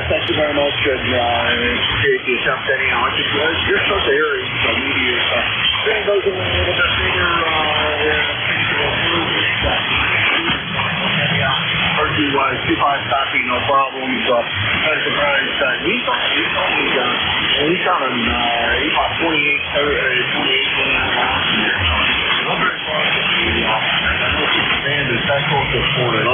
thank you very much, and appreciate the attempt anyhow. You're supposed to hear it, so media thing goes a little bit bigger, heard you 2-5 copy, no problems. I'm surprised. He's on he bought 28 last year. Not very far from the I know the band is that close to Florida.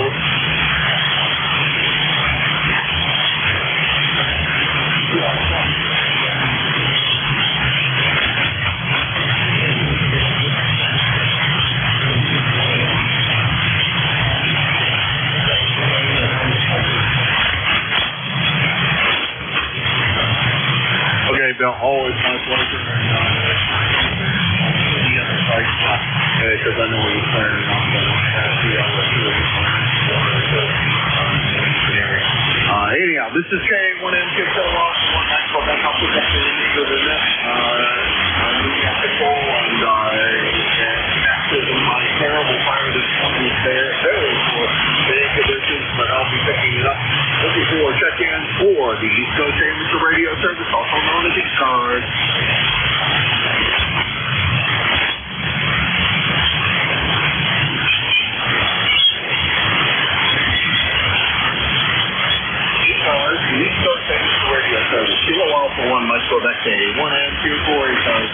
Okay, Bill, always my pleasure. The other sites, because I know you're firing off anyhow, this is K1M Kill-Off, 1 Maxwell, that's how put that in the net. Control and baptism, my terrible fire this company is there. Very poor big conditions, but I'll be picking it up. Looking for check-in for the East Coast Amateur Radio Service, also known as ECARS. East Coast Amateur Radio Service, Kilo Alpha 1, Maxwell, that's a 1M24 ECARS.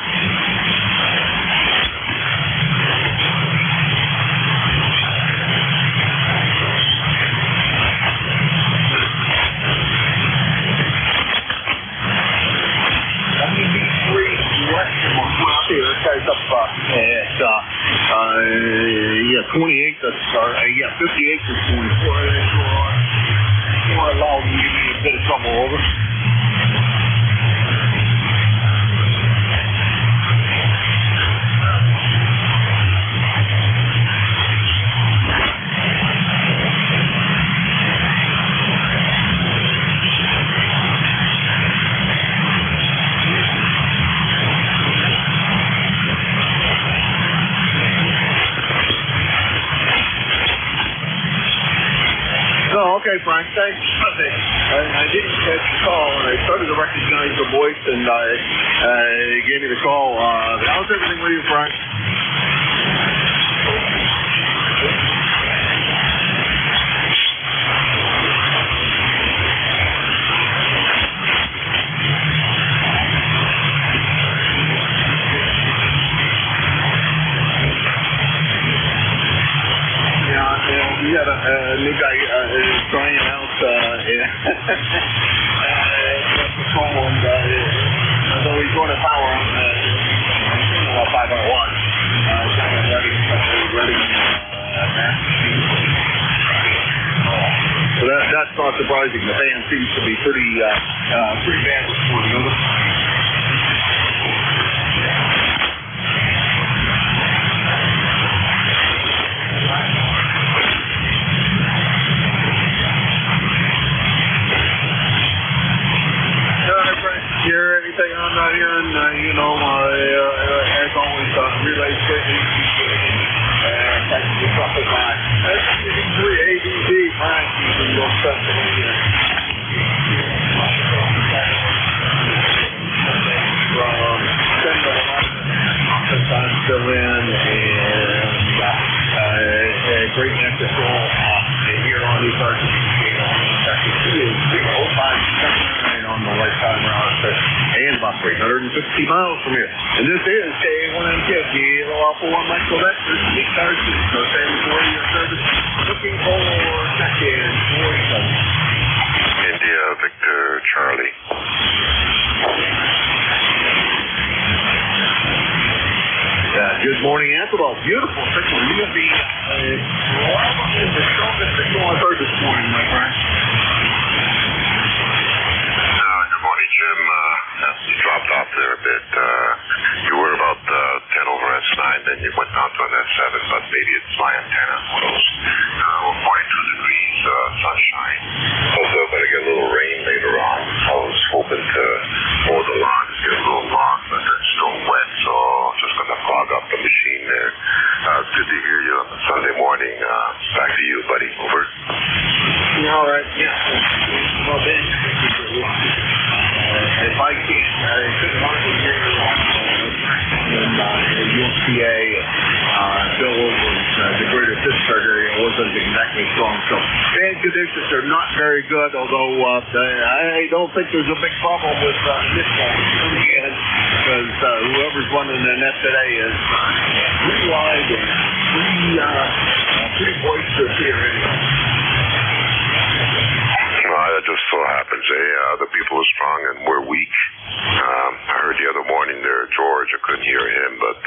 This guy's up at 28, that's 58 to 24. More allowed to give me a bit of trouble, over. Oh, okay, Frank, thanks. I didn't catch the call, and I started to recognize the voice, and he gave me the call. How's everything with you, Frank? We got a new guy trying out patrol, and so he's going to power on about 500 watts. Ready so that's not surprising. The band seems to be pretty bad this morning. Hear anything I'm not hearing, as always, relay stations, technical stuff is back. SC3 ABD, Frank, you can go Pennsylvania. From 10 to 11, I'm still in, and great net control here on these RTC on the lifetime route, and about 350 miles from here. And this is K1M Kilo Alpha 1 Maxwell, that's the ECARS, so Amateur Radio Service, looking for check-in for India Victor Charlie. Good morning, Antelope. Beautiful signal. You're going to be the strongest signal I've heard this morning, my friend. Good morning, Jim. You dropped off there a bit. You were about 10 over S9, then you went down to an S7, but maybe it's my antenna. We're 42 degrees, sunshine. Also, going to get a little rain later on. I was hoping to mow the lawn, just get a little long, but it's still wet, so just going to clog up the machine there. Good to hear you on a Sunday morning. So band conditions are not very good, although I don't think there's a big problem with this one coming in, because whoever's running the net today is pretty wide and pretty boisterous here anyway. It just so happens, the people are strong and we're weak. I heard the other morning there, George, I couldn't hear him, but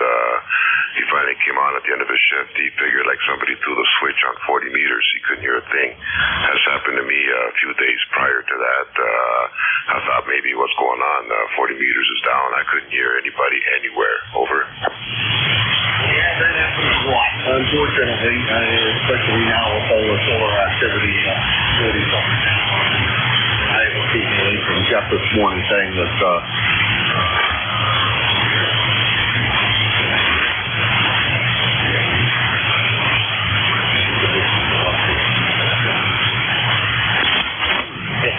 he finally came on at the end of his shift. He figured like somebody threw the switch on 40 meters. He couldn't hear a thing. That's happened to me a few days prior to that. I thought maybe what's going on, 40 meters is down. I couldn't hear anybody anywhere. Over. Yeah, that happens a lot. Unfortunately, especially now with all the solar activity, I have a feeling from Jeff this morning saying that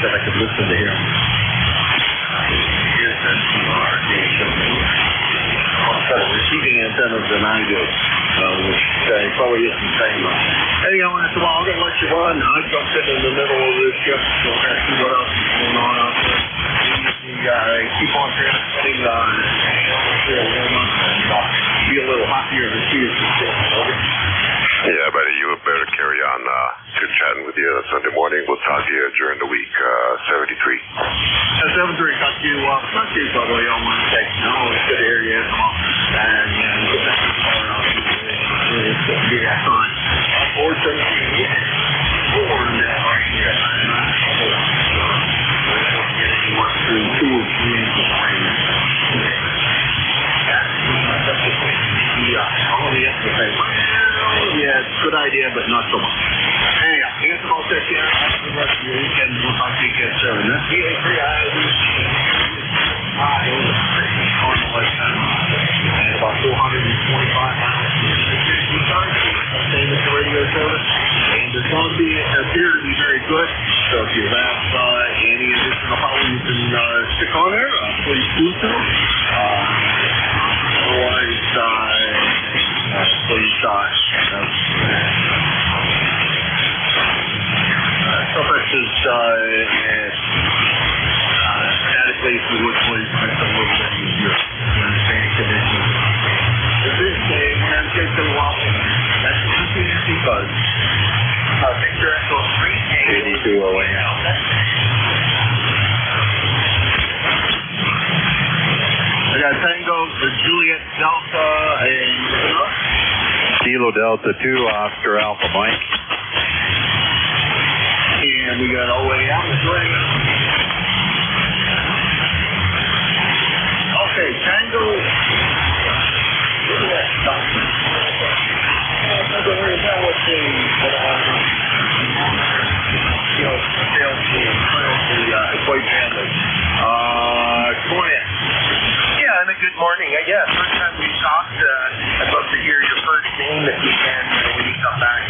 I could listen to him. Here's that receiving antennas than I do, which probably isn't the same. Anyhow, after a while, I'm going to let you run. I jumped in the middle of this shift, so I'm going to see what else is going on out there. Keep on transmitting and be a little happier to see us. Yeah, buddy, you better carry on. Good chatting with you Sunday morning. We'll talk to you during the week. 73. 73, talk to you probably on Wednesday. No, it's good to hear you. And it's going to be that time. Unfortunately, born right here. Through 2 or 3 inches of rain. Yeah, it's a good idea, but not so much. Anyhow, I guess I'll take care of the rest of your weekend. We'll talk to you again soon. That's the on the west side. And about 425 miles. Same as the radio service. And the song appear to be very good. So if you have any additional power you can stick on there, please do so. Otherwise, please Suffix is statically, if you would please make it a little bit easier to understand conditions. This is a NJ2US. That's ECARS. Victor Echo 3 NJ2US. I got Tango, the Juliet Delta, and Kilo Delta 2, Oscar Alpha Mike. And we got OAM, the ring. Okay, Tango. Juliet Delta. I'm not going to worry about what the sales team, the equation. Go ahead. Yeah, and a good morning. First time we talked, I'd love to hear your first name if you can when you come back.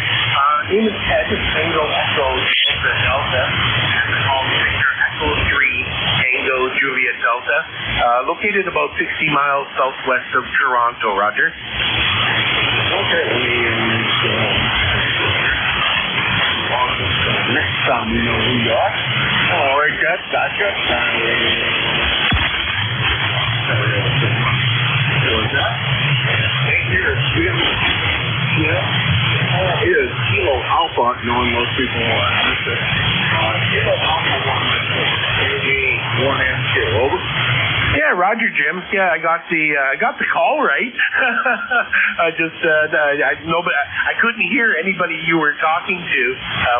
Name is Ted, Tango Echo Delta, and the call Victor Echo 3 Tango Juliet Delta, located about 60 miles southwest of Toronto. Roger. Okay. Next time we know who you are. All right, Jeff, gotcha. Is Kilo Alpha, knowing most people want to Kilo Alpha 1 1 over. Yeah, Roger, Jim. Yeah, I got the call right. I couldn't hear anybody you were talking to,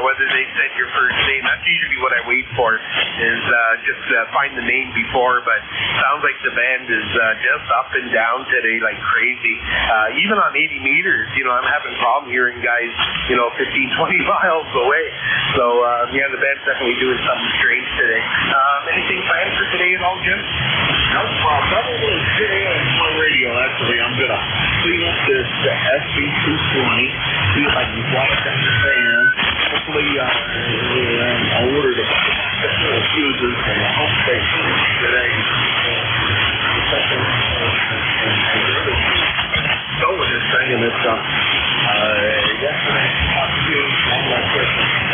whether they said your first name. That's usually what I wait for, is just find the name before. But sounds like the band is just up and down today like crazy. Even on 80 meters, I'm having a problem hearing guys, 15, 20 miles away. So the band's definitely doing something strange today. Anything planned for today at all, Jim? No, probably today on my radio, actually. I'm going to clean up this SB220, see if I can drop it down the fan. Hopefully, I'll order the fuses and the home station today. Go with this thing, and it's yesterday, one last question.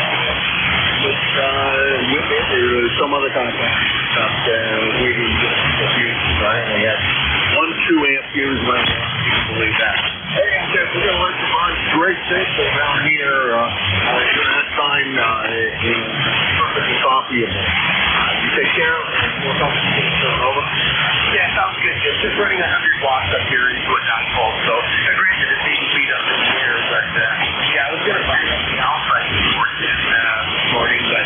some other kind of stuff, waiting just a few. I only had 1 2-amp fuse right now. You can believe that. Hey, we're going to let you run great signal down here. During that time, perfectly copyable. You take care and we'll talk to you soon. Over. Yeah, sounds good, Jim. Just running 100 watts up here into a 9-volt. So, granted, it's 80 feet up in the air, but yeah, I was going to find out the alpha this morning, but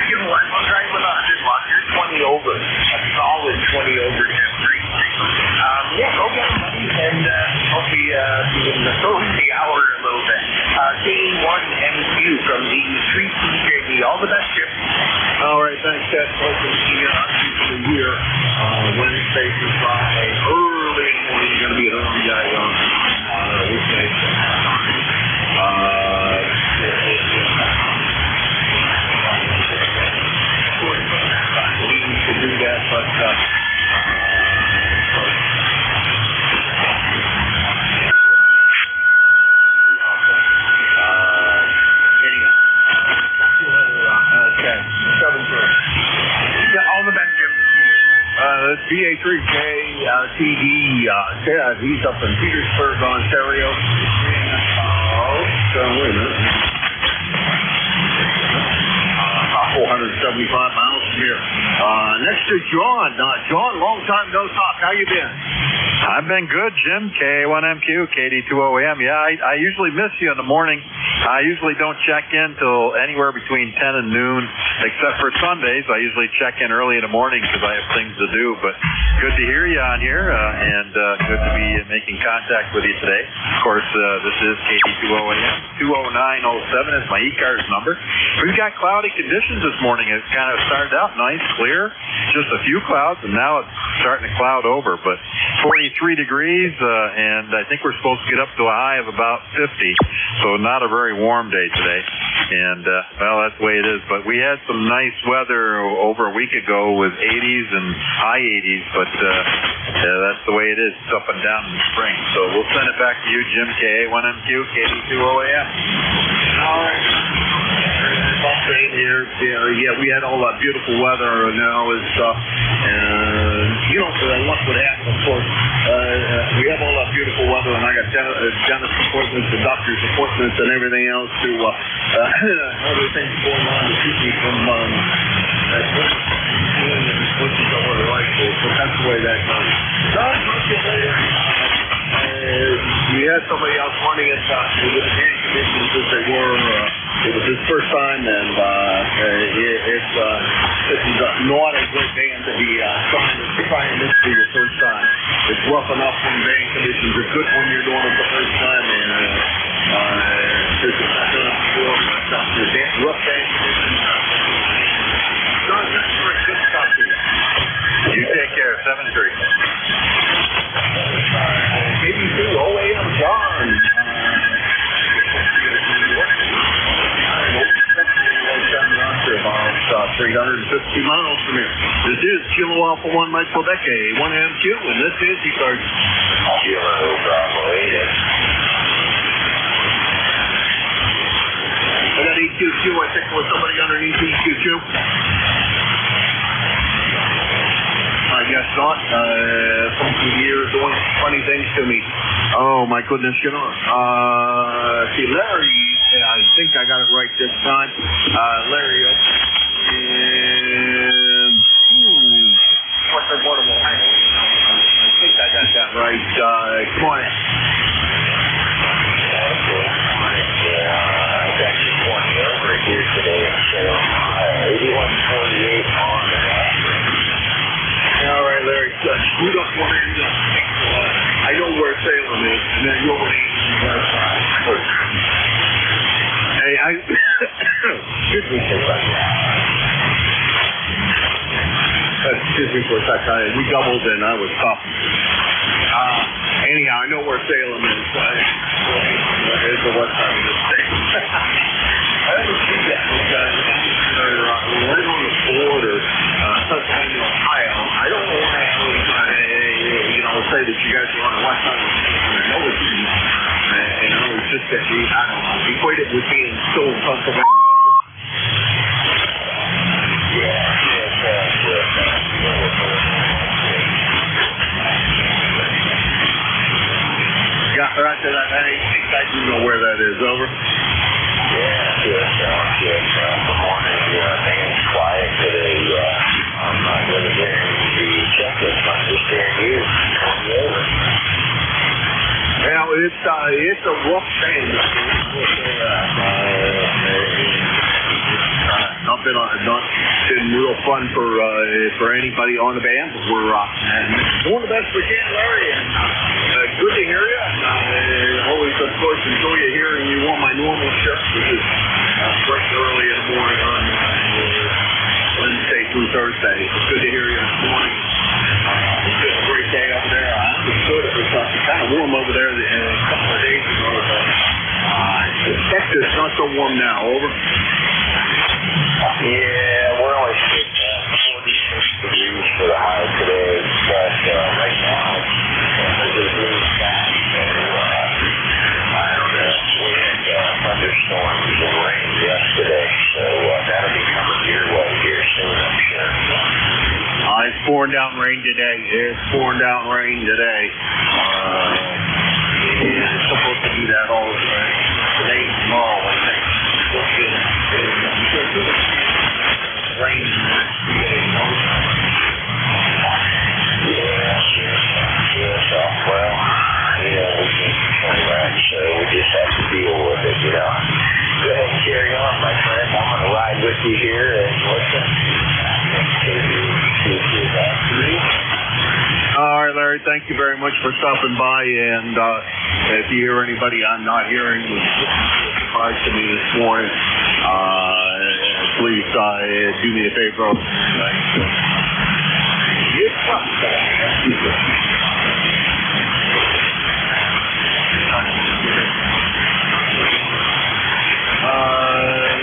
you know what? I'll try with 100 watts. You're 20 over. A solid 20 over, Jim. Yeah, go get them, buddy, and I'll be throwing the hour a little bit. K1MQ from the 3CJD. All the best, Jim. All right, thanks, Ted. Welcome to the year. Wednesday through Friday, early in the morning. You're going to be an early guy on weekdays. We could do that, but BA3K TD, Ted, he's up in Petersburg, Ontario. Wait a minute. 475 miles from here. Next to John. John, long time no talk. How you been? I've been good, Jim. K1MQ, KD2OAM. Yeah, I usually miss you in the morning. I usually don't check in till anywhere between 10 and noon, except for Sundays. I usually check in early in the morning because I have things to do. But good to hear you on here, and good to be making contact with you today. Of course, this is KD2OAM. 20907 is my ECARS number. We've got cloudy conditions this morning. It kind of started out nice, clear, just a few clouds, and now it's starting to cloud over. But 43 degrees, and I think we're supposed to get up to a high of about 50. So not a very warm day today. And, well, that's the way it is. But we had some nice weather over a week ago with 80s and high 80s. But that's the way it is. It's up and down in the spring. So we'll send it back to you, Jim, K1MQ, KD2OAM. All right. Same here. Yeah, we had all that beautiful weather now. You don't know what would happen, of course. We have all that beautiful weather, and I got dentist appointments and doctor's appointments and everything else to other things going on to keep me from switching to other rifles. So that's the way that goes. Don, talk to you later. We had somebody else running it with the air conditions as they were. It was his first time, and this is not a good band to be trying this for your first time. It's rough enough when band conditions are good when you're doing it the first time, and this is not done before, but rough band conditions. John, that's great. Good to talk to you. You take care. 7-3. KD2OAM, John. About 350 miles from here. This is Kilo Alpha 1 Mike Quebec, A1MQ, and this is ECARS. Kilo Bravo 8. I got EQQ. I think there was somebody underneath EQQ. I guess not. Funky gears doing funny things to me. Oh my goodness, you know. See, Larry, I think I got it right this time. Larry, what's the one of them? I think I got that right. Come on in. It's actually 20 over here today. So 8148 on the All right, Larry. Scoot up one end. I know where Salem is, and then you're over the other side. Hey, excuse me for a second. Excuse me for a second. We doubled and I was coughing. Anyhow, I know where Salem is. It's the west side of the state. I haven't seen that because they're right on the border, Pennsylvania, Ohio. I don't know why I would say that you guys are on the west side of the state. I know it's it's just that I don't know, equate it with being still in Pennsylvania. Yeah. I do know where that is. Over. Yeah, good morning. Things quiet today. I'm not really hearing the check-ins. I'm just hearing you. Over. Well, it's a rough band. Not been real fun for anybody on the band. We're doing the best we can, Larry, and good to hear you. Always, of course, enjoy hearing you on my normal shift, which is fresh early in the morning on Wednesday through Thursday. It's good to hear you this morning. It's been a great day over there. I understood it was kind of warm over there a couple of days ago. I suspect it's not so warm now. Over. Yeah, we're only sitting at 46 degrees for the high today, but right now there's a blue sky. So I don't know. We had thunderstorms and rain yesterday, so that'll be coming your way here soon, I'm sure. It's pouring down rain today. It's pouring down rain today. It's supposed to do that all today and tomorrow, I think. Rain in the next 2 days. Well, we can't control that, so we just have to deal with it, Go ahead and carry on, my friend. I'm going to ride with you here and listen. All right, Larry, thank you very much for stopping by, and if you hear anybody I'm not hearing, was surprised to me this morning, please do me a favor.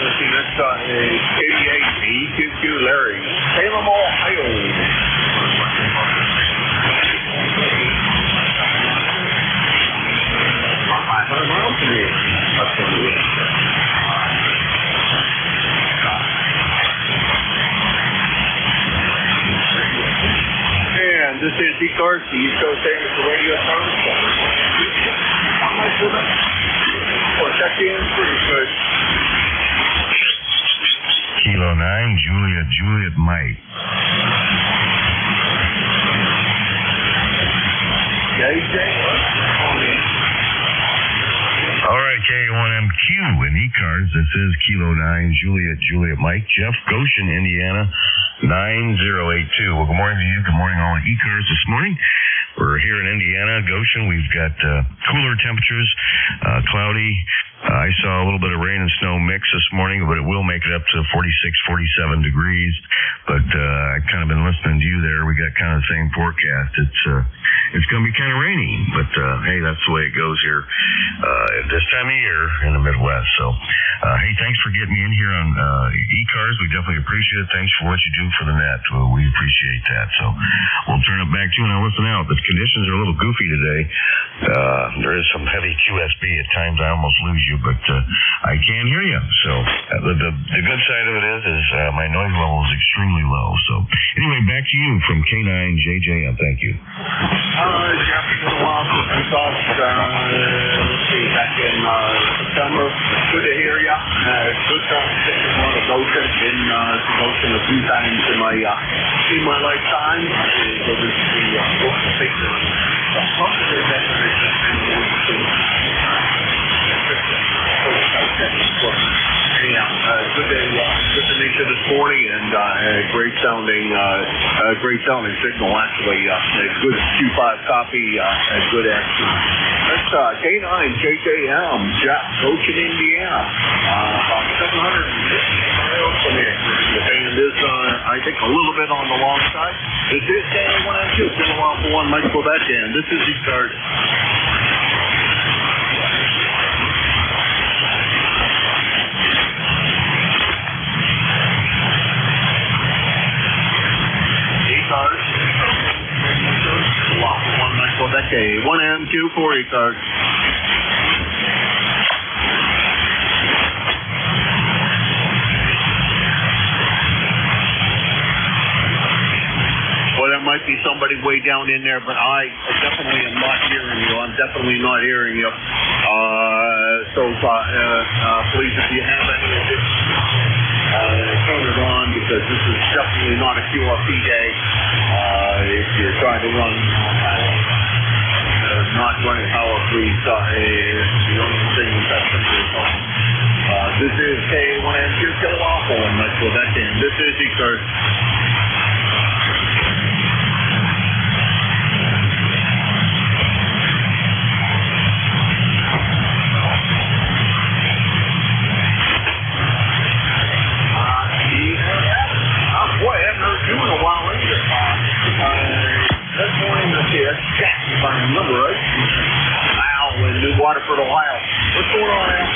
Let's see, next KDA, EQQ, Larry, Salem, Ohio. 500 miles from here. And this is ECARS, the East Coast Amateur Radio Service. Or check in pretty good. Kilo 9, Juliet Mike. All right, K1MQ in ECARS. This is Kilo 9, Juliet Mike. Jeff, Goshen, Indiana, 9082. Well, good morning to you. Good morning, all at ECARS this morning. We're here in Indiana, Goshen. We've got cooler temperatures, cloudy. I saw a little bit of rain and snow mix this morning, but it will make it up to 46, 47 degrees. But I've kind of been listening to you there. We got kind of the same forecast. It's going to be kind of rainy, but hey, that's the way it goes here at this time of year in the Midwest. So, hey, thanks for getting me in here on ECARS. We definitely appreciate it. Thanks for what you do for the net. We appreciate that. So we'll turn it back to you. Now listen out. The conditions are a little goofy today. There is some heavy QSB at times. I almost lose you, but I can hear you. So the good side of it is my noise level is extremely low. So anyway, back to you from K9JJM. Thank you. Jeff, it's been a while since we talked. Let's see, back in September. Good to hear you. Good conversation on the Goshen. Been to Goshen a few times in my lifetime. So this is the Goshen picture. Good to meet you this morning, and great sounding signal. Actually, good Q5 copy, good action. That's K9JJM, Jeff, Goshen, Indiana. About 750 miles from here. The band is, I think, a little bit on the long side. This is K1M2. It's been a while for one Mike Quebec, and this is ECARS. Okay, 1MQ for ECARS. Well, there might be somebody way down in there, but I definitely am not hearing you. I'm definitely not hearing you. So please, if you have any turn it on, because this is definitely not a QRP day. If you're trying to run not running power, please, the only thing that's simple. This is K1M2 Kilowatt, and that's what that's in. This is ECARS. Boy, I haven't heard you in a while either. This morning, that's Jack, if I remember right. Al in New Waterford, Ohio. What's going on, Al?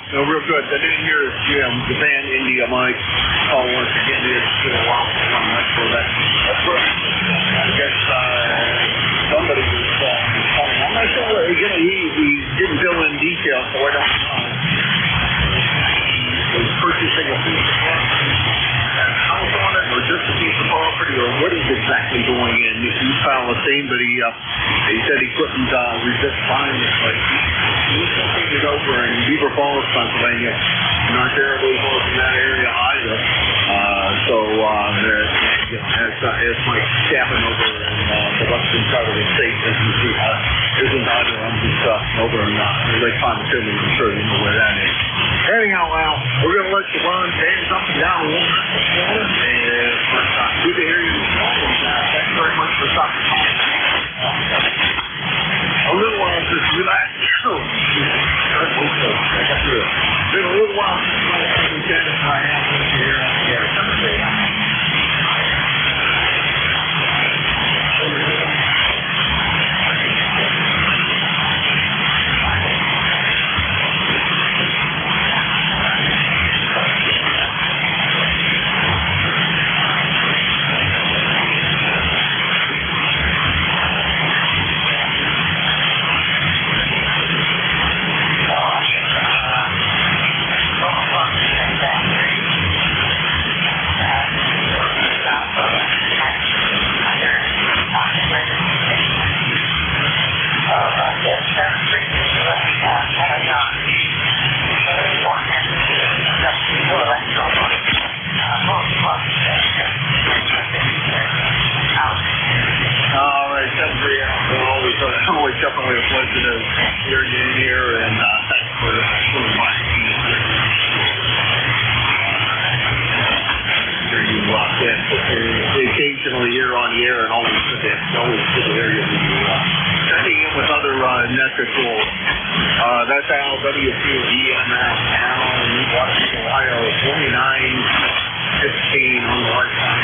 No, real good. I didn't hear Japan, India, Mike. Call once again. It's been a while. That's what I guess somebody was calling. I'm not sure. Again, he didn't fill in details, so I don't know. He was purchasing a piece of property, house on it, or just a piece of property, or what is exactly going in? He filed a thing, but he said he couldn't resist buying it. But he's looking it over in Beaver Falls, Pennsylvania. Not terribly close in that area either. As Mike Chapman over in the western part of the state, as you see, isn't either. I'm just over in Lake Constitution. I'm sure you know where that is. Anyhow, Al, we're going to let you run hands up and down a little bit this morning. And good to hear you this morning. Thanks very much for stopping by. A little while since we last it's been a little while since we chatted. I have this here. Always definitely a pleasure to hear you in here, and thanks for inviting me. Hear you occasionally year on year, and always good to hear you. Checking in with other Nestor tools. That's Al, WCEMF, Al, Washington, Ohio, 2915 on the right side.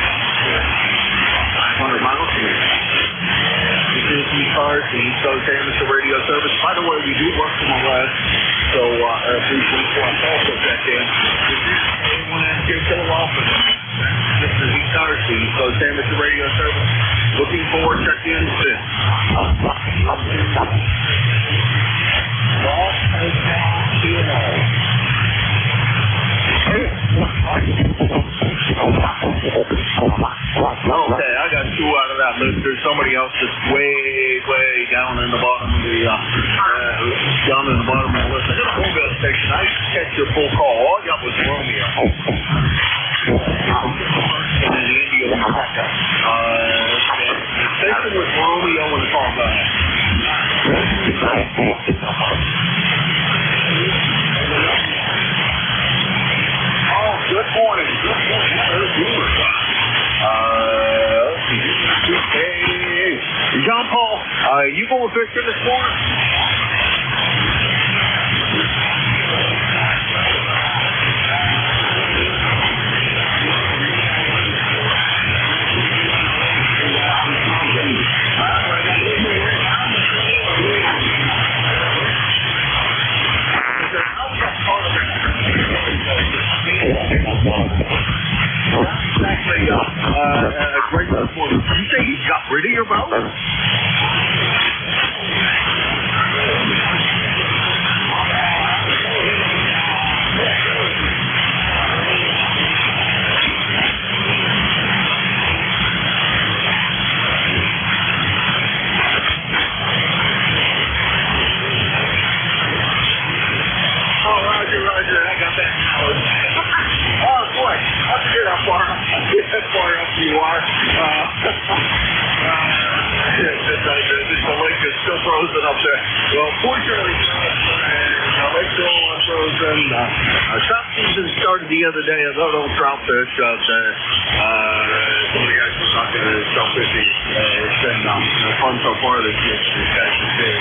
500 miles from here. This is ECARS, the East Coast Amateur Radio Service. By the way, we do work from OS, so please look for us also check in. This is K1M2 Kilowatt. This is ECARS, the East Coast Amateur Radio Service. Looking for check-in soon. Okay, I got 2 out of that list. There's somebody else that's way down in the bottom of the down in the bottom of the list. I got a mobile station. I didn't catch your full call. All I got was Romeo. And then India was second. The station was Romeo and the call back. Oh, good morning. Good morning. Hey, John Paul, you going fishing this morning? Exactly. Great report. Did you say he got rid of your boat? Oh, Roger. I got that. Oh, boy. I forget how far up you are. The lake is still frozen up there. Well, fortunately, the lake's still unfrozen. Trout season started the other day. I got old trout fish. Somebody guys was talking to trout fishing. It's been fun so far this year. These guys are big.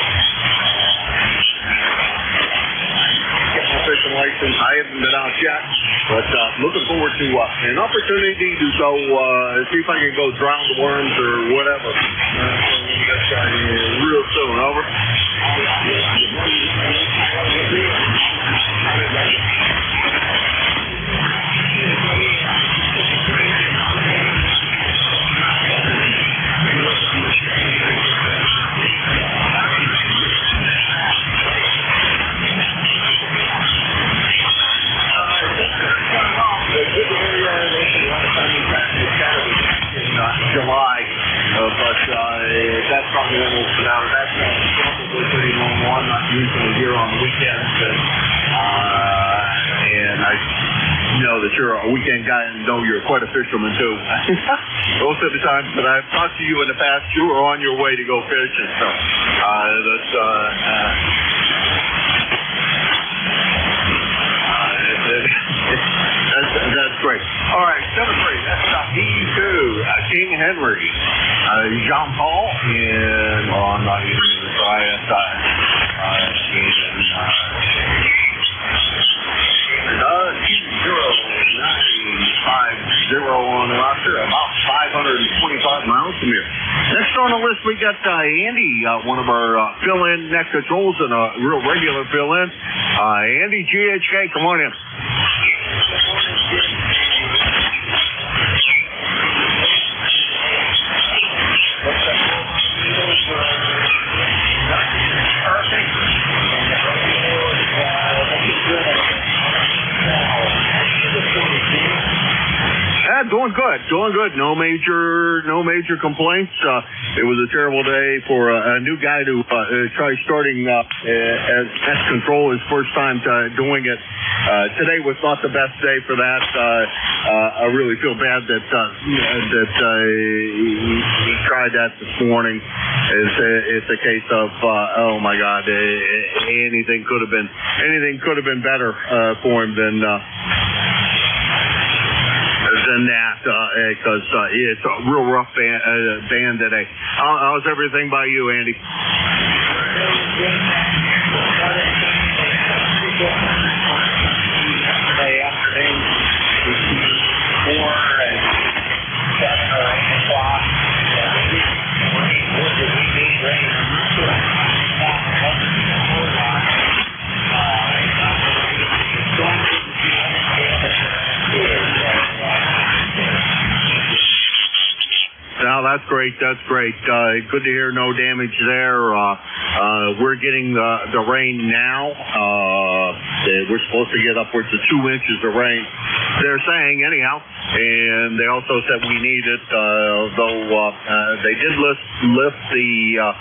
Fishing license. I haven't been out yet, but looking forward to an opportunity to go see if I can go drown the worms or whatever. Real soon. Over. July, but that's probably almost now. That's probably pretty normal. I'm not usually here on the weekends, and I know that you're a weekend guy and know you're quite a fisherman too. Most of the times that I've talked to you in the past, you were on your way to go fishing. So that's great. All right, 7-3. That's D2, King Henry, Jean Paul, and I'm not even going to try it. On the roster, about 525 miles from here. Next on the list, we got Andy, one of our fill-in neck controls and a real regular fill-in. Andy, GHK, come on in. Doing good. No major complaints. It was a terrible day for a new guy to try starting as pest control his first time doing it. Today was not the best day for that. I really feel bad that he tried that this morning. It's a case of oh my God, anything could have been better for him than that, because it's a real rough band today. How's everything by you, Andy? Yesterday afternoon, 4 and 7 or 8 o'clock. Now that's great. great. That's great. Good to hear no damage there. We're getting the rain now. We're supposed to get upwards of 2 inches of rain. They're saying anyhow, and they also said we need it. Though they did lift the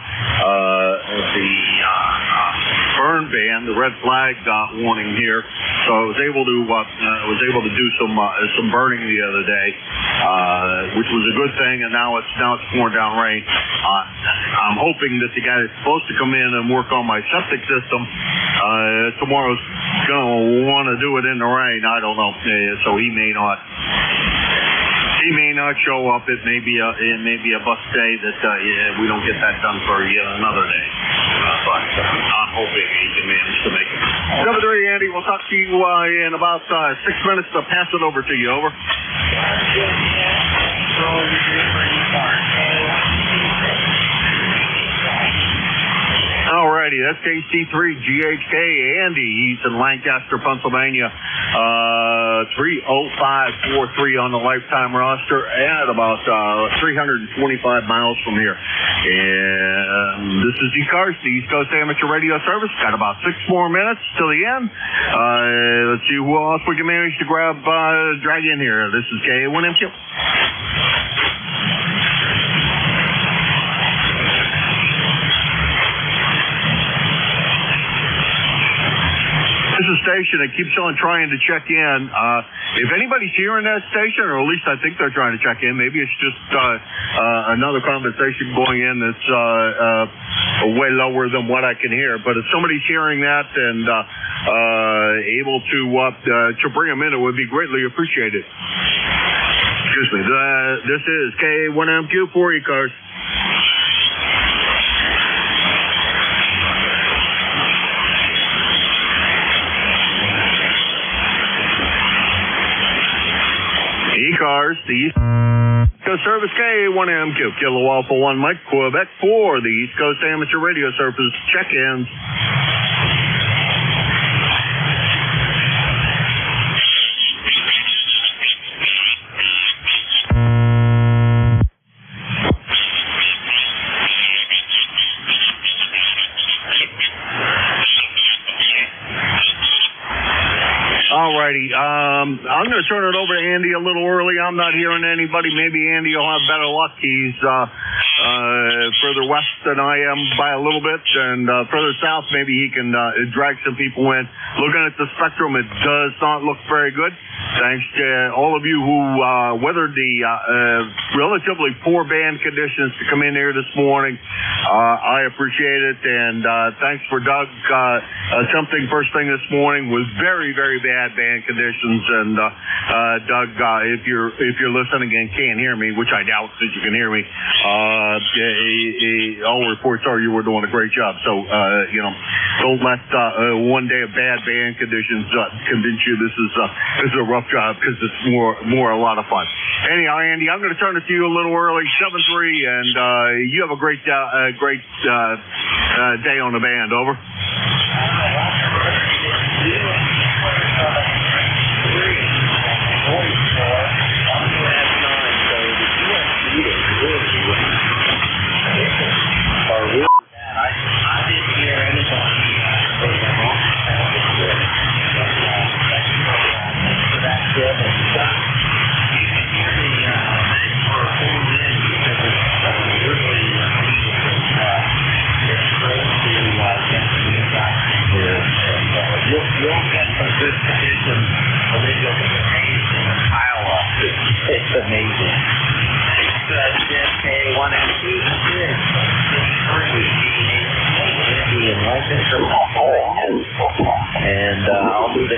burn ban, the red flag warning here. So I was able to do some burning the other day, which was a good thing. And now it's pouring down rain. I'm hoping that the guy that's supposed to come in and work on my septic system tomorrow's gonna want to do it in the rain. I don't know, so he may not. He may not show up. It may be a bust day that we don't get that done for yet another day. But I'm hoping he can manage to make it. 7-3, Andy. We'll talk to you in about 6 minutes. To pass it over to you. Over. Alrighty, that's KC3GHK Andy. He's in Lancaster, Pennsylvania. 30543 on the lifetime roster at about 325 miles from here. And this is ECARS, the East Coast Amateur Radio Service. Got about 6 more minutes till the end. Let's see who else we can manage to drag in here. This is K1MQ. This is a station that keeps on trying to check in. If anybody's hearing that station, or at least I think they're trying to check in, maybe it's just another conversation going in that's way lower than what I can hear. But if somebody's hearing that and able to bring them in, it would be greatly appreciated. Excuse me. This is K1MQ for ECARS. ECARS, the East Coast Service K1MQ, Kilo Alpha 1 Mike, Quebec for the East Coast Amateur Radio Service check-ins. Alrighty, I'm going to turn it over to Andy a little early. I'm not hearing anybody. Maybe Andy will have better luck. He's further west than I am by a little bit, and further south, maybe he can drag some people in. Looking at the spectrum, it does not look very good. Thanks to all of you who weathered the relatively poor band conditions to come in here this morning. I appreciate it, and thanks for Doug attempting first thing this morning with very, very bad band conditions. And Doug, if you're listening and can't hear me, which I doubt that you can hear me, all reports are you were doing a great job. So don't let one day of bad band conditions convince you this is a rough job, because it's more a lot of fun. Anyhow, Andy, I'm going to turn it to you a little early, 7-3, and you have a great day on the band. Over. I didn't hear anybody. That's good. And you can hear the thanks for pulling in, because it's really it's great to get the new guys here. And you'll get some good conditions, and then you'll get the haze and the pile up. It's amazing. It's K1MQ. And I'll do the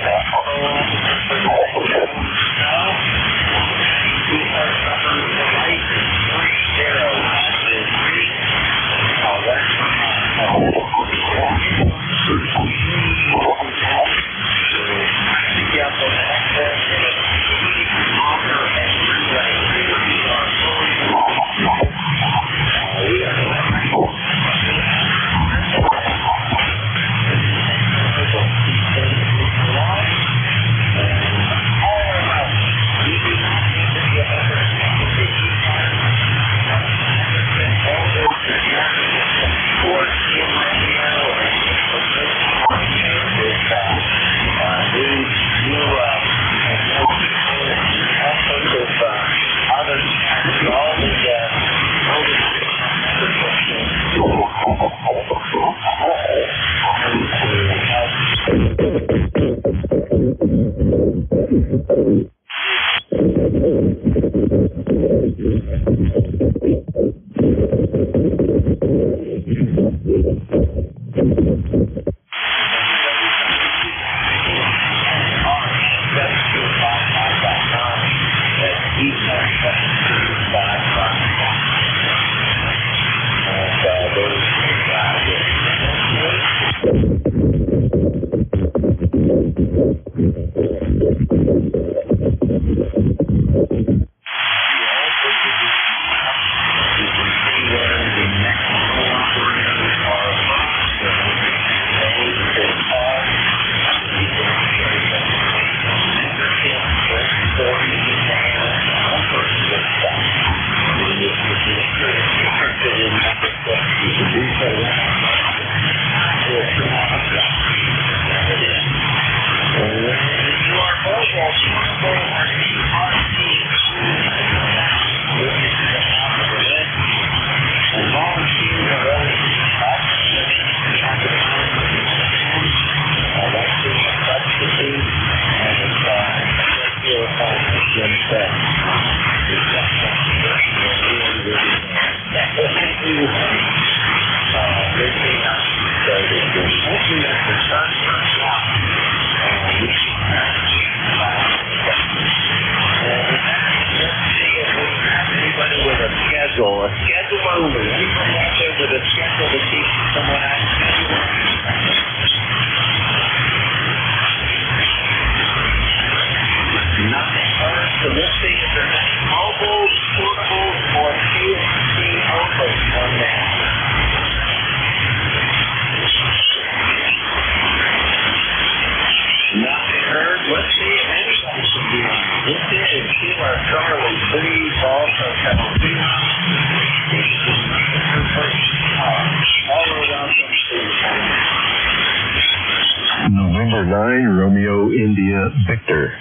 November 9, Romeo, India, Victor.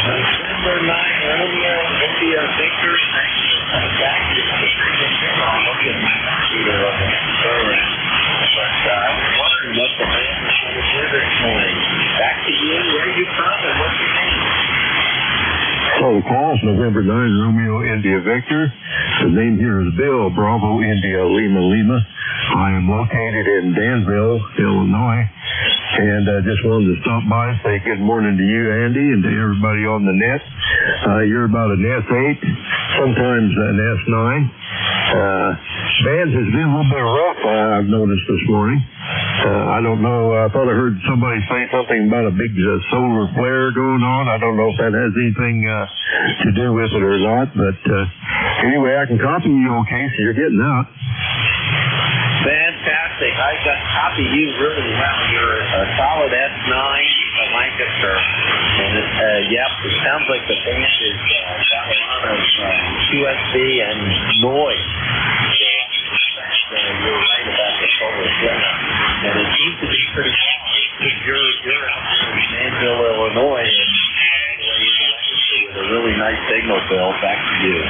November 9, Romeo, India, Victor. Thanks for coming back. I'm looking at my computer on the program. But I was wondering what the band was going to do this morning. Back to you. Where are you from and what's your name? Hello, calls November 9, Romeo, India, Victor. The name here is Bill, Bravo, India, Lima, Lima. I am located in Danville, Illinois, and just wanted to stop by and say good morning to you, Andy, and to everybody on the net. You're about an S8, sometimes an S9. Band has been a little bit rough, I've noticed this morning. I don't know, I thought I heard somebody say something about a big solar flare going on. I don't know if that has anything to do with it or not, but anyway, I can copy you okay, so you're getting out. Fantastic. I got copy you really well. You're a solid S9, a Lancaster. And yep, it sounds like the band has got a lot of QSB and noise. You're right about the solar flare. And it seems to be pretty well. You're out there in Danville, Illinois, and with a really nice signal, Bill. Back to you.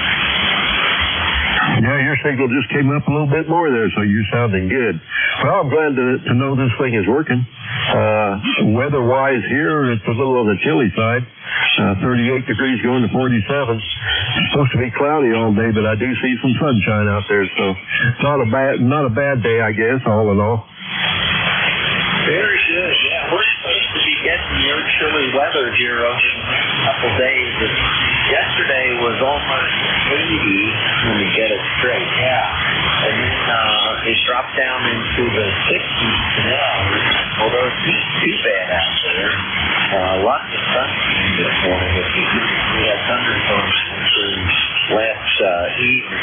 Yeah, your signal just came up a little bit more there, so you're sounding good. Well, I'm glad to know this thing is working. Weather-wise here, it's a little on the chilly side. 38 degrees going to 47. It's supposed to be cloudy all day, but I do see some sunshine out there, so it's not a bad day, I guess, all in all. Very good. Yeah, we're supposed to be getting your chilly weather here over the next couple days. Yesterday was almost 80 when we get it straight. Yeah. And then it dropped down into the 60s now. Although it's not too bad out there. Lots of sunshine this morning. We had thunderstorms through last evening.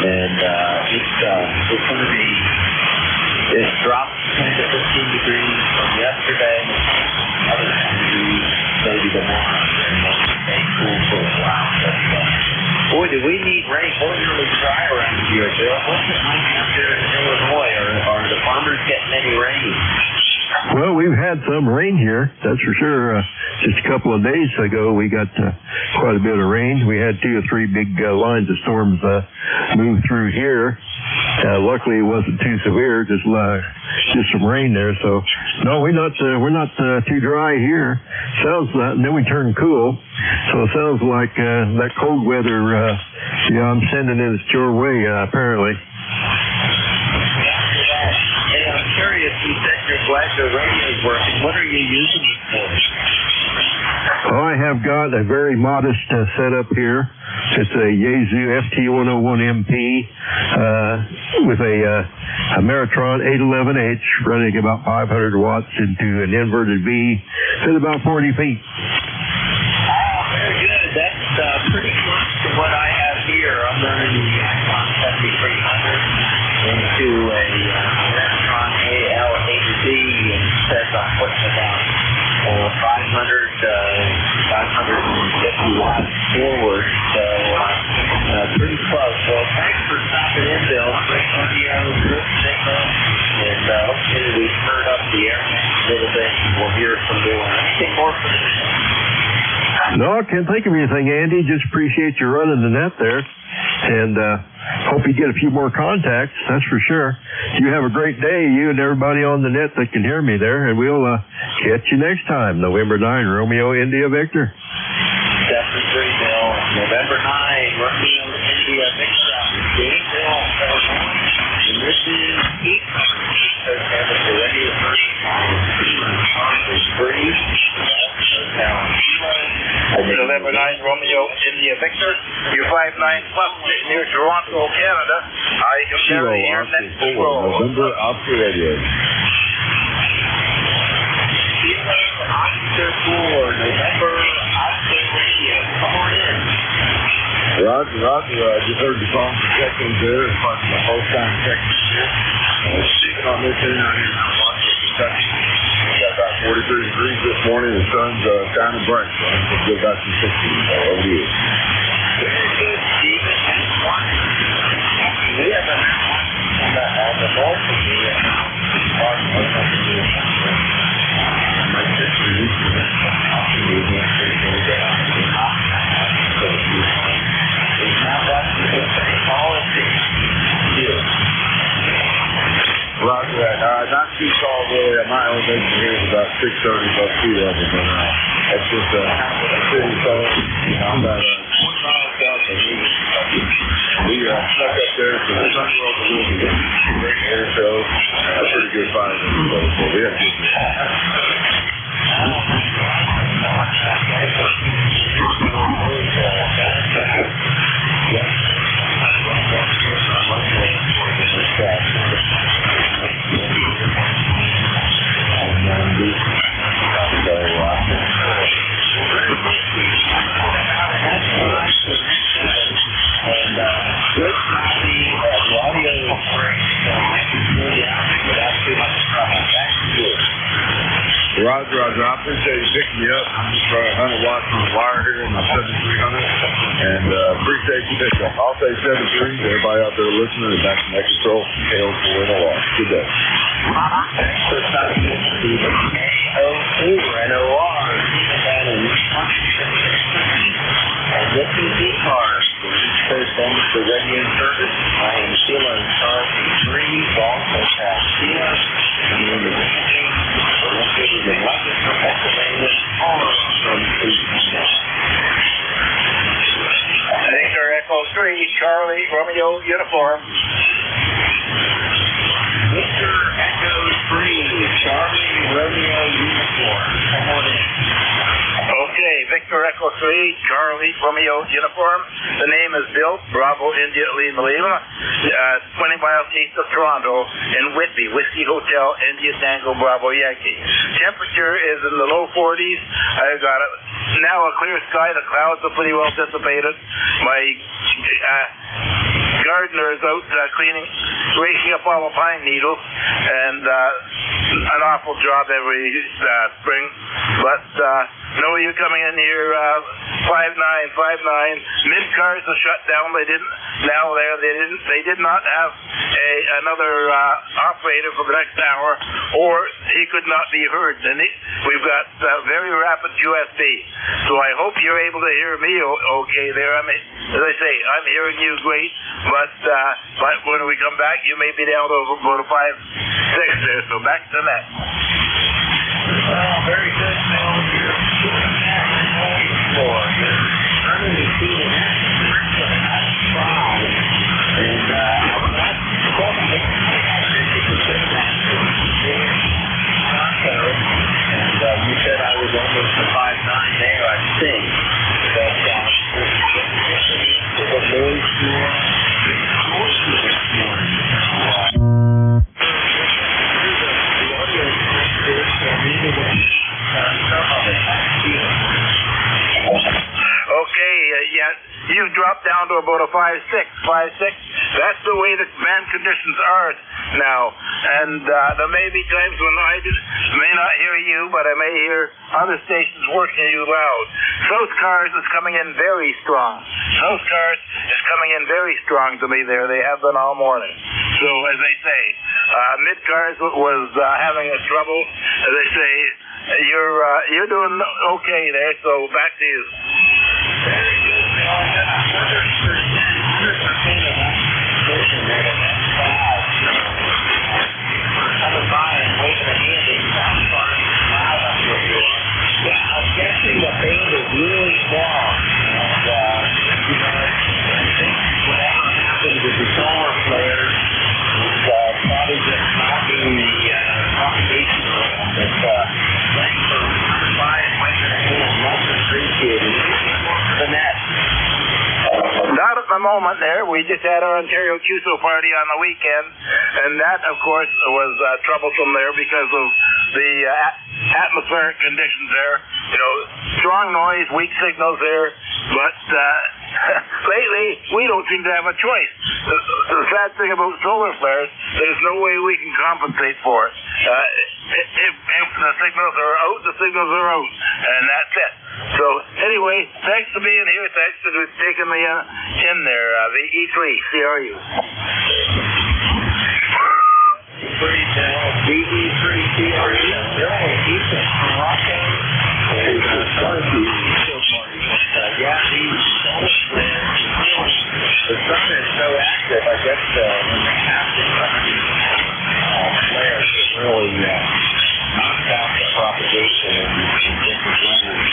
And it's going to be... It dropped 10 to 15 degrees from yesterday. Another 10 degrees maybe tomorrow. And stay cool for a while. But, boy, do we need rain. We're really dry around here, Bill. What's it like out there in Illinois? Are the farmers getting any rain? Well, we've had some rain here, that's for sure. Just a couple of days ago, we got quite a bit of rain. We had 2 or 3 big lines of storms move through here. Luckily, it wasn't too severe, just some rain there. So, no, we're not too dry here. Sounds and then we turn cool. So it sounds like that cold weather. I'm sending it your way apparently. Hey, I'm curious. You said you're glad the radio's working. What are you using it for? Oh, I have got a very modest setup here. It's a Yaesu FT101MP with a Meritron 811H running about 500 watts into an inverted V at about 40 feet. Oh, very good. That's pretty close to what I have here. I'm running the Icon 7300 into a Meritron AL8Z, and it says I'm putting about 550 watts forward, so pretty close. Well, thanks for stopping in, Bill. Great audio, good signal, and hopefully we spurred up the air a little bit, and we'll hear some more. Anything more for the show? No, I can't think of anything, Andy. Just appreciate you running the net there, and hope you get a few more contacts, that's for sure. You have a great day, you and everybody on the net that can hear me there, and we'll catch you next time. November 9, Romeo India Victor. Definitely, Bill. November 9, Romeo India Victor out in Gainesville, California. And this is ECARS. The radio first is free. November 9, Romeo India Victor. You're 59 plus near Toronto, Canada. I can carry your next control. November Oscar Radio. Oscar 4, November Oscar Radio. Come on in. Roger. I just heard the song from Texans there. It's part of my first time Texans here. Speaking on this end out here in Washington, Kentucky. We got about 43 degrees this morning. The sun's shining bright, so I'm going to go back some 60s. Over to you. Very good, Stephen. That's wonderful. We have a on the north of the my sister used to be it's not that policy. Roger that. Not too tall, really. My elevation here is about 630 above sea level, but that's just a city color. I'm about 20 miles south of Louisville, Kentucky. We snuck up there for the Sun World of Louisville. Great air show. Pretty good fire in the show, so we had a good Roger. I appreciate you picking me up. I'm just trying 100 watts on the wire here in my 7300, and appreciate you picking up. I'll say 73 to everybody out there listening, and back to Net Control, KO4NOR. Good day. Thanks for stopping in, Stephen. KO4NOR. And this is ECARS, the East Coast Amateur Radio Service. I am Sheila in charge of 3 Baltimore, Castillo, and in the beginning, we're located in Lancaster, Pennsylvania, all from Victor Echo 3, Charlie Romeo Uniform. Victor Echo 3, Charlie Romeo Uniform. Come on in. Okay, Victor Echo 3, Charlie Romeo Uniform. The name is Bill, Bravo India Lima, 20 miles east of Toronto in Whitby, Whiskey Hotel, India Tango Bravo Yankee. Temperature is in the low 40s. I've got now a clear sky. The clouds are pretty well dissipated. My gardener is out raking up all the pine needles, and an awful job every spring. But know you coming in here, 5959. Mid-cars are shut down. They did not have another operator for the next hour, or he could not be heard. And we've got very rapid QSB. So I hope you're able to hear me okay there. I mean, as I say, I'm hearing you great, but when we come back, you may be down to about a 5-6 there. So back to that. Well, very good, Phil. You're running the team and that's strong. And that's 50% of that. And you said I was almost a 5'9" there, I think. But the boys were close to this morning. Okay, yeah, you've dropped down to about a 5'6". That's the way the band conditions are now. And there may be times when I may not hear you, but I may hear other stations working you loud. South Cars is coming in very strong. South Cars is coming in very strong to me there. They have been all morning. So, as they say, Mid-Cars was having a trouble. As they say, you're doing okay there, so back to you. Very good. 100% of that position there, that's foul. Coming by and waving a hand in South Park, loud up where you are. Yeah, I'm guessing the band is really strong. And, I think whatever happened with the solar flares is probably just knocking the propagation around. But thanks for coming by and waving a hand. Much appreciated. The net. Not at the moment there. We just had our Ontario QSO party on the weekend, and that, of course, was troublesome there because of the atmospheric conditions there. You know, strong noise, weak signals there, but lately we don't seem to have a choice. The sad thing about solar flares, there's no way we can compensate for it. If the signals are out, the signals are out, and that's it. So anyway, thanks for being here. Thanks for taking me in there, the E3 CRU. DE3 CRU. Ethan from Rocco. And barbecue. Yeah, these solar flares. The sun is so active, I guess when they have this flares, it really knocks out the propagation and different levels.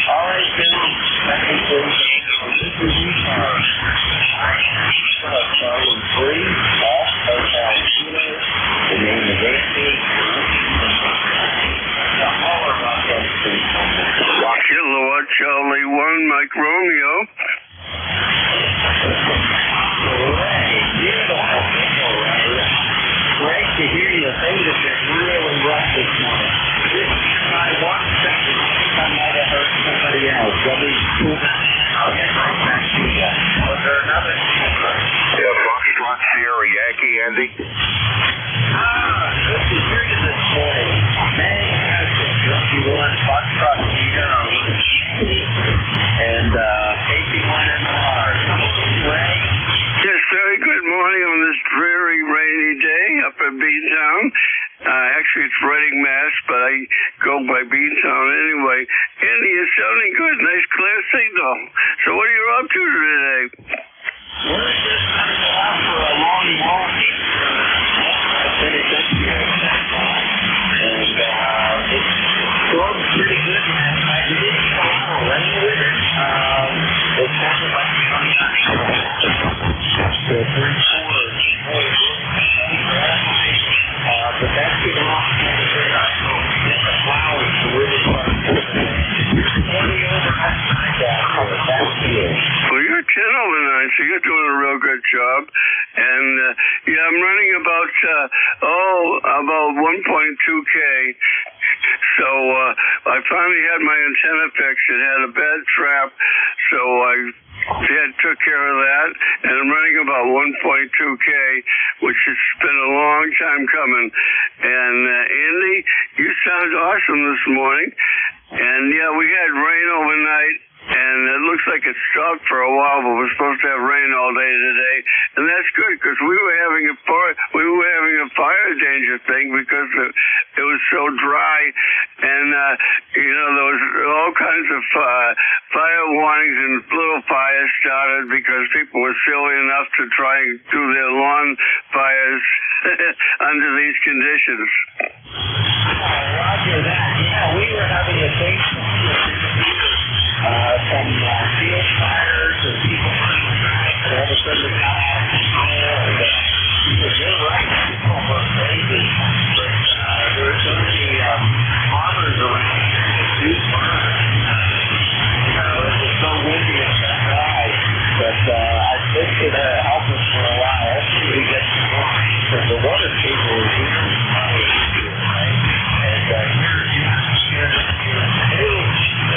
All right, Bill. This is ECARS. Charlie 3, off Hotel Kilo. The name is Andy. The holler about that street. Kilowatt Charlie 1, Mike Romeo. Great to hear you. Things have been really rough this morning. By 1 second, I might have heard somebody else. I'll get right back to you. Was there another? Yeah, Foxtrot Sierra Yankee, Andy. Good to hear you this morning. Fantastic. 51 Foxtrot Sierra Yankee and KP1MR. Ray? Yes, very good morning on this dreary, rainy day up at Beantown. Actually, it's raining Mass, but I go by Beantown anyway. Andy, you're sounding good. Nice, clear signal. So what are you up to today? We're just going to go out for a long walk. I finished up here at 10 and it's going pretty good last night. We didn't go out for rain with it. It sounded like the 3/4 but that's getting off a little bit. I hope that the flowers to really start Well, you're 10 over 9, so you're doing a real good job. And, yeah, I'm running about 1.2K. So, I finally had my antenna fixed. It had a bad trap, so I took care of that, and I'm running about 1.2K, which has been a long time coming. And, Andy, you sounds awesome this morning. And yeah, we had rain overnight, and it looks like it stopped for a while, but we're supposed to have rain all day today, and that's good because we were having a fire danger thing because it was so dry, and there was all kinds of fire warnings, and little fires started because people were silly enough to try and do their lawn fires under these conditions. Roger that. Yeah, we were having a big some field fires and people running track, and all of a sudden the guy out and you're right, people were crazy. But there were so many farmers around here that do burn. It was so windy and so dry. But I think it helped us for a while. Hopefully we get some more rain because the water table is really high here, right? And here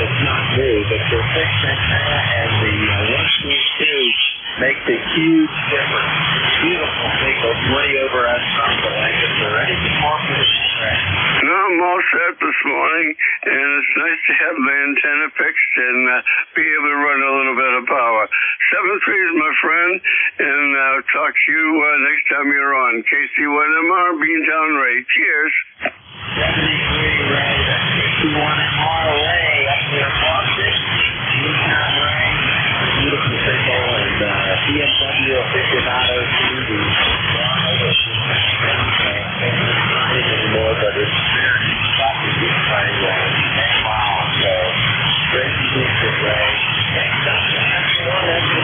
it's not new, but the fixed antenna and the 1.2 makes a huge difference. It's beautiful thing goes way over us from the lake. Is there anything more for this? No, I'm all set this morning, and it's nice to have the antenna fixed and be able to run a little bit of power. 7-3 is my friend, and I'll talk to you next time you're on. KC1MR, Beantown Ray. Cheers. 73 Ray, that's 61 MR Ray up there in Boston. Beantown Ray, beautiful signal, and BMW aficionado to the anymore, but it's very popular by 10 miles, so great to see it, Ray. Next up, that's Roger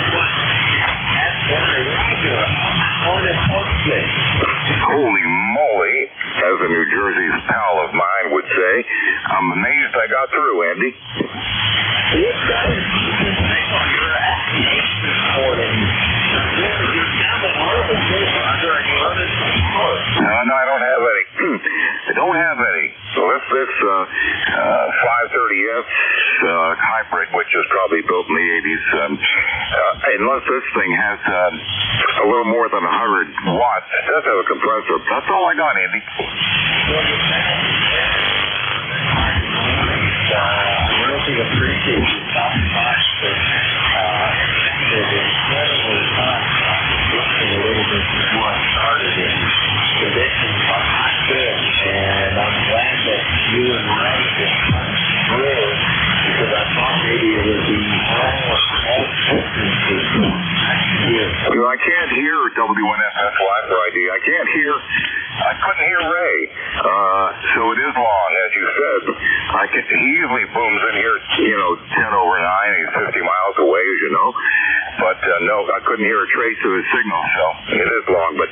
on the postage. Holy moly, as a New Jersey's pal of mine would say. I'm amazed I got through, Andy. Yes, guys, you're asking this morning. You're down the horrible place under a running support. No, I don't have any. I don't have any. So this 530S hybrid, which is probably built in the 80s, unless this thing has a little more than 100 watts, it does have a compressor. That's all I got, Andy. I really appreciate you stopping by. It's incredibly fun. A little bit before I started it. Conditions are not good, and I'm glad that you and Ray can come through because I thought maybe it would be all distances. I can't hear W1SS Live ID. I couldn't hear Ray. So it is long, as you said. He usually booms in here, 10 over 9. He's 50 miles away, as you know. But no, I couldn't hear a trace of his signal, so it is long. But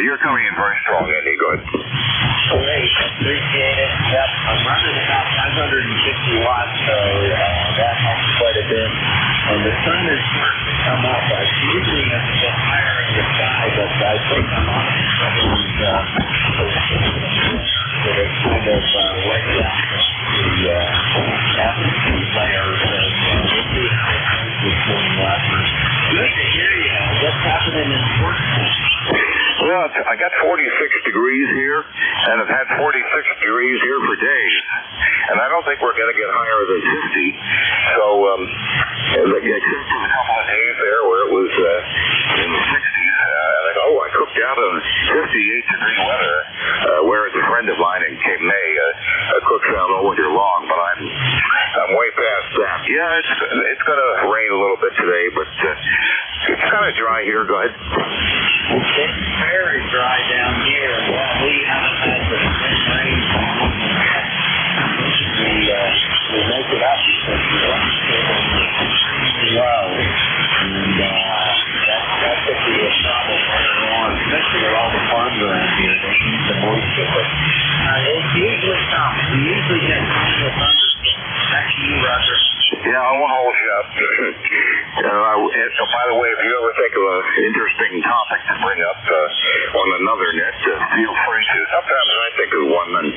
you're coming in very strong, Andy. Go ahead. Great, appreciate it. Yep, I'm running about 550 watts, so that helps quite a bit. And the sun is starting to come up. Usually it's a bit higher in the sky, but I think I'm on some of these that are kind of way down the altitude layers. We'll see how it goes this morning, Roger. Good to hear you. What's happening in Portland? Well, I got 46 degrees here, and I've had 46 degrees here for days. And I don't think we're going to get higher than 50. So, except for a couple of days there where it was in the 60s, I cooked out in 58-degree weather, where it's a friend of mine in Cape May cooks out all winter long, but I'm way past that. Yeah, it's going to rain a little bit today, but it's kind of dry here. Go ahead. It's very dry down here. Well, we haven't had the rain for almost a month. We make it up because we want to stay low. And that could be a problem later on, especially with all the farms around here. They need the moisture. But it usually comes. We usually get some of the thunderstorms. Back to you, Roger. Yeah, I won't hold you up. By the way, if you ever think of an interesting topic to bring up on another net, feel free to. Sometimes I think of one and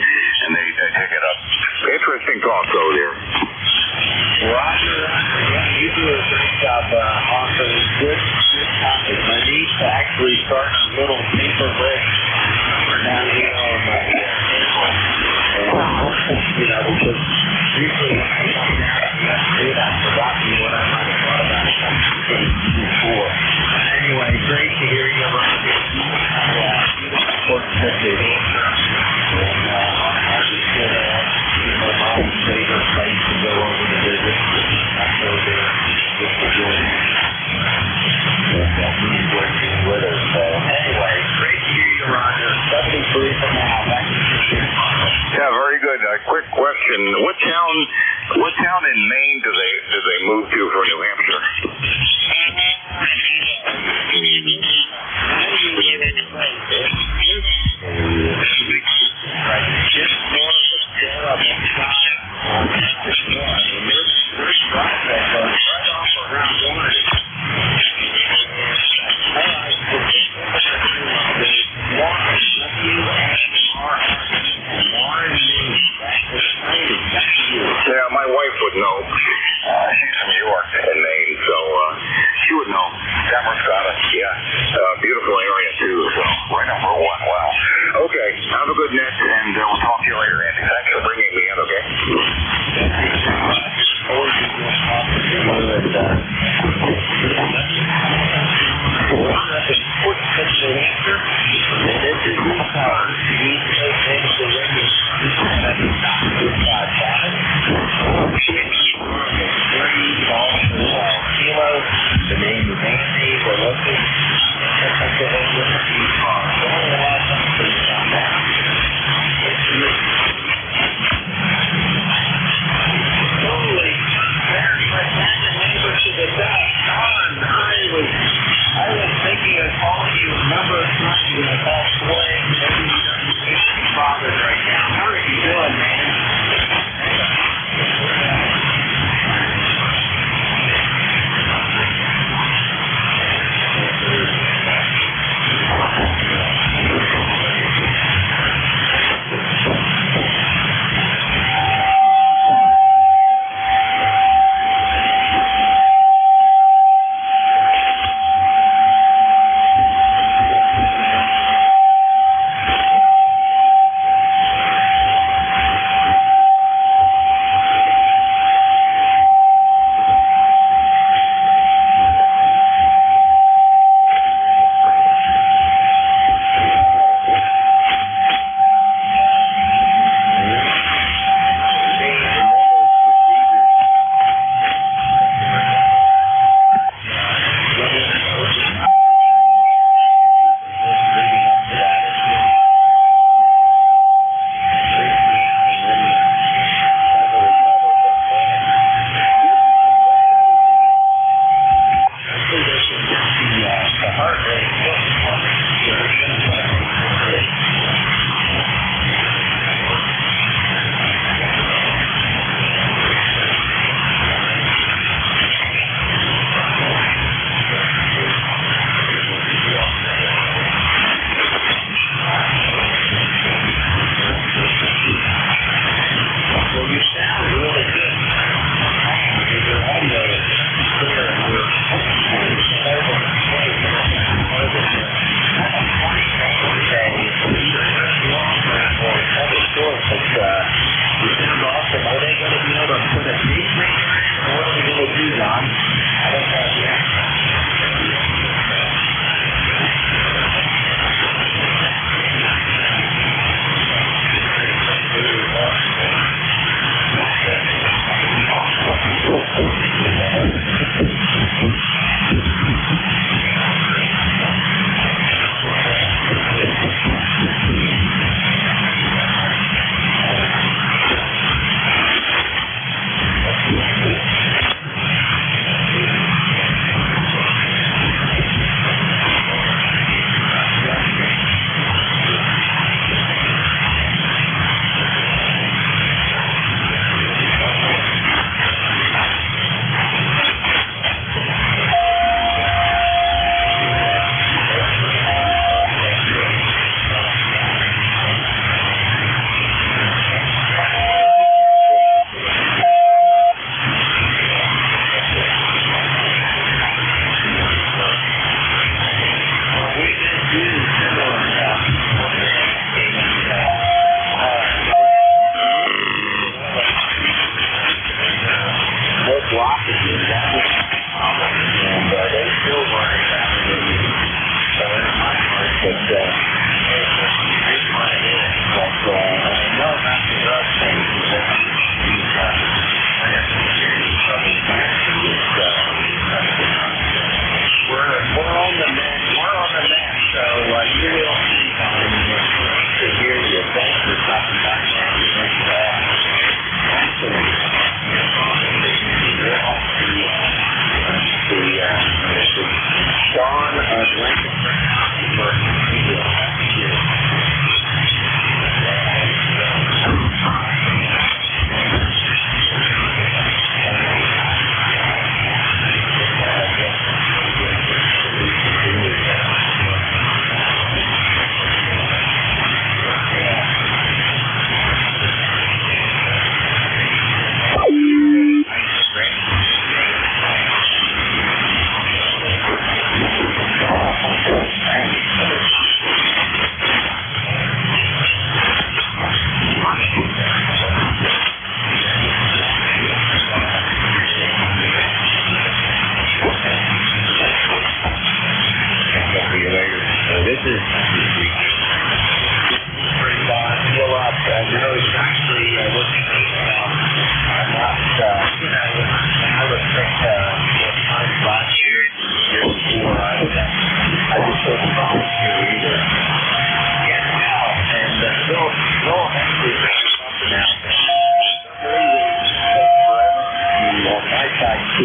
they take it up. Interesting talk, though, there. Roger, you do a great job offering good topics. I need to actually start a little paper break down here on my table. Because usually when I come down to yesterday, I've forgotten what I might have thought about before. Anyway, great to hear you, Ron. And I'll just get my mom's favorite place to go over to visit. I go there just to do it. And he's working with us. So anyway, great to hear you, Roger. 73 for now. Back to you. Yeah, very good. Quick question: What town in Maine do they move to from New Hampshire? Yeah, my wife would know. She's from New York and Maine, so she would know. Damascotta, yeah. Beautiful area, too, so right on Route 1. Wow. Okay, have a good net, and we'll talk to you later, Andy. Thanks for bringing me in, okay? This is ECARS, East Coast Amateur Radio. That's the top 5 Kilo. The name is Andy. We're located Holy, there's my neighbor to the south. Don, I was thinking of calling you a number of times in the past way. Maybe you don't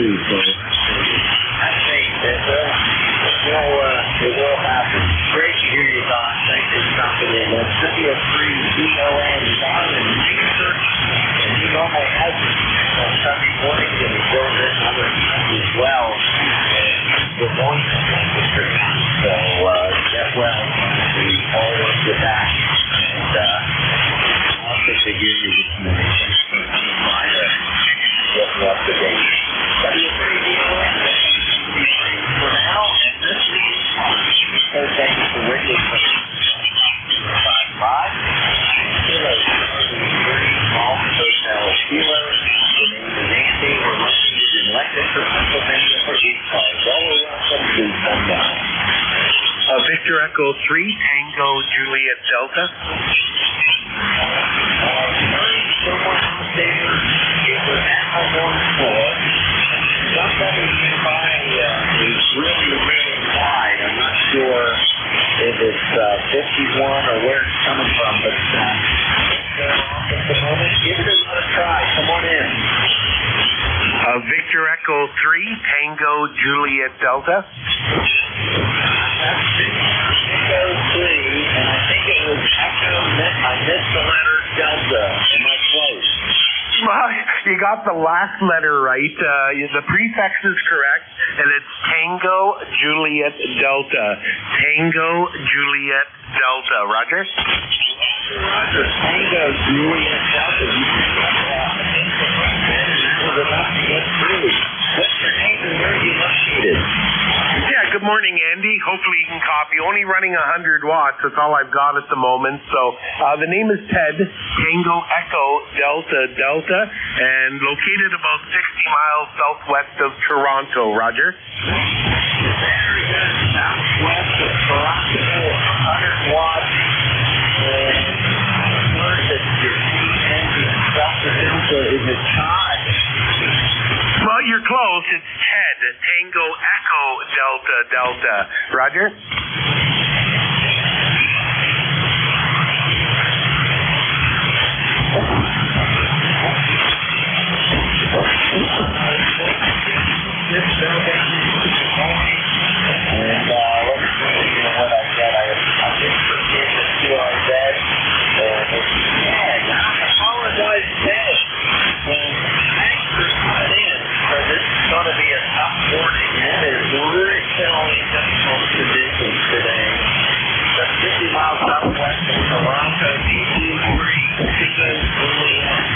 too. So I think that it will happen. Great to hear your thoughts. Thanks for stopping in. That's Cynthia Free, DON, Darwin, Research, and he normally has it on Sunday mornings, and he goes in other times as well. The voice of Lancaster. So get well. We all work with that. And I'll take to hear you this morning. Thanks for coming by to get me up to date. For now, and this week, so thank you for waiting for 5-5. Kilo 33, small hotel Kilo. The name is Andy. We're located in Lancaster, Pennsylvania for ECARS. Well, welcome to Sundown. Victor Echo 3, Tango Juliet Delta. It was at my one floor. Somebody nearby is really, really wide. I'm not sure if it's 51 or where it's coming from, but at the moment, give it another try. Come on in. Victor Echo 3, Tango Juliet Delta. That's Echo 3, and I think it was Echo. I missed the letter Delta. Am I close? Well, you got the last letter right. The prefix is correct, and it's Tango Juliet Delta. Tango Juliet Delta. Roger? Roger. Tango Juliet Delta. You picked up that was enough to get through. What's your name and where are you located? Yeah, good morning, Andy. Hopefully you can copy. Only running 100 watts. That's all I've got at the moment. So the name is Ted, Tango Echo Delta Delta, and located about 60 miles southwest of Toronto. Roger? Very good. Southwest of Toronto, 100 watts. And where is your engine? Delta, is it Todd? Well, you're close. It's Ted, Tango Echo Delta Delta. Roger? And let's see what I got. I did forget the QRZ. And I apologize, Ted. Thanks for coming in. So this is going to be a tough morning. It is really difficult conditions today. That's 50 miles southwest of Toronto, DC3,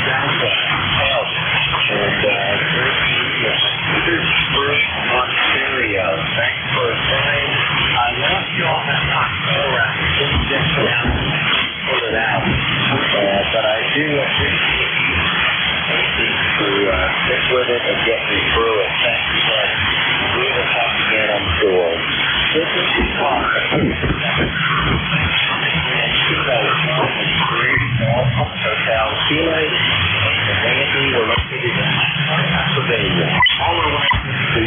Delta, Health, and great to meet you. Petersburg, Ontario. Thanks for trying. I left you on that hot around. Couldn't get down and put it out. But I do appreciate you to stick with it and get me through it. Thank you very much. We will talk again, I'm sure. This is the Hotel Chile, and Andy, we're located in Pennsylvania. All the way to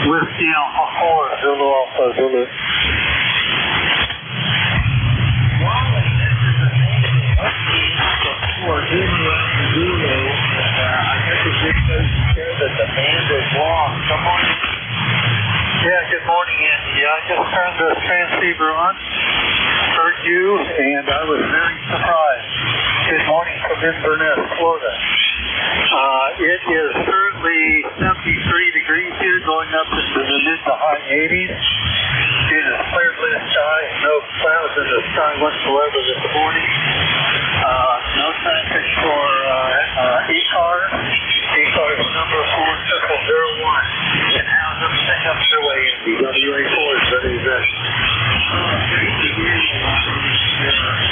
Whiskey Alpha 4, Zulu Alpha Zulu. Wally, this is amazing. Whiskey Alpha 4, Zulu Alpha Zulu. I guess it just goes to show that the band is long. Come on. Yeah, good morning, Andy. I just turned the transceiver on, heard you, and I was very surprised. Good morning from Inverness, Florida. It is currently 73 degrees here, going up into the mid to high 80s. It is clear blue sky, no clouds in the sky whatsoever this morning. No traffic for ECARS. ECARS number 4001. And how's everything up your way, Andy? WA4 is ready to go. Great to hear you.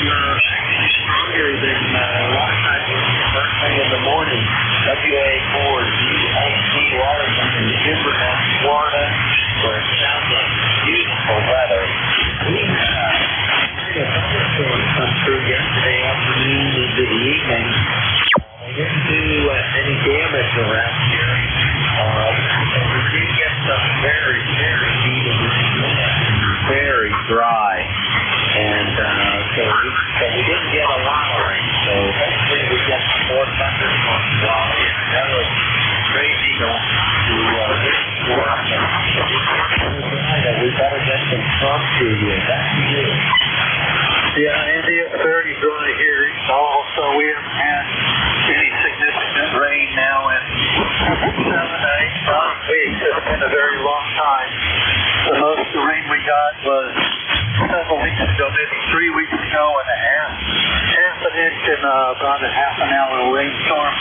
You're actually stronger than a lot of times first thing in the morning. WA4 GAC Waterton in Inverness, Florida, where it sounds like beautiful weather. We had a thunderstorm come through yesterday afternoon into the evening. We didn't do any damage around here. And we did get some very, very deep and very dry. And so we didn't get a lot of rain. So hopefully we get some We better get some sun to you. That's you. Yeah, Andy, it's very dry here. Also, we haven't had any significant rain now in 7 to 8 weeks. It's been a very long time. The most of the rain we got was several weeks ago, maybe 3 weeks ago and a half. Half an inch in about a half an hour rainstorm.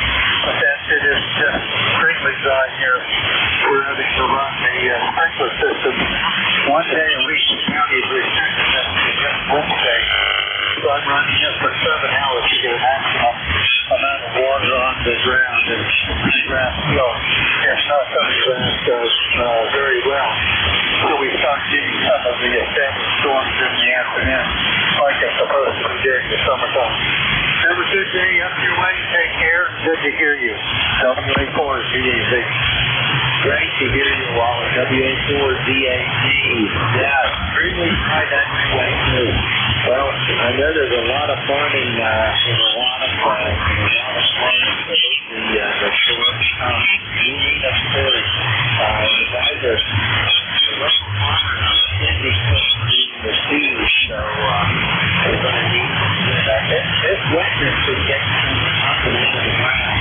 But that's it. It's just extremely dry here. We're having to run the sprinkler system 1 day a week. The county is restricted us to just Wednesday. So I'm running it for 7 hours to get a maximum amount of water on the ground. And the grass still, it's not coming grass very well. So we start getting some of the established storms in the afternoon, like it's supposed to be during the summertime. Have a good day up your way. Take care. Good to hear you. WA4 DAZ. Great to hear you, Wallace. WA4 DAZ. Yeah, extremely high that way too. Well, I know there's a lot of farming in a lot of farming for the storm. You need us first. The guys are the local farmers are sending the seeds, so they're going to need this winter to get up and into the ground.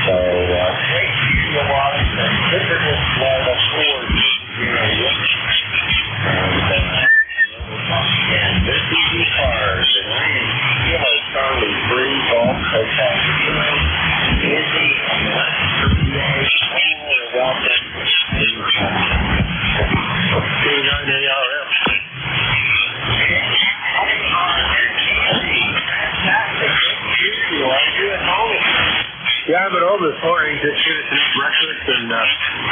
So, great to hear you, Wallace. And typical Florida Ford here. And this is ECARS, and I am Kilo Charlie 3 Golf Hotel. Kilo, Izzy, Western PA, all welcome to K9ARF. Yeah, I'm at home this morning, just finishing up breakfast and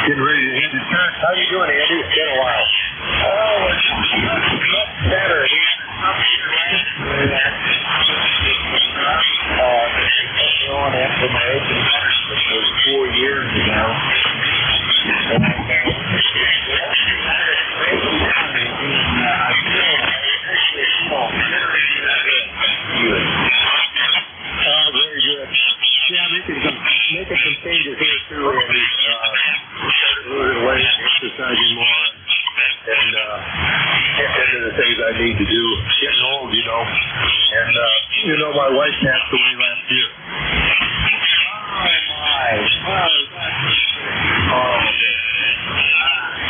getting ready to hit the church. How you doing, Andy? It's been a while. Oh, it's much better. We had on after my open heart, which was 4 years ago. And I very good. Yeah, making some changes here too, Andy. Started losing weight, exercising more, and getting into the things I need to do. Getting old, you know. And my wife passed away last year.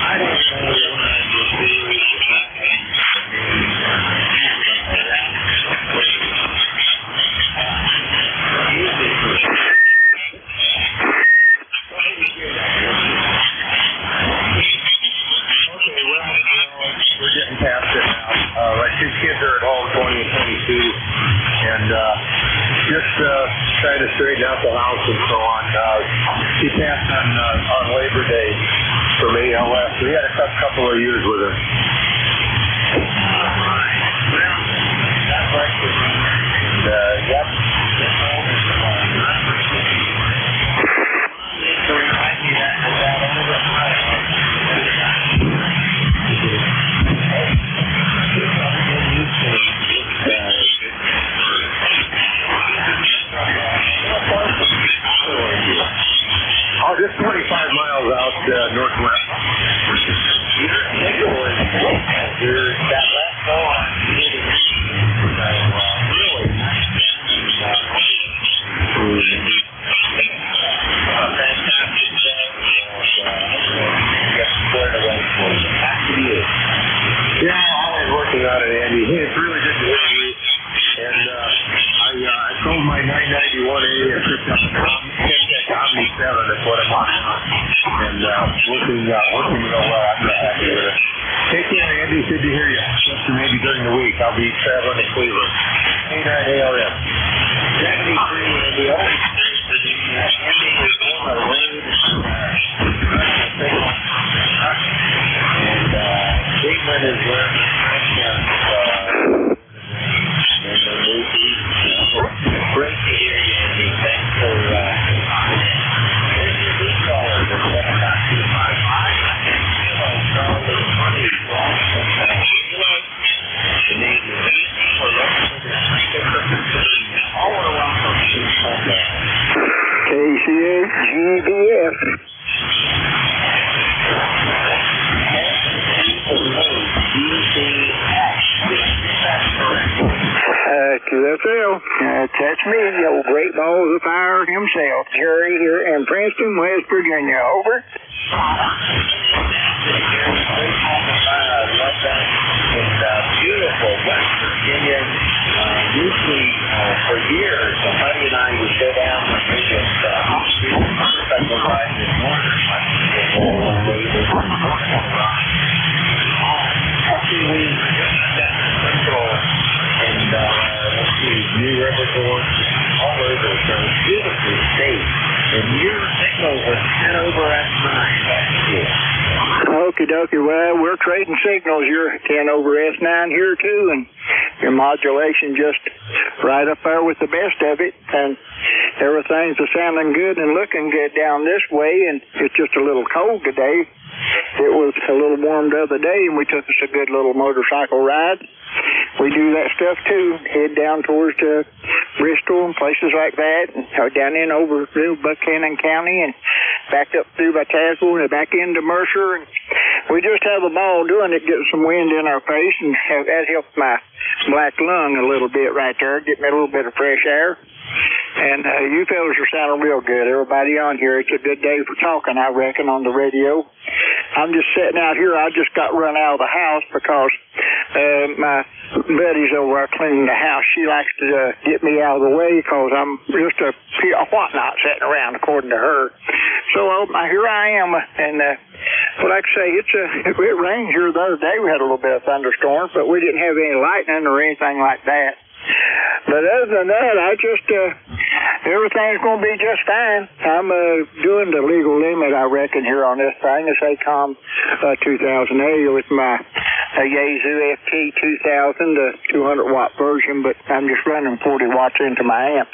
I don't know. Kids are at home, 20 and 22, and just trying to straighten out the house and so on. She passed on Labor Day for me. We had a couple of years with her. And, yep. Oh, just 25 miles out northwest. There's that last ball on really fantastic day. Get squared away for you. Back to you. Yeah, I was working on it, Andy. Hey, it's really good to hear you. And I sold my 991A and picked up an Omni 7. That's what I'm on now. And working real well. I'm not happy with it. Take care, Andy. Good to hear you. Just maybe during the week. I'll be traveling to Cleveland. K9ARF. 73 and the only place for the ending is on the road. And Cleveland is where the great to hear you, Andy. Thanks for calling in. This is ECARS at 7.255. Charlie 20 the name is easy for us. I want to welcome you. WFL. That's me, old Great Balls of Fire himself, Jerry here in Princeton, West Virginia. Over. Beautiful West Virginia. Usually, for years, my buddy and I would go down and we just motorcycle ride in northern West Virginia. We Central and let's see, New River Gorge, all over. So beautiful state. And your signal was 10 over S9 last year. Okie dokie. Well, we're trading signals. You're 10 over S9 here too, and your modulation just right up there with the best of it, and everything's sounding good and looking good down this way, and it's just a little cold today. It was a little warm the other day, and we took us a good little motorcycle ride. We do that stuff too, head down towards Bristol and places like that, and down in over through Buchanan County and back up through by Tazewell and back into Mercer. And we just have a ball doing it, getting some wind in our face, and that helps my black lung a little bit right there, get me a little bit of fresh air. And you fellas are sounding real good. Everybody on here, it's a good day for talking, I reckon, on the radio. I'm just sitting out here. I just got run out of the house because my buddy's over there cleaning the house. She likes to get me out of the way because I'm just a whatnot sitting around, according to her. So here I am, and like I say, it rained here the other day. We had a little bit of thunderstorms, but we didn't have any lightning or anything like that. But other than that, I just, everything's going to be just fine. I'm doing the legal limit, I reckon, here on this thing. It's ACOM 2000A with my Yaesu FT 2000, the 200-watt version, but I'm just running 40 watts into my amp.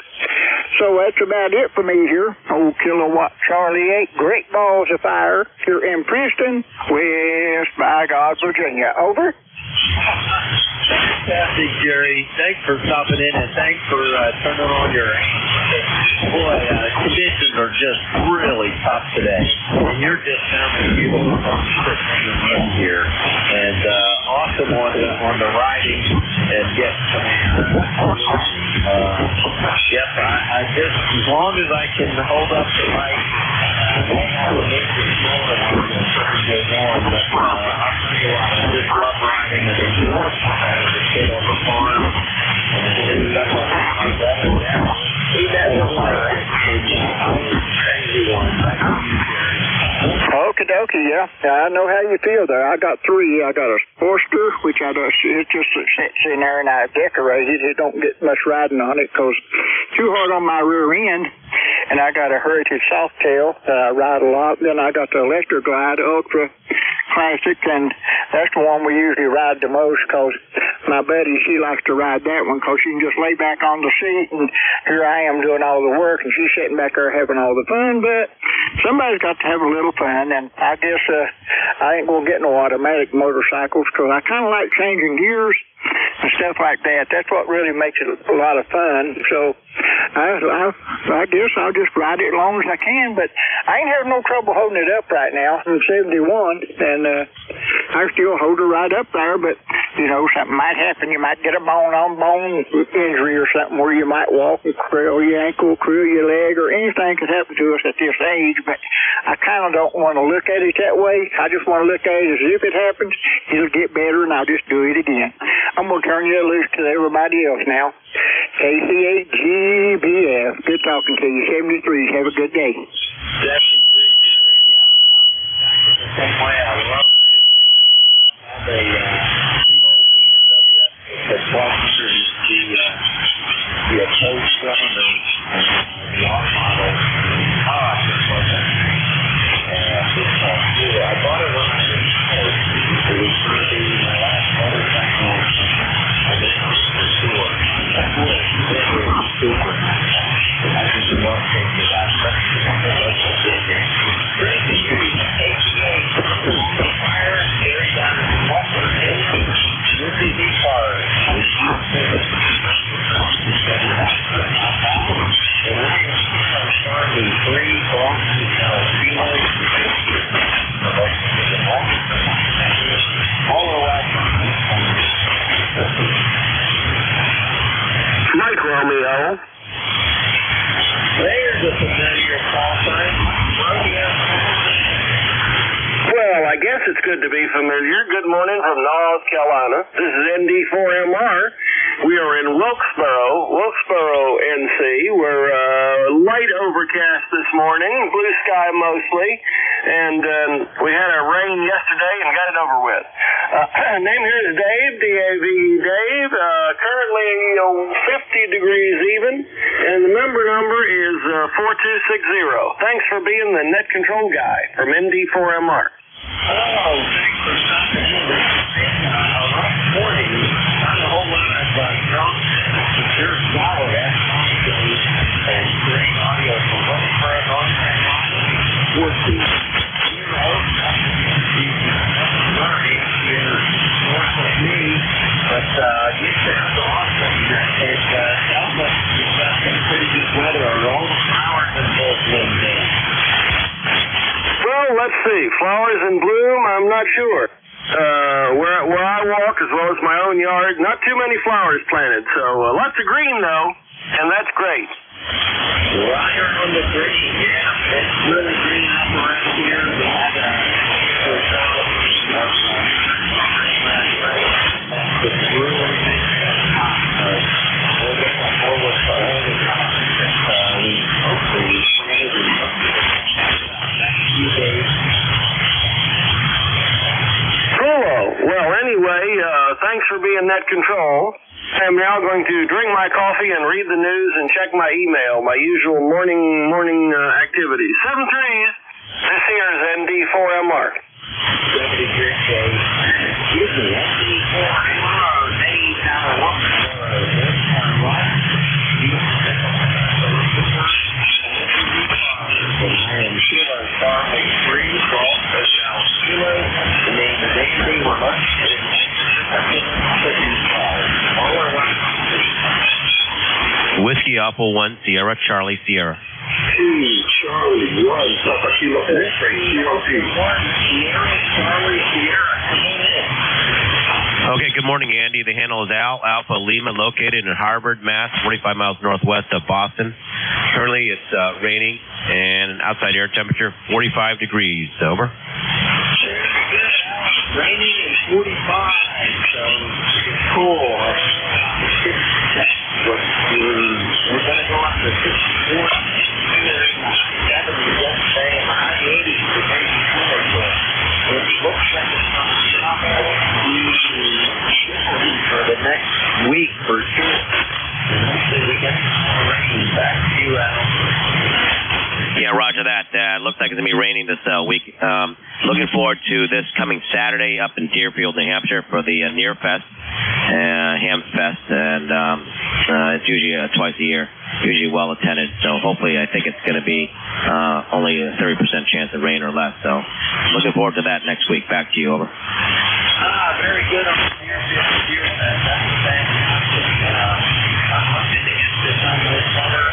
So that's about it for me here. Old Kilowatt Charlie 8, Great Balls of Fire here in Princeton, West by God, Virginia. Over. Fantastic, Jerry. Thanks for stopping in, and thanks for turning on your boy, conditions are just really tough today. And you're just sounding beautiful here. And awesome on the riding and getting command. Yes, I just, as long as I can hold up the mic, I won't have a big moment on this goes on. But I just love riding and it's a kid on the farm. And that's what I'm down. See that crazy one. Okie dokie, yeah. I know how you feel there. I got three. I got a Forester, which it just sits in there and I decorate it. It don't get much riding on it because it's too hard on my rear end. And I got a Heritage Softail that I ride a lot. Then I got the Electra Glide Ultra Classic, and that's the one we usually ride the most because my buddy, she likes to ride that one because she can just lay back on the seat, and here I am doing all the work, and she's sitting back there having all the fun. But somebody's got to have a little fun, and I guess I ain't going to get no automatic motorcycles because I kind of like changing gears and stuff like that. That's what really makes it a lot of fun. So I guess I'll just ride it as long as I can, but I ain't having no trouble holding it up right now. I'm 71, and I still hold it right up there, but, you know, something might happen. You might get a bone-on-bone injury or something where you might walk and krill your ankle, krill your leg, or anything could happen to us at this age, but I kind of don't want to look at it that way. I just want to look at it as if it happens, it'll get better, and I'll just do it again. I'm going to turn you loose to everybody else now. KC8GBF. Good talking to you. 73. Have a good day. Same way I love the BMW, the 1200, the approach cylinder, the R model. Oh, I just love that thing. I bought it when I was it was really my last motorcycle. I did it for sure. That was super. I just love taking it out. That's the one that was so big. Crazy. 88. guess it's good to be familiar. Good morning from North Carolina. This is ND4MR. We are in Wilkesboro, NC. We're light overcast this morning, blue sky mostly, and we had a rain yesterday and got it over with. Name here is Dave, D-A-V-E, Dave. Currently 50 degrees even, and the member number is 4260. Thanks for being the net control guy from ND4MR. Oh, thanks for stopping in. Rough morning. Not a whole lot of drunk, secure solid astronomically and great audio from Wilkesboro, North Carolina. 14 learning here north of me, but you sound awesome. It sounds like you've got some pretty good weather. Are all the flowers in full bloom there? Well, let's see. Flowers in bloom, I'm not sure. Where I walk, as well as my own yard, not too many flowers planted. So lots of green, though, and that's great. Right around the green, yeah. It's really green up around here. We had it's really hot. We'll get that forward for all the time. Hopefully, few days. Cool. Well, anyway, thanks for being net control. I'm now going to drink my coffee and read the news and check my email, my usual morning activities. 7 trees. This here is ND4MR. Excuse me, ND4MR. I am Sheila Starling, free, golf, South Sheila. The name is Andy. We're located in Whiskey Apple 1, Sierra Charlie Sierra. 2 Charlie 1, Papa Kilo X-ray, Kilo 2. 1 Sierra Charlie Sierra. Come on in. Okay, good morning, Andy. The handle is Al Alpha Lima, located in Harvard, Mass., 45 miles northwest of Boston. Currently, it's raining and outside air temperature 45 degrees. Over. Raining and 45, so it's cool. We're going to go up to 64, 70 yesterday, and high 80s the day before. It looks like it's going to stop for the next week for sure. And hopefully we get some rain back to you, Al. Yeah, roger that. Looks like it's going to be raining this week. Looking forward to this coming Saturday up in Deerfield, New Hampshire for the Near Fest, Ham Fest, and it's usually twice a year, usually well attended. So hopefully I think it's going to be only a 30% chance of rain or less. So looking forward to that next week. Back to you, over. Very good on the Deerfield. That's fantastic. I'm hoping to get this on this summer.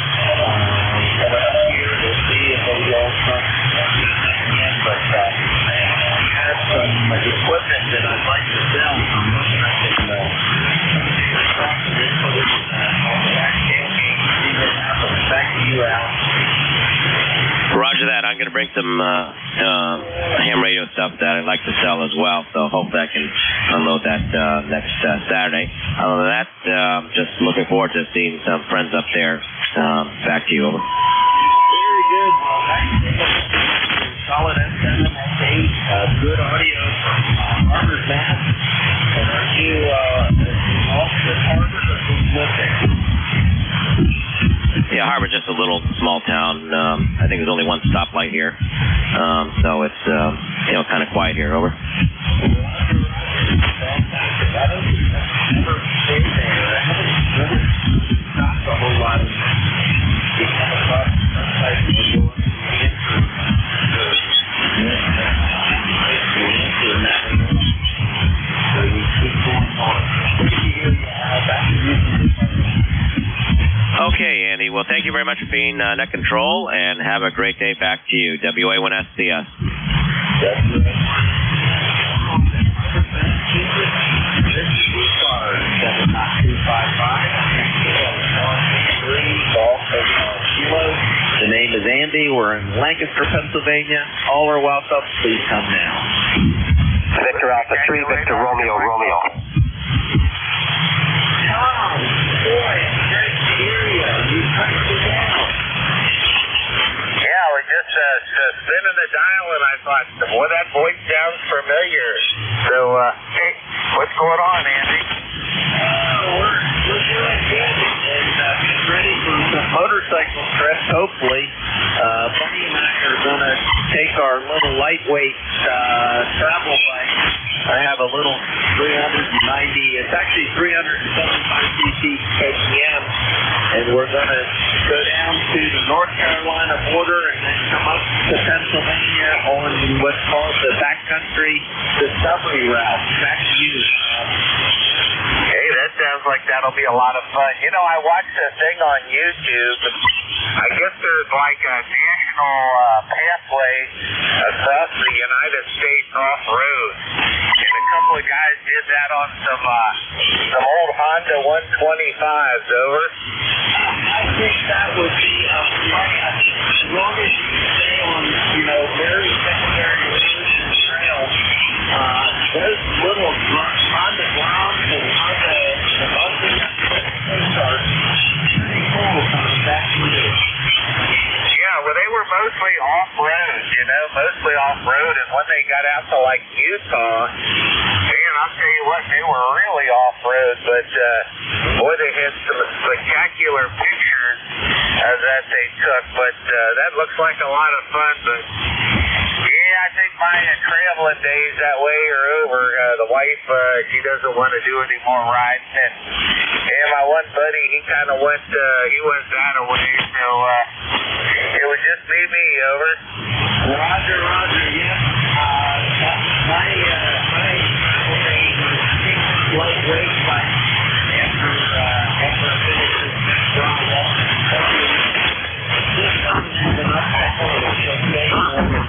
Here to see if they all come again, but I have some equipment that I'd like to sell. I'm looking at it. Back to you, Al. Roger that. I'm going to bring some ham radio stuff that I'd like to sell as well, so hopefully I can unload that next Saturday. Other than that, just looking forward to seeing some friends up there. Back to you, over. Very good. Well, solid FM, 8, good audio from Harvard, Mass. And are you also at Harvard or who live there? Yeah, Harvard's just a little small town. I think there's only one stoplight here, so it's kind of quiet here. Over. I don't ever stay there. I haven't stopped a whole lot of Okay, Andy. Well, thank you very much for being net control, and have a great day. Back to you. WA1SCS. The name is Andy. We're in Lancaster, Pennsylvania. All are welcome. Please come now. Alpha 3, Victor Romeo, Romeo. Tom, boy, it's great to hear you. You touched it down. Yeah, I was just spinning the dial, and I thought, boy, that voice sounds familiar. So, hey, what's going on, Andy? We're doing good and getting ready for some motorcycle trips, hopefully. Bunny and I are going to take our little lightweight travel bike. I have a little 390, it's actually 375cc KTM, and we're going to go down to the North Carolina border and then come up to Pennsylvania on what's called the backcountry discovery route. Back to you. Hey, that sounds like that'll be a lot of fun. You know, I watched a thing on YouTube. I guess there's like a national pathway across the United States off-road. And a couple of guys did that on some old Honda 125s, over. I think that would be a plan. As long as you stay on, very secondary roads and trails, those little Honda grounds and Honda buses are pretty cool coming back to you. Yeah, well, they were mostly off-road, mostly off-road. And when they got out to, like, Utah, man, I'll tell you what, they were really off-road. But, boy, they had some spectacular pictures that they took. But that looks like a lot of fun. But, yeah, I think my traveling days that way are over. The wife, she doesn't want to do any more riding. And my one buddy, he kind of went that away. So, it would just be me, over. Roger, yes. My lightweight bike after I finish this next ride. This doesn't have enough petrol to stay on the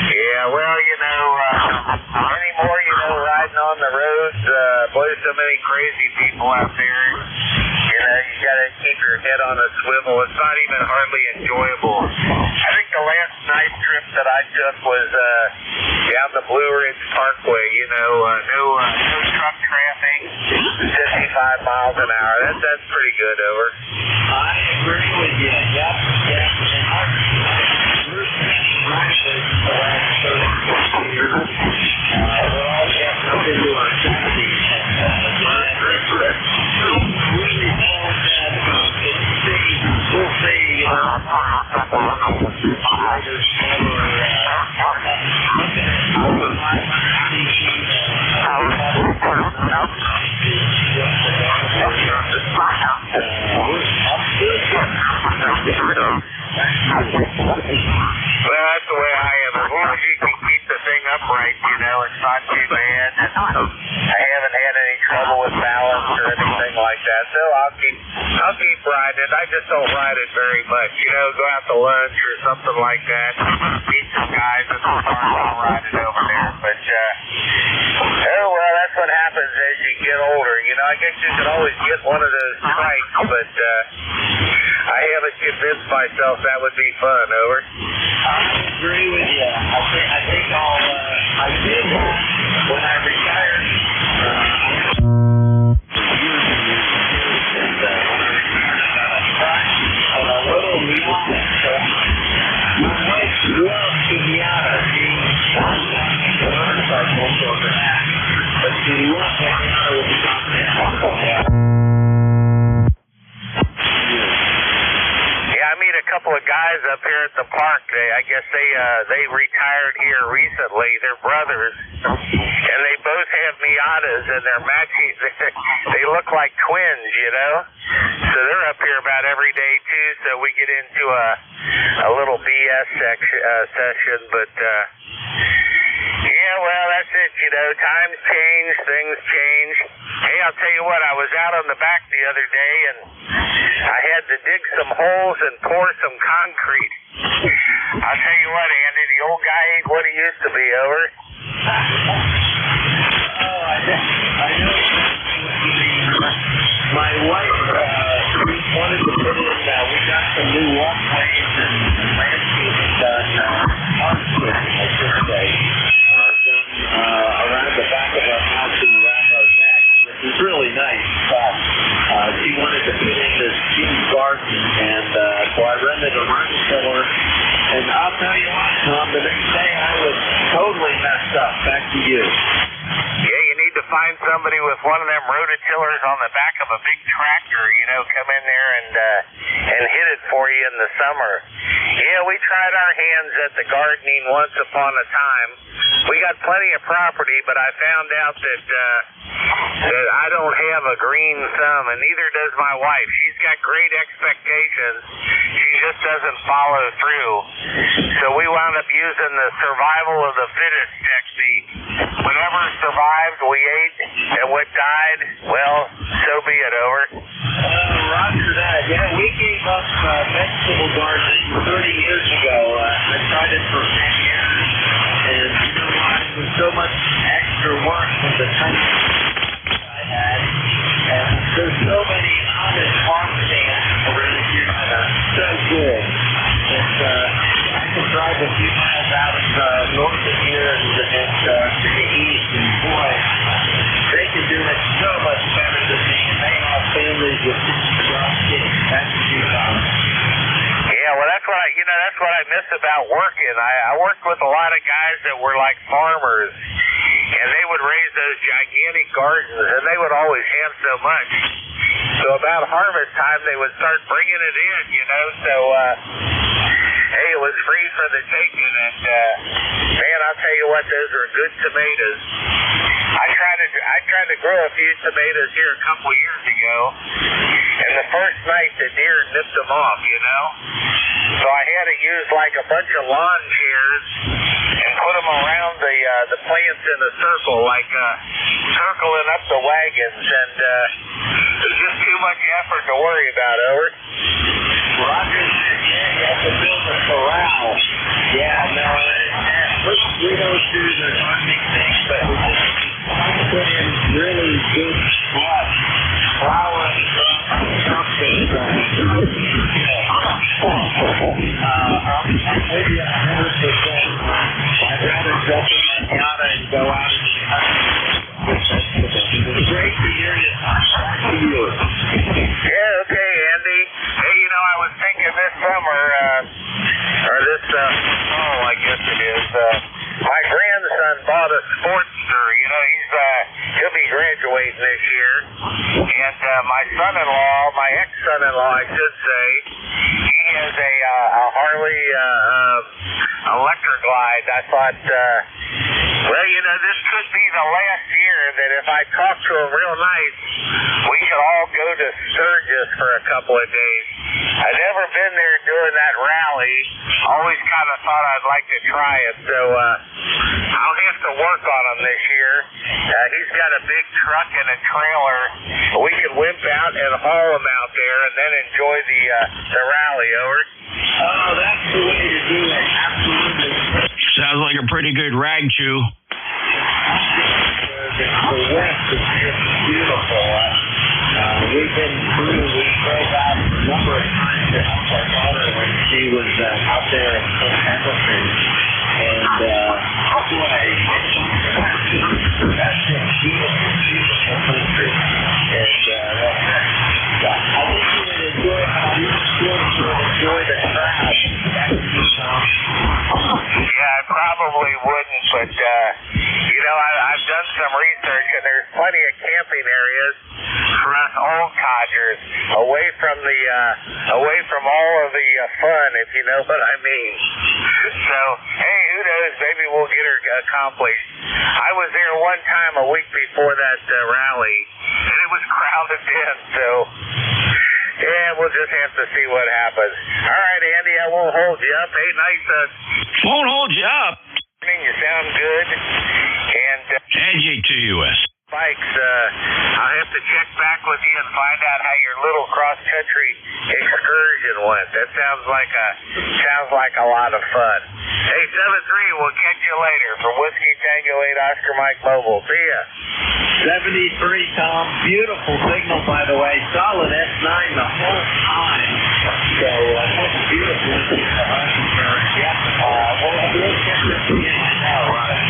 Yeah, well, anymore, riding on the roads, boy, there's so many crazy people out there. You gotta keep your head on a swivel. It's not even hardly enjoyable. I think the last night trip that I took was down the Blue Ridge Parkway. No truck traffic, 55 miles an hour. That's pretty good, over. I agree with you. Yep. We're all getting up into our 70s. We'll see, riders Well, that's the way I am. As long as you can keep the thing upright, it's not too bad. I haven't had any trouble with balance or anything like that, so I'll keep riding it. I just don't ride it very much. Go out to lunch or something like that. Meet some guys at the park. I'll ride it over there. But that's what happens as you get older. I guess you could always get one of those trikes, but I haven't convinced myself that would be fun, over. I agree with you. I think I did one when I retired. On a little my wife loves Indiana. She motorcycles over that, but she loves Indiana with the couple of guys up here at the park. I guess they retired here recently. They're brothers, and they both have Miatas, and they're matching. They look like twins, So they're up here about every day too. So we get into a little BS session, but yeah, well, that's it. Times change, things change. Hey, I'll tell you what. I was out on the back the other day, and I had to dig some holes and pour some concrete. I'll tell you what, Andy, the old guy ain't what he used to be, over. I know. My wife wanted to put in, we got some new walkways and rifle killer. And I'll tell you what, Tom, the next day I was totally messed up. Back to you. Yeah, you need to find somebody with one of them rototillers on the back of a big tractor, you know, come in there and hit it for you in the summer. Yeah, we tried our hands at the gardening once upon a time. We got plenty of property, but I found out that I don't have a green thumb, and neither does my wife. She's got great expectations. She just doesn't follow through. So we wound up using the survival of the fittest technique. Whatever survived, we ate, and what died, well, so be it. Over. Roger that. Yeah, we gave up vegetable gardening 30 years ago. I tried it for 10 years, and you know what? It was so much extra work with the time I had, and there's so many honest farm stands around here that are so good. I can drive a few miles out of north of here and to the east, and boy, they can do it so much better than me, and they have families with 50 kids. That's the job. Yeah, well, that's what I miss about working. I worked with a lot of guys that were like farmers, and they would raise those gigantic gardens, and they would always have so much. So about harvest time, they would start bringing it in, you know. So, hey, it was free for the taking, and man, I'll tell you what, those are good tomatoes. I tried to grow a few tomatoes here a couple years ago, and the first night the deer nipped them off, you know. So I had to use like a bunch of lawn chairs and put them around the plants in a circle, like circling up the wagons, and it was just too much effort to worry about. Over. Roger. Yeah, you have to build a corral. Yeah, no, we don't do the gardening thing, but we just put in really good slush, flour, something. Maybe 100%. I'd rather jump in that yada and go out and it's great to hear you. Back to you. Yeah, okay, Andy. Hey, you know, I was thinking this summer, or this fall, I guess it is, my grandson bought a Sportster. You know, he'll be graduating this year. And my son-in-law, my ex-son-in-law, I should say, he has a Harley Electroglide. I thought, well, you know, this could be the last year that if I talk to him real nice, we could all go to Sturgis for a couple of days. I've never been there doing that rally. Always kind of thought I'd like to try it. So I'll have to work on him this year. He's got a big truck and a trailer. We can whip out and haul him out there and then enjoy the rally. Over. Oh, that's the way to do it. Absolutely. Sounds like a pretty good rag chew. The West is just beautiful. We've been through, we drove out a number of times to help our daughter when she was out there in St. Hamilton. And, boy, that's just beautiful, beautiful country. And, I think you would enjoy the crowd. Yeah, I probably wouldn't, but, you know, I've done some research, and there's plenty of camping areas for us old codgers, away from all of the fun, if you know what I mean. So, hey, who knows? Maybe we'll get her accomplished. I was there one time a week before that rally, and it was crowded in, so yeah, we'll just have to see what happens. All right, Andy, I won't hold you up. Hey, nice. Won't hold you up. You sound good. And NJ2US. Bikes, I'll have to check back with you and find out how your little cross-country excursion went. That sounds like a lot of fun. Hey, 7-3, we'll catch you later from Whiskey Tango 8 Oscar Mike Mobile. See ya. 73, Tom. Beautiful signal, by the way. Solid S9 the whole time. So, that's beautiful. Yeah. We'll catch this again now, right?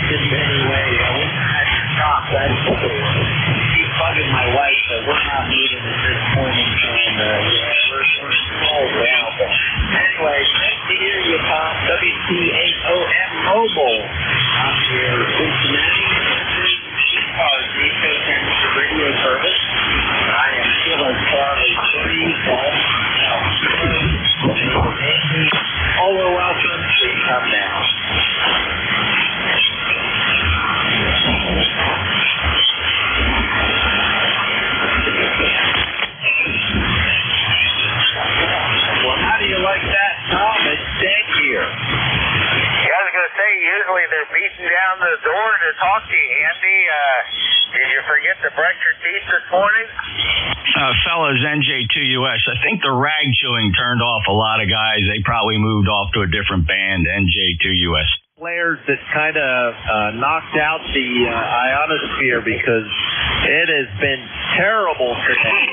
Anyway, we're at the top. That's keep bugging my wife, but we're not moving at this point in time. Apparently they're beating down the door to talk to you, Andy. Did you forget to brush your teeth this morning? Fellas, NJ2US, I think the rag chewing turned off a lot of guys. They probably moved off to a different band, NJ2US. Players that kind of knocked out the ionosphere because it has been terrible today.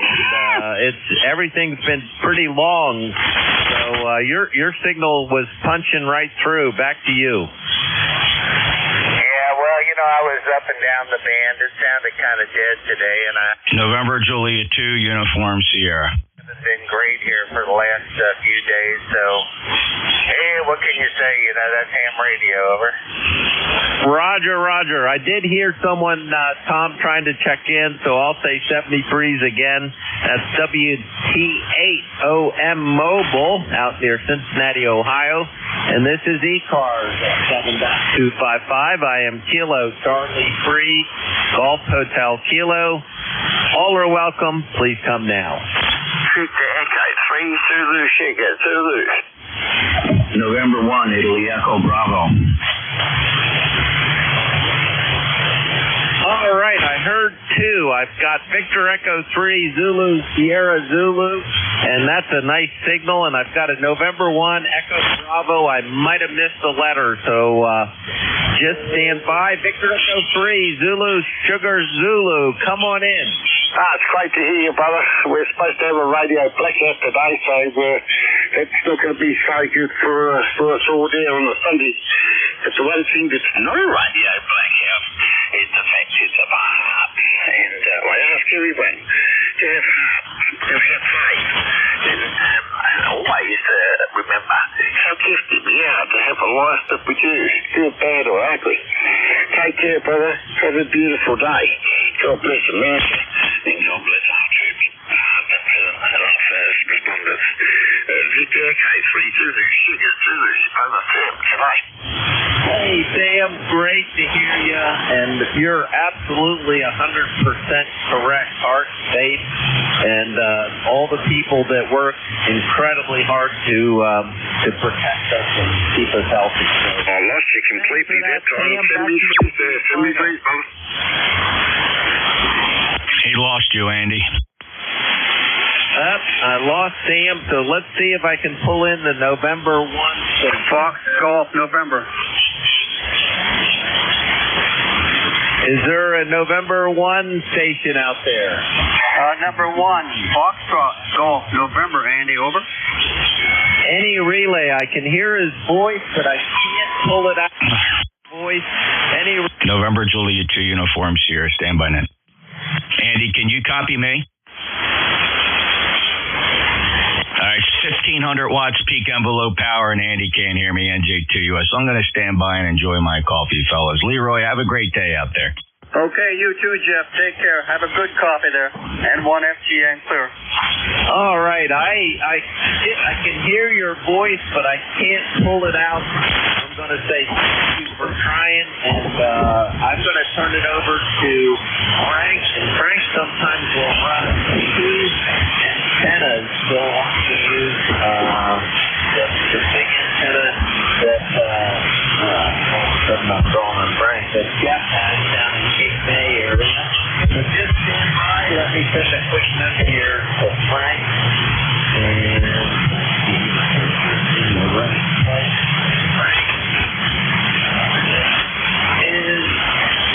And, everything's been pretty long. So your signal was punching right through. Back to you. Yeah, well, I was up and down the band. It sounded kind of dead today, and November Juliet 2, Uniform Sierra. It's been great here for the last few days, so hey, what can you say? That's ham radio, over. Roger. I did hear someone, Tom, trying to check in, so I'll say 73s again. That's WT8OM Mobile out near Cincinnati, Ohio. And this is ECARS at 7.255. I am Kilo Charlie Free, Golf Hotel Kilo. All are welcome. Please come now. Shoot the Echo 3 Zulu, Sugar Zulu. November 1, Italy Echo Bravo. All right, I heard two. I've got Victor Echo 3 Zulu Sierra Zulu, and that's a nice signal. And I've got a November 1 Echo Bravo. I might have missed a letter, so just stand by. Victor Echo 3 Zulu Sugar Zulu, come on in. It's great to hear you, brother. We're supposed to have a radio blackout today, so it's not going to be so good for us all there on a Sunday. But the one thing that's not a radio blackout is the fact it's a heart. And I ask everyone to have heart, to have faith, and always remember how gifted we are to have a life that we do, good, bad or ugly. Take care, brother. Have a beautiful day. God bless America, and God bless our troops, and our first responders. Victor Echo 3 Zulu, Sugar Zulu, brother Sam, tonight. Hey, Sam, great to hear you. And you're absolutely 100% correct, heart, faith, and all the people that work incredibly hard to protect us and keep us healthy. I lost you completely that time. Send me please, brother. He lost you, Andy. I lost Sam, so let's see if I can pull in the November 1. Fox Golf November. Is there a November 1 station out there? Number 1, Foxtrot Golf November, Andy, over. Any relay. I can hear his voice, but I can't pull it out. November Juliet 2 Uniform Sierra, stand by net. Andy, can you copy me? All right, 1,500 watts peak envelope power, and Andy can't hear me, NJ2US. So I'm going to stand by and enjoy my coffee, fellas. Leroy, have a great day out there. Okay, you too, Jeff. Take care. Have a good coffee there. And 1FGN clear. All right. I can hear your voice, but I can't pull it out. I'm going to say thank you for trying, and I'm going to turn it over to Frank. And Frank sometimes will run two antennas. He'll also use the big antenna that I'm throwing on Frank that Jeff has down in Cape May area. So just stand by. Let me send a quick note here to Frank. And Frank is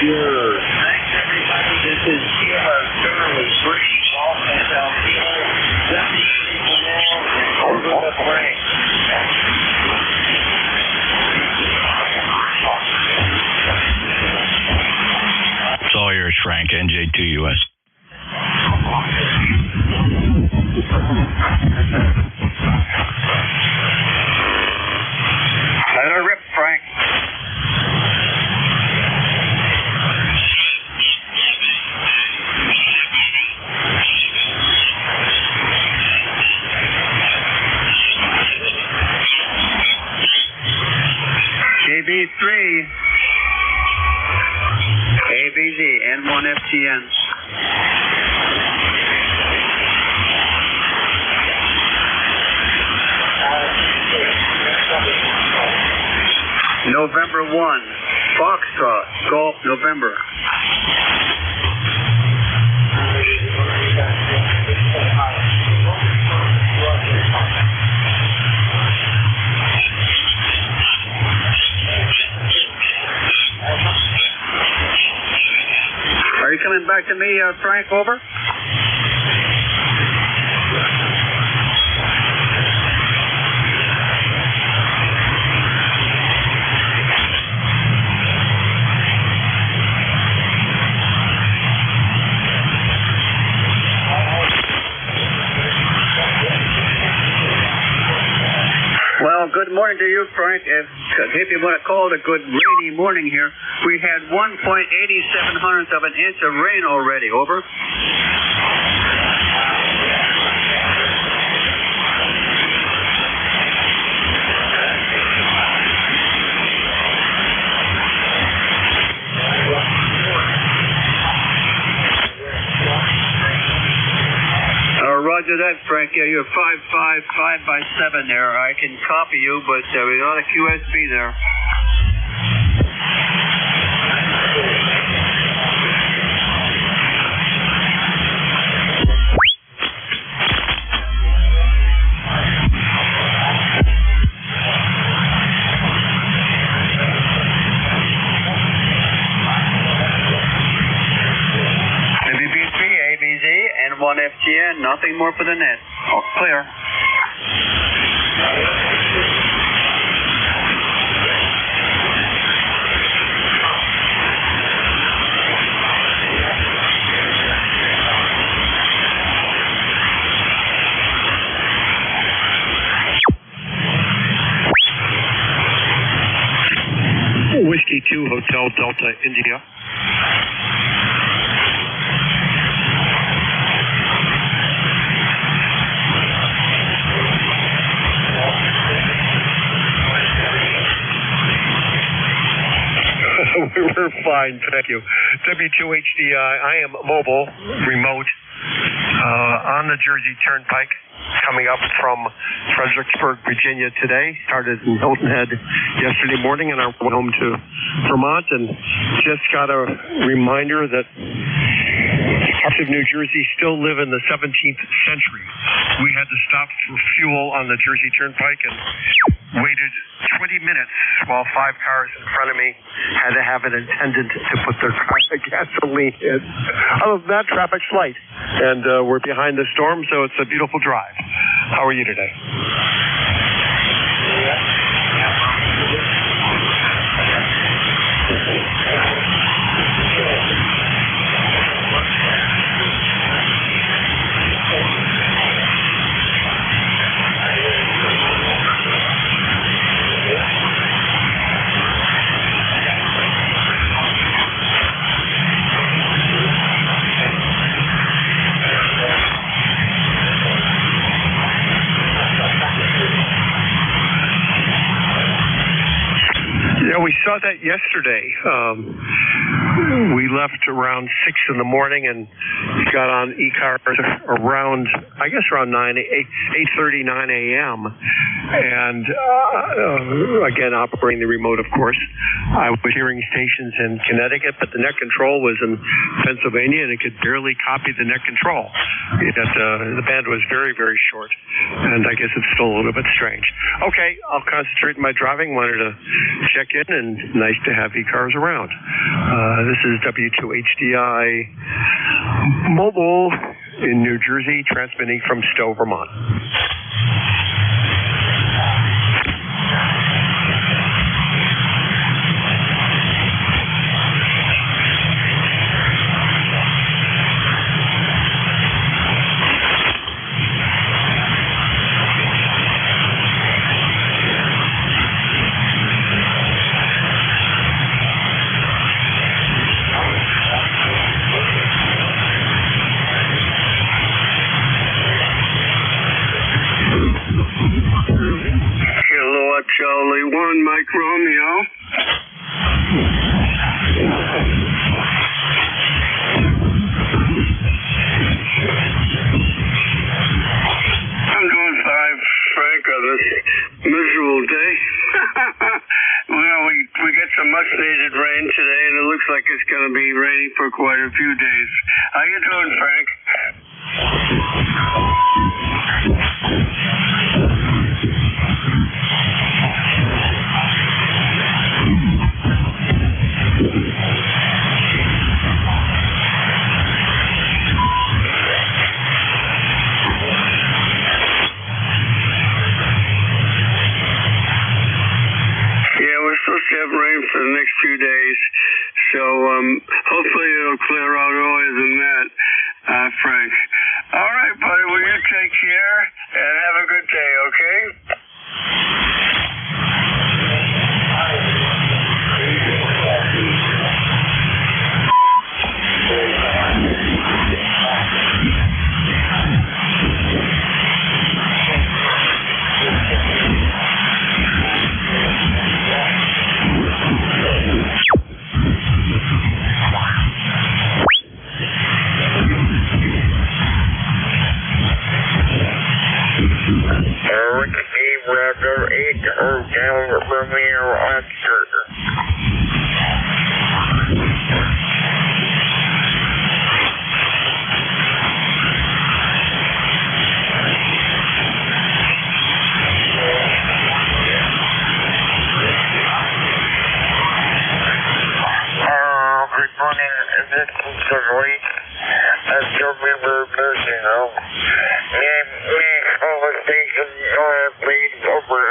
yours. Thanks, everybody. This is Kilo Charlie Free, Golf Hotel Kilo, 73 now, and over to Frank. It's all yours, Frank, NJ2US. Let her rip, Frank. KB3, ABZ, N1FTN. November 1. Foxtrot, Golf, November. Are you coming back to me, Frank? Over. Well, good morning to you, Frank. If you want to call it a good rainy morning here, we had 1.87 of an inch of rain already. Over. Roger that, Frank. Yeah, you're 555 by 7 there. I can copy you, but we got a QSB there. One FGN, nothing more for the net. All clear. Whiskey 2 Hotel Delta India. We're fine, thank you. W2HDI, I am mobile, remote, on the Jersey Turnpike, coming up from Fredericksburg, Virginia today. Started in Hilton Head yesterday morning, and I went home to Vermont, and just got a reminder that parts of New Jersey still live in the 17th century. We had to stop for fuel on the Jersey Turnpike and waited 20 minutes while 5 cars in front of me had to have an attendant to put their gasoline in. Other than that, traffic's light. And we're behind the storm, so it's a beautiful drive. How are you today? We saw that yesterday. We left around 6 in the morning and got on ECARS around 8:30, 9 a.m. And again, operating the remote, of course. I was hearing stations in Connecticut, but the net control was in Pennsylvania, and it could barely copy the net control. The band was very, very short, and I guess it's still a little bit strange. Okay, I'll concentrate on my driving. Wanted to check in, and nice to have ECARS around. This is W2HDI Mobile in New Jersey, transmitting from Stowe, Vermont. Charlie 1, Mike Romeo. I'm doing fine, Frank, on this miserable day. Well, we get some much needed rain today, and it looks like it's going to be raining for quite a few days. How you doing, Frank? Have rain for the next few days, so hopefully it'll clear out earlier than that, Frank. All right, buddy, well, you take care and have a good day, okay? Brother 8 Hotel Romeo Oscar. Good morning, this is the voice of your member nursing home. May call station please over.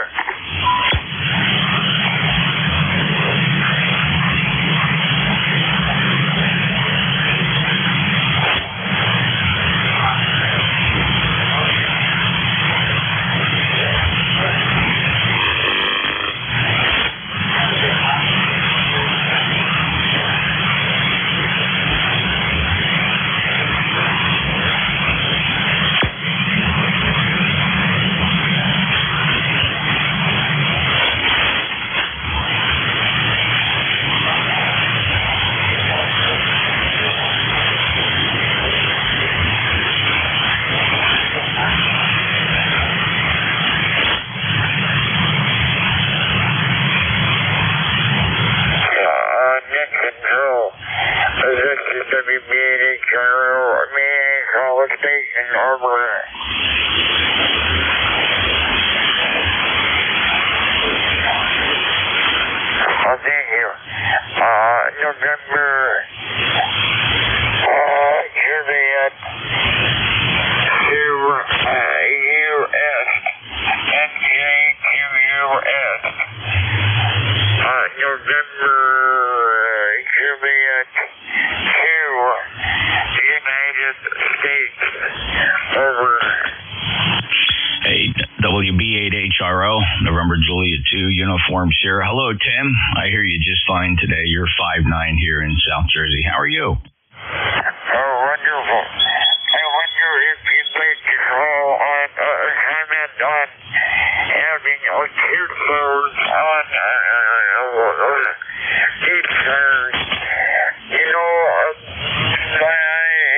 Sure. Hello, Tim. I hear you just fine today. You're 5'9" here in South Jersey. How are you? Oh, wonderful. I wonder if you'd like to call on comment on having earphones on ECARS. You know,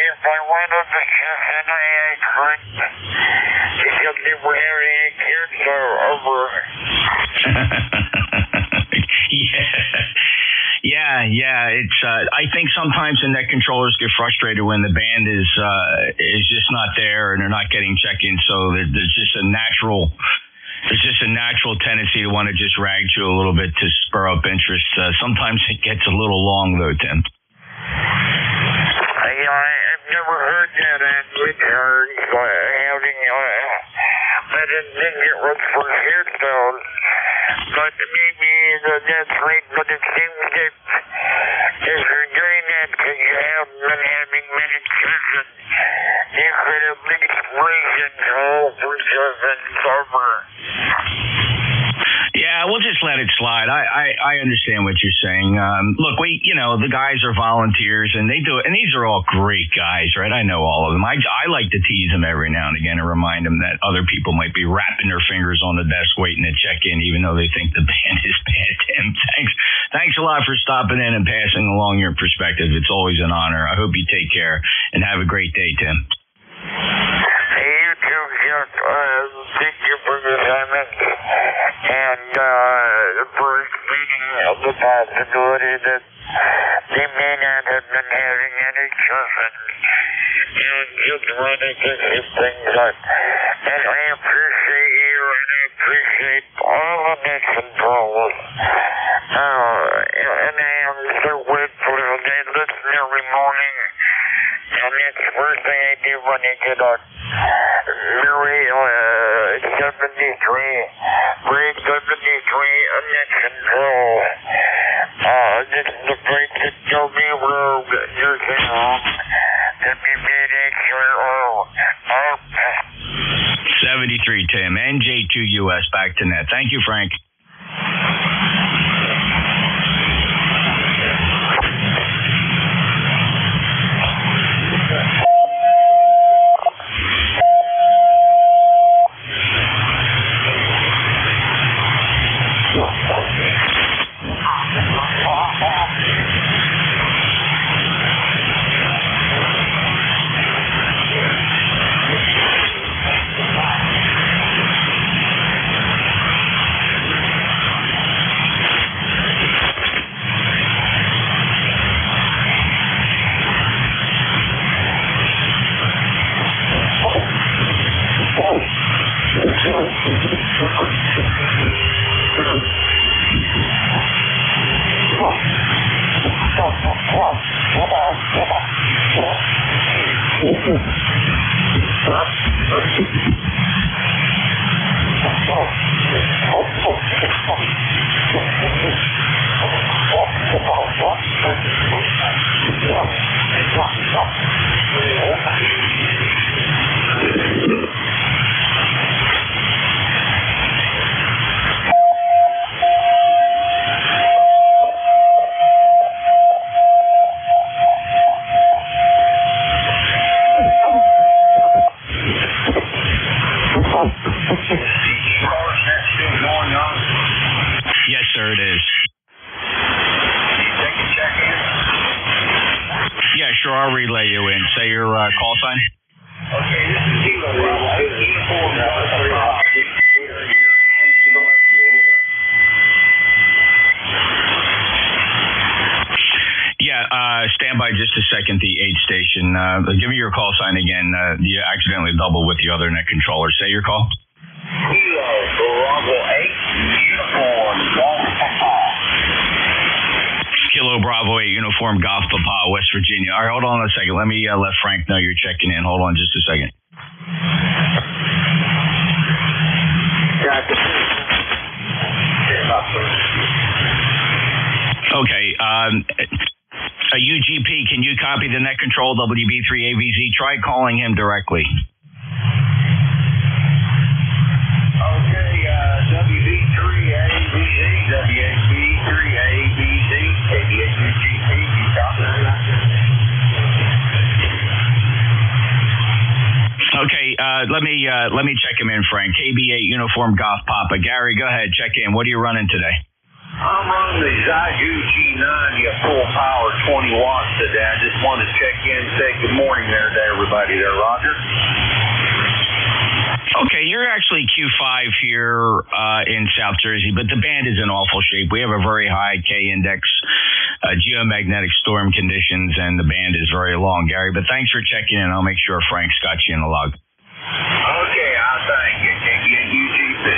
if I wanted to kiss and I couldn't because they were having earphones over. Yeah. It's. I think sometimes the net controllers get frustrated when the band is just not there and they're not getting check-in. So there's just a natural tendency to want to just rag you a little bit to spur up interest. Sometimes it gets a little long though, Tim. I've never heard that on ECARS having. I didn't think it was for headphones. But maybe that's right, but it seems that if you're doing that because you have been having many children, you could at least raise and call for children over. Yeah, we'll just let it slide. I understand what you're saying. Look, the guys are volunteers and they do it, and these are all great guys, right? I know all of them. I like to tease them every now and again and remind them that other people might be wrapping their fingers on the desk waiting to check in, even though they think the band is bad. Tim, thanks a lot for stopping in and passing along your perspective. It's always an honor. I hope you take care and have a great day, Tim. You too, Jeff. Thank you for the comment and for meaning of the possibility that they may not have been having any children. Just wanted to keep things up. And I appreciate you, and I appreciate all of the controls. And I am so grateful that they listen every morning. And that's the first thing I do when I get on radio 73, grade 73, on that control. This is the place that told me where you're wrong. That we made extra or 73, Tim. NJ2US back to net. Thank you, Frank. Yes, sir, it is. Yeah, sure, I'll relay you in. Say your call sign. Okay, this is Kilo. Yeah, stand by just a second, the 8 station. Give me your call sign again. You accidentally doubled with the other net controller. Say your call. Kilo, Bravo 8, uniform, Golf Papa. Kilo Bravo 8, uniform Golf Papa, West Virginia. All right, hold on a second. Let me let Frank know you're checking in. Hold on just a second. Okay, a UGP, can you copy the net control WB3AVZ? Try calling him directly. Okay, WB3AVZ, WB3AVZ, KBHUGP, you copy that? Okay, let me check him in, Frank. KB8 uniform Golf Papa. Gary, go ahead, check in. What are you running today? I'm on the Zygu G90 at full power, 20 watts today. I just want to check in and say good morning there to everybody there, Roger. Okay, you're actually Q5 here in South Jersey, but the band is in awful shape. We have a very high K-index, geomagnetic storm conditions, and the band is very long, Gary. But thanks for checking in. I'll make sure Frank's got you in the log. Okay, I'll thank you. KBHUGP.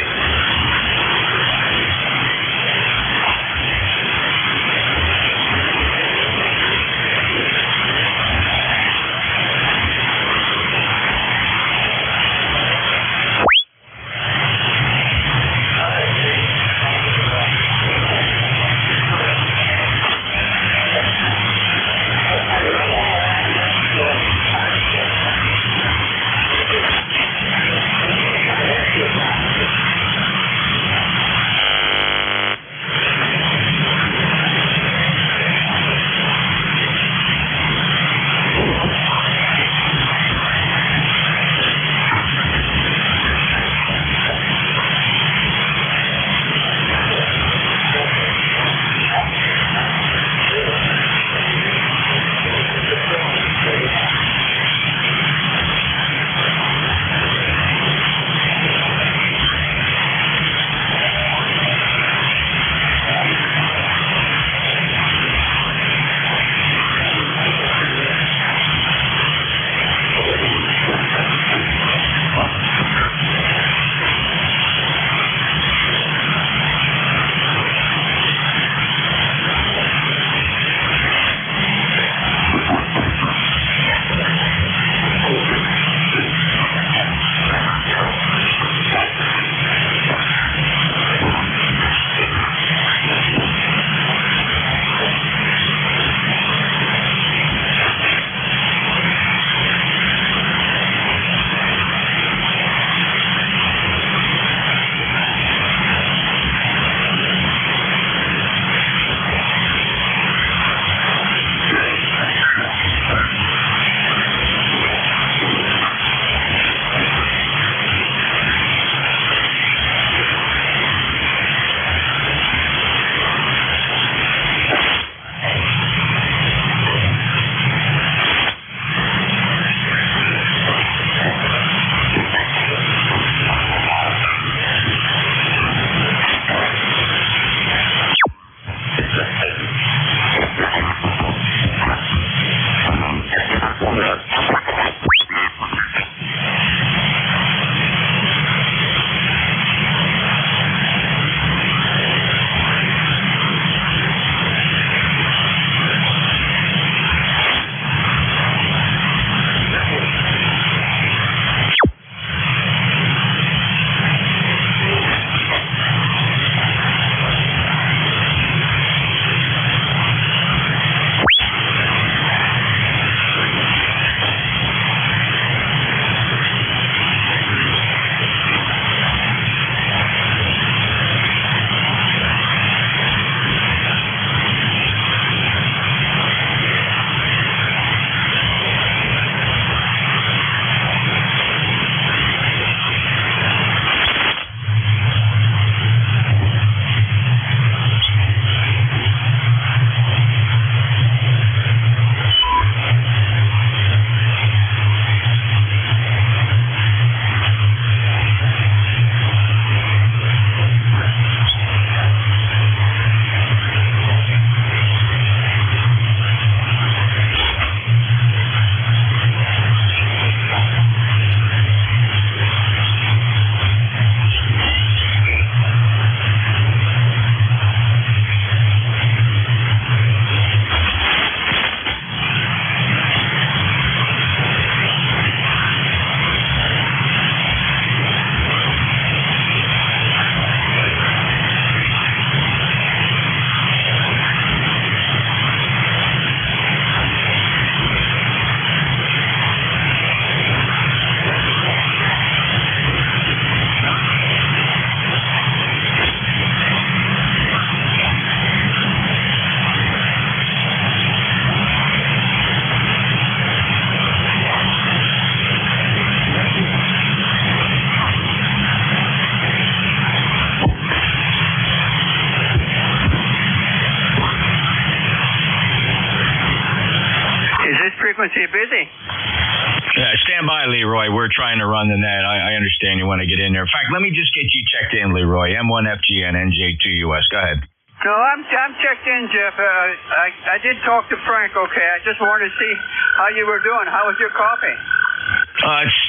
by, Leroy. We're trying to run the net. I understand you want to get in there. In fact, let me just get you checked in, Leroy. M1FGN, NJ2US. Go ahead. No, I'm checked in, Jeff. I did talk to Frank, okay. I just wanted to see how you were doing. How was your coffee?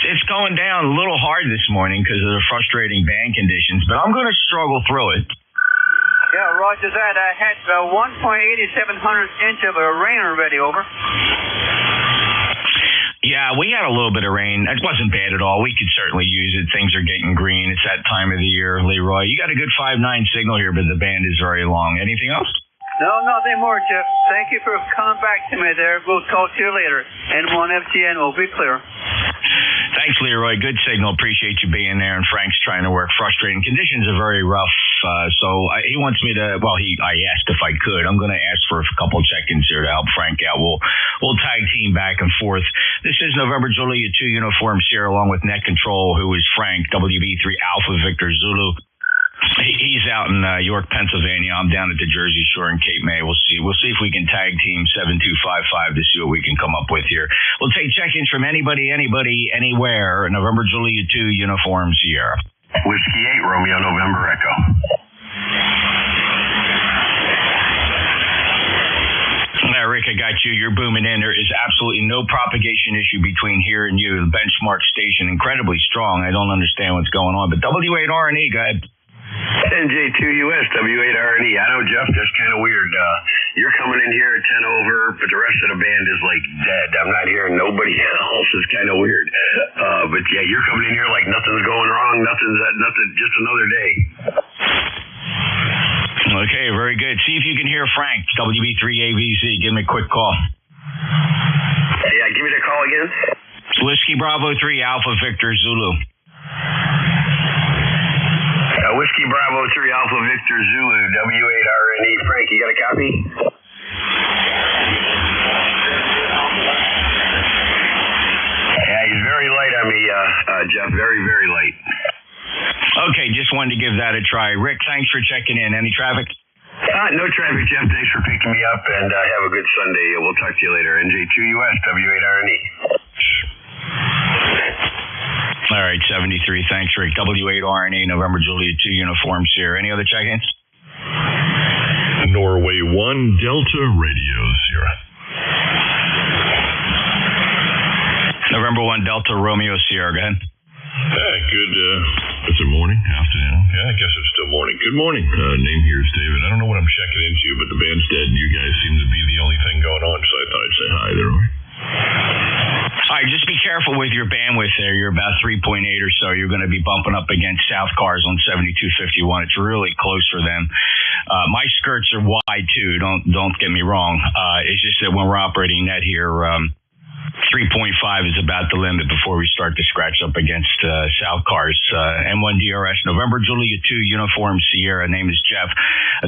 It's going down a little hard this morning because of the frustrating band conditions, but I'm going to struggle through it. Yeah, roger that. I had 1.87 inch of rain already over. Yeah, we had a little bit of rain. It wasn't bad at all. We could certainly use it. Things are getting green. It's that time of the year, Leroy. You got a good 5.9 signal here, but the band is very long. Anything else? No, nothing more, Jeff. Thank you for coming back to me there. We'll talk to you later. N1FGN will be clear. Thanks, Leroy. Good signal. Appreciate you being there. And Frank's trying to work. Frustrating conditions are very rough. He wants me to. Well, I asked if I could. I'm going to ask for a couple check-ins here to help Frank out. We'll tag team back and forth. This is November Julia 2 Uniform Sierra, along with Net Control, who is Frank, WB3 Alpha Victor Zulu. He's out in York, Pennsylvania. I'm down at the Jersey Shore in Cape May. We'll see if we can tag team 7255 to see what we can come up with here. We'll take check-ins from anybody, anywhere. November Julia 2 Uniform Sierra. Whiskey 8, Romeo, November Echo. Rick, I got you. You're booming in. There is absolutely no propagation issue between here and you. The benchmark station, incredibly strong. I don't understand what's going on. But W8RNE, go ahead. NJ2US, W8RNE. I know, Jeff, that's kind of weird. You're coming in here at 10 over, but the rest of the band is like dead. I'm not hearing nobody else. It's kind of weird. But yeah, you're coming in here like nothing's going wrong. Nothing, just another day. Okay, very good. See if you can hear Frank, WB3AVZ. Give me a quick call. Yeah, give me the call again. Whiskey Bravo 3, Alpha Victor Zulu. Whiskey Bravo 3, Alpha Victor Zulu, W8RNE. Frank, you got a copy? Yeah, he's very light on me, Jeff. Very, very light. Okay, just wanted to give that a try. Rick, thanks for checking in. Any traffic? No traffic, Jeff. Thanks for picking me up, and have a good Sunday. We'll talk to you later. NJ2US, W8RNE. All right, 73. Thanks, Rick. W8RNE, November Julia 2 Uniform Sierra. Any other check-ins? Norway 1, Delta Radio Sierra. November 1, Delta Romeo Sierra. Go ahead. Good. Is it morning? Afternoon? Yeah, I guess it's still morning. Good morning. Name here is David. I don't know what I'm checking into, but the band's dead, and you guys seem to be the only thing going on, so I thought I'd say hi there. All right, just be careful with your bandwidth there. You're about 3.8 or so. You're going to be bumping up against South Cars on 7251. It's really close for them. My skirts are wide too. Don't get me wrong. It's just that when we're operating net here, 3.5 is about the limit before we start to scratch up against South Cars. M1DRS, November Julia 2 Uniform Sierra. Name is Jeff.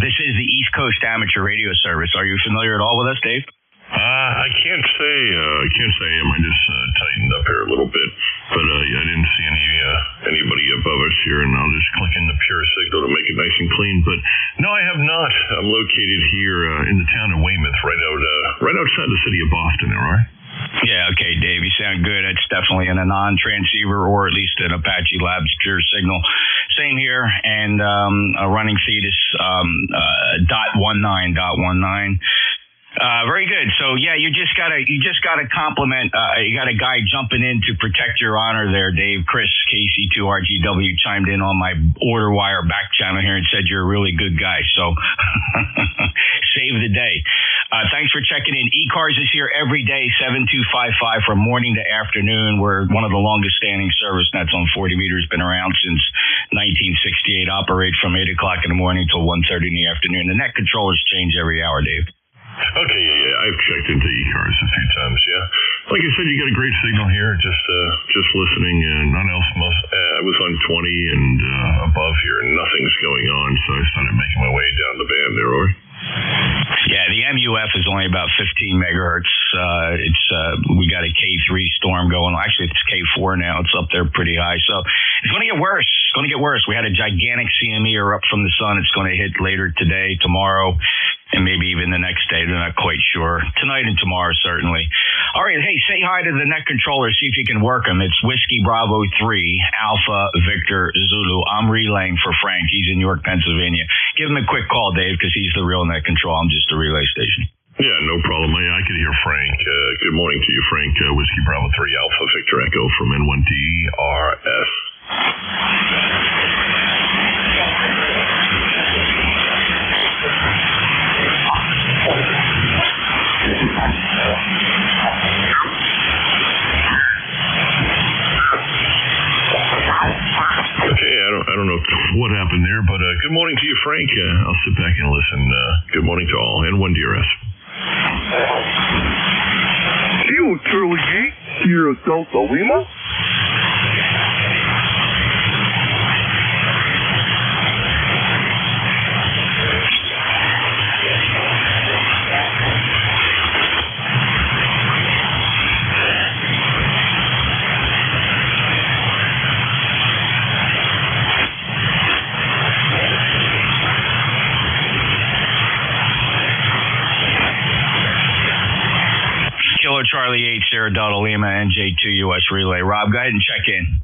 This is the East Coast Amateur Radio Service. Are you familiar at all with us, Dave? I can't say I am. I just tightened up here a little bit, but I didn't see anybody above us here, and I'll just click in the pure signal to make it nice and clean. But no, I have not. I'm located here in the town of Weymouth, right outside the city of Boston. All right. Yeah, okay, Dave, you sound good. It's definitely in a non-transceiver or at least an Apache Labs pure signal. Same here, and a running Thetis .19. Very good. So yeah, you just gotta compliment. You got a guy jumping in to protect your honor there, Dave. Chris KC2RGW chimed in on my order wire back channel here and said you're a really good guy. So save the day. Thanks for checking in. ECARS is here every day, 7255 from morning to afternoon. We're one of the longest standing service nets on 40 meters. Been around since 1968. Operate from 8 o'clock in the morning till 1:30 in the afternoon. The net controllers change every hour, Dave. Okay, yeah. I've checked into ECARS a few times, yeah. Like I said, you got a great signal here, just listening, and nothing else I was on 20 and above here, and nothing's going on, so I started making my way down the band there, Rory. Yeah, the MUF is only about 15 megahertz. We got a K3 storm going. Actually, it's K4 now. It's up there pretty high. So it's going to get worse. It's going to get worse. We had a gigantic CME erupt from the sun. It's going to hit later today, tomorrow, and maybe even the next day. They're not quite sure. Tonight and tomorrow, certainly. All right, hey, say hi to the net controller, see if you can work him. It's Whiskey Bravo 3, Alpha Victor Zulu. I'm relaying for Frank. He's in York, Pennsylvania. Give him a quick call, Dave, because he's the real net control. I'm just a relay station. Yeah, no problem. I could hear Frank. Good morning to you, Frank. Whiskey Bravo 3, Alpha Victor Echo from N1TRS. Okay, I don't know what happened there, but good morning to you, Frank. I'll sit back and listen. Good morning to all. N1DRS. You truly geek, you're a Delta Lima? Kilo Charlie 8, Sierra Delta Lima, NJ2US relay. Rob, go ahead and check in.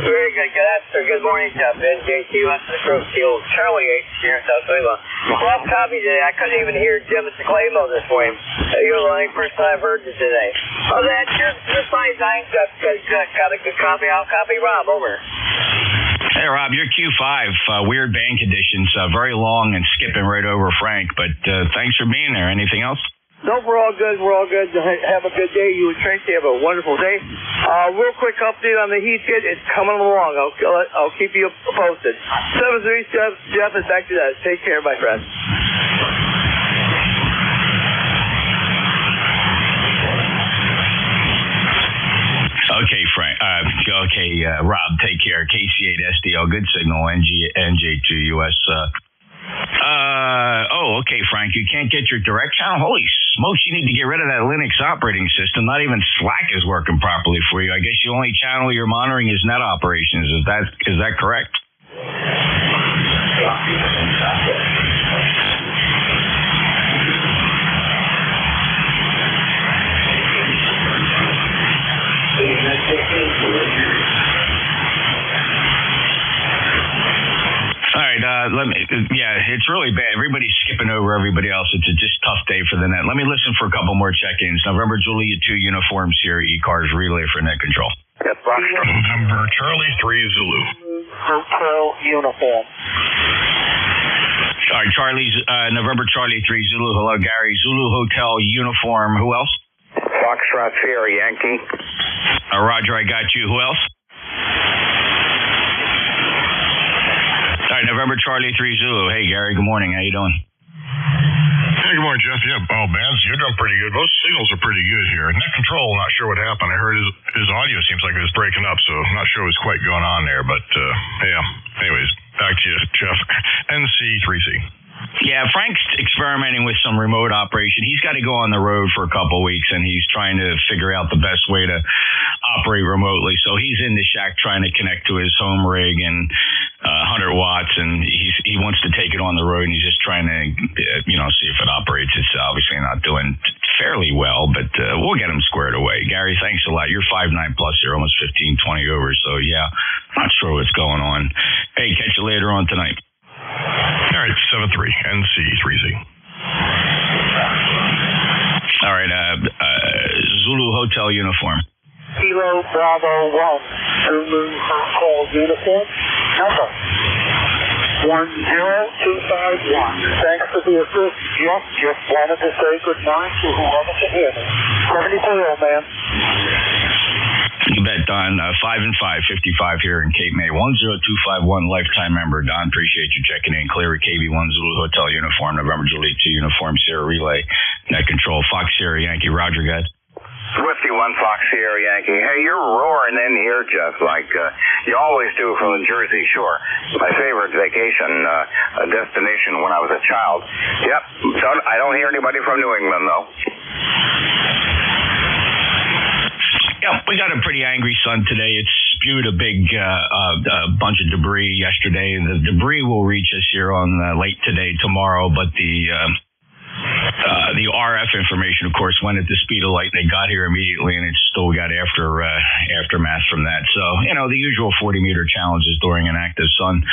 Very good. Good afternoon. Good morning, Jeff. NJ2US, the Crow Kilo Charlie 8, Sierra Delta Lima. Rough copy today. I couldn't even hear Jim at the Claymore this morning. You're the only person I've heard you today. Oh, that's your fine. Thanks. Got a good copy. I'll copy Rob. Over. Hey, Rob, you're Q5. Weird band conditions. Very long and skipping right over Frank, but thanks for being there. Anything else? No, we're all good. We're all good. Have a good day. You and Tracy have a wonderful day. Real quick update on the heat kit. It's coming along. I'll keep you posted. 7-3, Jeff is back to that. Take care, my friend. Okay, Frank. Rob, take care. KC8SDL, good signal. NJ2US. Okay, Frank. You can't get your direct channel? Holy smokes, you need to get rid of that Linux operating system. Not even Slack is working properly for you. I guess the only channel you're monitoring is net operations. Is that correct? All right, it's really bad. Everybody's skipping over everybody else. It's a just tough day for the net. Let me listen for a couple more check-ins. November Juliet 2 uniforms here, ECARS relay for net control. Yes, November Charlie 3 Zulu. Hotel uniform. All right, November Charlie 3 Zulu. Hello, Gary. Zulu Hotel uniform. Who else? Foxtrot Sierra Yankee. Roger, I got you. Who else? All right, November Charlie 3 Zulu. Hey, Gary, good morning. How you doing? Hey, good morning, Jeff. Yeah, man, you're doing pretty good. Those signals are pretty good here. Net control, not sure what happened. I heard his audio seems like it was breaking up, so I'm not sure what's quite going on there. But, yeah. Anyways, back to you, Jeff. NC3C. Yeah, Frank's experimenting with some remote operation. He's got to go on the road for a couple of weeks, and he's trying to figure out the best way to operate remotely. So he's in the shack trying to connect to his home rig and 100 watts, and he wants to take it on the road, and he's just trying to, see if it operates. It's obviously not doing fairly well, but we'll get him squared away. Gary, thanks a lot. You're 5'9" plus. You're almost 15, 20 over. So, yeah, not sure what's going on. Hey, catch you later on tonight. All right, 7-3, NC3Z. All right, Zulu Hotel uniform. Kilo Bravo 1, Zulu Hotel uniform, number 10251. Thanks for the assist, Jeff. Just wanted to say good morning to whoever can hear me. 74, man. You bet, Don. 5 and 5, 55 here in Cape May. 10251 lifetime member. Don, appreciate you checking in. Clear KB1 Zulu Hotel uniform. November Juliet 2 uniform. Sierra relay. Net control. Fox Sierra Yankee. Roger, guys. Whiskey 1 Fox Sierra Yankee. Hey, you're roaring in here, Jeff, like you always do from the Jersey Shore. My favorite vacation destination when I was a child. Yep. So I don't hear anybody from New England, though. Yeah, we got a pretty angry sun today. It spewed a big bunch of debris yesterday. The debris will reach us here on late today, tomorrow, but the The RF information, of course, went at the speed of light. They got here immediately, and it still got aftermath from that. So, the usual 40-meter challenges during an active sun.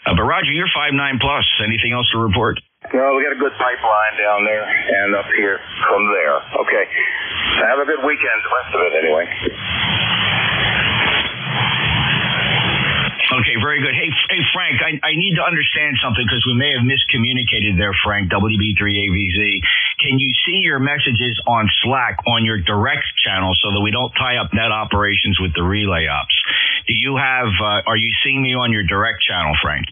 But, Roger, you're 5'9+. Anything else to report? No, we got a good pipeline down there and up here from there. Okay. Have a good weekend, the rest of it anyway. Okay, very good. Hey Frank, I need to understand something because we may have miscommunicated there, Frank, WB3AVZ. Can you see your messages on Slack on your direct channel so that we don't tie up net operations with the relay ops? Are you seeing me on your direct channel, Frank?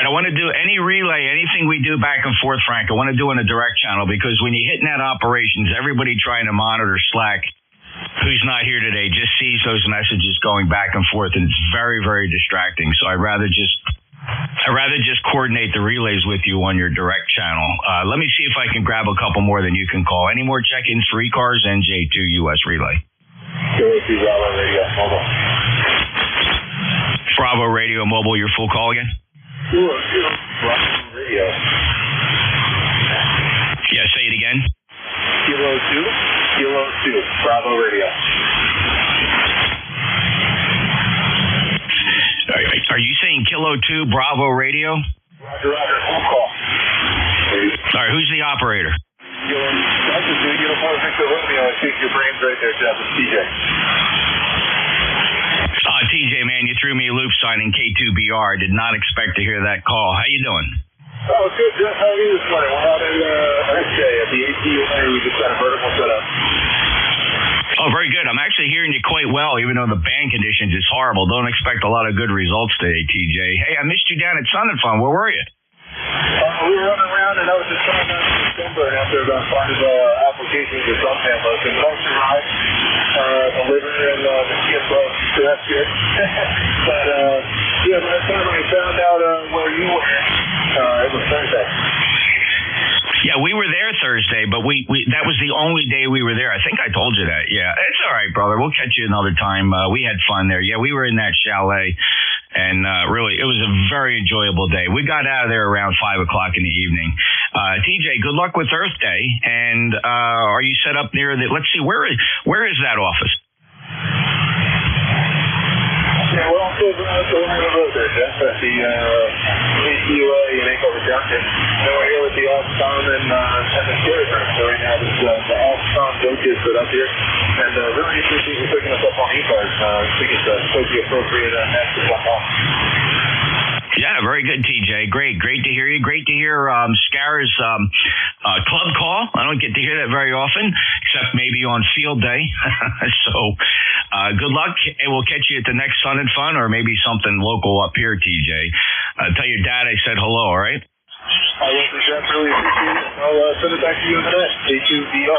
I want to do any relay, anything we do back and forth, Frank, I want to do in a direct channel because when you hit net operations, everybody trying to monitor Slack who's not here today just sees those messages going back and forth, and it's very, very distracting. So I'd rather just coordinate the relays with you on your direct channel. Let me see if I can grab a couple more than you can call. Any more check-ins for ECARS, NJ2US relay? Bravo Radio Mobile. Bravo Radio Mobile, your full call again? Bravo Radio. Yeah, say it again. Kilo 2, Bravo Radio. Are you saying Kilo 2, Bravo Radio? Roger, full call. All right, who's the operator? That's just Uniform Victor Romeo. I think your brain's right there, Jeff. It's TJ. TJ, man, you threw me a loop signing K2BR. I did not expect to hear that call. How you doing? Oh, good, Jeff. How are you this morning? We're out at Earth Day at the ATUA. We just got a vertical setup. Oh, very good. I'm actually hearing you quite well, even though the band conditions is horrible. Don't expect a lot of good results today, TJ. Hey, I missed you down at Sun and Fun. Where were you? We were running around, and I was just trying out in December, and after about 5 applications or something, I was in most arrived, the liver and the CFO, so that's good. But, last time I found out where you were, it was Thursday. Yeah, we were there Thursday, but we that was the only day we were there. I think I told you that. Yeah, it's all right, brother. We'll catch you another time. We had fun there. Yeah, we were in that chalet, and really, it was a very enjoyable day. We got out of there around 5 o'clock in the evening. TJ, good luck with Earth Day. And are you set up near the? Let's see, where is that office? Yeah, we're also on the road there, Jeff, at the ATUA in Anchorage Junction. And we're here with the Alstom and the storage room. So right now, this is the Alstom Doki's put up here. And really appreciate you picking us up on ECARS. I think it's totally appropriate next to jump on. Yeah, very good, TJ. Great to hear you. Great to hear Scar's club call. I don't get to hear that very often, except maybe on field day. So good luck, and we'll catch you at the next Sun and Fun, or maybe something local up here, TJ. Tell your dad I said hello, all right? I will, Jeff. Really appreciate it. I'll send it back to you in a minute. K2BR.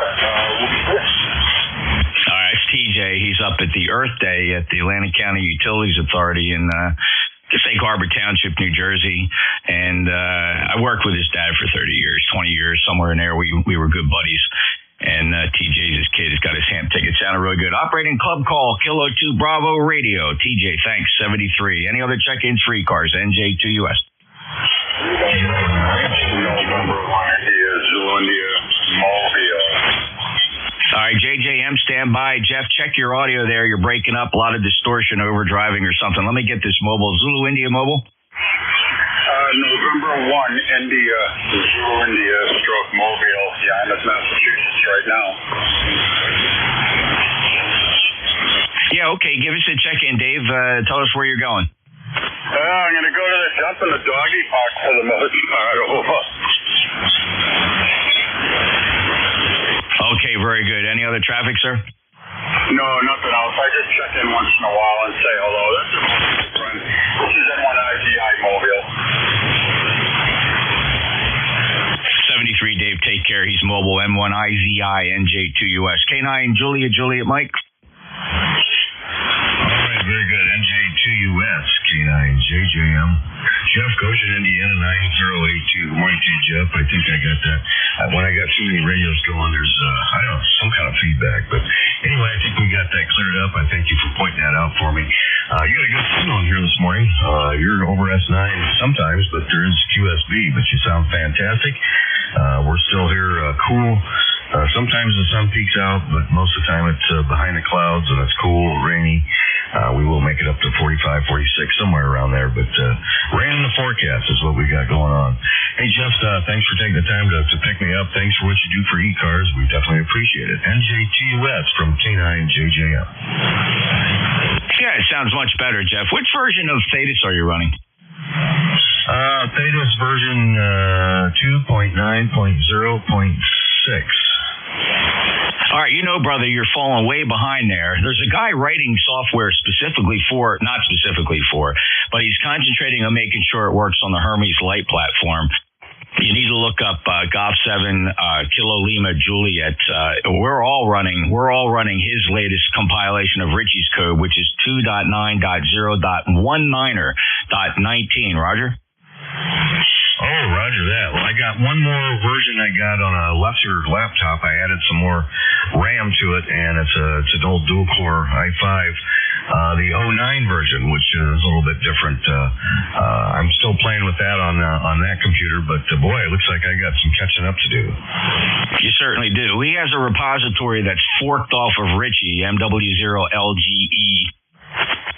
We'll be good. All right, it's TJ. He's up at the Earth Day at the Atlantic County Utilities Authority in St. Harbor Township, New Jersey, and I worked with his dad for 30 years, 20 years, somewhere in there. We were good buddies, and TJ's his kid. Has got his ham ticket. Sounded really good. Operating club call, Kilo 2 Bravo Radio. TJ, thanks, 73. Any other check-ins for ECARS, NJ2US? November 1 here, India, Mobile. All right, JJM, stand by. Jeff, check your audio there. You're breaking up, a lot of distortion, overdriving or something. Let me get this mobile. Zulu India Mobile? November 1, India, Zulu India, stroke Mobile, Yarmouth, Massachusetts right now. Yeah, okay. Give us a check-in, Dave. Tell us where you're going. I'm going to go to the jump in the doggy park for the most part. Okay, very good. Any other traffic, sir? No, nothing else. I just check in once in a while and say hello. That's a mobile friend. This is N1IZI Mobile. 73, Dave. Take care. He's mobile. M1IZI, NJ2US. K9, Juliet, Mike. All right, very good. NJ2US, K9, JJM. Jeff Goshen, Indiana, 9082. Good morning to you, Jeff. I think I got that. When I got too many radios going, there's, I don't know, some kind of feedback. But anyway, I think we got that cleared up. I thank you for pointing that out for me. You got a good signal in here this morning. You're over S9 sometimes, but there is QSB, but you sound fantastic. We're still here, cool. Sometimes the sun peeks out, but most of the time it's behind the clouds and it's cool, rainy. We will make it up to 45, 46, somewhere around there, but rain in the forecast is what we got going on. Hey, Jeff, thanks for taking the time to pick me up. Thanks for what you do for ECARS. We definitely appreciate it. NJ2US from K9JJM. Yeah, it sounds much better, Jeff. Which version of Thetis are you running? Thetis version 2.9.0.6. All right, you know, brother, you're falling way behind there. There's a guy writing software not specifically for, but he's concentrating on making sure it works on the Hermes Light platform. You need to look up Golf 7 Kilo Lima Juliet. We're all running his latest compilation of Richie's code, which is 2.9.0.19er.19. Roger? Oh, roger that. Well, I got one more version I got on a lesser laptop. I added some more RAM to it, and it's an old dual-core i5, the 09 version, which is a little bit different. I'm still playing with that on that computer, but boy, it looks like I got some catching up to do. You certainly do. He has a repository that's forked off of Richie, MW0LGE.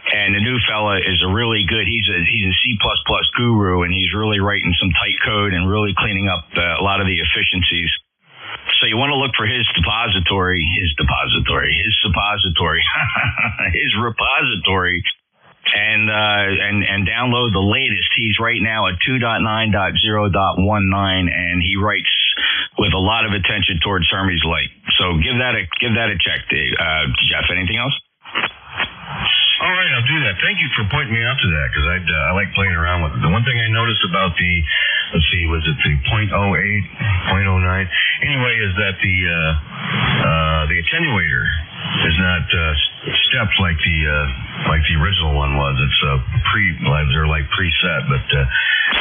And the new fella is a really good, he's a C++ guru, and he's really writing some tight code and really cleaning up a lot of the efficiencies. So you want to look for his repository, and download the latest. He's right now at 2.9.0.19, and he writes with a lot of attention towards Hermes Light. So give that a check, Jeff. Anything else? All right, I'll do that. Thank you for pointing me out to that, because I like playing around with it. The one thing I noticed about the, let's see, was it the 0.08, 0.09? Anyway, is that the attenuator is not stepped like the original one was. It's they're like preset, but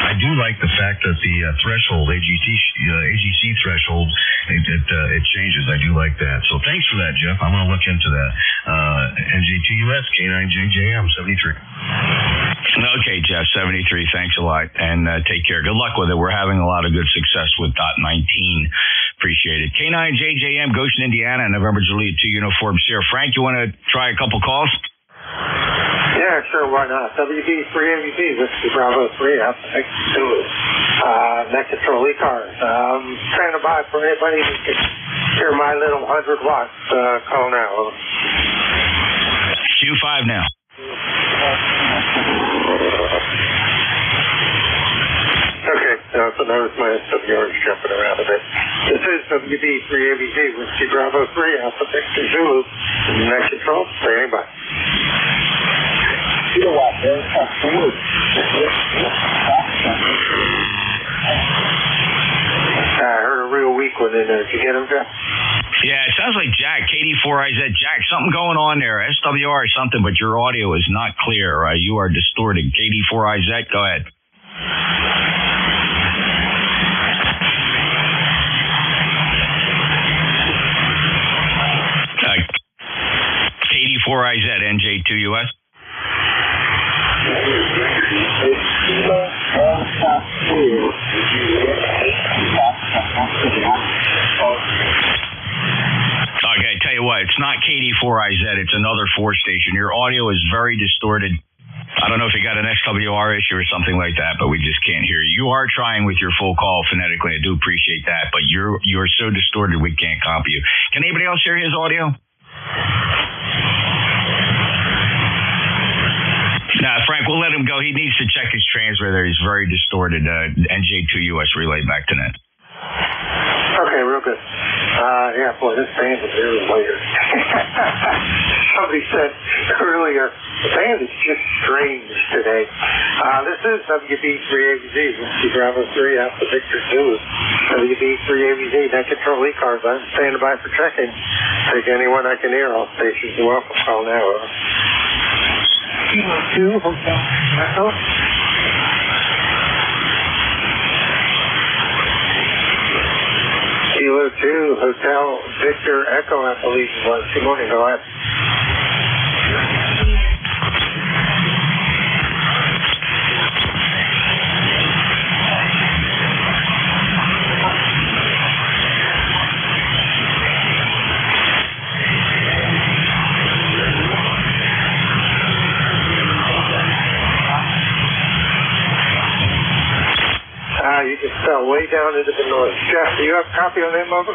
I do like the fact that the threshold, AGC threshold, it changes. I do like that. So thanks for that, Jeff. I'm going to look into that. NJ2US, K9JJM, 73. Okay, Jeff, 73. Thanks a lot, and take care. Good luck with it. We're having a lot of good success with .19. Appreciate it. K9JJM, Goshen, Indiana, November Juliet 2 Uniform Sierra. Frank, you want to try a couple calls? Yeah, sure, why not? WB3ABB, Whiskey Bravo 3, out the next to it. Net Control ECARS. Standing by for anybody who can hear my little 100 watts. Call now. Q5 now. Okay, so notice my SWR is jumping around a bit. This is WB3ABG, Whiskey Bravo 3, Alpha Victor Zulu. Net Control, standing by. I heard a real weak one in there. Did you get him, Jeff? Yeah, it sounds like Jack, KD4IZ. Jack, something going on there. SWR is something, but your audio is not clear. You are distorted. KD4IZ, go ahead. KD4IZ, NJ2US. Okay, tell you what, it's not KD4IZ, it's another 4 station. Your audio is very distorted. I don't know if you got an XWR issue or something like that, but we just can't hear you. You are trying with your full call phonetically. I do appreciate that, but you're so distorted we can't copy you. Can anybody else hear his audio? Nah, Frank, we'll let him go. He needs to check his transmitter. He's very distorted. NJ2US relay back to net. Okay, real good. Yeah, boy, this band is really weird. Somebody said earlier, the band is just strange today. This is WB3ABZ, Whiskey Bravo 3, Alpha Victor Zulu. WB3ABZ, Net Control ECARS. I'm standing by for checking. Take anyone I can hear. All stations are welcome. Call now. Kilo 2, Hotel Echo. Kilo 2 Hotel Victor Echo, I believe it was. Good morning, go ahead. You just fell way down into the noise. Jeff, do you have a copy on them, over?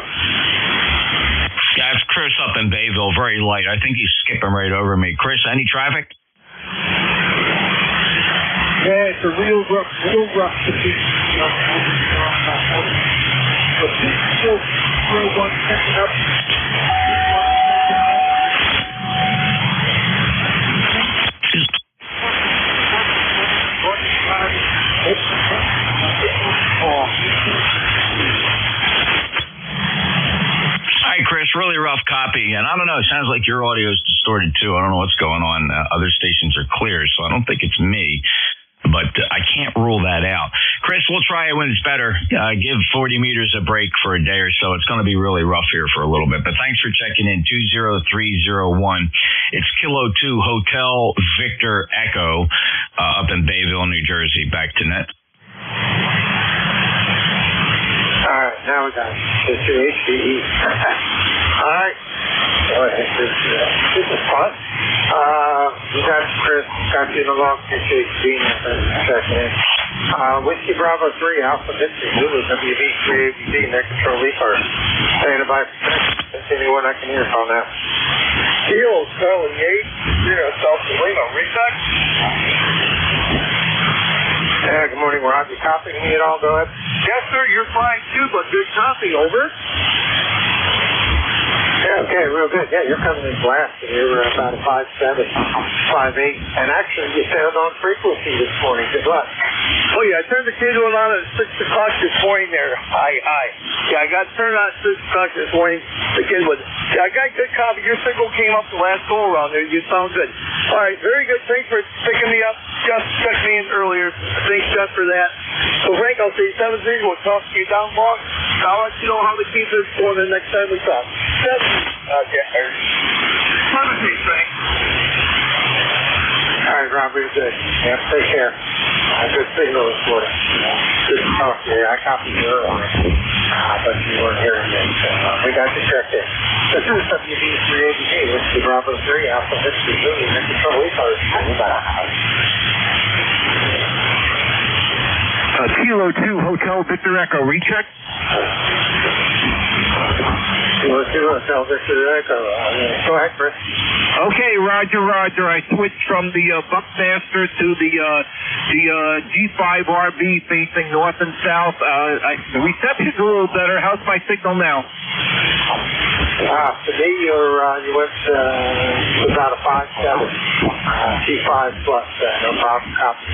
Yeah, it's Chris up in Bayville, very light. I think he's skipping right over me. Chris, any traffic? Yeah, it's a real rough to be. But still, one catching up. Hi, Chris. Really rough copy. And I don't know, it sounds like your audio is distorted too. I don't know what's going on. Other stations are clear, so I don't think it's me. But I can't rule that out. Chris, we'll try it when it's better. Give 40 meters a break for a day or so. It's going to be really rough here for a little bit. But thanks for checking in. 20301. It's Kilo 2 Hotel Victor Echo up in Bayville, New Jersey. Back to net. All right, now we got it. It's your HDE. All right. This is fun. We got Chris, got you in the long picture, being checking in. Whiskey Bravo 3, Alpha Victor, Zulu, WV 3ABD, net control ECARS. Standing by for check. That's anyone I can hear from now. Kilo Charlie 8, South Lima, recheck. Yeah, good morning, Rob. You copying me at all? Go ahead. Yes, sir, you're fine too, but good copy, over. Yeah, okay, real good. Yeah, you're coming in blast. You're about a 5'7", 5'8", and actually you sound on frequency this morning. Good luck. Oh yeah, I turned the cable on at 6 o'clock this morning there. Hi. Yeah, I got turned on at 6 o'clock this morning. The kid was, yeah, I got good copy. Your signal came up the last go around there. You sound good. All right, very good. Thanks for picking me up. Just checked me in earlier. Thanks, Jeff, for that. So, Frank, I'll say 7-0. We'll talk to you down long. I'll let you know how to keep this going the next time we talk. 7. Okay. 7, Frank. All right, Rob, you're good. Yeah, take care. Good signal this morning. Good to talk to you. I copied you earlier, but you weren't hearing me. So we got you checked in. This is WD3ABG. This is Bravo 3, Alpha Victor Zulu, net control ECARS. Kilo 2 Hotel Victor Echo, recheck. Kilo 2 Hotel Victor Echo. Go ahead, Chris. Okay, Roger. I switched from the Buckmaster to the G5RB facing north and south. The reception's a little better. How's my signal now? Today you went to about a 5'7", G5 plus, no problem. Copy.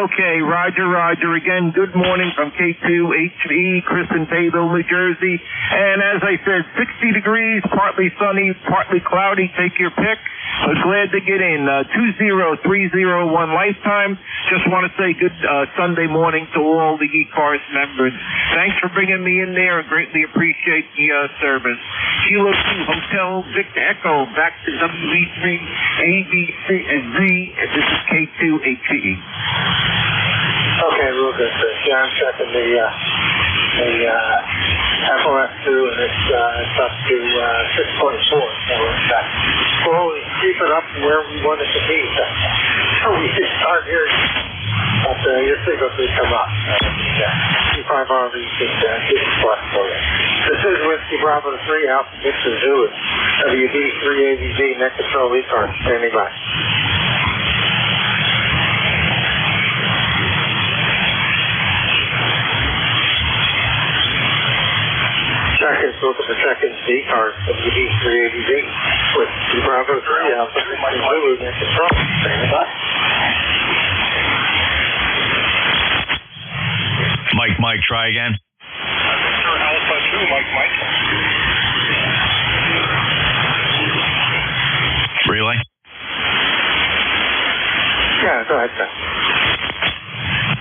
Okay, Roger. Again, good morning from K2HE, Chris in Bayville, New Jersey. And as I said, 60 degrees, partly sunny, partly cloudy. Take your pick. Glad to get in. 20301 lifetime. Just want to say good Sunday morning to all the ECARS members. Thanks for bringing me in there. I greatly appreciate the service. Kilo 2 Hotel Victor Echo, back to W3 ABC and Z. This is K2HE. Okay, real good, Chris. Yeah, I'm checking the FOF2, and it's up to 6.4. So it's slowly creeping up to where we want it to be. So we just start hearing, but your signal should come up. G5RV should get plus for you. This is Whiskey Bravo 3, Alpha Victor Zulu, WD3ABZ, net control ECARS. Standing by. Seconds, looking for seconds, ECARS, WD3ABZ, with Bravo 3, Alpha Victor Zulu, net control. Standing by. Mike, try again. Victor Alpha 2, Mike. Really? Yeah, go ahead, sir.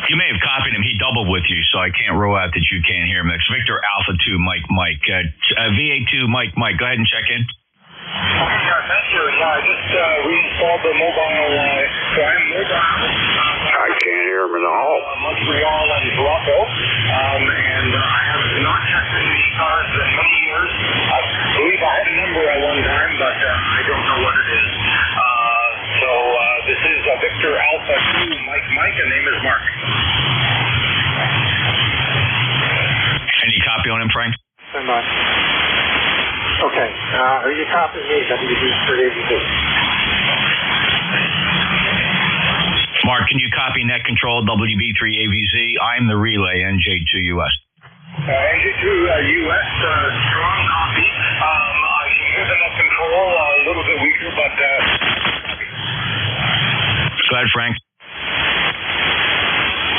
You may have copied him. He doubled with you, so I can't rule out that you can't hear him. It's Victor Alpha 2 Mike. VA2 Mike. Go ahead and check in. Thank you. Yeah, I just reinstalled the mobile. So I'm mobile. I can't hear him at all. Montreal and Toronto. And I have not checked in the ECARS in many years. I believe I had a number at one time, but I don't know what it is. So this is Victor Alpha 2 Mike, and name is Mark. Any copy on him, Frank? So much. Okay. Are you copying me? WD3ABZ. Mark, can you copy net control WB3AVZ? I'm the relay, NJ2US. NJ2US, strong copy. I can hear the net control a little bit weaker, but Go ahead, Frank.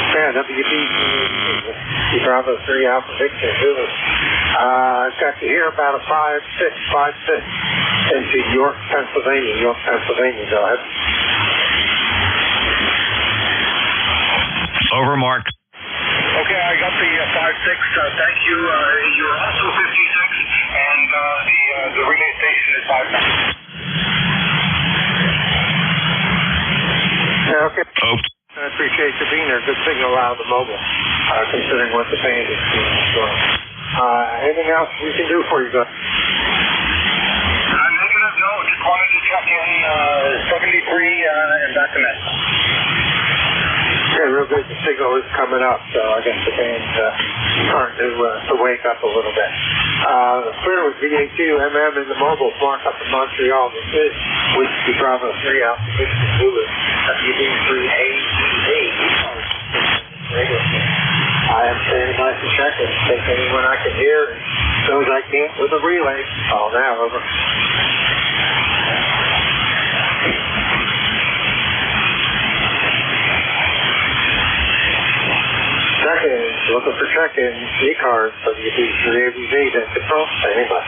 Yeah, WB3AVZ. Bravo 3 Alpha Victor Zulu. I've got to hear about a 5656 into York, Pennsylvania. Go ahead. Over, Mark. Okay, I got the 56. Thank you. You're also 56, and the relay station is 59. Yeah, okay. Oh. I appreciate you being there. Good signal out of the mobile, considering what the band is doing. So, anything else we can do for you, guys? Negative, no. Just wanted to check in 73 and back to net. Okay, real good. The signal is coming up, so I guess the band's starting to wake up a little bit. Clear with VA2MM in the mobile, Mark up in Montreal. This is Whiskey Bravo 3 Alpha Victor Zulu, WD3ABZ. I am standing by to check it. Take anyone I can hear, as soon as I can with a relay. Call now, over. Check-in, looking for check-in, ECARS, WD3ABZ, then control, standing by.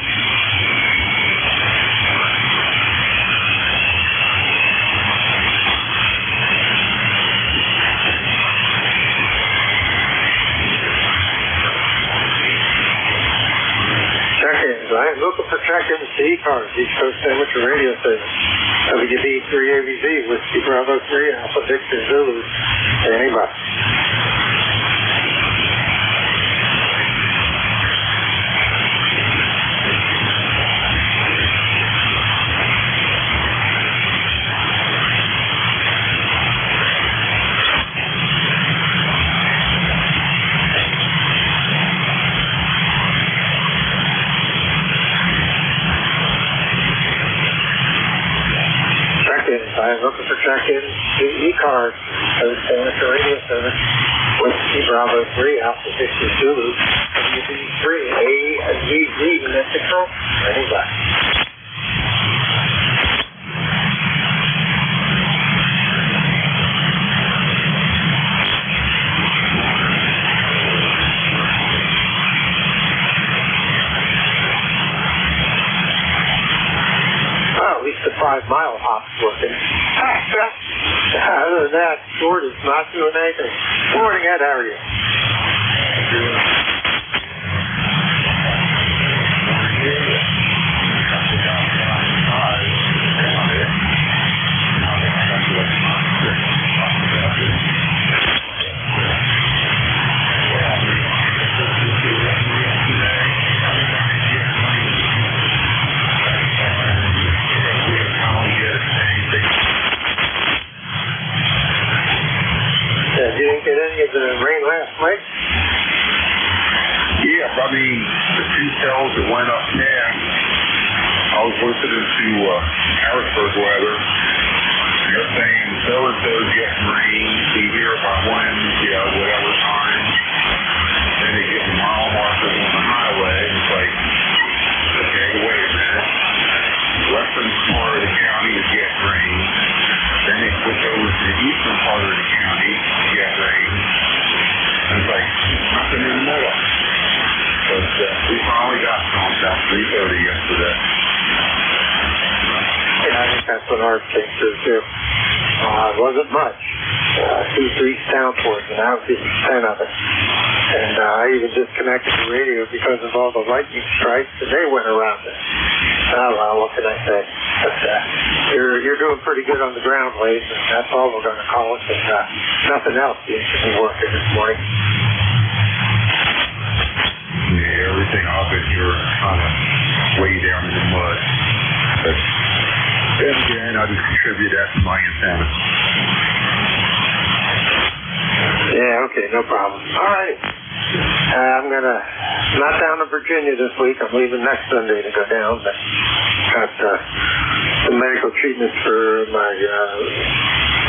Check-ins, I am looking for check-ins to ECARS, East Coast Amateur Radio Service, WD3ABZ, Whiskey Bravo 3 Alpha Victor Zulu, standing by. I am looking for check-in to ECARS, Amateur Radio Service, Whiskey Bravo 3 Alpha Victor Zulu, WD3ABZ, net control, standing by. At least the 5 mile hop's working. Other than that, Ford is not doing anything. Morning, Ed, how are you? You didn't get any of the rain last night? Yeah, I mean, the two cells that went up there, I was listening to Harrisburg weather. They're saying so-and-so's getting rain. You hear about when, whatever time. Then they get the mile markers on the highway. It's like, okay, wait a minute. Western part of the county is getting rain. Then they switch over to the eastern part of the county to get rain. And it's like nothing in the middle. But we finally got some about 3:30 yesterday. Yeah, I think that's what our case is too. It wasn't much. 2:30 street downwards, and I was getting 10 of it. And I even disconnected the radio because of all the lightning strikes, and they went around it. Oh, well, what can I say? But you're doing pretty good on the ground waves, and that's all we're going to call it. And nothing else seems to be working this morning. Yeah, everything up in here kind of way down in the mud. But then again, I just contribute that to my antenna. Yeah, okay, no problem. All right. I'm not down to Virginia this week. I'm leaving next Sunday to go down. But got some medical treatments for my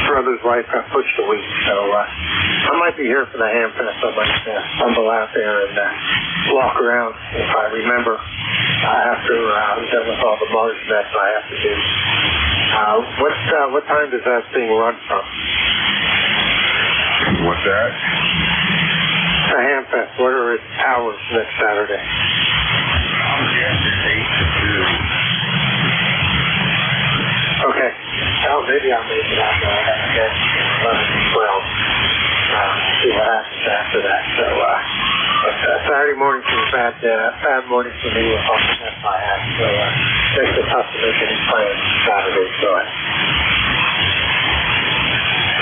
brother's wife got pushed a week. So I might be here for the ham fest. I might stumble out there and walk around if I remember after I'm done with all the Mars mess I have to do. What time does that thing run from? What's that? The ham fest. What are its hours next Saturday? I'm guessing 8 to 2. Okay. Oh, maybe I'll make it out there. I gotta get 11 to 12. See what happens after that. So, Saturday morning's a bad morning for me with all the mess I have. So, makes it tough to make any plans Saturday. So,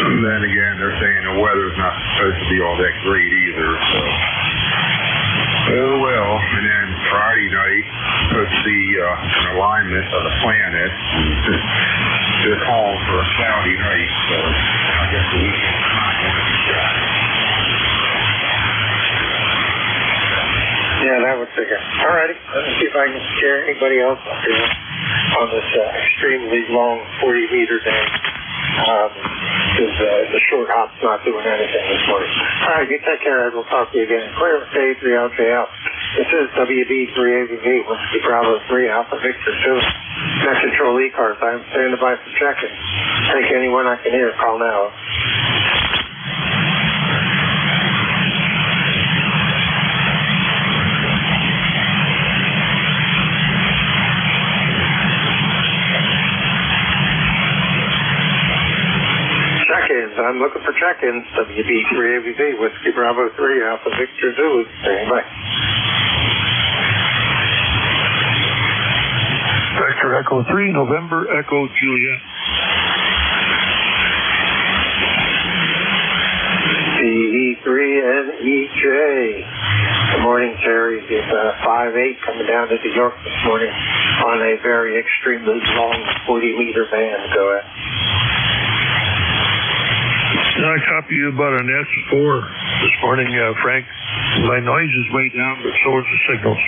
and then again, they're saying the weather's not supposed to be all that great either, so. Oh well, and then Friday night, supposed to be an alignment of the planet. Just calling for a cloudy night, so I guess the weekend's not going to be dry. yeah, that would figure. All righty, let me see if I can scare anybody else up here on this extremely long 40-meter day. Because the short hop's not doing anything this morning. All right, you take care, Ed. We'll talk to you again. Clear with K3LJ out. This is WB3AVV, Whiskey Bravo 3 Alpha Victor 2. Net Control ECARS. I'm standing by for check-in. Take anyone I can hear. Call now. Check-ins. I'm looking for check-ins. WB3AVV, Whiskey Bravo 3, Alpha Victor Zulu. Standing by. Vector Echo 3, November Echo Juliet. CE3NEJ. Good morning, Terry. It's 5-8 coming down to New York this morning on a very extremely long 40-meter band. Go ahead. I copy you about an S4 this morning, Frank. My noise is way down, but so is the signals.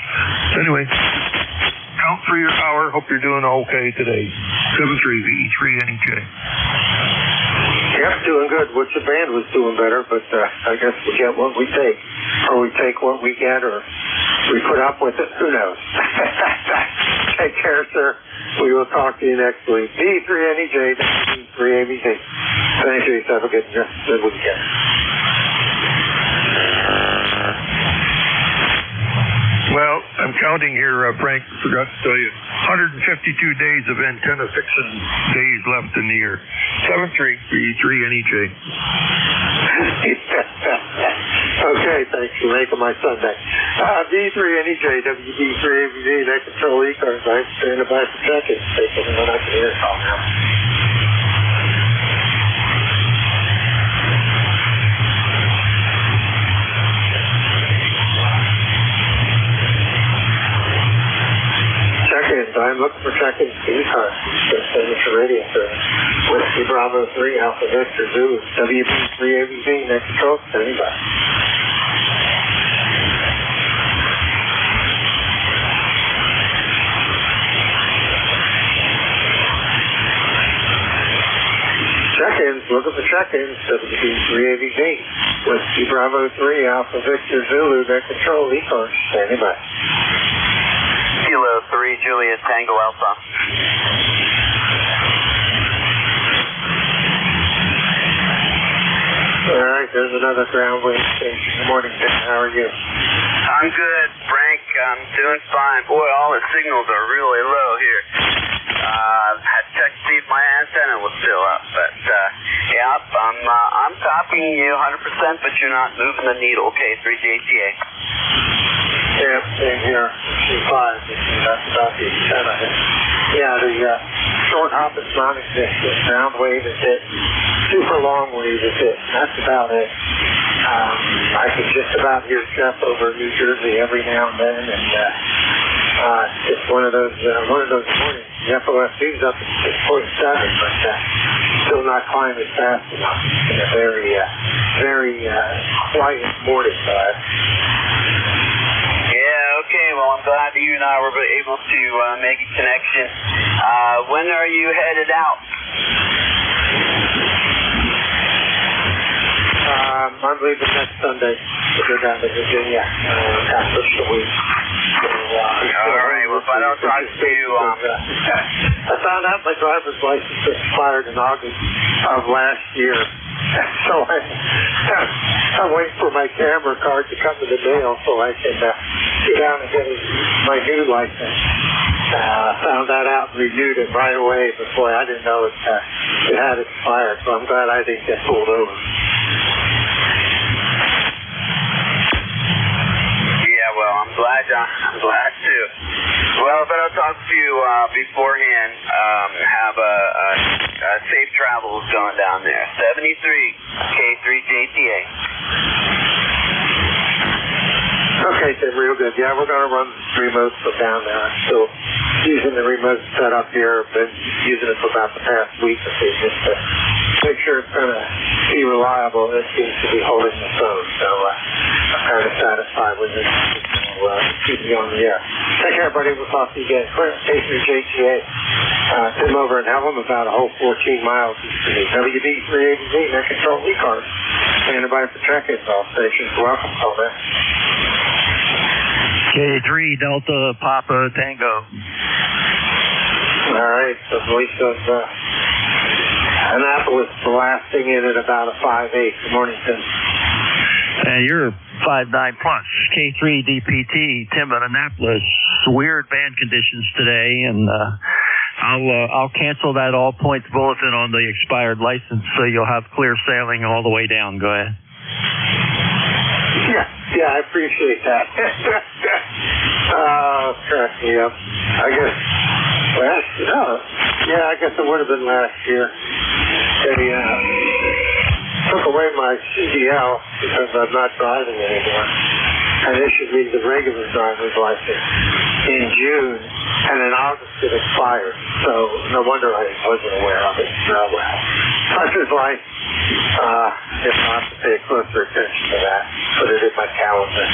Anyway, count for your hour. Hope you're doing okay today. 73VE3NEJ. Yep, doing good. Which the band was doing better, but I guess we get what we take. Or we take what we get, or we put up with it. Who knows? Take care, sir. We will talk to you next week. D3NEJ, D3ABC. Thank you. Have a good weekend. Well, I'm counting here, Frank. Forgot to tell you. 152 days of antenna fixing days left in the year. 73V3NEJ. Okay, thanks for making my Sunday. V3NEJ, WB3ABV, Net Control ECARS. I'm standing by for check-in. Take anyone I can hear. Call now. Check-ins. I'm looking for check-ins to ECARS. Signature radio service. Whiskey Bravo 3, Alpha Victor Zulu. WB3ABV, Net Control. Standing by. Check-ins, looking for check-ins, WB3AVV, Whiskey Bravo 3, Alpha Victor Zulu, Net Control, ECARS, standing by. Kilo 3, Juliet Tango Alpha. All right, there's another ground wave station. Good morning, Dan. How are you? I'm good, Frank. I'm doing fine. Boy, all the signals are really low here. I checked see if my antenna was still up. But I'm copying you 100%, but you're not moving the needle. K3JTA. Yeah, same here. C5. That's about the antenna. Yeah, the short hop is non-existent. Sound wave is it. Super long wave is it. That's about it. I can just about hear Jeff over New Jersey every now and then, and it's just one of those mornings. The FOSC's up at 6.7, but still not climbing fast enough. It's been a very quiet morning. Okay, well, I'm glad that you and I were able to make a connection. When are you headed out? I'm leaving next Sunday to go down to Virginia after the week. All right, well, if I don't talk to you... I found out my driver's license expired in August of last year. So I'm waiting for my camera card to come to the mail so I can get down and get my new license. Found that out and renewed it right away before. I didn't know it had expired, so I'm glad I didn't get pulled over. Yeah, well, I'm glad too. Well, if I don't talk to you beforehand, have a safe travels going down there. 73 K3JTA. Okay, Tim, real good. Yeah, we're going to run the remote from down there. I'm still using the remote set up here. Been using it for about the past week or two just to make sure it's going to be reliable. It seems to be holding the phone, so I'm kind of satisfied with it. Keep me on the air. Take care, buddy. We'll talk to you again. K3JTA. Tim over in Helm, about a whole 14 miles east of me. WB380Z, net control ECARS. Standing by for check-ins, all stations. Welcome, over. K3 Delta Papa Tango. All right, so voice of Annapolis blasting in at about a 5.8. Good morning, Tim. And you're 5.9 plus. K3 DPT, Tim at Annapolis. Weird band conditions today, and I'll cancel that all points bulletin on the expired license, so you'll have clear sailing all the way down. Go ahead. Yeah, I appreciate that. Crack me up. I guess I guess it would have been last year. They took away my CDL because I'm not driving anymore and issued me the regular driver's license in June, and in August it expired. So no wonder I wasn't aware of it. Such is life. If I have to pay closer attention to that, put it in my calendar.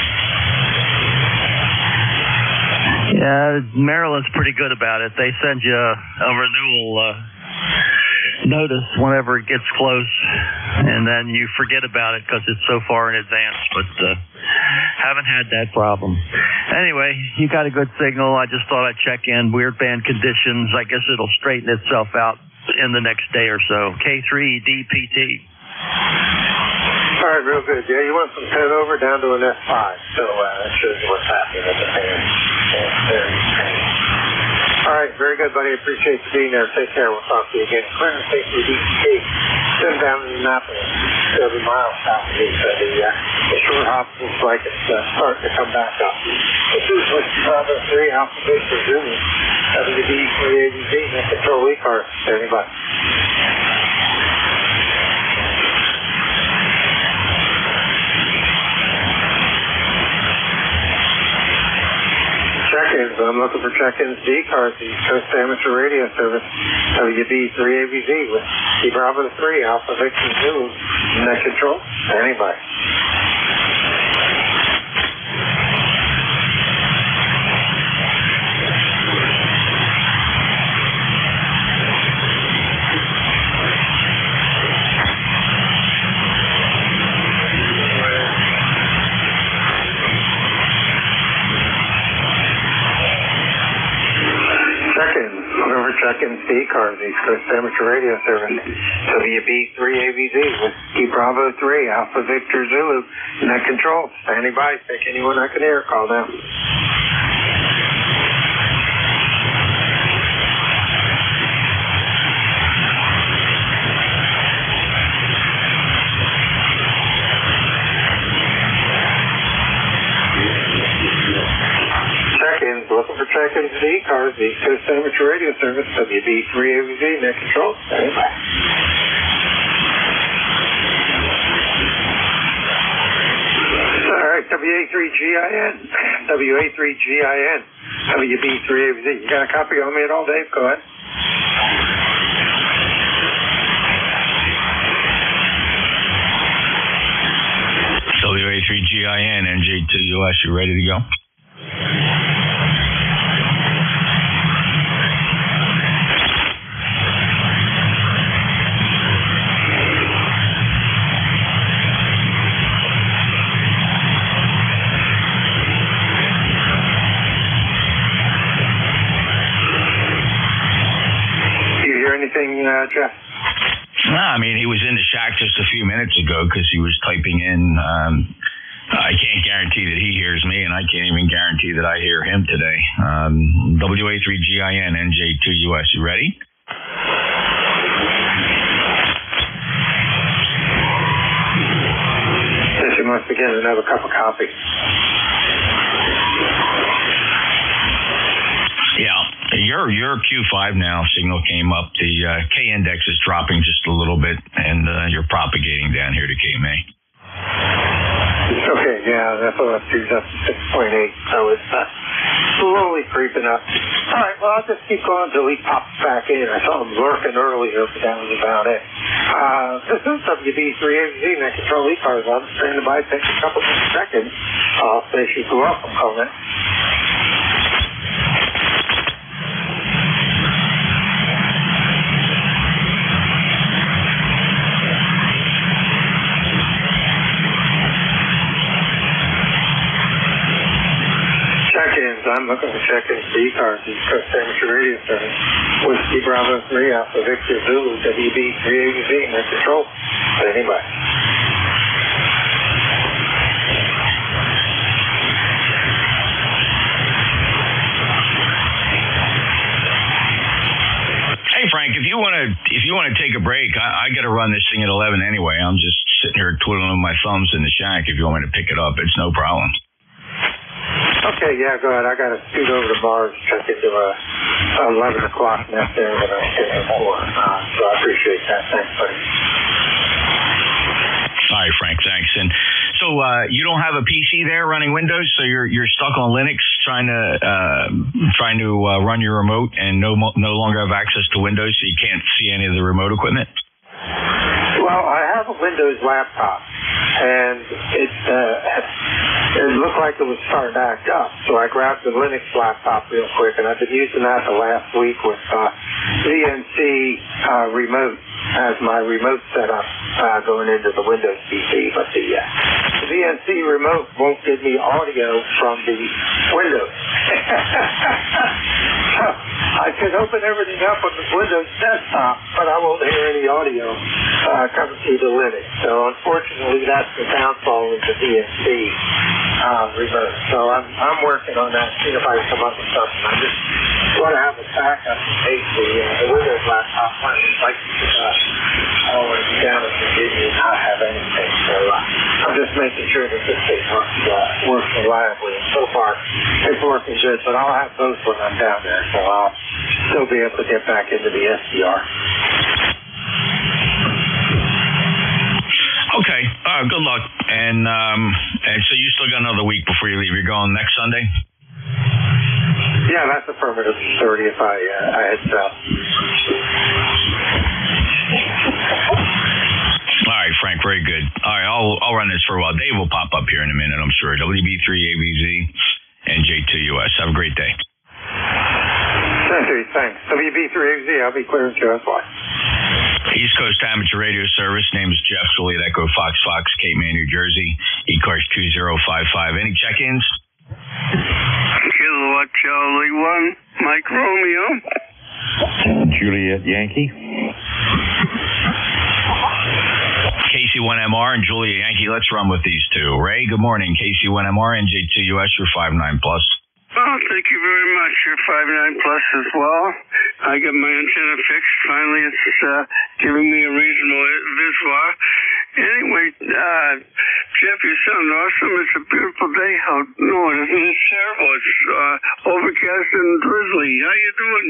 Yeah, Maryland's pretty good about it. They send you a renewal notice whenever it gets close, and then you forget about it because it's so far in advance, but haven't had that problem. Anyway, you got a good signal. I just thought I'd check in. Weird band conditions. I guess it'll straighten itself out in the next day or so. K3 DPT. All right, real good. Yeah, you went from 10 over down to an F5, so that shows you what's happening at the fan. All right, very good, buddy. Appreciate you being there. Take care. We'll talk to you again. Clinton, DPT. Send down to Annapolis, 7 miles southeast. The short hop looks like it's starting to come back up. This is Bravo 3, Alpha Victor Zulu. WB380Z, net control ECARS. Standing by. Check-ins. I'm looking for check-ins to ECARS, the East Coast Amateur Radio Service, WB3ABZ with Bravo 3, Alpha Victor Zulu, net control. Standing by. Check-ins to ECARS, East Coast Amateur Radio Service, WB3ABZ with Bravo 3, Alpha Victor Zulu, net control. Standing by. Take anyone I can hear. Call now. check into the ECARS, the East Coast Amateur Radio Service, WB3ABZ, net control. Standing by. All right, WA3GIN, WA3GIN, WB3ABZ. You got a copy on me at all, Dave? Go ahead. WA3GIN, NJ2US, you ready to go? You hear anything, Jeff? No, I mean, he was in the shack just a few minutes ago because he was typing in. I can't guarantee that he hears me, and I can't even guarantee that I hear him today. WA3GIN, NJ2US, you ready? Yes, you must begin another cup of coffee. Yeah, your Q5 now signal came up. The K index is dropping just a little bit, and you're propagating down here to KMA. Okay, yeah, that's what up to 6.8, so it's slowly creeping up. All right, well, I'll just keep going until he pops back in. I saw him lurking earlier, but that was about it. This is WB3ABZ, net control ECARS. I'm standing by, take a couple of seconds. I'll say she's welcome, comment. Check-ins. I'm looking to check in the ECARS, East Coast Amateur Radio Service. Whiskey Bravo 3 Alpha Victor Zulu, WB3ABZ, net control. Standing by. Hey Frank, if you want to take a break, I got to run this thing at 11 anyway. I'm just sitting here twiddling my thumbs in the shack. If you want me to pick it up, it's no problem. Okay, yeah, go ahead. I got to scoot over to Mars, check into 11 o'clock net there that I'm getting for. So I appreciate that. Thanks, buddy. All right, Frank, thanks. And so you don't have a PC there running Windows, so you're stuck on Linux trying to run your remote and no longer have access to Windows, so you can't see any of the remote equipment? Well, I have a Windows laptop, and it looked like it was starting to act up. So I grabbed the Linux laptop real quick, and I've been using that the last week with VNC remote as my remote setup going into the Windows PC. But the VNC remote won't give me audio from the Windows. So I can open everything up on the Windows desktop, but I won't hear any audio coming through the Linux. So unfortunately, that's the downfall of the VNC remote. So I'm working on that, seeing if I can come up with something. I just want to have a backup in case the Windows laptop like I don't want to be down in Virginia and not have anything. So I'm just making sure that this thing works reliably. And so far, it's working good, but I'll have both when I'm down there, so I'll still be able to get back into the SDR. Okay, good luck. And so you still got another week before you leave. You're going next Sunday? Yeah, that's affirmative. 30th, I head south. All right, Frank, very good. All right, I'll run this for a while. Dave will pop up here in a minute, I'm sure. WB3ABZ, NJ2US. Have a great day. Thanks. WB3ABZ, I'll be clearing QSY. East Coast Amateur Radio Service. Name is Jeff, Juliet Echo Fox, Cape May, New Jersey. ECARS 2055. Any check-ins? Kilowatt Charlie 1, Mike Romeo. Juliet Yankee. KC1MR and Julia Yankee. Let's run with these two. Ray, good morning. KC1MR, NJ2US, you're 59 plus. Oh, thank you very much. You're 59 plus as well. I got my antenna fixed. Finally, it's giving me a reasonable visual. Anyway, Jeff, you sound awesome. It's a beautiful day out. No, it isn't. It's terrible. It's overcast and drizzly. How you doing?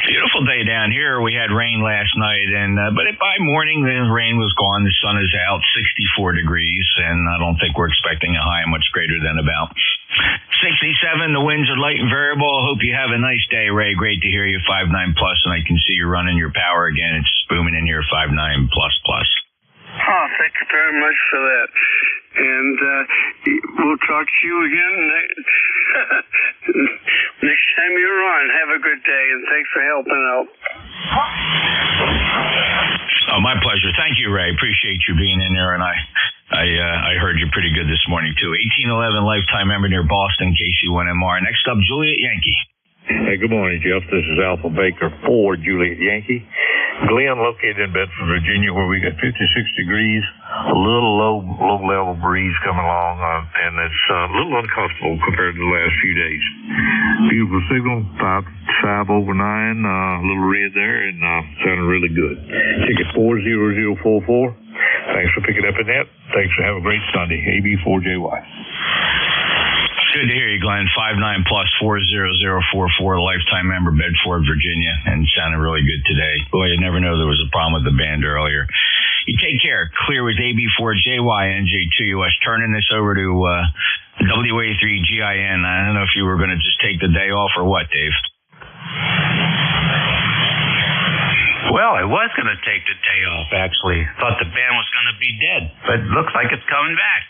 Beautiful day down here. We had rain last night, but by morning the rain was gone. The sun is out, 64 degrees, and I don't think we're expecting a high much greater than about 67. The winds are light and variable. I hope you have a nice day, Ray. Great to hear you, 59 plus, and I can see you running your power again. It's booming in here, 59 plus. Oh, thank you very much for that. And we'll talk to you again next time you're on. Have a good day, and thanks for helping out. Oh, my pleasure. Thank you, Ray. Appreciate you being in there, and I heard you pretty good this morning, too. 1811 lifetime member near Boston, KC1MR. Next up, Juliet Yankee. Hey, good morning, Jeff. This is Alpha Baker for Juliet Yankee. Glenn, located in Bedford, Virginia, where we got 56 degrees, a little low-level breeze coming along, and it's a little uncomfortable compared to the last few days. Beautiful signal, 5 over 9, a little red there, and sounding really good. Ticket 40044. Thanks for picking up in that. Thanks for having a great Sunday. AB4JY. Good to hear you, Glenn. 59 plus 40044, lifetime member, Bedford, Virginia, and sounded really good today. Boy, you never know there was a problem with the band earlier. You take care. Clear with AB4JY, NJ2US. Turning this over to WA3GIN. I don't know if you were going to just take the day off or what, Dave. Well, I was going to take the day off, actually. Thought the band was going to be dead, but it looks like it's coming back.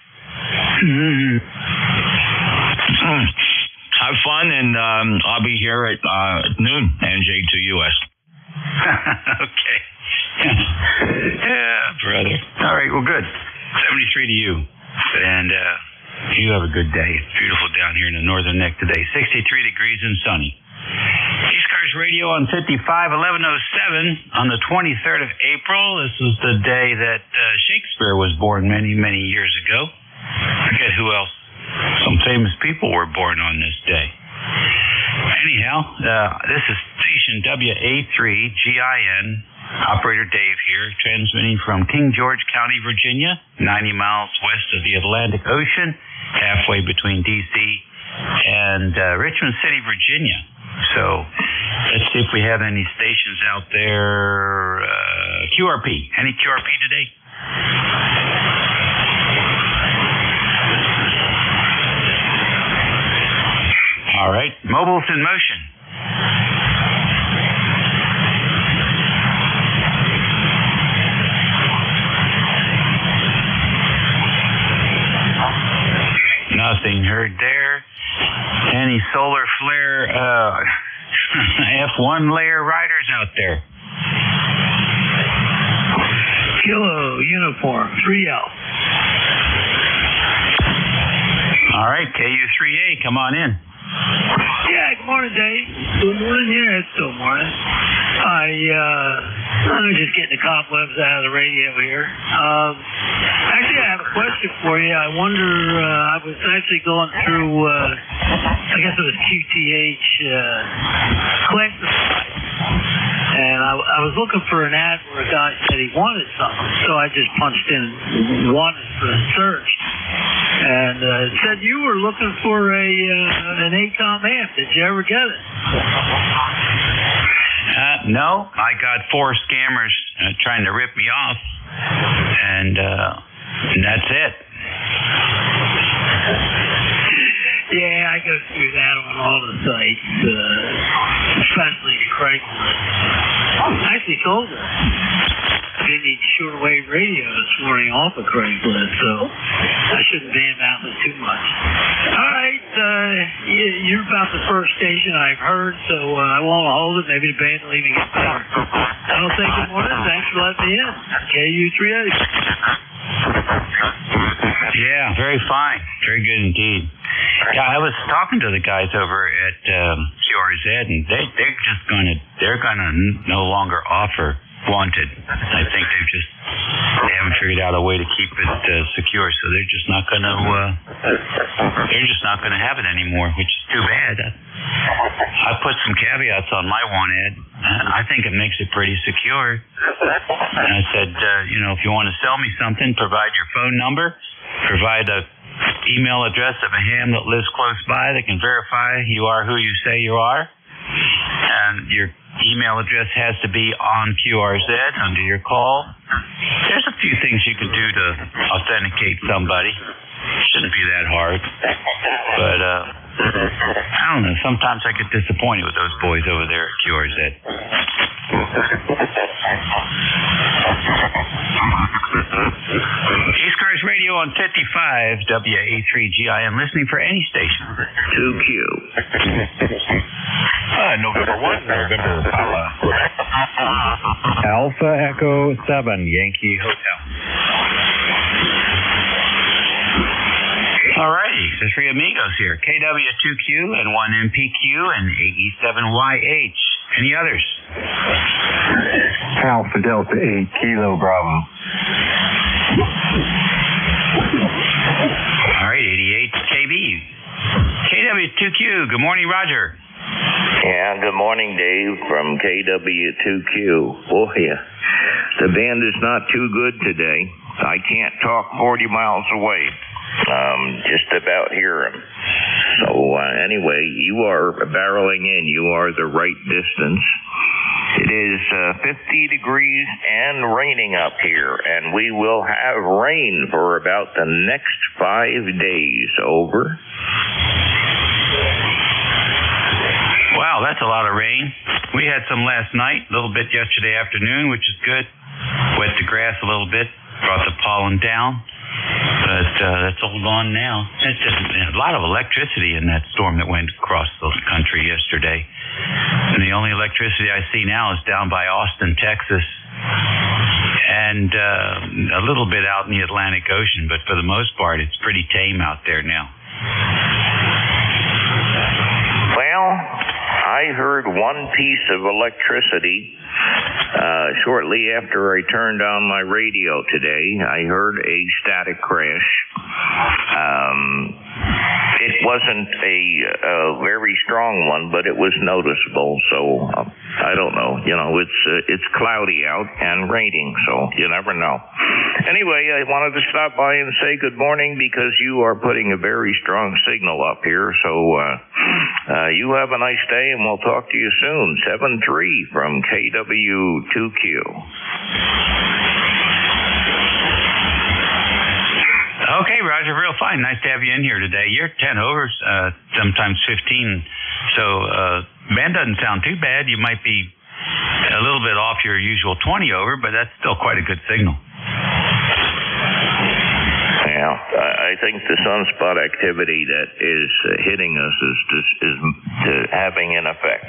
Have fun, and I'll be here at noon, NJ2US. Okay. Yeah, brother. All right, well, good. 73 to you. And you have a good day. It's beautiful down here in the northern neck today. 63 degrees and sunny. ECARS Radio on 55, 1107 on the 23rd of April. This was the day that Shakespeare was born many, many years ago. I forget who else. Some famous people were born on this day. Anyhow, this is station WA3GIN. Operator Dave here, transmitting from King George County, Virginia, 90 miles west of the Atlantic Ocean, halfway between D.C. and Richmond City, Virginia. So let's see if we have any stations out there. QRP. Any QRP today? All right. Mobile's in motion. Nothing heard there. Any solar flare F1 layer riders out there? Kilo Uniform 3L. All right, KU3A, come on in. Yeah, good morning, Dave. Good morning. Yeah, it's still morning. I'm just getting the cobwebs out of the radio here. Actually, I have a question for you. I wonder, I was actually going through, I guess it was QTH collector site, and I was looking for an ad where a guy said he wanted something, so I just punched in wanted for the search. And it said you were looking for an ACOM amp. Did you ever get it? No, I got 4 scammers trying to rip me off, and that's it. Yeah, I go through that on all the sites, especially Craigslist. I actually told her they need shortwave radio this morning off of Craigslist, so I shouldn't ban about it too much. All right, you're about the first station I've heard, so I won't hold it. Maybe the band will even get better. I'll say good morning. Thanks for letting me in. KU3A. Yeah, very fine. Very good indeed. Yeah, I was talking to the guys over at QRZ, and they're gonna no longer offer wanted. I think they haven't figured out a way to keep it secure, so they're just not gonna have it anymore, which is too bad. I put some caveats on my one, Ed. I think it makes it pretty secure. And I said, if you want to sell me something, provide your phone number, provide a email address of a ham that lives close by that can verify you are who you say you are. And your email address has to be on QRZ under your call. There's a few things you can do to authenticate somebody. Shouldn't be that hard. But I don't know. Sometimes I get disappointed with those boys over there at QRZ. ECARS Radio on 55 WA3GIN, listening for any station. 2Q. November 1, November Pala, Quebec. Alpha Echo 7, Yankee Hotel. All righty, the three amigos here. KW2Q and 1MPQ and AE7YH. Any others? Alpha Delta 8, Kilo Bravo. All right, 88 KB. KW2Q, good morning, Roger. Yeah, good morning, Dave, from KW2Q. Boy, the band is not too good today. I can't talk 40 miles away. Just about hear him. So anyway, you are barreling in. You are the right distance. It is 50 degrees and raining up here, and we will have rain for about the next 5 days. Over. Wow, that's a lot of rain. We had some last night, a little bit yesterday afternoon, which is good. Wet the grass a little bit, brought the pollen down. But that's all gone now. It's just a lot of electricity in that storm that went across the country yesterday. And the only electricity I see now is down by Austin, Texas, and a little bit out in the Atlantic Ocean. But for the most part, it's pretty tame out there now. Well, I heard one piece of electricity shortly after I turned on my radio today. I heard a static crash. It wasn't a very strong one, but it was noticeable. So I don't know. It's cloudy out and raining, so you never know. Anyway, I wanted to stop by and say good morning because you are putting a very strong signal up here. So you have a nice day, and we'll talk to you soon. 7-3 from KW2Q. Okay, Roger, real fine. Nice to have you in here today. You're 10 over, sometimes 15. So band doesn't sound too bad. You might be a little bit off your usual 20 over, but that's still quite a good signal. Yeah, I think the sunspot activity that is hitting us is having an effect.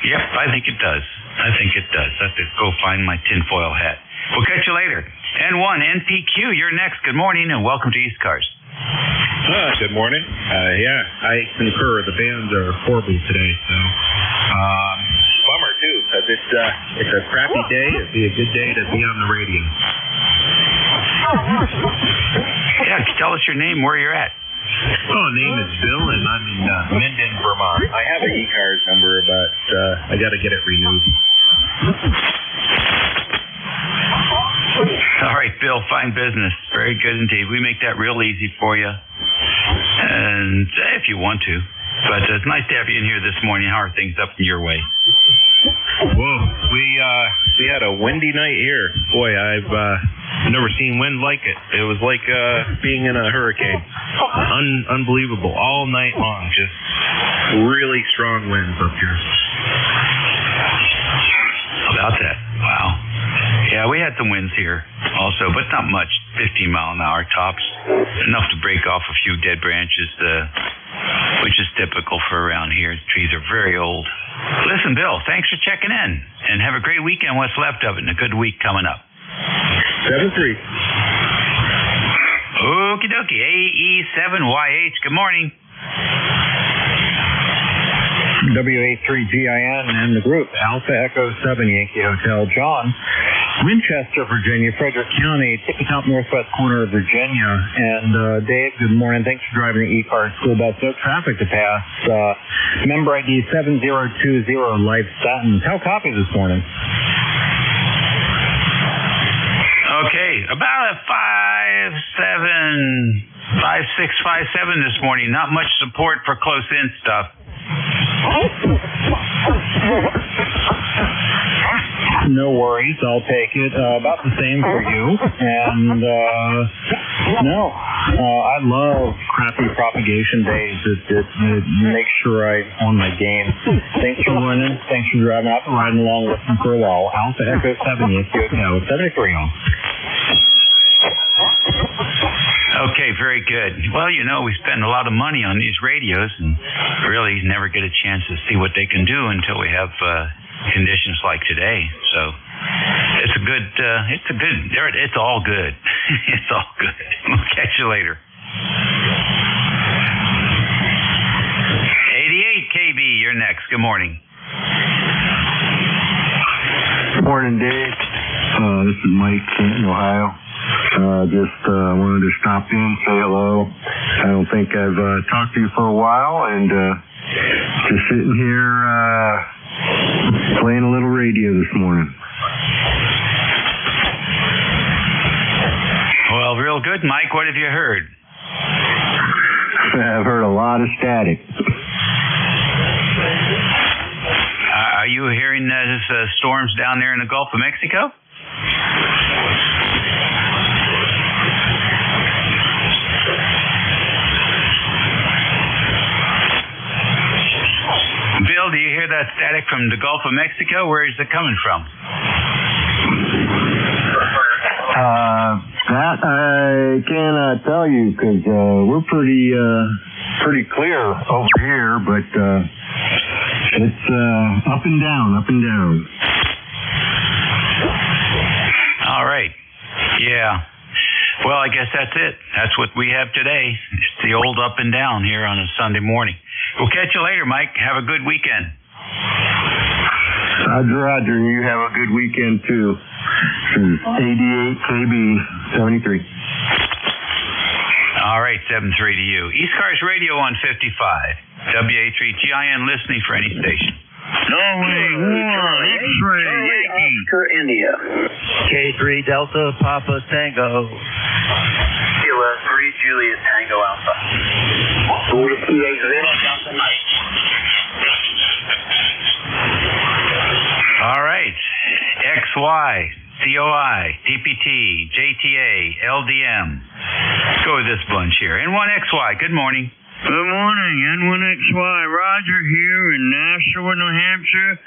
Yep, I think it does. I have to go find my tinfoil hat. We'll catch you later. N1, NPQ, you're next. Good morning and welcome to ECARS. Good morning. I concur. The bands are horrible today, so bummer too, because it's a crappy day. It'd be a good day to be on the radio. Yeah, tell us your name, where you're at. Name is Bill, and I'm in Minden, Vermont. I have an ECARS number, but I got to get it renewed. All right, Bill, fine business. Very good indeed. We make that real easy for you, and if you want to. But it's nice to have you in here this morning. How are things up your way? Whoa, we had a windy night here. Boy, I've never seen wind like it. It was like being in a hurricane. Unbelievable. All night long, just really strong winds up here. About that. Wow. Yeah, we had some winds here also, but not much. 15-mile-an-hour tops. Enough to break off a few dead branches, which is typical for around here. The trees are very old. Listen, Bill, thanks for checking in, and have a great weekend, what's left of it, and a good week coming up. 7-3. Okie dokie. AE7YH, good morning. WA3GIN and the group, Alpha Echo 7, Yankee Hotel. John, Winchester, Virginia, Frederick County, tippy top northwest corner of Virginia. And Dave, good morning. Thanks for driving the ECARS school bus. No traffic to pass. Member ID 7020, Life Statton. How copy this morning? Okay, about a 5657 this morning. Not much support for close-in stuff. No worries, I'll take it. About the same for you. And I love crappy propagation days. It makes sure I own my game. Thanks for winning. Thanks for driving out and riding along with me for a while. Alpha Echo 7, Yankee Hotel, 73 on. Okay, very good. Well, we spend a lot of money on these radios and really never get a chance to see what they can do until we have conditions like today. So it's all good. It's all good. We'll catch you later. 88 KB, you're next. Good morning. Good morning, Dave. This is Mike, Canton, Ohio. Wanted to stop in, say hello. I don't think I've talked to you for a while, and just sitting here playing a little radio this morning. Well, real good, Mike. What have you heard? I've heard a lot of static. Are you hearing storms down there in the Gulf of Mexico? Bill, do you hear that static from the Gulf of Mexico? Where is it coming from? That I cannot tell you because we're pretty clear over here, but it's up and down, up and down. All right. Yeah. Well, I guess that's it. That's what we have today. It's the old up and down here on a Sunday morning. We'll catch you later, Mike. Have a good weekend. Roger. You have a good weekend, too. 88 KB 73. All right, 73 to you. ECARS Radio on 55. WA3GIN listening for any station. Norway 1, X-ray, Yankee. Oscar, India. K3 Delta Papa Tango. Kilo 3 Juliet Tango Alpha. 48 Delta Mike. All right. XY, COI, DPT, JTA, LDM. Let's go with this bunch here. N1XY, good morning. Good morning, N1XY. Roger here in Nashua, New Hampshire,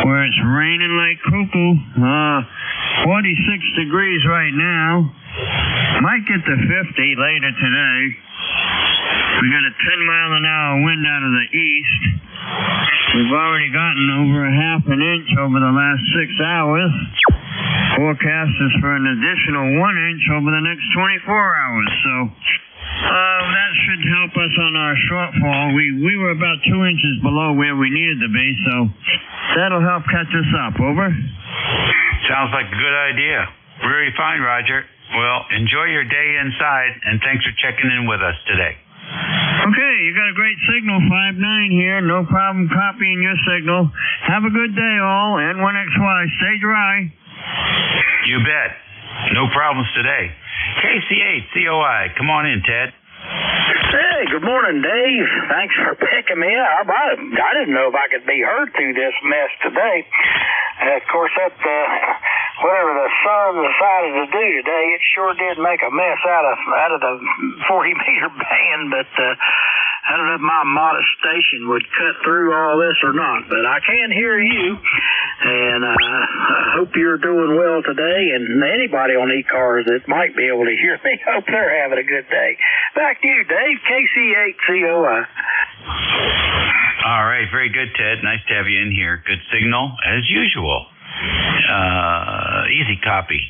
where it's raining like cuckoo. 46 degrees right now. Might get to 50 later today. We got a 10-mile-an-hour wind out of the east. We've already gotten over a half an inch over the last 6 hours. Forecast is for an additional 1 inch over the next 24 hours. So that should help us on our shortfall. We were about 2 inches below where we needed to be, so that'll help catch us up. Over. Sounds like a good idea. Very fine, Roger. Well, enjoy your day inside, and thanks for checking in with us today. Okay, you got a great signal, 5-9 here. No problem copying your signal. Have a good day, all. N1XY, stay dry. You bet. No problems today. KC8COI, come on in, Ted. Hey, good morning, Dave. Thanks for picking me up. I didn't know if I could be heard through this mess today. Of course, whatever the sun decided to do today, it sure did make a mess out of the 40-meter band, but I don't know if my modest station would cut through all this or not, but I can hear you, and I hope you're doing well today, and anybody on ECARS that might be able to hear me, hope they're having a good day. Back to you, Dave, KC8COI. All right, very good, Ted. Nice to have you in here. Good signal, as usual. Easy copy.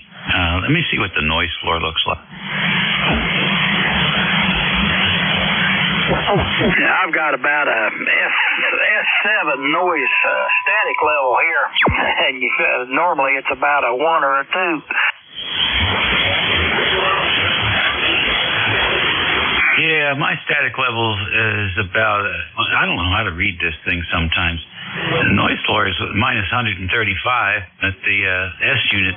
Let me see what the noise floor looks like. I've got about a S7 noise static level here, and normally it's about a 1 or a 2. Yeah, my static level is about, I don't know how to read this thing sometimes. The noise floor is minus 135, but the S unit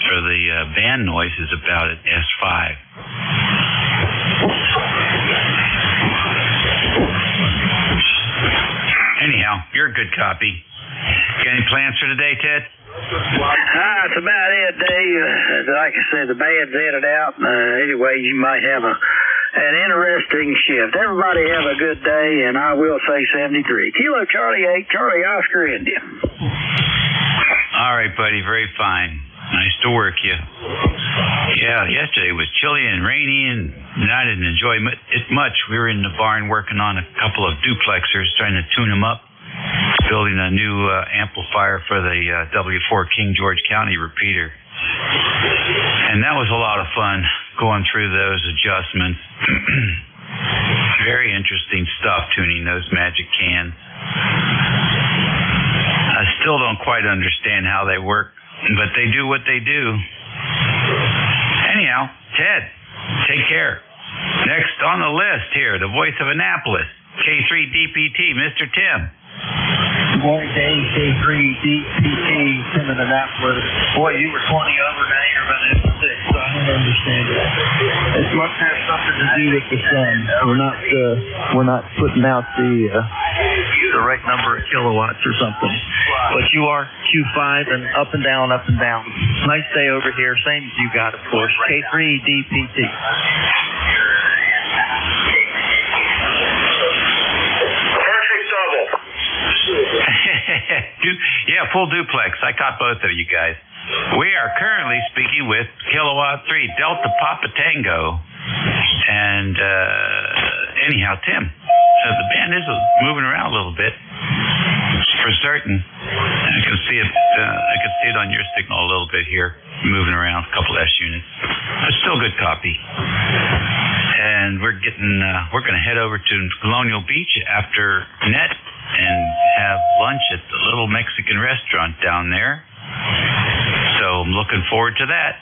for the band noise is about at S5. Anyhow, you're a good copy. Got any plans for today, Ted? That's about it, Dave. Like I said, the band's headed out. Anyway, you might have an interesting shift. Everybody have a good day, and I will say 73. Kilo Charlie 8, Charlie Oscar, India. All right, buddy. Very fine. Nice to work you. Yeah, yesterday was chilly and rainy, and I didn't enjoy it much. We were in the barn working on a couple of duplexers, trying to tune them up, building a new amplifier for the W4 King George County repeater. And that was a lot of fun, going through those adjustments. Very interesting stuff, tuning those magic cans. I still don't quite understand how they work, but they do what they do. Anyhow, Ted, take care. Next on the list here, the voice of Annapolis, K3DPT, Mr. Tim. Good morning, Dave. K3DPT, Tim in Annapolis. Boy, you were 20 over, now you're running 6, so I don't understand it. It must have something to do with the sun. We're not putting out the right number of kilowatts or something. But you are Q5 and up and down, up and down. Nice day over here, same as you got, of course. K3DPT. Yeah, full duplex. I caught both of you guys. We are currently speaking with Kilowatt 3 Delta Papa Tango. And anyhow, Tim, the band is moving around a little bit, for certain. I can see it. I can see it on your signal a little bit here, moving around, a couple S units, but still good copy. And we're going to head over to Colonial Beach after net and have lunch at the little Mexican restaurant down there. So I'm looking forward to that.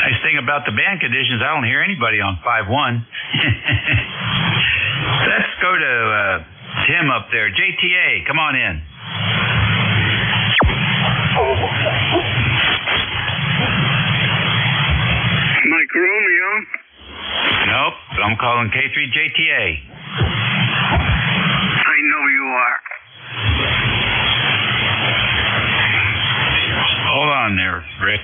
Nice thing about the band conditions, I don't hear anybody on 5-1. Let's go to Tim up there. JTA, come on in. Mike Romeo? Nope, I'm calling K3JTA. I know you are. Hold on there, Rick.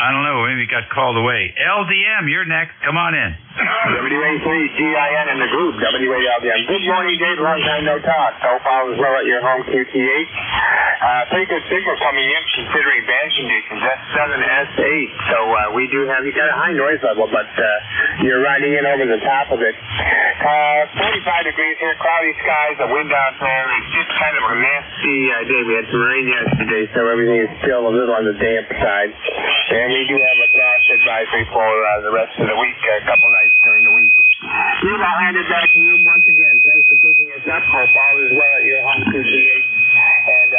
I don't know, maybe got called away. LDM, you're next. Come on in. WA3GIN in the group, WALDM. Good morning, Dave. Long time no talk. Hope all is well at your home QTH. Pretty good signal coming in considering band conditions. S7, S8. So we do have, you got a high noise level, but you're riding in over the top of it. 45 degrees here, cloudy skies, the wind out there. It's just kind of a nasty day. We had some rain yesterday, so everything is still a little on the damp side. And we do have a frost advisory for the rest of the week, a couple nights during the week. Steve, I'll hand it back to you once again. Thanks for picking us up. Hope all is well at your home QTH. And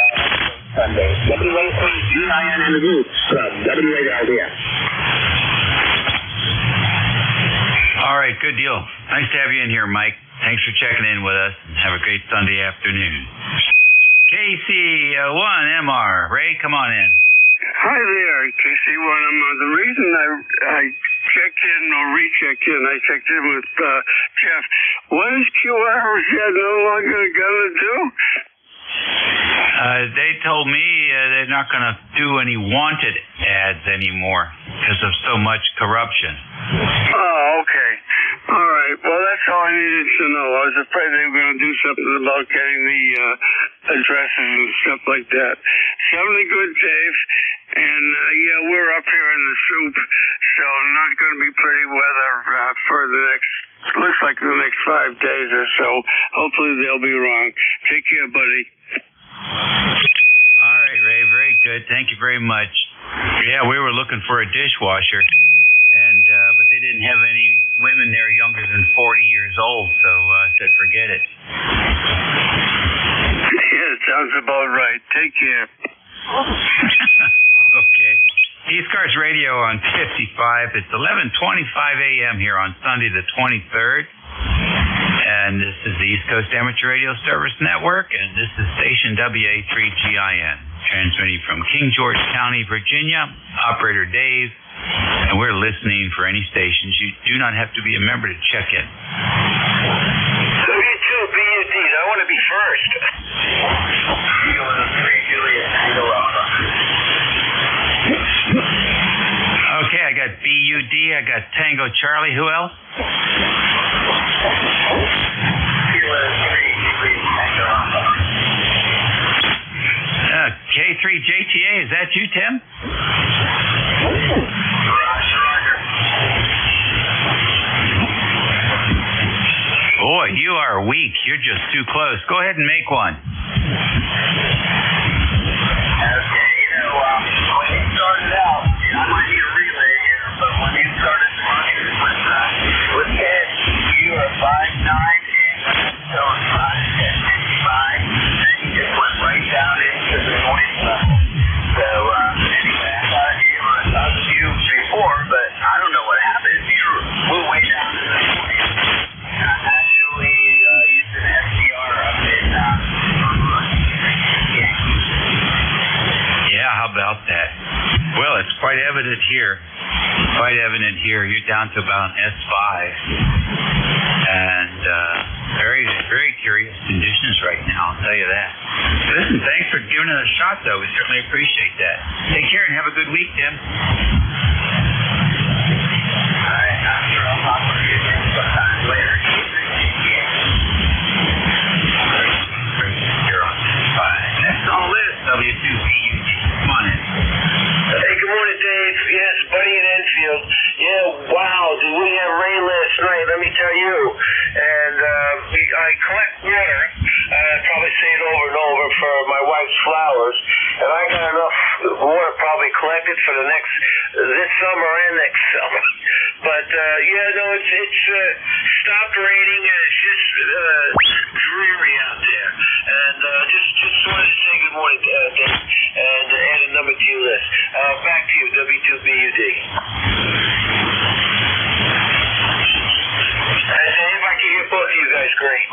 Sunday. WA3GIN in the group from WALDM. All right, good deal. Nice to have you in here, Mike. Thanks for checking in with us, and have a great Sunday afternoon. KC1MR. Ray, come on in. Hi there, KC1MR. The reason I checked in or rechecked in, I checked in with Jeff. What is QRZ no longer going to do? They told me they're not going to do any wanted ads anymore because of so much corruption. Oh, okay. All right. Well, that's all I needed to know. I was afraid they were going to do something about getting the addresses and stuff like that. Sounded good, Dave. And, yeah, we're up here in the soup, so not going to be pretty weather for the next, looks like the next 5 days or so. Hopefully they'll be wrong. Take care, buddy. good. Thank you very much. Yeah, we were looking for a dishwasher, and but they didn't have any women there younger than 40 years old, so I said, forget it. Yeah, sounds about right. Take care. Okay. ECARS Radio on 55. It's 11:25 a.m. here on Sunday the 23rd. And this is the East Coast Amateur Radio Service Network, and this is station WA3GIN, transmitting from King George County, Virginia. Operator Dave, and we're listening for any stations. You do not have to be a member to check in. W2BUDs, I want to be first. Okay, I got BUD, I got Tango Charlie. Who else? K3JTA, is that you, Tim? Boy, you are weak. You're just too close. Go ahead and make one. When you started out, I might be a relay here, but when you started running with Ted, you were 5'9", and so 5'55", and you just went right down into the noise level. So, anyway, I was you before, but I don't know what happened. You flew way down to the noise. Actually, used an SDR up in Yeah, how about that? Well, it's quite evident here. You're down to about an S5. And very, very curious conditions right now, I'll tell you that. Listen, thanks for giving it a shot, though. We certainly appreciate that. Take care and have a good week, Tim. All right, I'm sure I'll talk to you sometime later. You're on 5. Next on the list, W2BUD. Come on in. Hey, good morning, Dave. Yes, Buddy in Enfield. Yeah, wow, did we have rain last night, let me tell you. And I collect water. I probably say it over and over for my wife's flowers. And I got enough water probably collected for this summer and next summer. But, it's stopped raining and it's just dreary out there. And just wanted to say good morning, Dave, and add a number to your list. Back to you, W2BUD. Dave, I can hear both of you guys great.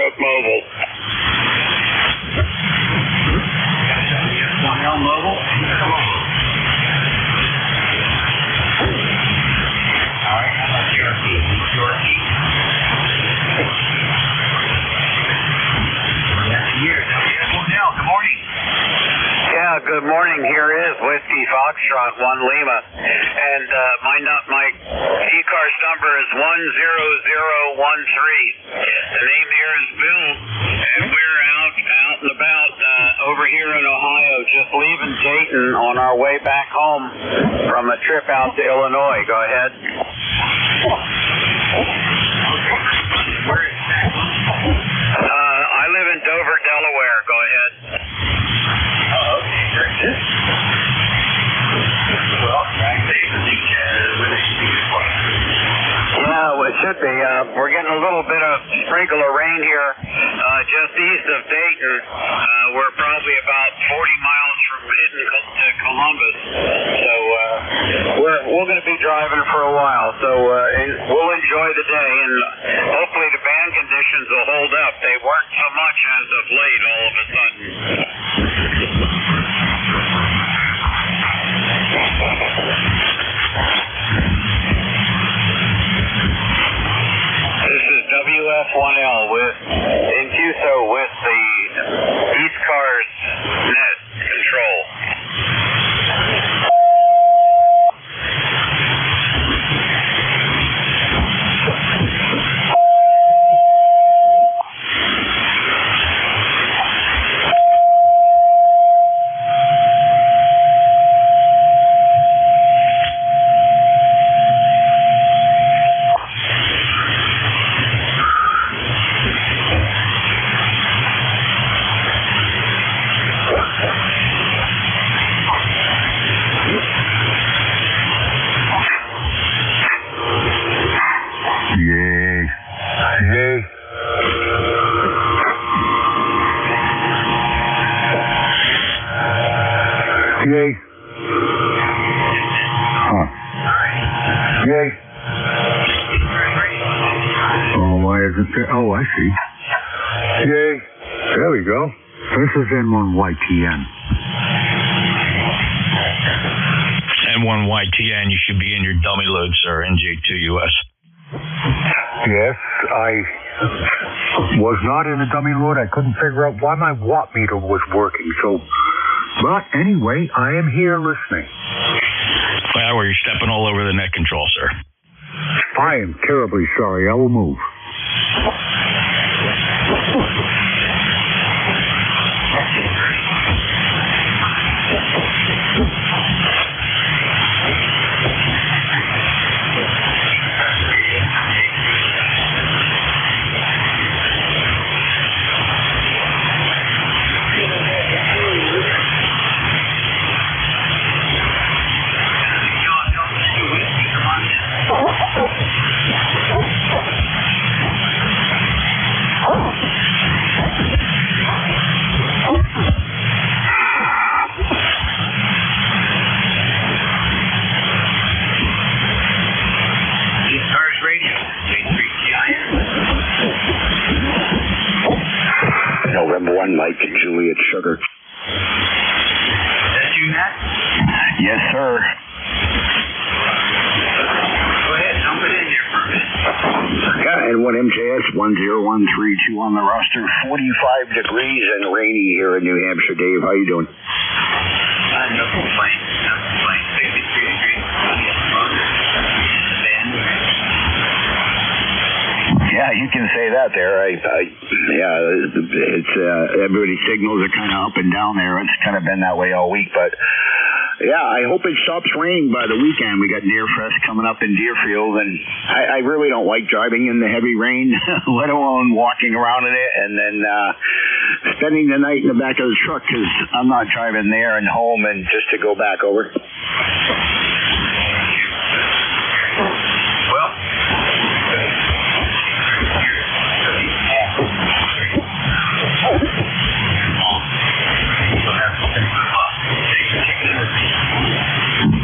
WF Mobile. WF Mobile. Come on. All right, how about Cherokee? Cherokee. That's here. Now, good morning. Yeah, good morning. Here is Whiskey Foxtrot 1 Lima, and my ECARS number is 10013. The name here is Bill, and we're out and about over here in Ohio, just leaving Dayton on our way back home from a trip out to Illinois. Go ahead. I live in Dover, Delaware. Go ahead. Oh, okay, very good. Well, yeah, it should be. We're getting a little bit of sprinkle of rain here just east of Dayton. We're probably about 40 miles from Dayton to Columbus. So we're going to be driving for a while. So we'll enjoy the day, and hopefully the band conditions will hold up. They weren't so much as of late all of a sudden. This is WF1L in QSO with the ECARS net control. Yay. Huh. Yay. Oh, why is it there? Oh, I see. Yay. There we go. This is N1YTN. N1YTN, you should be in your dummy load, sir. NJ2US. Yes, I was not in a dummy load. I couldn't figure out why my watt meter was working, so... But anyway, I am here listening. Well, you're stepping all over the net control, sir. I am terribly sorry. I will move. November 1, Mike and Juliet Sugar. That you, Matt? Yes, sir. Go ahead, dump it in here for a minute. Yeah, and 1MJS 10132 on the roster. 45 degrees and rainy here in New Hampshire. Dave, how you doing? No complaint. No complaint. 63 degrees. Yeah, you can say that there. Yeah, it's everybody's signals are kind of up and down there. It's kind of been that way all week, but yeah, I hope it stops raining by the weekend. We got Deerfest coming up in Deerfield, and I really don't like driving in the heavy rain, let alone walking around in it, and then spending the night in the back of the truck because I'm not driving there and home and just to go back over. Well.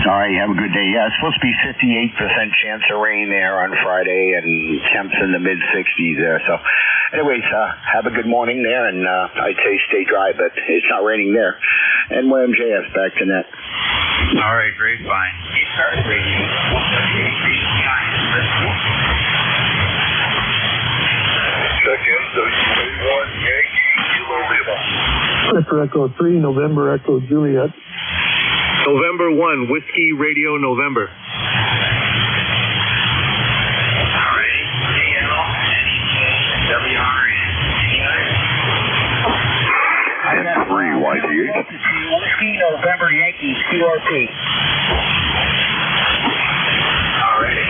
All right, have a good day. Yeah, it's supposed to be 58% chance of rain there on Friday and temps in the mid-60s there. So, anyways, have a good morning there, and I'd say stay dry, but it's not raining there. NYMJS, back to net. All right, great, fine. ECARS Radio, Check in, NJ2US Yankee, Kilo Lima. Clipper Echo 3, November Echo Juliet. November 1, Whiskey Radio November. All right, AL, NEJ, WRN. I got 3 YTH. Whiskey November Yankee QRP. All right.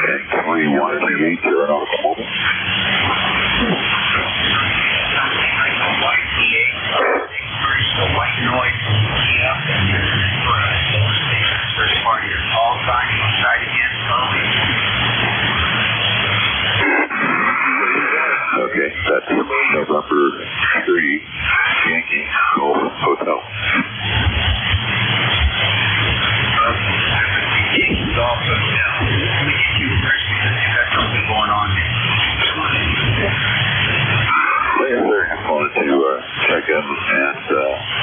And 3 YTH, you're an automobile. The white noise, first part here, all signing on side again, slowly. Okay, that's November 3, Yankee Golf Hotel. Yankees Golf Hotel. Let me get you first because you've got something going on there. Yes, sir. I wanted to check in, and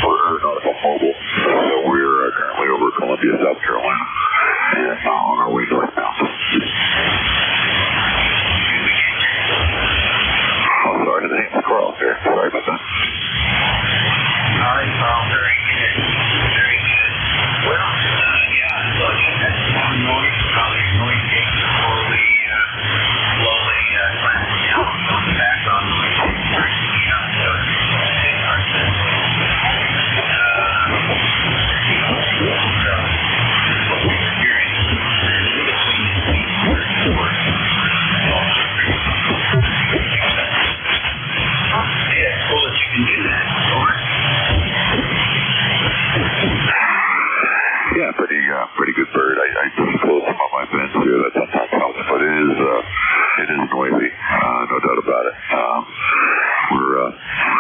we're Nautical Mobile. So we're currently over Columbia, South Carolina, and on our way northbound. Oh, sorry, the name's Carl there. Sorry about that. All right, Carl, very good. Very good. Well, yeah, look, that's one noise, probably noise gate slowly clamping down on the background noise. Yeah, pretty good bird. I just closed some of my vents here. That sometimes helps, but it is noisy, no doubt about it. We're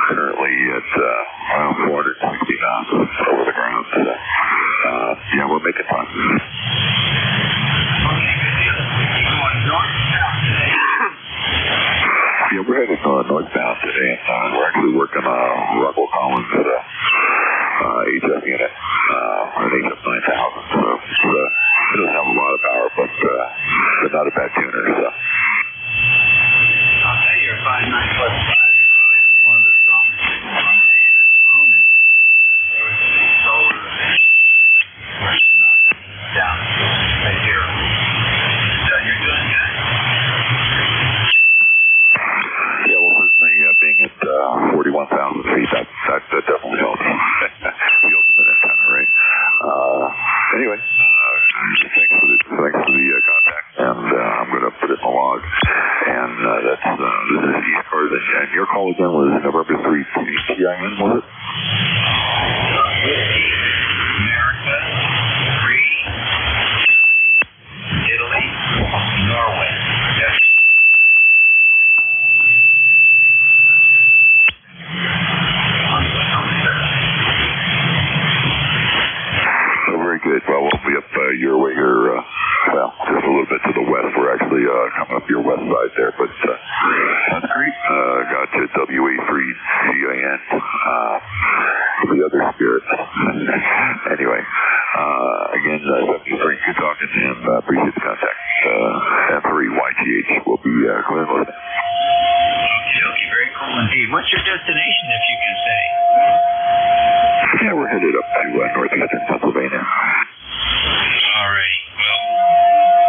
currently at 460 knots over the ground. So, yeah, we're making time. Yeah, we're headed northbound today, and we're actually working on Rockwell Collins at a HF unit, an HF 9000. So it doesn't have a lot of power, but not a bad tuner. So. I'll tell you, a 5.9 plus 5 is probably one of the strongest at the moment. There was a big solar event down right here. So you're doing good. Yeah, well, certainly being at 41,000 feet, that definitely helps. The ultimate antenna, right? Anyway, thanks for the contact, and I'm going to put it in the log. And this is ECARS, and your call again was November 3, TIN, was it? America, 3, Italy, Norway. Yes. Very good. Well, we'll be up your way here, well, just a little bit to the west. We're actually coming up your west side there, but that's great. Got to WA3GIN, the other spirit. Anyway, again, 73, good talking, and appreciate the contact. And 3 YTH will be clear and listening. Okay, very cool indeed. What's your destination, if you can say? Yeah, we're headed up to northeastern Pennsylvania. All right. Well,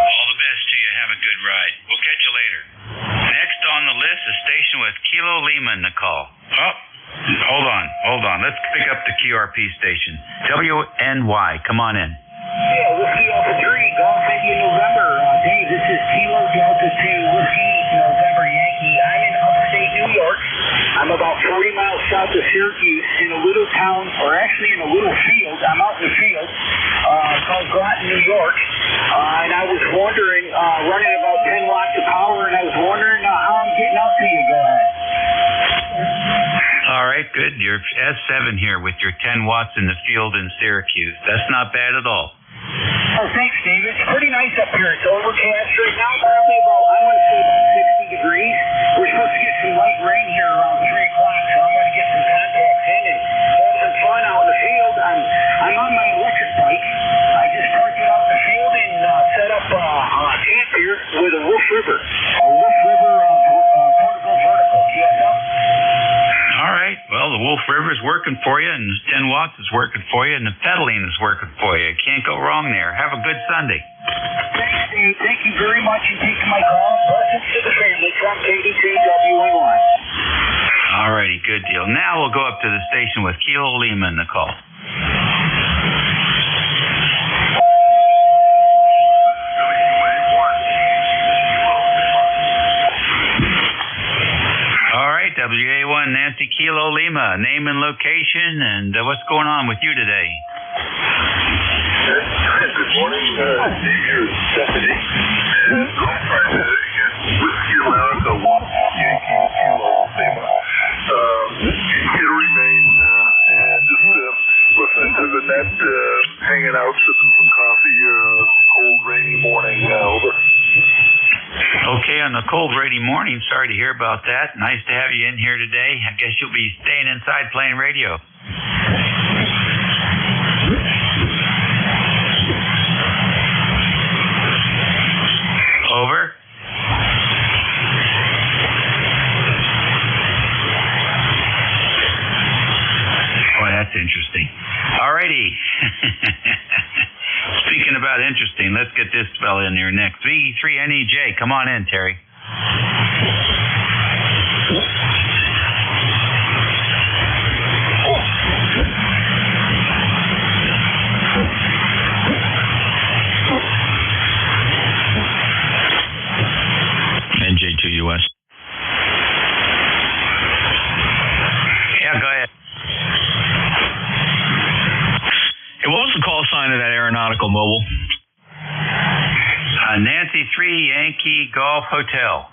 all the best to you. Have a good ride. We'll catch you later. Next on the list is station with Kilo Lima in the call. Oh, hold on. Let's pick up the QRP station. WNY. Come on in. Yeah, Whiskey Alpha 3, Golf India November. Dave, this is Kilo Delta 2, Whiskey November Yankee. I'm in upstate New York. I'm about 40 miles south of Syracuse in a little town, or actually in a little field. I'm out in the field called Groton, New York. And I was wondering, running about 10 watts of power, and I was wondering how I'm getting out to you guys. All right, good. You're S7 here with your 10 watts in the field in Syracuse. That's not bad at all. Oh, thanks, David. It's pretty nice up here. It's overcast right now, probably about, I want to say about 60 degrees. We're supposed to get some light rain here around 3 o'clock, so I'm going to get some contacts in and have some fun out in the field. I'm on my electric bike. I just parked it out in the field and set up a camp here with a Wolf River. A Wolf River portable vertical. TSL. All right. Well, the Wolf River is working for you, and 10 watts is working for you, and the pedaling is working for you. Can't go wrong there. Have a good Sunday. Thanks, Dave. Thank you very much for taking my call. Blessings to the family from KD2WA1. All righty. Good deal. Now we'll go up to the station with Kilo Lima in the call. WA1 Nancy Kilo Lima, name and location, and what's going on with you today? Good morning, Steve here, Stephanie. And Whiskey America, Yankee Kilo Lima. Here remain, and just listening to the net, hanging out, sipping some coffee here, cold, rainy morning, over. Okay, on the cold, rainy morning, sorry to hear about that. Nice to have you in here today. I guess you'll be staying inside playing radio. Over. Boy, that's interesting. All righty. Speaking about interesting, let's get this fella in here next. V3NEJ, come on in, Terry. NJ2US. Yeah, go ahead. Hey, what was the call sign of that aeronautical mobile? Nancy 3 Yankee Golf Hotel.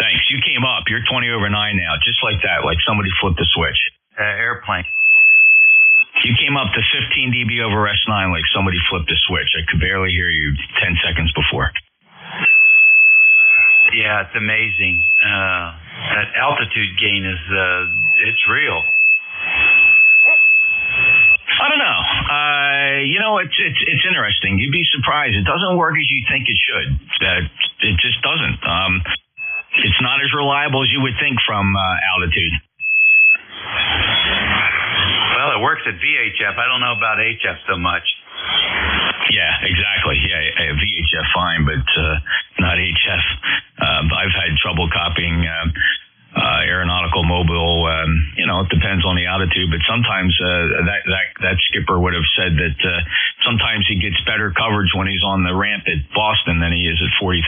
Thanks. You came up. You're 20 over 9 now. Just like that. Like somebody flipped the switch. Airplane. You came up to 15 dB over S9 like somebody flipped the switch. I could barely hear you 10 seconds before. Yeah, it's amazing. That altitude gain is, it's real. I don't know. It's interesting. You'd be surprised. It doesn't work as you think it should. It just doesn't. It's not as reliable as you would think from altitude. Well, it works at VHF. I don't know about HF so much. Yeah, exactly. Yeah, VHF fine, but not HF. I've had trouble copying aeronautical mobile. It depends on the altitude, but sometimes that skipper would have said that sometimes he gets better coverage when he's on the ramp at Boston than he is at 40,000.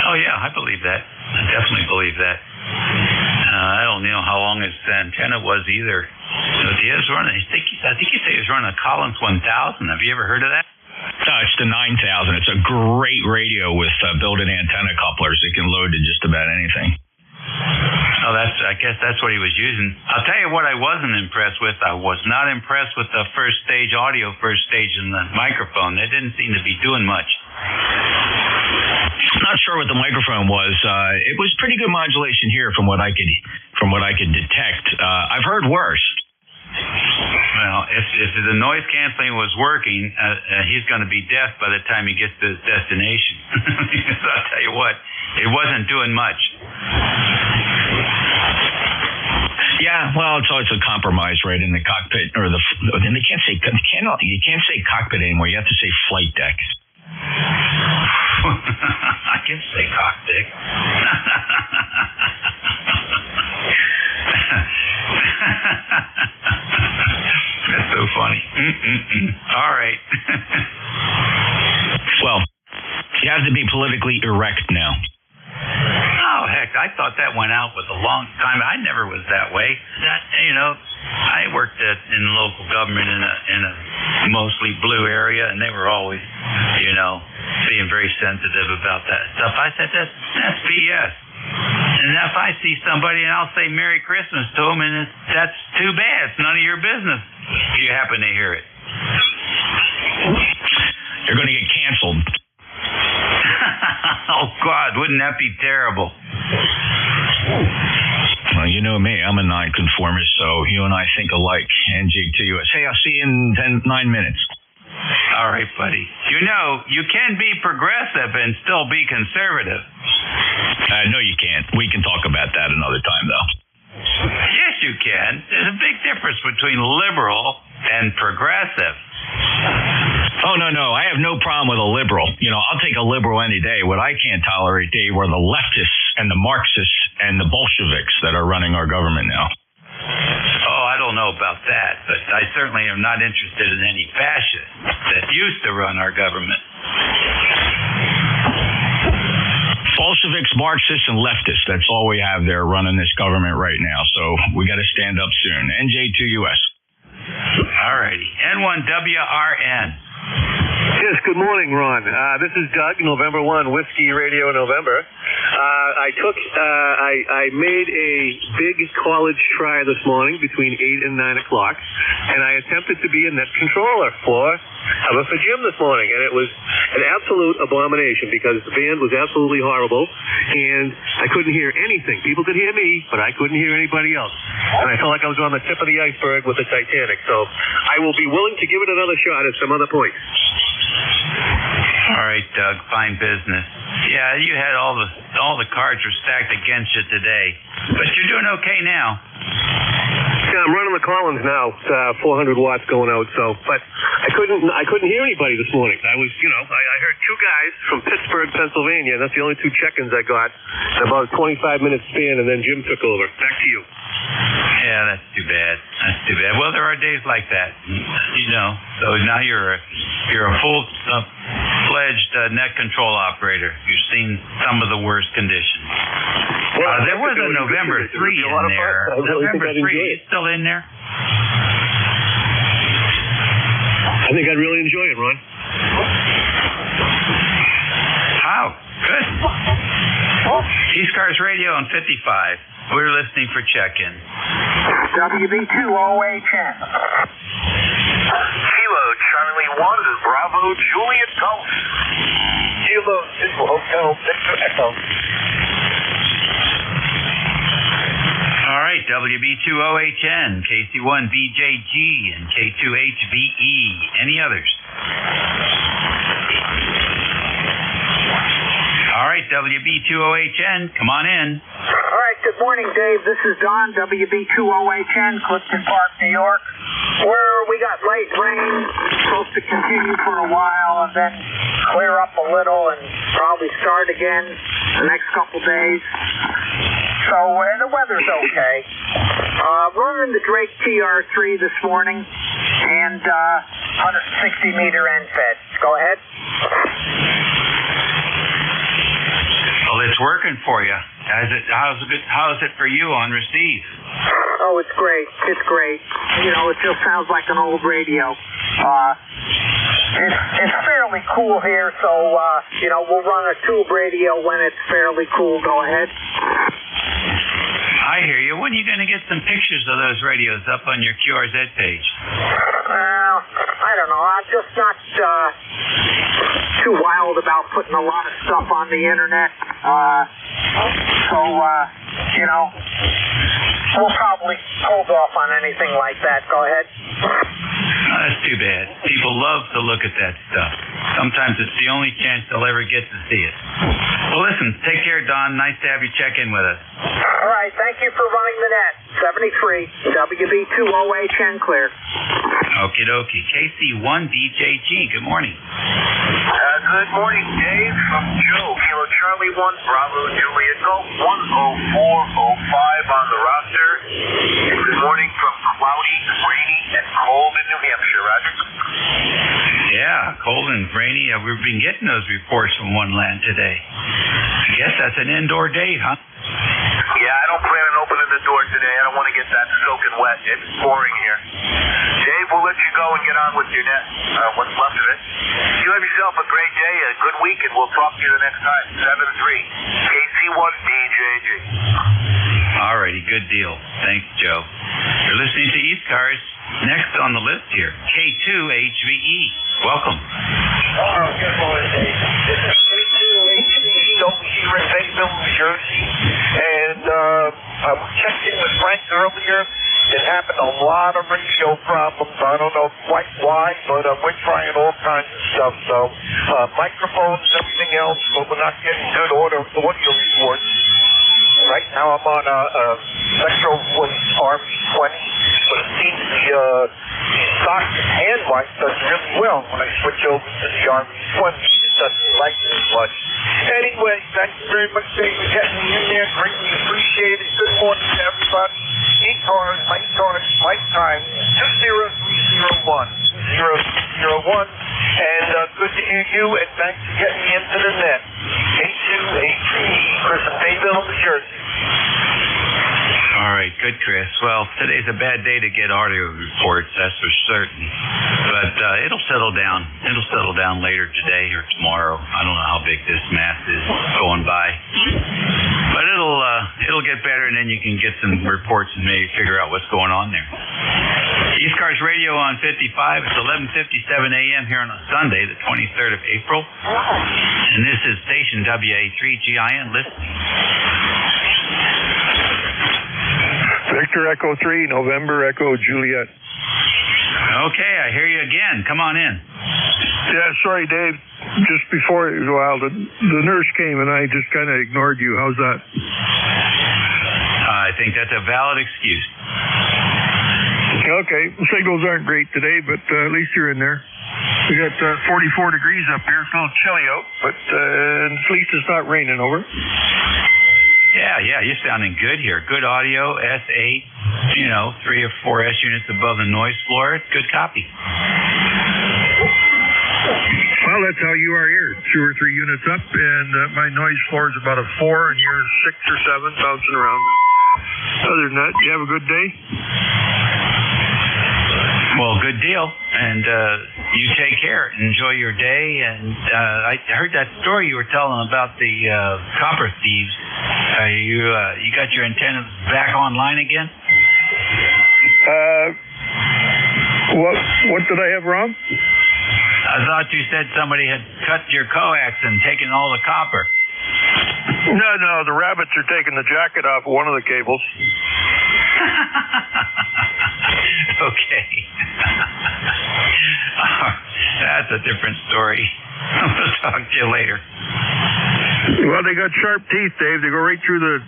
Oh yeah, I believe that. I definitely believe that. I don't know how long his antenna was either. So he is running. I think he said he was running a Collins 1000. Have you ever heard of that? No, it's the 9000. It's a great radio with built-in antenna couplers. It can load to just about anything. Oh, I guess that's what he was using. I'll tell you what I wasn't impressed with. I was not impressed with the first stage audio, first stage in the microphone. They didn't seem to be doing much. I'm not sure what the microphone was. It was pretty good modulation here from what I could detect. I've heard worse. Well, if the noise canceling was working, he's going to be deaf by the time he gets to his destination. So I'll tell you what, it wasn't doing much. Yeah, well, it's always a compromise, right, in the cockpit or the. And you can't say cockpit anymore. You have to say flight deck. I can say cockpit. That's so funny. All right. Well, you have to be politically erect now. Oh, heck, I thought that went out with a long time. I never was that way. I worked in local government in a mostly blue area, and they were always, being very sensitive about that stuff. I said, that's BS. And if I see somebody and I'll say Merry Christmas to them, and that's too bad. It's none of your business. if you happen to hear it. You're going to get canceled. Oh, God, wouldn't that be terrible? Well, you know me. I'm a nonconformist, so you and I think alike. NJ2US. Hey, I'll see you in 9 minutes. All right, buddy. You know, you can be progressive and still be conservative. No, you can't. We can talk about that another time, though. Yes, you can. There's a big difference between liberal and progressive. Oh, no. I have no problem with a liberal. You know, I'll take a liberal any day. What I can't tolerate, Dave, are the leftists and the Marxists and the Bolsheviks that are running our government now. Oh, I don't know about that, but I certainly am not interested in any fascists that used to run our government. Bolsheviks, Marxists, and leftists. That's all we have there running this government right now. So we got to stand up soon. NJ2US. All righty. N1WRN. Yes, good morning, Ron. This is Doug, November 1, Whiskey Radio November. I made a big college try this morning between 8 and 9 o'clock, and I attempted to be a net controller for Jim this morning, and it was an absolute abomination because the band was absolutely horrible, and I couldn't hear anything. People could hear me, but I couldn't hear anybody else, and I felt like I was on the tip of the iceberg with the Titanic, so I will be willing to give it another shot at some other point. All right, Doug, fine business. Yeah, you had all the cards were stacked against you today, but you're doing okay now. Yeah, I'm running the Collins now. It's 400 watts going out. But I couldn't hear anybody this morning. I heard two guys from Pittsburgh, Pennsylvania. That's the only two check-ins I got in about a 25-minute span, and then Jim took over. Back to you. Yeah, that's too bad. Well, there are days like that, you know. So now you're a full-fledged net control operator. You've seen some of the worst conditions. Well, there was a November 3 in there. November 3, is still in there? I think I'd really enjoy it, Ron. How? Good. ECARS Radio on 55. We're listening for check-in. WB2OHN. Kilo Charlie 1, Bravo Juliet Golf. Kilo Hotel Victor Echo. All right, WB2OHN, KC1BJG, and K2HVE. Any others? All right, WB2OHN, come on in. All right, good morning, Dave. This is Don, WB2OHN, Clifton Park, New York, where we got light rain, supposed to continue for a while and then clear up a little and probably start again the next couple days. So the weather's okay. Running the Drake TR3 this morning and 160-meter end fed. Go ahead. Well, it's working for you. How's it for you on receive? Oh, it's great. It's great. You know, it just sounds like an old radio. It's fairly cool here, so, we'll run a tube radio when it's fairly cool. Go ahead. I hear you. When are you going to get some pictures of those radios up on your QRZ page? Well, I don't know. I'm just not too wild about putting a lot of stuff on the internet. We'll probably hold off on anything like that. Go ahead. Oh, that's too bad. People love to look at that stuff. Sometimes it's the only chance they'll ever get to see it. Well, listen, take care, Don. Nice to have you check in with us. All right. Thank you for running the net. 73, WB2OHN clear. Okie dokie. KC1BJG, good morning. Good morning, Dave. From Joe, Kilo Charlie 1, Bravo Juliet Golf, 10405 on the roster. Good morning from cloudy, rainy, and cold in New Hampshire, Roger. Yeah, cold and rainy. We've been getting those reports from One Land today. I guess that's an indoor day, huh? Yeah, I don't plan on opening the door today. I don't want to get that soaking wet. It's pouring here. Dave, we'll let you go and get on with your net, what's left of it. You have yourself a great day, a good week, and we'll talk to you the next time. 7-3, KC1BJG. Alrighty, good deal. Thanks, Joe. You're listening to ECARS. next on the list here, K2HVE. Welcome. Good morning, Dave. This is K2HVE over here in Bayville, New Jersey. And I checked in with Frank earlier. It happened a lot of radio problems. I don't know quite why, but we're trying all kinds of stuff. So microphones, everything else, but we're not getting good audio reports. Right now I'm on a Metro Voice RV20, but it seems the stock hand mic does really well when I switch over to the RV20. It doesn't like it as much. Anyway, thank you very much, Dave, for getting me in there. Greatly appreciate it. Good morning to everybody. ECARS, my time, 20301. 20301. And good to hear you, and thanks for getting me into the net. K2HVE, Chris in Bayville, New Jersey. All right, good, Chris. Well, today's a bad day to get audio reports, that's for certain. But it'll settle down. It'll settle down later today or tomorrow. I don't know how big this mass is going by. But it'll get better, and then you can get some reports and maybe figure out what's going on there. ECARS Radio on 55. It's 11:57 a.m. here on a Sunday, the 23rd of April. And this is station WA3GIN listening. Victor Echo 3, November Echo Juliet. Okay, I hear you again. Come on in. Yeah, sorry, Dave. Just before it was a while, the nurse came and I just kind of ignored you. How's that? I think that's a valid excuse. Okay, signals aren't great today, but at least you're in there. We got 44 degrees up here. It's a little chilly out, but at least it's not raining over. Yeah, you're sounding good here. Good audio, S8, 3 or 4 S units above the noise floor. Good copy. Well, that's how you are here. 2 or 3 units up, and my noise floor is about a 4, and you're 6 or 7 bouncing around. Other than that, you have a good day? Well, good deal. And you take care. Enjoy your day. And I heard that story you were telling about the copper thieves. You got your antennas back online again? What did I have wrong? I thought you said somebody had cut your coax and taken all the copper. No, the rabbits are taking the jacket off of one of the cables. Okay. That's a different story. We'll talk to you later. Well, they got sharp teeth, Dave. They go right through the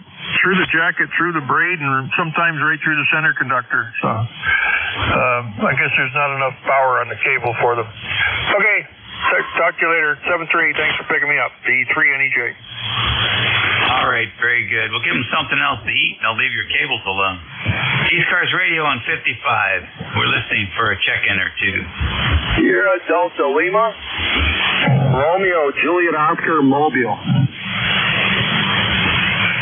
jacket, through the braid, and sometimes right through the center conductor. So I guess there's not enough power on the cable for them. Okay, talk to you later. 7-3, thanks for picking me up. The 3NEJ. All right, very good. We'll give them something else to eat, and they'll leave your cables alone. ECARS Radio on 55. We're listening for a check-in or two. Sierra Delta Lima, Romeo Juliet Oscar Mobile.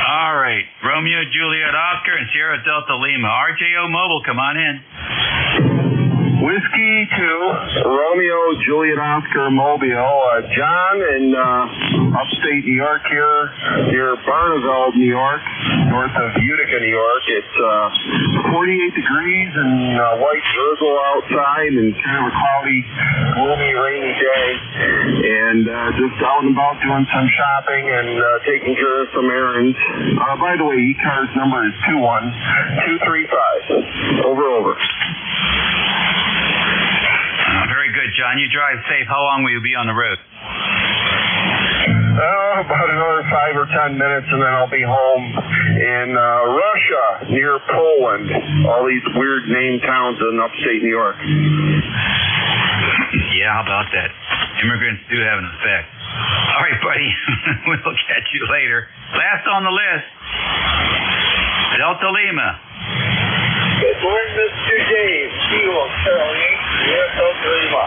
All right, Romeo Juliet Oscar and Sierra Delta Lima. RJO Mobile, come on in. Whiskey 2, Romeo Juliet Oscar Mobile. John in upstate New York here, near Barneveld, New York, north of Utica, New York. It's 48 degrees and white drizzle outside and kind of a cloudy, gloomy, rainy day. And just out and about doing some shopping and taking care of some errands. By the way, ECARS number is 21235. Over. Very good, John. You drive safe. How long will you be on the road? About another 5 or 10 minutes, and then I'll be home in Russia, near Poland. All these weird named towns in upstate New York. Yeah, how about that? Immigrants do have an effect. All right, buddy. We'll catch you later. Last on the list, Delta Lima. Good morning, Mr. Dave. Kilo, Charlie, U.S. Delta Lima.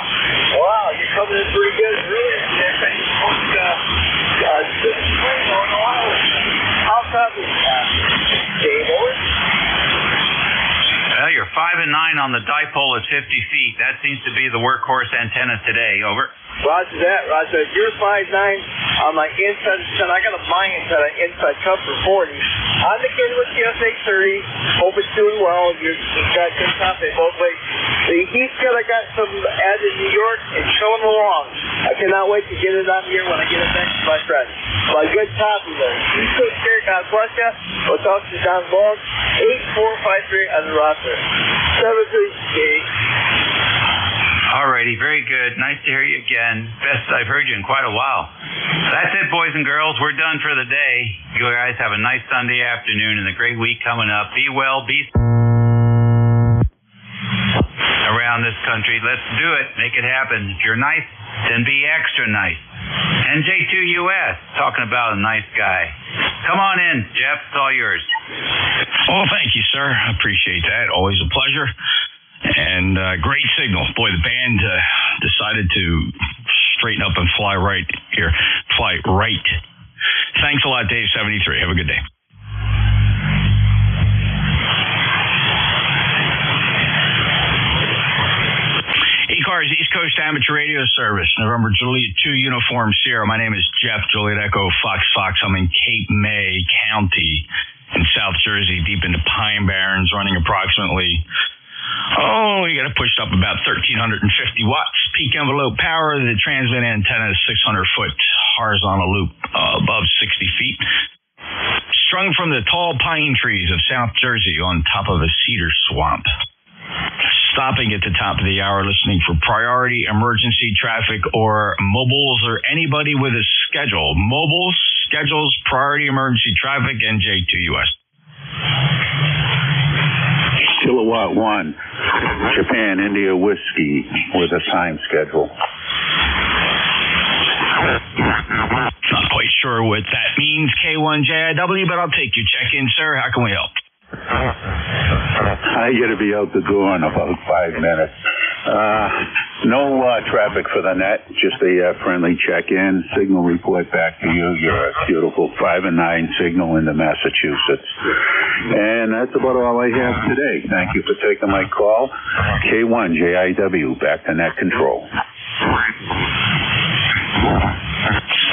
Wow, you're coming in pretty good. Really, how copy? Dave, over. Well, you're 5 and 9 on the dipole at 50 feet. That seems to be the workhorse antenna today. Over. Roger that, Roger. You're 5'9" on my inside. I got a my antenna inside cover 40. On the kid with TS 830. Hope it's doing well. You've got good confidence both ways. The Heath kid I got from out in New York is coming along. I cannot wait to get it on here when I get it next to my friend. My good copy there. East Coast Care, God bless you. We'll talk to Don Bog. 8453 on the roster. 73. Alrighty, very good. Nice to hear you again. Best I've heard you in quite a while. That's it, boys and girls. We're done for the day. You guys have a nice Sunday afternoon and a great week coming up. Be well, be around this country. Let's do it. Make it happen. If you're nice, then be extra nice. NJ2US, talking about a nice guy. Come on in, Jeff. It's all yours. Well, thank you, sir. I appreciate that. Always a pleasure. And great signal. Boy, the band decided to straighten up and fly right here. Fly right. Thanks a lot, Dave 73. Have a good day. ECARS, East Coast Amateur Radio Service, November Juliet 2 Uniform Sierra. My name is Jeff, Juliet Echo, Fox. I'm in Cape May County in South Jersey, deep into Pine Barrens, running approximately... we got it pushed up about 1,350 watts. Peak envelope power. The transmit antenna is 600-foot horizontal loop above 60 feet. Strung from the tall pine trees of South Jersey on top of a cedar swamp. Stopping at the top of the hour, listening for priority, emergency traffic, or mobiles, or anybody with a schedule. Mobiles, schedules, priority, emergency traffic, NJ2US. Kilowatt 1, Japan, India Whiskey with a time schedule. Not quite sure what that means, K1JIW, but I'll take your check-in, sir. How can we help? I got to be out the door in about 5 minutes. No traffic for the net, just a friendly check-in. Signal report back to you. You're a beautiful 5 and 9 signal into Massachusetts. And that's about all I have today. Thank you for taking my call. K1JIW, back to net control.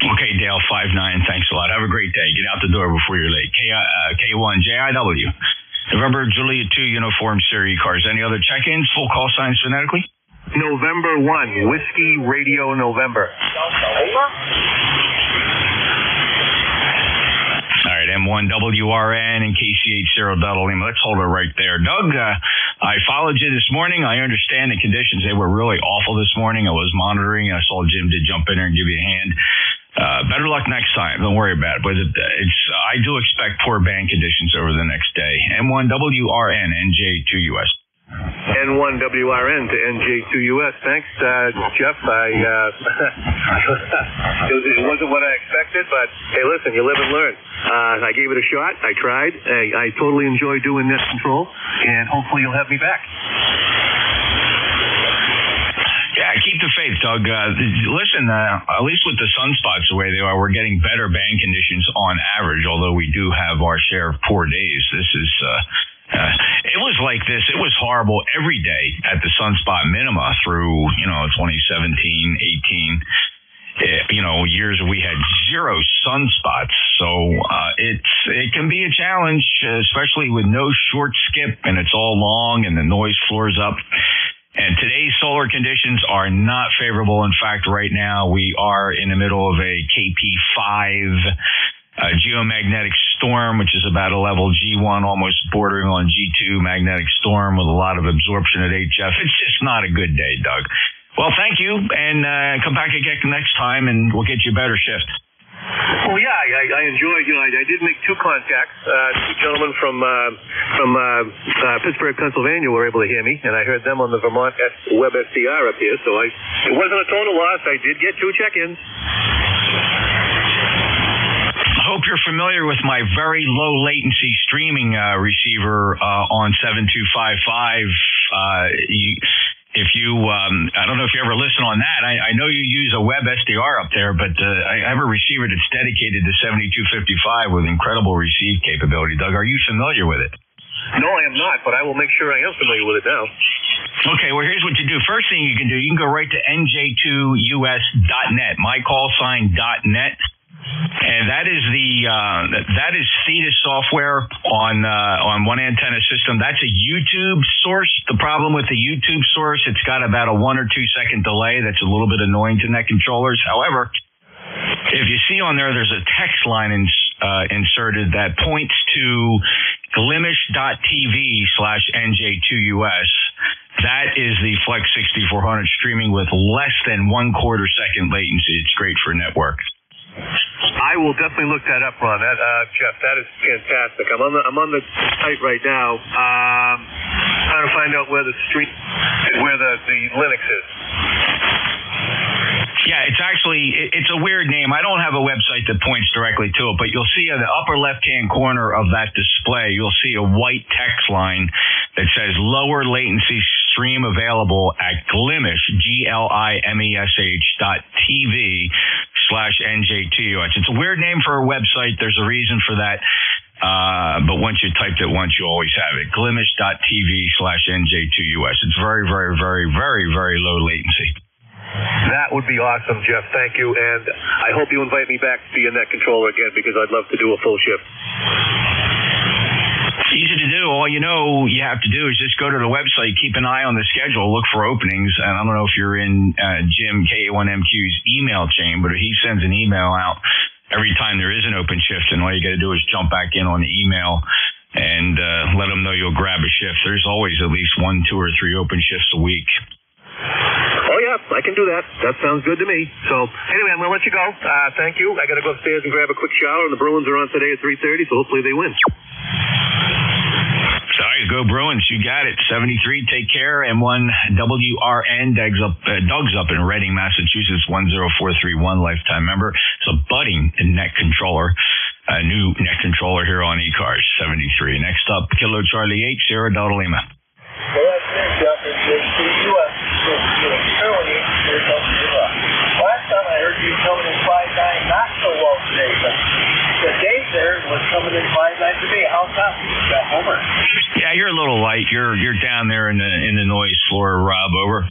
Okay, Dale 59, thanks a lot. Have a great day. Get out the door before you're late. K1JIW. November Juliet 2 Uniform Sierra ECARS. Any other check-ins? Full call signs phonetically? November 1, Whiskey Radio November. All right, M1WRN and KC80 Delta Lima. Let's hold it right there. Doug, I followed you this morning. I understand the conditions. They were really awful this morning. I was monitoring. I saw Jim did jump in there and give you a hand. Better luck next time. Don't worry about it. But I do expect poor band conditions over the next day. M1WRN, NJ2US. N1WRN to NJ2US. Thanks, Jeff. It wasn't what I expected, but hey, listen, you live and learn. I gave it a shot. I tried. I totally enjoy doing net control, and hopefully you'll have me back. Yeah, keep the faith, Doug. Listen, at least with the sunspots the way they are, we're getting better band conditions on average, although we do have our share of poor days. This is... it was like this. It was horrible every day at the sunspot minima through, 2017, 18, years we had zero sunspots. So, it can be a challenge, especially with no short skip and it's all long and the noise floors up. And today's solar conditions are not favorable. In fact, right now we are in the middle of a KP5 geomagnetic storm, which is about a level G1, almost bordering on G2 magnetic storm with a lot of absorption at HF. It's just not a good day, Doug. Well, thank you, and come back again next time, and we'll get you a better shift. Well, yeah, I enjoyed. I did make 2 contacts. 2 gentlemen from Pittsburgh, Pennsylvania, were able to hear me, and I heard them on the Vermont Web SDR up here. So it wasn't a total loss. I did get 2 check-ins. I hope you're familiar with my very low latency streaming receiver on 7255. I don't know if you ever listen on that. I know you use a web SDR up there, but I have a receiver that's dedicated to 7255 with incredible receive capability. Doug, are you familiar with it? No, I am not, but I will make sure I am familiar with it now. Okay, well, here's what you do. First thing you can do, you can go right to NJ2US.net, mycallsign.net. And that is Theta software on one antenna system. That's a YouTube source. The problem with the YouTube source, it's got about a 1 or 2 second delay. That's a little bit annoying to net controllers. However, if you see on there's a text line inserted that points to glimish.tv/NJ2US. That is the Flex 6400 streaming with less than 1/4 second latency. It's great for network. I will definitely look that up, Ron. Jeff, that is fantastic. I'm on the site right now, trying to find out where the Linux is. Yeah, it's a weird name. I don't have a website that points directly to it, but you'll see in the upper left-hand corner of that display, you'll see a white text line that says lower latency stream available at Glimish, GLIMISH.TV/NJ2US. It's a weird name for a website. There's a reason for that. But once you typed it once, you always have it. glimish.tv/NJ2US. It's very, very, very, very, very low latency. That would be awesome, Jeff. Thank you. And I hope you invite me back to be a net controller again, because I'd love to do a full shift. It's easy to do. All you have to do is just go to the website, keep an eye on the schedule, look for openings. And I don't know if you're in Jim K1MQ's email chain, but he sends an email out every time there is an open shift, and all you got to do is jump back in on the email and let them know you'll grab a shift. There's always at least 1, 2, or 3 open shifts a week. Oh, yeah, I can do that. That sounds good to me. So, anyway, I'm going to let you go. Thank you. I got to go upstairs and grab a quick shower, and the Bruins are on today at 3:30, so hopefully they win. Sorry, go Bruins. You got it. 73, take care. M1 WRN, Doug's up in Reading, Massachusetts, 10431, lifetime member. It's a budding net controller, a new net controller here on ECARS, 73. Next up, Kilo Charlie 8, Sierra Delta Lima. Well, that's it, Jeff. NJ2US. Last time I heard you coming in 5.9, not so well today, but the day there was coming in 5.9 today. How's that? Homer? Yeah, you're a little light. You're down there in the noise floor, Rob. Over.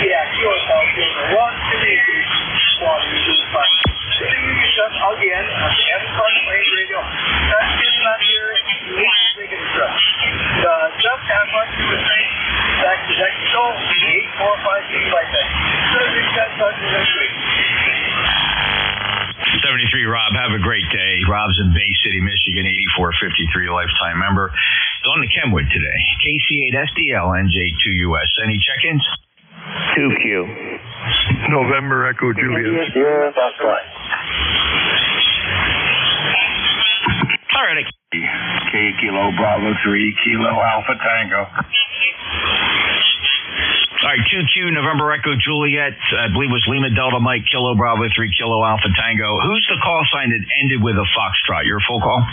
Yeah, he was out there. One to me. Again, on the M-Fun radio. That's getting on here. Just have much to was saying back to that show, 845 like that. So we got something this week. 73, Rob, have a great day. Rob's in Bay City, Michigan, 8453 lifetime member. He's on the Kenwood today. KC8SDL, NJ2US. Any check-ins? 2Q. November Echo Juliet. Yeah, that's right. All right. K Kilo Bravo 3 Kilo Alpha Tango. All right, 2Q, November Echo Juliet, I believe was Lima Delta Mike, Kilo Bravo 3 Kilo Alpha Tango. Who's the call sign that ended with a Foxtrot? Your full call?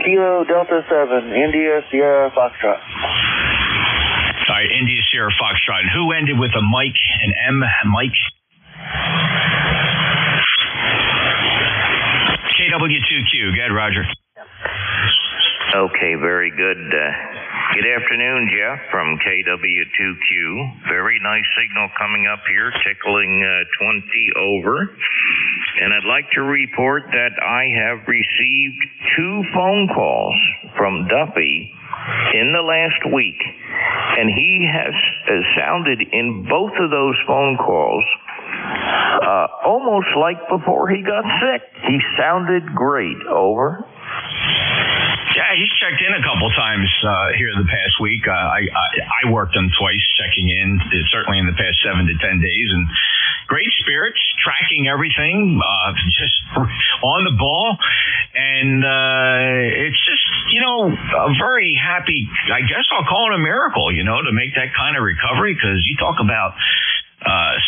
Kilo Delta 7, India Sierra Foxtrot. All right, India Sierra Foxtrot. And who ended with a Mike, an M, Mike? KW2Q. Go ahead, Roger. Okay, very good. Good afternoon, Jeff, from KW2Q. Very nice signal coming up here, tickling 20 over. And I'd like to report that I have received 2 phone calls from Duffy in the last week. And he has sounded in both of those phone calls almost like before he got sick. He sounded great. Over. Yeah, he's checked in a couple times here the past week. I worked him twice checking in, certainly in the past 7 to 10 days, and great spirits, tracking everything, just on the ball. And it's just, a very happy, I guess I'll call it a miracle, to make that kind of recovery, because you talk about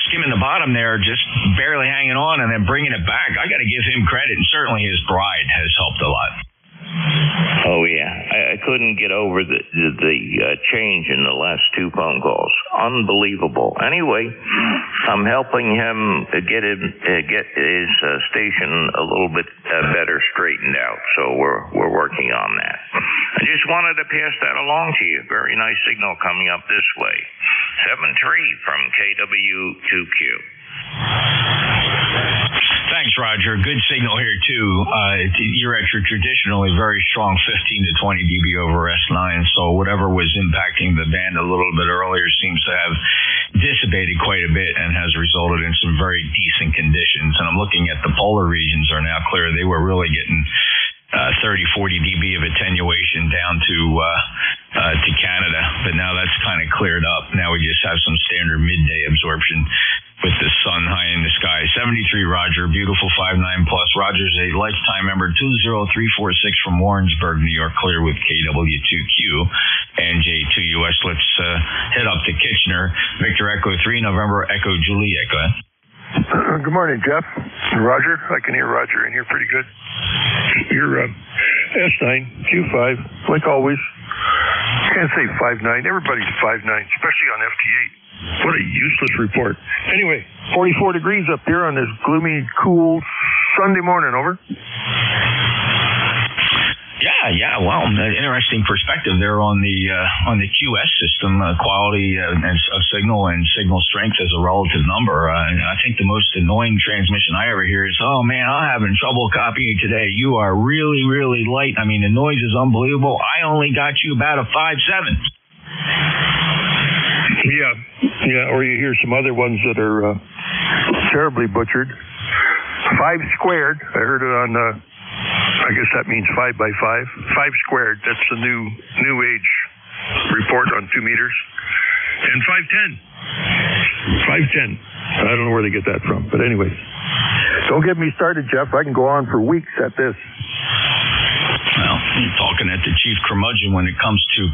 skimming the bottom there, just barely hanging on and then bringing it back. I got to give him credit, and certainly his bride has helped a lot. Oh, yeah. I couldn't get over the change in the last 2 phone calls. Unbelievable. Anyway, I'm helping him get his station a little bit better straightened out, so we're working on that. I just wanted to pass that along to you. Very nice signal coming up this way. 7-3 from KW2Q. Roger. Good signal here, too. You're at your traditionally very strong 15 to 20 dB over S9, so whatever was impacting the band a little bit earlier seems to have dissipated quite a bit and has resulted in some very decent conditions. And I'm looking at the polar regions are now clear. They were really getting 30, 40 dB of attenuation down to Canada, but now that's kind of cleared up. Now we just have some standard midday absorption with the sun high in the sky. 73 Roger, beautiful 59 plus. Roger's a lifetime member, 20346 from Warrensburg, New York, clear with KW2Q, NJ2US. Let's head up to Kitchener. Victor Echo 3, November Echo Juliet. Go ahead. Good morning, Jeff. Roger, I can hear Roger in here pretty good. You're S9, Q5, like always. Can't say 5.9. Everybody's 5.9, especially on FT8. What a useless report. Anyway, 44 degrees up here on this gloomy, cool Sunday morning, over. Yeah. Well, interesting perspective there on the QS system, quality of signal and signal strength as a relative number. I think the most annoying transmission I ever hear is, "Oh man, I'm having trouble copying you today. You are really, really light. I mean, the noise is unbelievable. I only got you about a 5.7." Yeah. Or you hear some other ones that are terribly butchered. 5 squared. I heard it on. I guess that means 5 by 5. 5 squared. That's the new age report on 2 meters. And 510. 510. I don't know where they get that from. But anyway, don't get me started, Jeff. I can go on for weeks at this. Well, you're talking at the chief curmudgeon when it comes to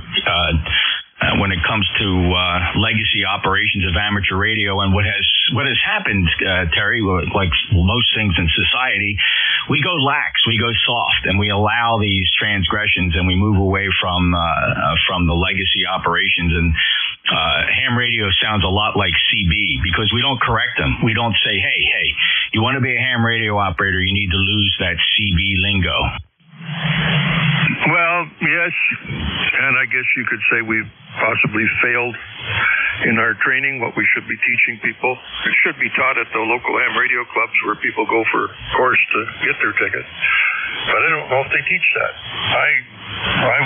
legacy operations of amateur radio. And what has happened, Terry, like most things in society, we go lax, we go soft, and we allow these transgressions, and we move away from the legacy operations. And ham radio sounds a lot like CB because we don't correct them. We don't say, hey, you want to be a ham radio operator, you need to lose that CB lingo. Well, yes, and I guess you could say we've possibly failed in our training, what we should be teaching people. It should be taught at the local ham radio clubs where people go for a course to get their ticket. But I don't know if they teach that. I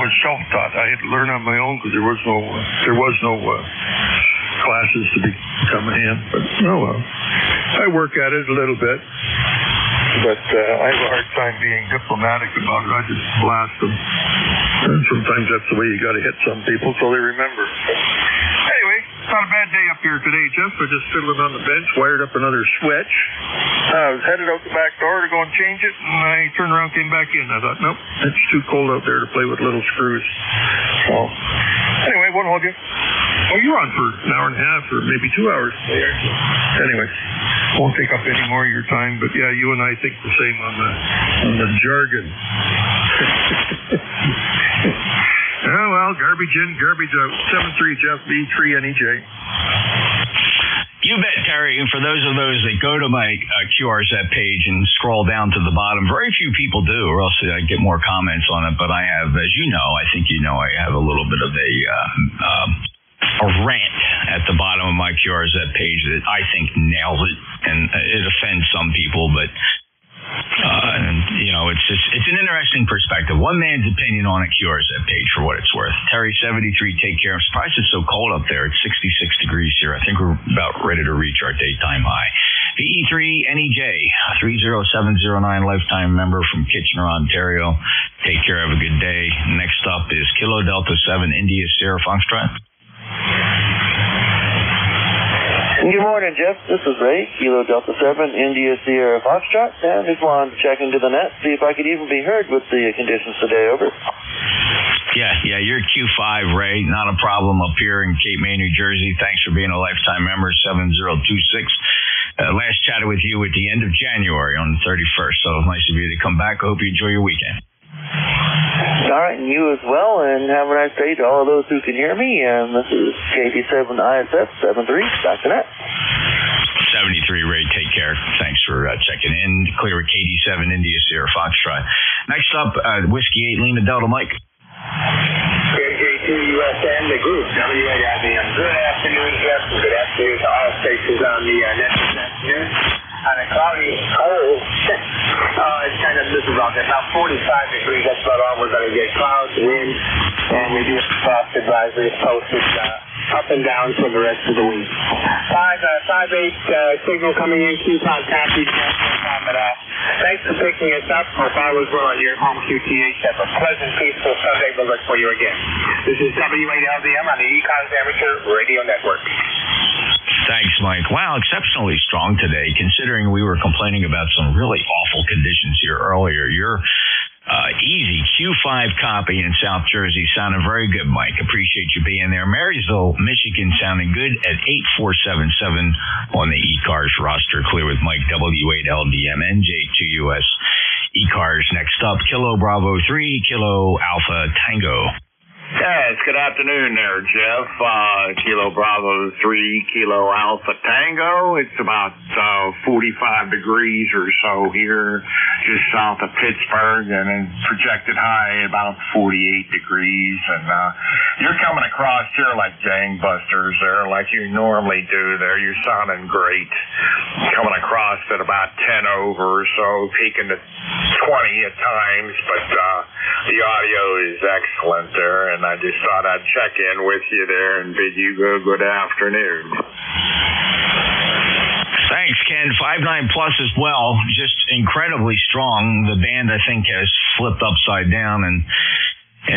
was self-taught. I had to learn on my own because there was no classes to become a ham. But I work at it a little bit. But I have a hard time being diplomatic about it. I just blast them. And sometimes that's the way you got to hit some people so they remember. Anyway, not a bad day up here today, Jeff. I just fiddling on the bench, wired up another switch. I was headed out the back door to go and change it, and I turned around, came back in. I thought, nope, it's too cold out there to play with little screws. So, anyway, won't hold you. Oh, you're on for an hour and a half or maybe 2 hours. Anyway, won't take up any more of your time, but yeah, you and I think the same on the jargon. Oh, well, garbage in, garbage out. 7-3 Jeff, B3 NEJ. You bet, Terry. And for those of those that go to my QRZ page and scroll down to the bottom, very few people do, or else I get more comments on it. But I have, as you know, I think you know, I have a little bit of a rant at the bottom of my QRZ page that I think nails it, and it offends some people, but it's an interesting perspective. One man's opinion on a QRZ page for what it's worth. Terry 73, take care. I'm surprised it's so cold up there. It's 66 degrees here. I think we're about ready to reach our daytime high. The E3 NEJ 30709, lifetime member from Kitchener, Ontario. Take care. Have a good day. Next up is Kilo Delta 7 India Sierra Foxtrot. Good morning, Jeff. This is Ray, Kilo Delta 7, India Sierra Foxtrot, and just wanted to check into the net, see if I could even be heard with the conditions today, over. Yeah, you're Q5, Ray. Not a problem up here in Cape May, New Jersey. Thanks for being a lifetime member, 7026. Last chatted with you at the end of January on the 31st, so nice of you to come back. I hope you enjoy your weekend. All right, and you as well, and have a nice day to all of those who can hear me. And this is KT7ISF 73, back to net. 73, Ray, take care. Thanks for checking in. Clear with KD7 India Sierra Foxtrot. Next up, Whiskey 8 Lima Delta Mike. NJ2US and the group, WAIBM. Good afternoon, Jeff, and good afternoon to all stations on the net this afternoon. On a cloudy, cold It's kind of, this is about 45 degrees. That's about all we're going to get. Clouds, wind, and we do have frost advisory posted up and down for the rest of the week. 5-8 signal coming in. Coupon copy. Thanks for picking us up. If I was on your home QTH, have a pleasant, peaceful Sunday. We'll look for you again. This is W8LDM on the ECARS Amateur Radio Network. Thanks, Mike. Wow, exceptionally strong today, considering we were complaining about some really awful conditions here earlier. Your easy Q5 copy in South Jersey sounded very good, Mike. Appreciate you being there. Marysville, Michigan sounding good at 8477 on the ECARS roster. Clear with Mike, W8LDM, NJ2US. ECARS next up, Kilo Bravo 3, Kilo Alpha Tango. Yes, good afternoon there, Jeff. Kilo Bravo 3, Kilo Alpha Tango. It's about 45 degrees or so here, just south of Pittsburgh, and then projected high about 48 degrees. And you're coming across here like gangbusters there, like you normally do there. You're sounding great. Coming across at about 10 over or so, peaking to 20 at times, but the audio is excellent there. And I just thought I'd check in with you there and bid you good afternoon. Thanks, Ken. 5.9 plus as well. Just incredibly strong. The band, I think, has flipped upside down, and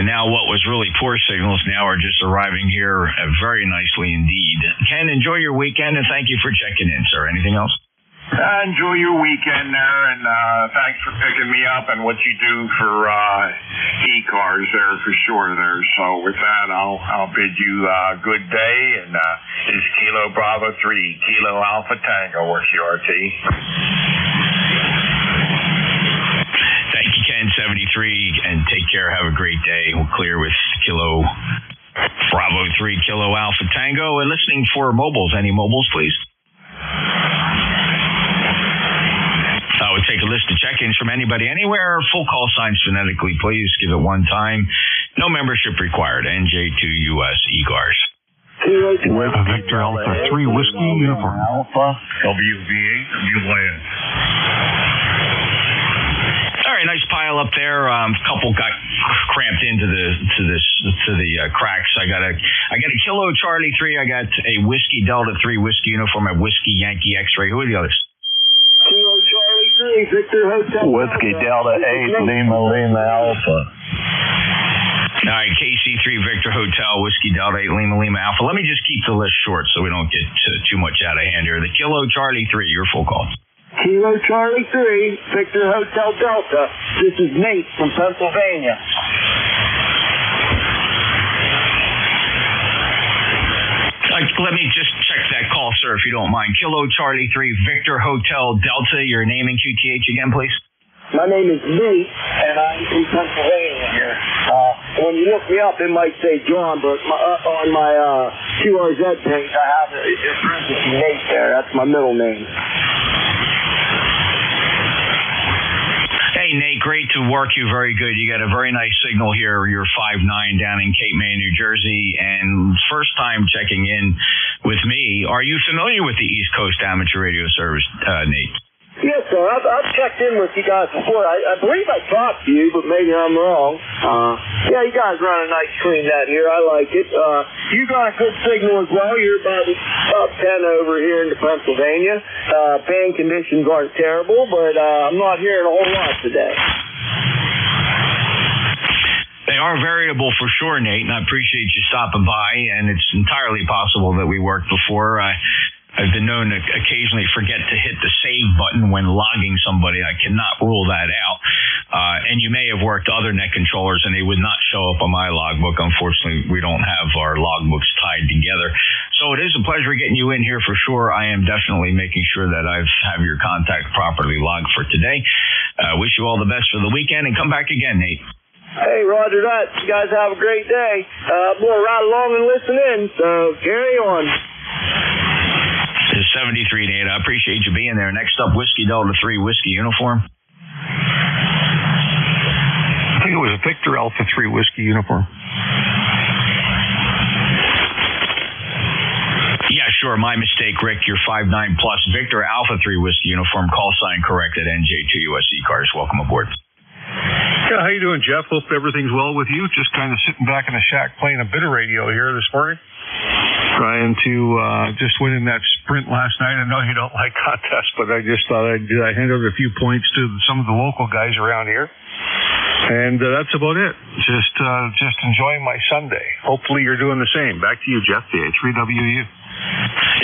now what was really poor signals now are just arriving here very nicely indeed. Ken, enjoy your weekend, and thank you for checking in, sir. Anything else? Enjoy your weekend there, and thanks for picking me up and what you do for ECARS there for sure there. So with that, I'll bid you a good day, and it's Kilo Bravo 3, Kilo Alpha Tango with QRT. Thank you, Ken, 73, and take care. Have a great day. We'll clear with Kilo Bravo 3, Kilo Alpha Tango. And listening for mobiles. Any mobiles, please? Would take a list of check-ins from anybody anywhere. Full call signs phonetically, please. Give it one time. No membership required. NJ2US ECARS. With Victor Alpha 3 Whiskey Uniform. Alpha WV8 Uland. All right, nice pile up there. Couple got cramped into the cracks. I got a Kilo Charlie 3. I got a Whiskey Delta 3 Whiskey Uniform. A Whiskey Yankee X-Ray. Who are the others? Kilo Charlie 3, Victor Hotel. Whiskey Delta 8, Lima Alpha. All right, KC3 Victor Hotel, Whiskey Delta 8, Lima Alpha. Let me just keep the list short so we don't get too much out of hand here. The Kilo Charlie 3, your full call. Kilo Charlie 3, Victor Hotel Delta. This is Nate from Pennsylvania. Let me just check that call, sir, if you don't mind. Kilo Charlie 3, Victor Hotel Delta. Your name and QTH again, please. My name is Nate, and I'm from Pennsylvania here. When you look me up, it might say John, but on my QRZ page, I have Nate there. That's my middle name. Hey, Nate, great to work you. Very good. You got a very nice signal here. You're 5'9" down in Cape May, New Jersey, and first time checking in with me. Are you familiar with the East Coast Amateur Radio Service, Nate? Yes, sir. I've checked in with you guys before. I believe I talked to you, but maybe I'm wrong. Yeah, you guys run a nice clean out here. I like it. You got a good signal as well. You're about 10 over here into Pennsylvania. Band conditions aren't terrible, but I'm not hearing a whole lot today. They are variable for sure, Nate, and I appreciate you stopping by, and it's entirely possible that we worked before. I've been known to occasionally forget to hit the save button when logging somebody. I cannot rule that out. And you may have worked other net controllers and they would not show up on my logbook. Unfortunately, we don't have our logbooks tied together. So it is a pleasure getting you in here for sure. I am definitely making sure that I have your contact properly logged for today. Wish you all the best for the weekend and come back again, Nate. Hey, roger that. You guys have a great day. I'm going to ride along and listen in, so carry on. It's 73, Nate. I appreciate you being there. Next up, Whiskey Delta 3 Whiskey Uniform. I think it was a Victor Alpha 3 Whiskey Uniform. Yeah, Sure, my mistake, Rick. Your 59 plus Victor Alpha 3 Whiskey uniform, call sign corrected, NJ2US ECARS. Welcome aboard. Yeah, how you doing, Jeff? Hope everything's well with you. Just kind of sitting back in the shack playing a bit of radio here this morning. Trying to just win in that sprint last night. I know you don't like contests, but I just thought I'd hand out a few points to some of the local guys around here. And that's about it. Just enjoying my Sunday. Hopefully you're doing the same. Back to you, Jeff, the 3WU.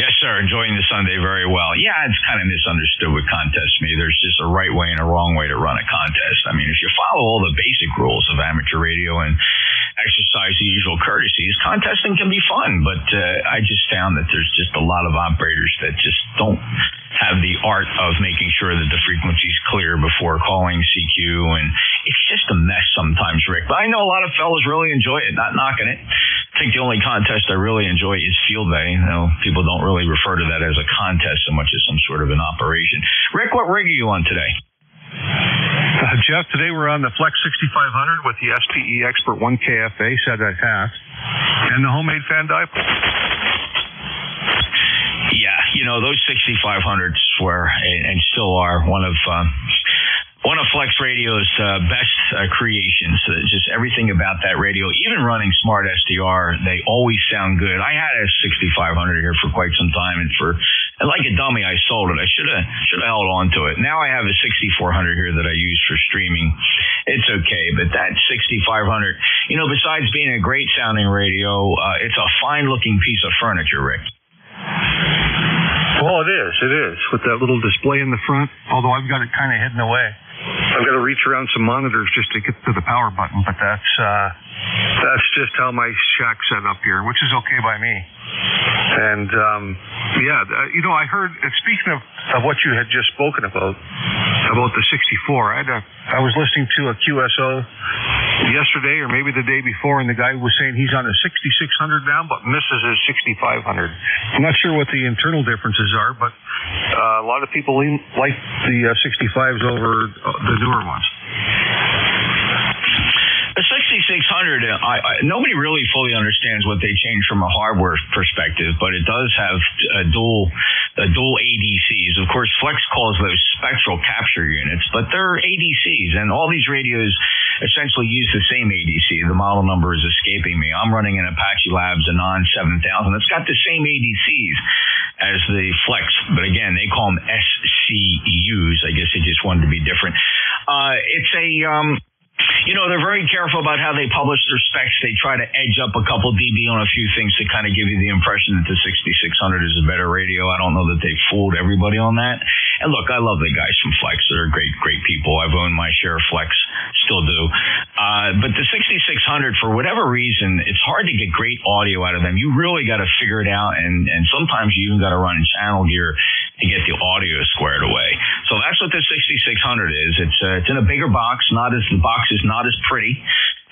Yes, sir. Enjoying the Sunday very well. Yeah, it's kind of misunderstood with contests. There's just a right way and a wrong way to run a contest. I mean, if you follow all the basic rules of amateur radio and exercise the usual courtesies, contesting can be fun. But I just found that there's just a lot of operators that just don't have the art of making sure that the frequency's clear before calling CQ, and it's just a mess sometimes, Rick. But I know a lot of fellas really enjoy it, not knocking it. I think the only contest I really enjoy is field day. You know, people don't really refer to that as a contest so much as some sort of an operation. Rick, what rig are you on today? Jeff, today we're on the Flex 6500 with the SPE Expert 1KFA set at half and the homemade fan dipole. Yeah, you know, those 6500s were and still are one of Flex Radio's best creations. Just everything about that radio, even running Smart SDR, they always sound good. I had a 6500 here for quite some time, and like a dummy, I sold it. I should have held on to it. Now I have a 6400 here that I use for streaming. It's okay, but that 6500, you know, besides being a great sounding radio, it's a fine looking piece of furniture, Rick. Well, it is, with that little display in the front, although I've got it kind of hidden away. I've got to reach around some monitors just to get to the power button, but that's just how my shack's set up here, which is okay by me. And, you know, I heard, speaking of what you had just spoken about the 64, I was listening to a QSO yesterday or maybe the day before, and the guy was saying he's on a 6600 now, but misses his 6500. I'm not sure what the internal differences are, but a lot of people like the 65s over the newer ones. The 6600, nobody really fully understands what they changed from a hardware perspective, but it does have dual ADCs. Of course, Flex calls those spectral capture units, but they're ADCs, and all these radios essentially use the same ADC. The model number is escaping me. I'm running an Apache Labs Anon 7000. It's got the same ADCs as the Flex, but again, they call them SCUs. I guess they just wanted to be different. It's a you know, they're very careful about how they publish their specs. They try to edge up a couple dB on a few things to kind of give you the impression that the 6600 is a better radio. I don't know that they fooled everybody on that. And look, I love the guys from Flex. They're great people. I've owned my share of Flex, still do. But the 6600, for whatever reason, it's hard to get great audio out of them. You really got to figure it out, and sometimes you even got to run channel gear to get the audio squared away. So that's what the 6600 is. It's in a bigger box. The box is not as pretty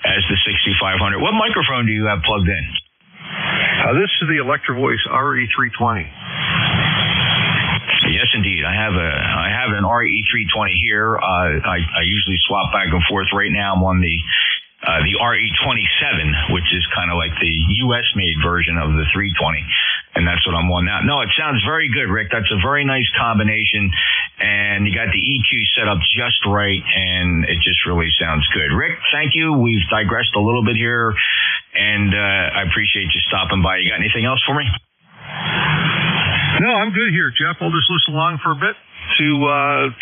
as the 6500. What microphone do you have plugged in? This is the Electro Voice RE320. Yes, indeed. I have an RE320 here. I usually swap back and forth. Right now, I'm on the RE27, which is kind of like the U.S.-made version of the 320, and that's what I'm on now. No, it sounds very good, Rick. That's a very nice combination, and you got the EQ set up just right, and it just really sounds good. Rick, thank you. We've digressed a little bit here, and I appreciate you stopping by. You got anything else for me? No, I'm good here, Jeff. I'll just listen along for a bit to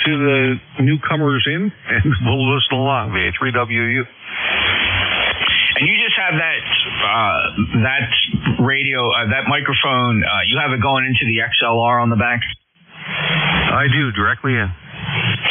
the newcomers in, and we'll listen along via 3WU. And you just have that radio, that microphone. You have it going into the XLR on the back? I do, directly in.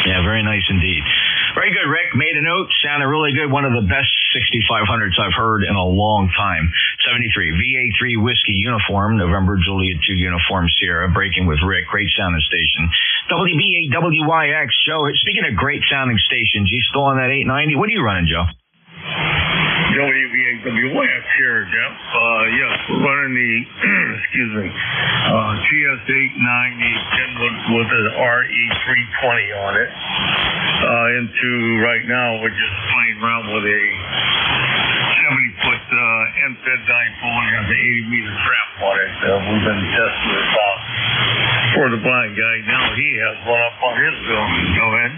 Yeah, very nice indeed. Very good, Rick. Made a note. Sounded really good. One of the best 6500s I've heard in a long time. 73 VA3 Whiskey uniform, November Juliet 2 uniform Sierra. Breaking with Rick. Great sounding station. WBAWYX, Joe. Speaking of great sounding stations, you still on that 890? What are you running, Joe? WBAWYX here, Jeff. Yes, we're running the, GS890 with an RE320 on it. Right now, we're just playing around with a 70-foot end-fed dipole. You have the 80-meter trap morning. We've been testing this out for the blind guy. Now he has one up on his bill. Go ahead.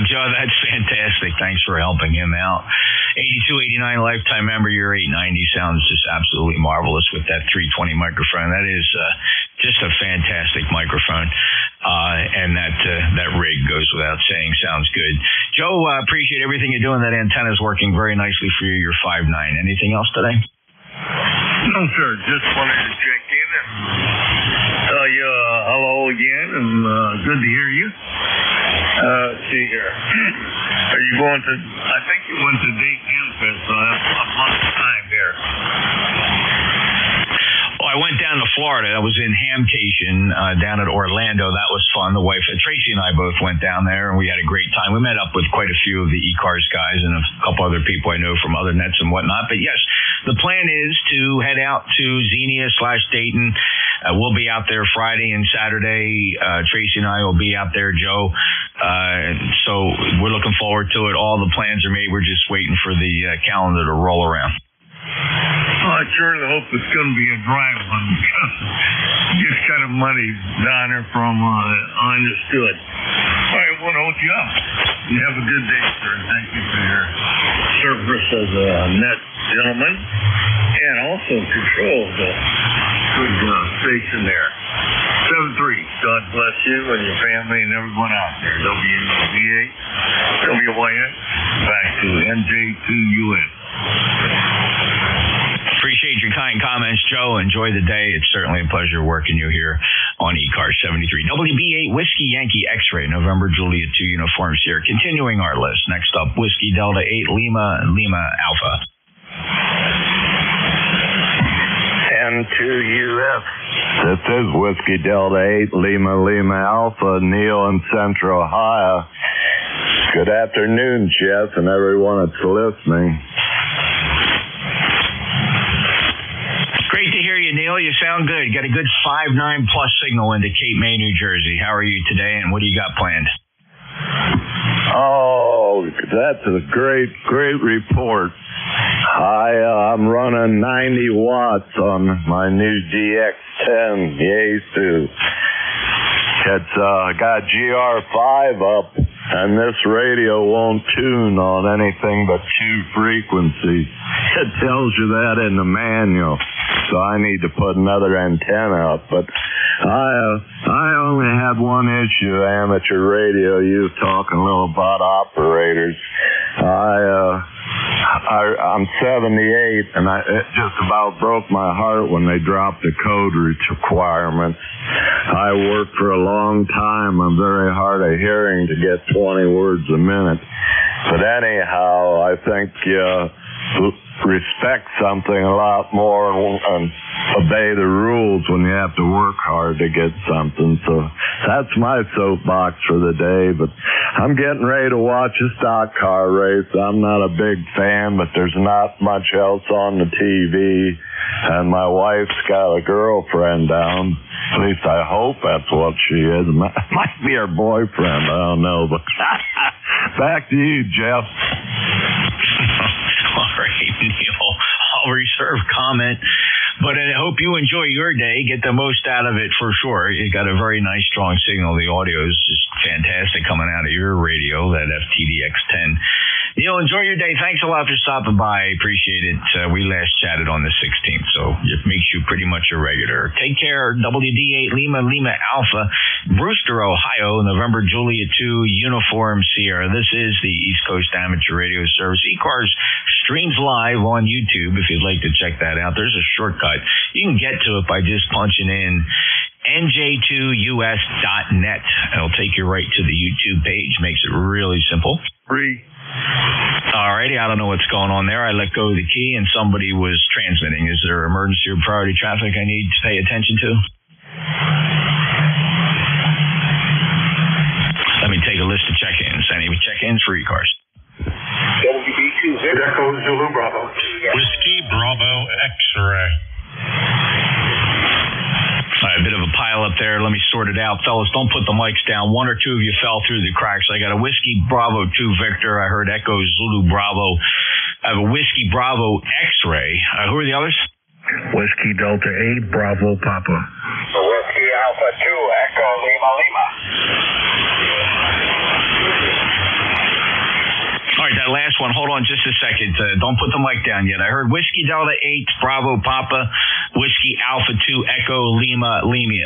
Joe, that's fantastic. Thanks for helping him out. 8289 lifetime member, your 890 sounds just absolutely marvelous with that 320 microphone. That is just a fantastic microphone. And that rig goes without saying. Sounds good. Joe, appreciate everything you're doing. That antenna is working very nicely for you. You're 5'9". Anything else today? No, sir. Just wanted to check in and tell you hello again, and good to hear you. Let's see here. Are you going to, I think you went to Dayton Hamfest, so I have a lot of time there. Well, I went down to Florida. I was in Hamcation down at Orlando. That was fun. The wife, Tracy, and I both went down there, and we had a great time. We met up with quite a few of the ECARS guys and a couple other people I know from other nets and whatnot. But yes, the plan is to head out to Xenia/Dayton. We'll be out there Friday and Saturday. Tracy and I will be out there, Joe. So we're looking forward to it. All the plans are made. We're just waiting for the calendar to roll around. Well, I surely hope it's going to be a dry one because it gets kind of muddy down there from understood. All right, I want to hook you up. You have a good day, sir. Thank you for your service as a net gentleman and also control the good station there. 7-3. God bless you and your family and everyone out there. WYS, back to NJ2US. Appreciate your kind comments, Joe. Enjoy the day. It's certainly a pleasure working you here on ECARS 73. WB8 Whiskey Yankee X-Ray, November Juliet 2 uniform Sierra. Continuing our list. Next up, Whiskey Delta 8 Lima and Lima Alpha. N2US. This is Whiskey Delta 8 Lima Alpha, Neil in Central Ohio. Good afternoon, Jeff, and everyone that's listening. Great to hear you, Neil. You sound good. You got a good 5.9 plus signal into Cape May, New Jersey. How are you today, and what do you got planned? Oh, that's a great report. I'm running 90 watts on my new DX10 Yaesu. It's got GR5 up, and this radio won't tune on anything but 2 frequencies. It tells you that in the manual, so I need to put another antenna up. But I only had one issue, amateur radio. You were talking a little about operators. I'm 78, and it just about broke my heart when they dropped the code requirements. I worked for a long time. I'm very hard of hearing to get 20 words a minute. But anyhow, I think respect something a lot more and obey the rules when you have to work hard to get something. So that's my soapbox for the day. But I'm getting ready to watch a stock car race. I'm not a big fan, but there's not much else on the TV. And my wife's got a girlfriend down. At least I hope that's what she is. Might be her boyfriend. I don't know. But back to you, Jeff. All right, Neil. I'll reserve comment. But I hope you enjoy your day. Get the most out of it for sure. You got a very nice, strong signal. The audio is just fantastic coming out of your radio, that FTDX10. Neil, enjoy your day. Thanks a lot for stopping by. Appreciate it. We last chatted on the 16th, so it makes you pretty much a regular. Take care. WD8 Lima Alpha, Brewster, Ohio, November Juliet 2 Uniform Sierra. This is the East Coast Amateur Radio Service. ECARS streams live on YouTube if you'd like to check that out. There's a shortcut. You can get to it by just punching in NJ2US.net. It'll take you right to the YouTube page. Makes it really simple. Free. Alrighty, I don't know what's going on there. I let go of the key and somebody was transmitting. Is there emergency or priority traffic I need to pay attention to? Let me take a list of check-ins. Any check-ins for ECARS? WB2 Echo Zulu Bravo. Whiskey Bravo X-ray. All right, a bit of a pile up there. Let me sort it out. Fellas, don't put the mics down. One or two of you fell through the cracks. I got a Whiskey Bravo 2 Victor. I heard Echo Zulu Bravo. I have a Whiskey Bravo X-ray. Who are the others? Whiskey Delta 8, Bravo Papa. Whiskey Alpha 2, Echo Lima Lima. All right, that last one. Hold on just a second. Don't put the mic down yet. I heard Whiskey Delta 8, Bravo Papa, Whiskey Alpha 2, Echo Lima Lima.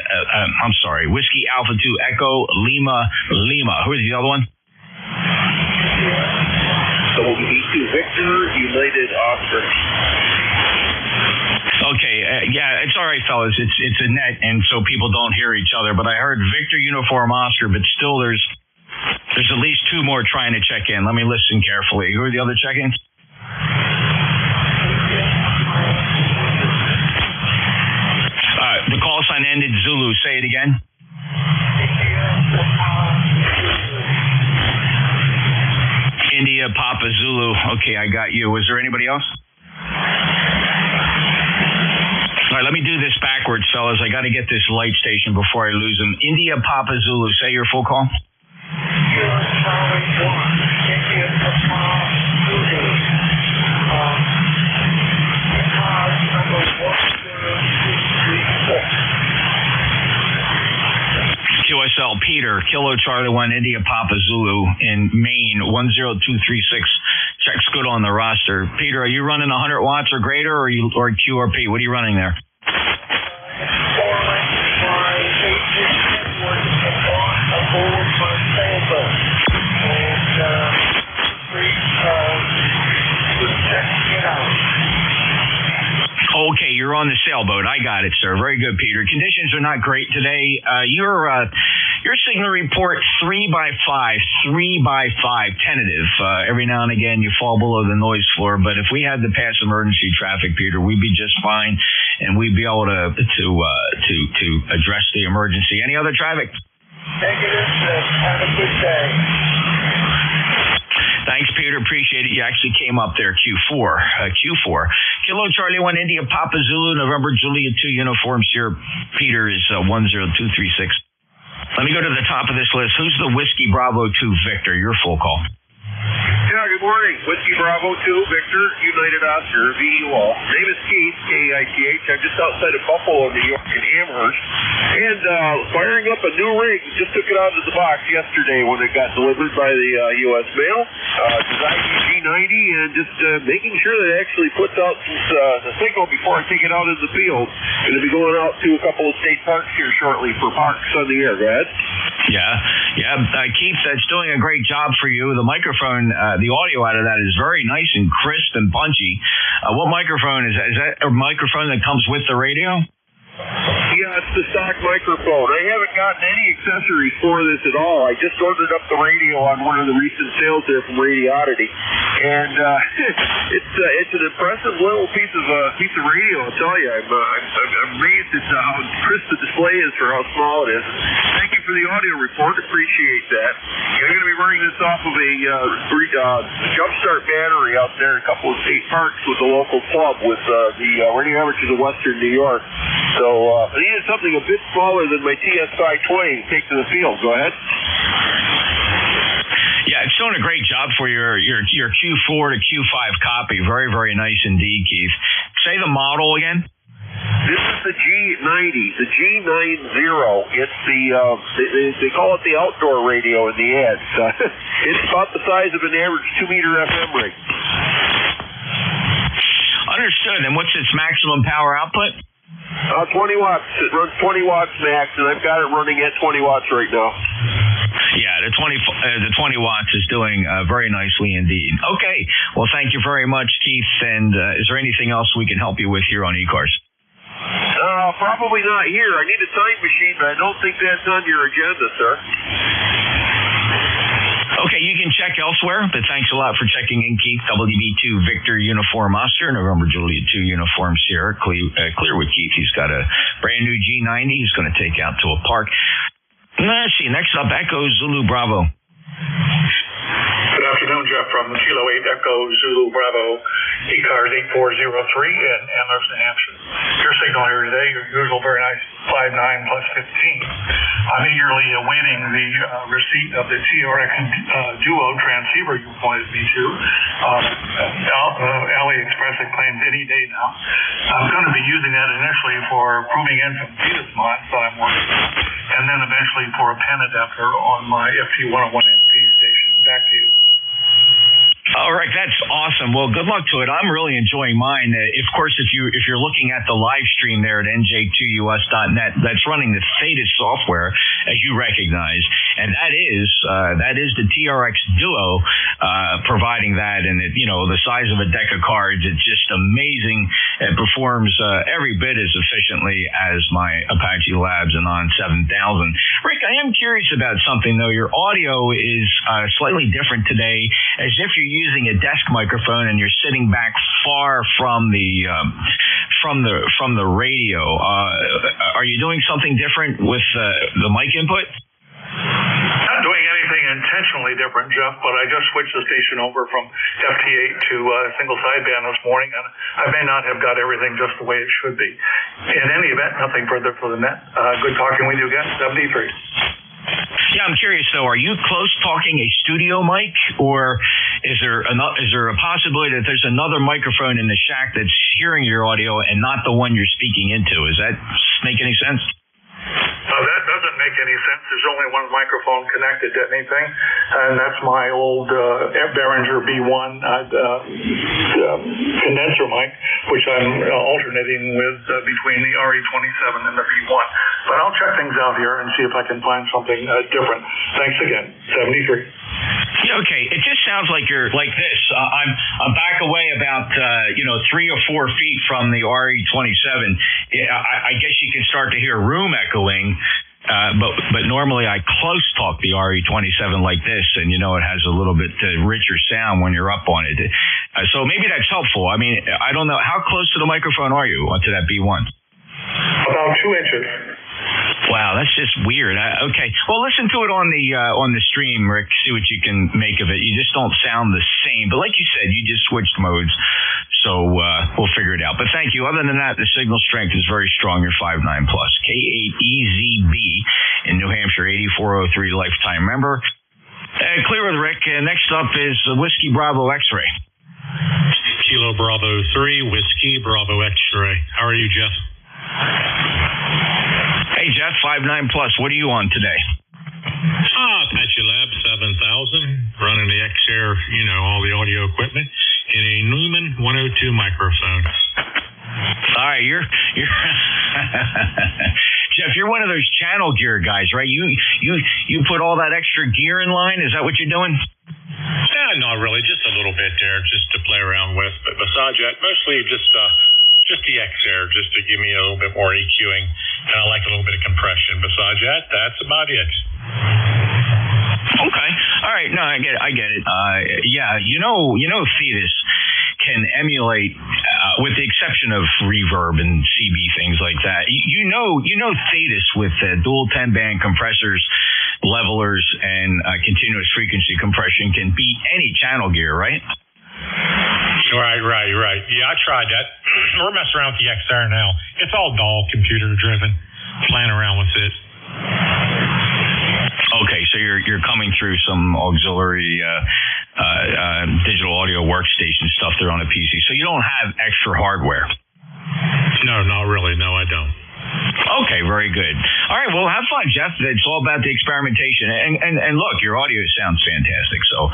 I'm sorry, Whiskey Alpha 2, Echo Lima Lima. Who's the other one? WB2 Victor, United Oscar. Okay, yeah, it's all right, fellas. It's a net, and so people don't hear each other. But I heard Victor Uniform Oscar, but still there's at least two more trying to check in. Let me listen carefully. Who are the other check-ins? The call sign ended Zulu. Say it again. India, Papa, Zulu. Okay, I got you. Was there anybody else? All right, let me do this backwards, fellas. I got to get this light station before I lose them. India, Papa, Zulu. Say your full call. QSL, Peter, Kilo Charlie 1, India Papa Zulu in Maine, 10236. Checks good on the roster. Peter, are you running 100 watts or greater, or QRP? What are you running there? Okay, you're on the sailboat. I got it, sir. Very good, Peter. Conditions are not great today. Your signal report 3x5, tentative. Every now and again you fall below the noise floor, but if we had to pass emergency traffic, Peter, we'd be just fine, and we'd be able to address the emergency. Any other traffic? Negative. Have a good day. Thanks, Peter. Appreciate it. You actually came up there, Q4. Kilo Charlie 1, India Papa Zulu, November Juliet 2 Uniform Sierra. Peter is 10236. Let me go to the top of this list. Who's the Whiskey Bravo 2 Victor? Your full call. Yeah, good morning. Whiskey Bravo 2, Victor, United Oscar, VUO. Name is Keith, K-E-I-T-H. I'm just outside of Buffalo, New York, in Amherst. And firing up a new rig. Just took it out of the box yesterday when it got delivered by the U.S. mail. Designed G90 and just making sure that it actually puts out the signal before I take it out in the field. Going to be going out to a couple of state parks here shortly for parks on the air. Go ahead. Yeah. Keith, that's doing a great job for you. The microphone, the audio out of that is very nice and crisp and punchy. What microphone is that? Is that a microphone that comes with the radio? Yeah, it's the stock microphone. I haven't gotten any accessories for this at all. I just ordered up the radio on one of the recent sales there from Radioddity, and it's an impressive little piece of radio. I'll tell you, I'm amazed at how crisp the display is for how small it is. Thank you for the audio report. Appreciate that. I'm going to be running this off of a Jumpstart battery out there in a couple of state parks with the local club with the radio average of Western New York. So I needed something a bit smaller than my TS520 to take to the field. Go ahead. Yeah, it's doing a great job for your Q4 to Q5 copy. Very, very nice indeed, Keith. Say the model again. This is the G90, the G90. It's they call it the outdoor radio in the ads. It's about the size of an average 2-meter FM rig. Understood. And what's its maximum power output? 20 watts. It runs 20 watts max, and I've got it running at 20 watts right now. Yeah, the 20 watts is doing very nicely indeed. Okay. Well, thank you very much, Keith. And is there anything else we can help you with here on ECARS? Probably not here. I need a time machine, but I don't think that's on your agenda, sir. Okay, you can check elsewhere, but thanks a lot for checking in, Keith. WB2 Victor Uniform Oscar, November Juliet 2 Uniform Sierra. Clear with Keith. He's got a brand new G90 he's going to take out to a park. Let's see. Next up, Echo Zulu Bravo. Good afternoon, Jeff, from Kilo 8 Echo Zulu Bravo, ECARS 8403 in Amherst, New Hampshire. Your signal here today, your usual very nice 5.9 plus 15. I'm eagerly awaiting the receipt of the TRX Duo transceiver you pointed me to. AliExpress had claimed any day now. I'm going to be using that initially for proving in some Fetus mods that I'm working on, and then eventually for a pen adapter on my FT101NP station. Back to you. All right, that's awesome. Well, good luck to it. I'm really enjoying mine. Of course, if you're looking at the live stream there at NJ2US.net, that's running the Thetis software, as you recognize, and that is the TRX Duo providing that, and the size of a deck of cards. It's just amazing. It performs every bit as efficiently as my Apache Labs Anon 7000. Rick, I am curious about something though. Your audio is slightly different today, as if you're using a desk microphone and you're sitting back far from the radio. Are you doing something different with the mic input? Not doing anything intentionally different, Jeff, but I just switched the station over from FT8 to single sideband this morning, and I may not have got everything just the way it should be. In any event, nothing further for the net. Good talking with you again. 73. Yeah, I'm curious though. Are you close talking a studio mic, or is there a possibility that there's another microphone in the shack that's hearing your audio and not the one you're speaking into? Does that make any sense? That doesn't make any sense. There's only one microphone connected to anything, and that's my old Behringer B1 condenser mic, which I'm alternating with between the RE27 and the B1. But I'll check things out here and see if I can find something different. Thanks again. 73. Yeah, okay. It just sounds like you're like this. I'm back away about 3 or 4 feet from the RE27. I guess you can start to hear room echoing. But normally I close talk the RE27 like this, and it has a little bit richer sound when you're up on it. So maybe that's helpful. I mean, I don't know. How close to the microphone are you onto that B1? About 2 inches. Wow, that's just weird. Okay, well, listen to it on the stream, Rick. See what you can make of it. You just don't sound the same. But like you said, you just switched modes, so we'll figure it out. But thank you. Other than that, the signal strength is very strong. You're 5.9+. K8EZB in New Hampshire, 8403 lifetime member. Clear with Rick. Next up is Whiskey Bravo X-Ray. Kilo Bravo 3, Whiskey Bravo X-Ray. How are you, Jeff? Hey, Jeff, 5.9+. What are you on today? Apache Lab 7000, running the X-Air, all the audio equipment, in a Neumann 102 microphone. All right, you're Jeff, you're one of those channel gear guys, right? You put all that extra gear in line? Is that what you're doing? Yeah, not really, just a little bit there, just to play around with. But besides that, mostly just the X-Air, just to give me a little bit more EQing, and I like a little bit of compression. Besides that, that's about it. Okay. All right. No, I get it. Yeah, Thetis can emulate, with the exception of reverb and CB things like that. Thetis with dual 10-band compressors, levelers, and continuous frequency compression can beat any channel gear, right? Right. Yeah, I tried that. We're messing around with the XR now. It's all DAW computer driven. Playing around with it. Okay, so you're coming through some auxiliary digital audio workstation stuff there on a PC. So you don't have extra hardware. No, not really. No, I don't. Okay, very good. All right, well, have fun, Jeff. It's all about the experimentation. And look, your audio sounds fantastic. So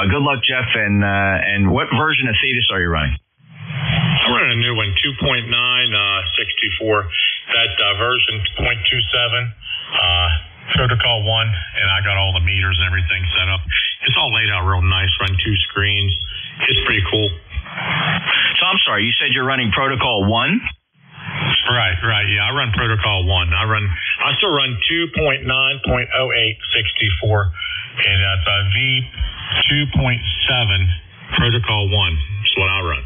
good luck, Jeff. And what version of Thetis are you running? I'm running a new one, 2.9, 64. That version 0.27, Protocol 1, and I got all the meters and everything set up. It's all laid out real nice, run 2 screens. It's pretty cool. So I'm sorry, you said you're running Protocol 1? Right. Yeah, I run Protocol 1. I still run 2.9.08 64, and that's a V2.7 Protocol 1. That's what I run.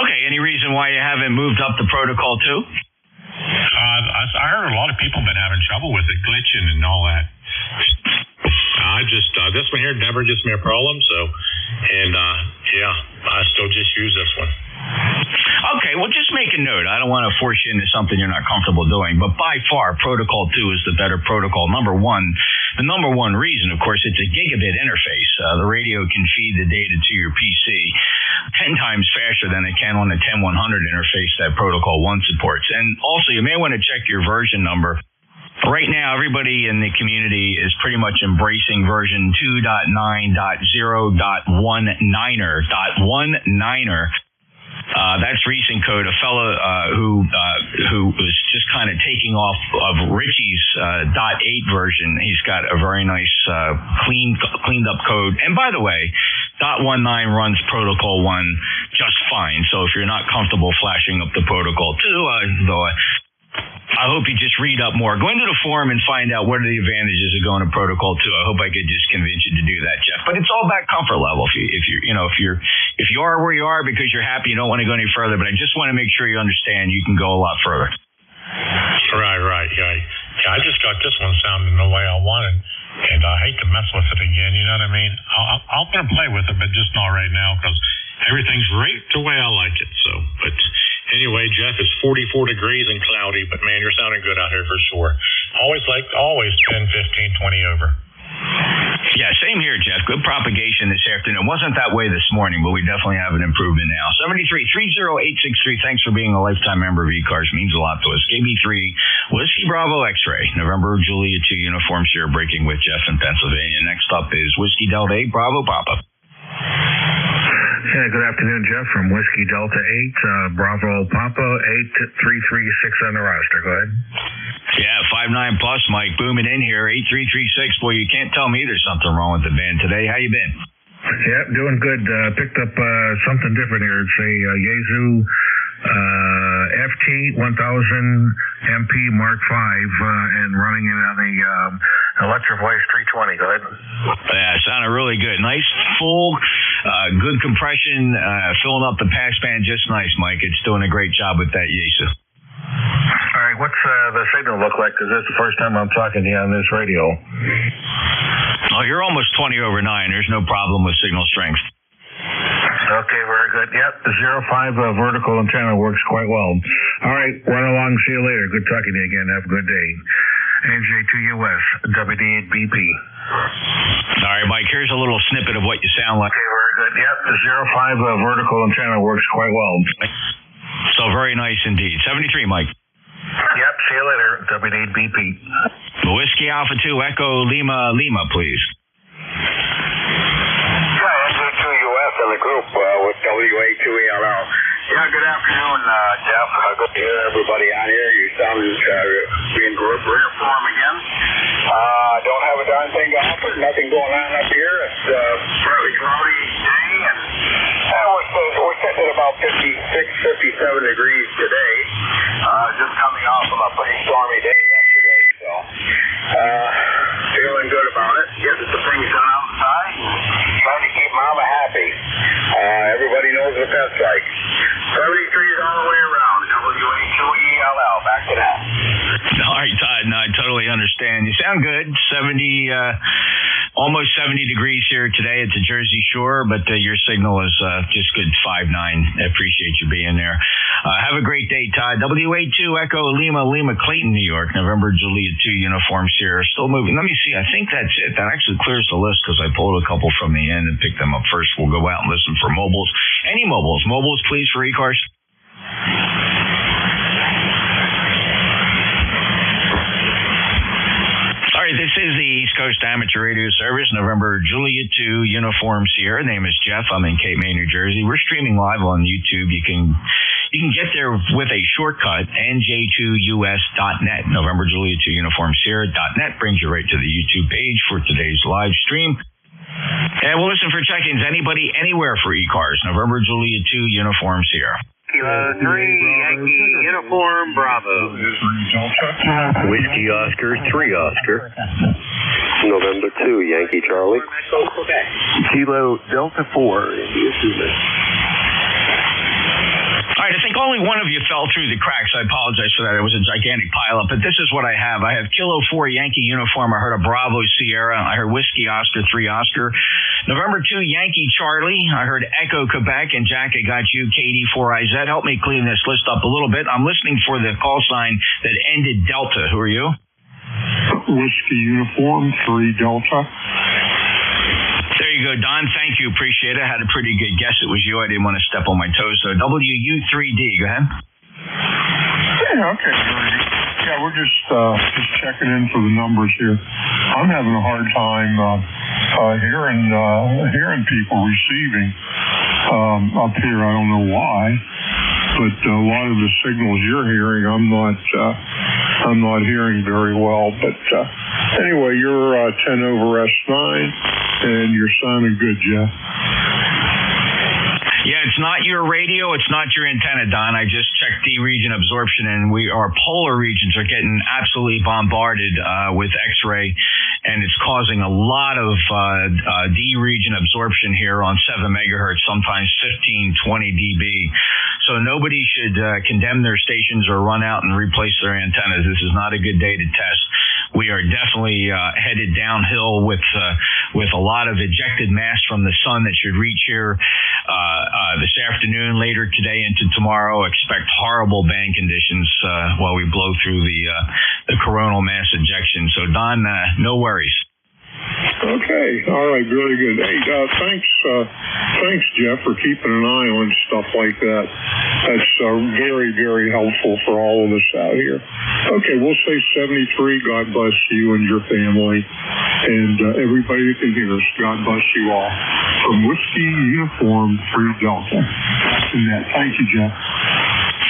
Okay. Any reason why you haven't moved up to Protocol 2? I heard a lot of people have been having trouble with it, glitching and all that. This one here never gives me a problem, so, and I still just use this one. Okay, well, just make a note. I don't want to force you into something you're not comfortable doing, but by far, Protocol 2 is the better protocol. The number one reason, of course, it's a gigabit interface. The radio can feed the data to your PC 10 times faster than it can on the 10100 interface that Protocol 1 supports. And also, you may want to check your version number. Right now, everybody in the community is pretty much embracing version 2.9.0.19er. That's recent code. A fellow who was just kind of taking off of Richie's .8 version. He's got a very nice cleaned up code. And by the way, .19 runs Protocol 1 just fine. So if you're not comfortable flashing up the Protocol 2, though I hope you just read up more. Go into the forum and find out what are the advantages of going to Protocol 2. I hope I could just convince you to do that, Jeff. But it's all about comfort level. If you are where you are because you're happy, you don't want to go any further. But I just want to make sure you understand you can go a lot further. Right. Yeah, I just got this one sounding the way I wanted, and I hate to mess with it again. You know what I mean? I'm going to play with it, but just not right now because everything's right the way I like it. So, but. Anyway, Jeff, it's 44 degrees and cloudy, but man, you're sounding good out here for sure. Always 10, 15, 20 over. Yeah, same here, Jeff. Good propagation this afternoon. Wasn't that way this morning, but we definitely have an improvement now. 73-30863. Thanks for being a lifetime member of ECARS. Means a lot to us. KB3, Whiskey Bravo X-Ray. November Julia 2 uniform share breaking with Jeff in Pennsylvania. Next up is Whiskey Delta 8 Bravo Papa. Yeah, good afternoon, Jeff, from Whiskey Delta 8, Bravo Papa 8336 on the roster. Go ahead. Yeah, 59 plus, Mike, booming in here, 8336. Boy, you can't tell me there's something wrong with the band today. How you been? Yep, doing good. Picked up something different here. It's a Yaesu FT 1000 MP Mark V and running it on the Electric Voice 320. Go ahead. Yeah, sounded really good. Nice, full, good compression, filling up the pass band just nice, Mike. It's doing a great job with that Yaesu. All right, what's the signal look like? Because this is the first time I'm talking to you on this radio. Oh, you're almost 20 over 9. There's no problem with signal strength. Okay, very good. Yep, the 05 vertical antenna works quite well. All right, run along. See you later. Good talking to you again. Have a good day. NJ2US, WD8BP. All right, Mike, here's a little snippet of what you sound like. Okay, very good. Yep, the 05 vertical antenna works quite well. So very nice indeed. 73, Mike. Yep, see you later. WD8BP. Whiskey Alpha 2 Echo Lima, please. NJ2US in the group with WA2ELL. Yeah, good afternoon, Jeff. Good to hear everybody on here. You sound being rare form again. Don't have a darn thing to offer. Nothing going on up here. It's a fairly cloudy day, and we're sitting at about 56, 57 degrees today. Just coming off of a pretty stormy day yesterday, so feeling good about it. Getting some things done outside and trying to keep Mama happy. Everybody knows what that's like. 73s all the way around. WA2ELL. Back to that. All right, Todd. No, I totally understand. You sound good. 70, almost 70 degrees here today at the Jersey Shore, but your signal is just good 5.9. I appreciate you being there. Have a great day, Todd. WA2 Echo Lima, Clayton, New York. November Julia 2 uniform share. Still moving. Let me see. I think that's it. That actually clears the list because I pulled a couple from the end and picked them up first. We'll go out and listen for mobiles. Any mobiles? Mobiles, please, for ECARS. All right, this is the East Coast Amateur Radio Service, November Julia 2 Uniform Sierra. Name is Jeff. I'm in Cape May, New Jersey. We're streaming live on YouTube. You can get there with a shortcut, NJ2US.net. November Julia 2 Uniform Sierra.net brings you right to the YouTube page for today's live stream. And we'll listen for check-ins. Anybody, anywhere for ECARS. November Julia 2 Uniform Sierra. Kilo 3, Yankee Uniform Bravo. Whiskey Oscar 3 Oscar. November 2 Yankee Charlie. Kilo Delta 4 India Zulu. All right, I think only one of you fell through the cracks. I apologize for that. It was a gigantic pileup, but this is what I have. I have Kilo 4 Yankee Uniform. I heard a Bravo Sierra. I heard Whiskey Oscar 3 Oscar. November 2, Yankee Charlie. I heard Echo Quebec, and Jack, I got you, KD4IZ. Help me clean this list up a little bit. I'm listening for the call sign that ended Delta. Who are you? Whiskey Uniform 3 Delta. There you go, Don. Thank you. Appreciate it. I had a pretty good guess it was you. I didn't want to step on my toes. So WU3D. Go ahead. Yeah, okay. Yeah, we're just checking in for the numbers here. I'm having a hard time hearing people receiving up here. I don't know why, but a lot of the signals you're hearing, I'm not hearing very well. But anyway, you're 10 over S9, and you're sounding good, Jeff. Yeah, it's not your radio. It's not your antenna, Don. I just checked D-region absorption, and our polar regions are getting absolutely bombarded with X-ray, and it's causing a lot of D-region absorption here on 7 megahertz, sometimes 15, 20 dB. So nobody should condemn their stations or run out and replace their antennas. This is not a good day to test. We are definitely headed downhill with a lot of ejected mass from the sun that should reach here this afternoon, later today into tomorrow. Expect horrible band conditions while we blow through the coronal mass ejection. So, Don, no worries. Okay, all right, very good. Hey, thanks, Jeff, for keeping an eye on stuff like that. That's very, very helpful for all of us out here. Okay, we'll say 73. God bless you and your family, and everybody that can hear us. God bless you all. From Whiskey Uniform 3 Delta. Thank you, Jeff.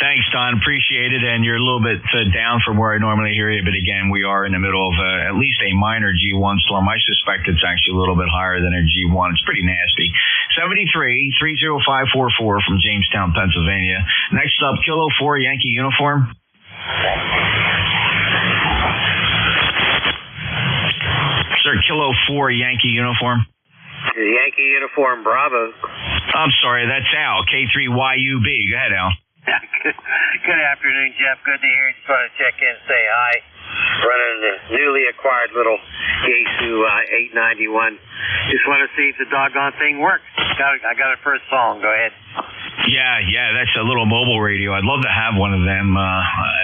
Thanks, Don. Appreciate it. And you're a little bit down from where I normally hear you. But again, we are in the middle of at least a minor G1 storm. I suspect it's actually a little bit higher than a G1. It's pretty nasty. 73-30544 from Jamestown, Pennsylvania. Next up, Kilo 4 Yankee Uniform. Sir, Kilo 4 Yankee Uniform. Yankee Uniform Bravo. I'm sorry, that's Al. K3YUB. Go ahead, Al. Good afternoon, Jeff. Good to hear you. Just want to check in and say hi. Running the newly acquired little Yaesu 891. Just want to see if the doggone thing works. I got it for a song. Go ahead. Yeah, that's a little mobile radio. I'd love to have one of them.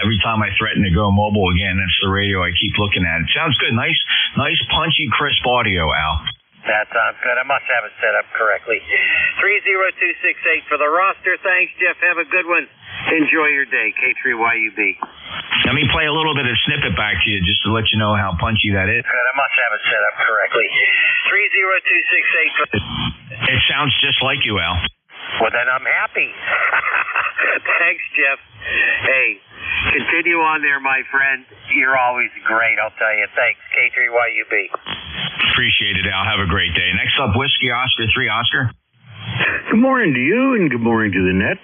Every time I threaten to go mobile again, that's the radio I keep looking at. It sounds good. Nice, punchy, crisp audio, Al. That sounds good. I must have it set up correctly. 30268 for the roster. Thanks, Jeff. Have a good one. Enjoy your day. K3YUB. Let me play a little bit of snippet back to you just to let you know how punchy that is. Good. I must have it set up correctly. 30268. It sounds just like you, Al. Well, then I'm happy. Thanks, Jeff. Hey, continue on there, my friend. You're always great, I'll tell you. Thanks. K3YUB. Appreciate it, Al. Have a great day. Next up, Whiskey Oscar 3 Oscar. Good morning to you, and good morning to the net.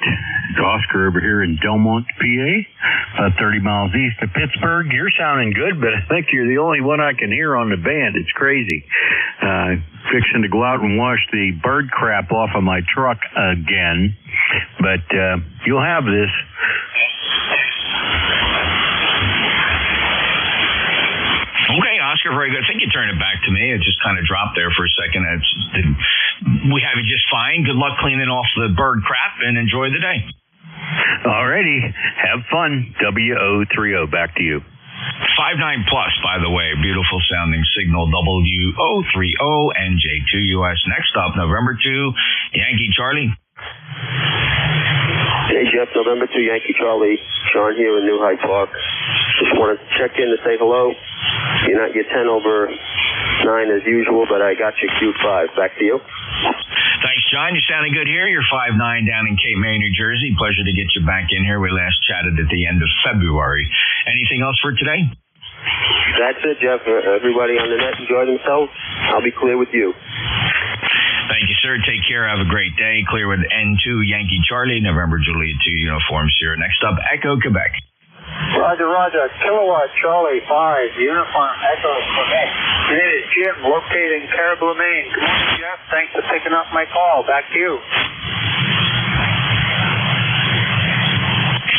Oscar over here in Delmont, PA, 30 miles east of Pittsburgh. You're sounding good, but I think you're the only one I can hear on the band. It's crazy. Fixing to go out and wash the bird crap off of my truck again, but you'll have this. Okay, Oscar, very good. I think you turned it back to me. It just kind of dropped there for a second. We have you just fine. Good luck cleaning off the bird crap, and enjoy the day. Alrighty. Have fun. WO30, back to you. 59 plus, by the way. Beautiful sounding signal. WO30 NJ2US. Next up, November 2, Yankee Charlie. Hey, Jeff, November 2, Yankee Charlie. Sean here in New Hyde Park. Just wanted to check in to say hello. You're not your 10 over 9 as usual, but I got your Q5. Back to you. Thanks, John. You're sounding good here. You're 5'9" down in Cape May, New Jersey. Pleasure to get you back in here. We last chatted at the end of February. Anything else for today? That's it, Jeff. Everybody on the net enjoy themselves. I'll be clear with you. Thank you, sir. Take care. Have a great day. Clear with N2 Yankee Charlie, November Juliet 2 uniforms here. Next up, Echo Quebec. Roger. Kilowatt Charlie 5, Uniform Echo Quebec. My name is Jim, located in Caribou, Maine. Good morning, Jeff. Thanks for picking up my call. Back to you.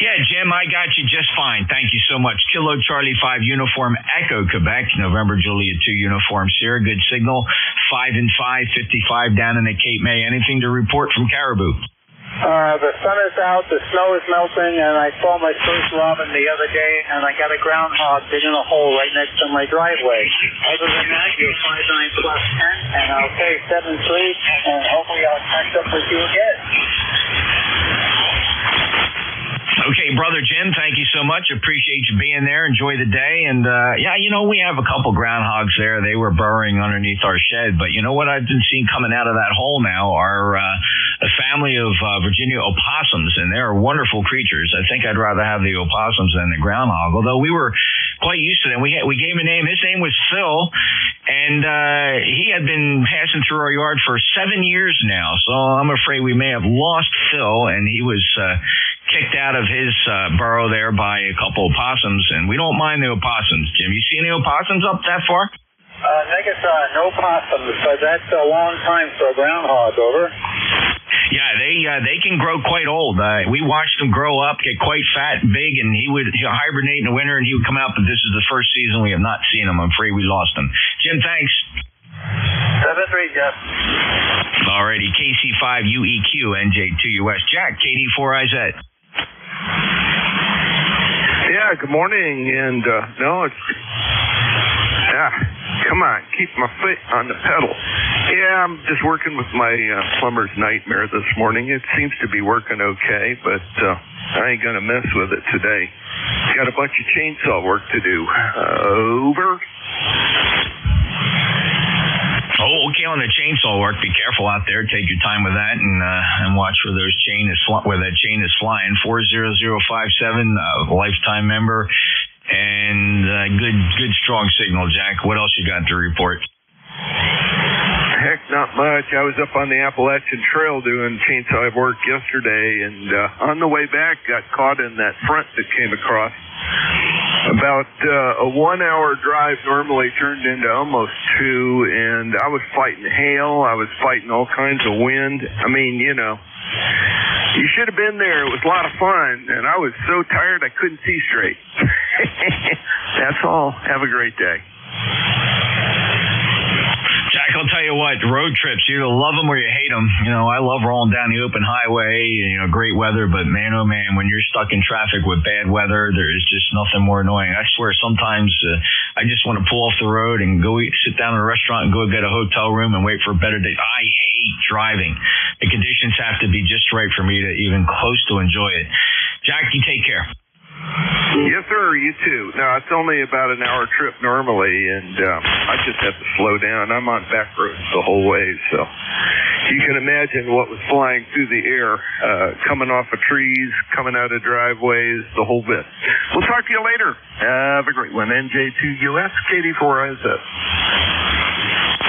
Yeah, Jim, I got you just fine. Thank you so much. Kilo Charlie 5 Uniform Echo Quebec, November Juliet 2 uniforms here. Good signal. 5 and 5, 55 down in the Cape May. Anything to report from Caribou? The sun is out, the snow is melting, and I saw my first robin the other day, and I got a groundhog digging a hole right next to my driveway. Other than that, you're 59 plus 10, and I'll say 7-3, and hopefully I'll catch up with you again. Okay, Brother Jim, thank you so much. Appreciate you being there. Enjoy the day. And, yeah, you know, we have a couple groundhogs there. They were burrowing underneath our shed. But you know what I've been seeing coming out of that hole now are a family of Virginia opossums, and they're wonderful creatures. I think I'd rather have the opossums than the groundhog, although we were quite used to them. We gave him a name. His name was Phil, and he had been passing through our yard for 7 years now. So I'm afraid we may have lost Phil, and he was kicked out of his burrow there by a couple of opossums, and we don't mind the opossums. Jim, you see any opossums up that far? Niggas, no possums, but that's a long time for a groundhog, over. Yeah, they can grow quite old. We watched them grow up, get quite fat and big, and he'll hibernate in the winter, and he would come out, but this is the first season we have not seen him. I'm afraid we lost him. Jim, thanks. 7-3, Jeff. Alrighty, KC5UEQ, NJ2US. Jack, KD4IZ. Yeah, good morning, and come on, keep my foot on the pedal. Yeah, I'm just working with my plumber's nightmare this morning. It seems to be working okay, but I ain't gonna mess with it today. Got a bunch of chainsaw work to do. Over. Oh, okay. On the chainsaw work, be careful out there. Take your time with that, and watch where that chain is flying. 40057, lifetime member, and good strong signal, Jack. What else you got to report? Heck, not much. I was up on the Appalachian Trail doing chainsaw work yesterday, and on the way back, got caught in that front that came across. About a 1 hour drive normally turned into almost 2, and I was fighting hail. I was fighting all kinds of wind. I mean, you know, you should have been there. It was a lot of fun, and I was so tired I couldn't see straight. That's all. Have a great day. Jack, I'll tell you what, road trips, you either love them or you hate them. You know, I love rolling down the open highway, you know, great weather, but man, oh man, when you're stuck in traffic with bad weather, there is just nothing more annoying. I swear, sometimes I just want to pull off the road and go sit down in a restaurant and go get a hotel room and wait for a better day. I hate driving. The conditions have to be just right for me to even close to enjoy it. Jack, you take care. Yes, sir. You too. No, it's only about an hour trip normally, and I just have to slow down. I'm on back roads the whole way, so you can imagine what was flying through the air, coming off of trees, coming out of driveways, the whole bit. We'll talk to you later. Have a great one. NJ2US, KD4IZ.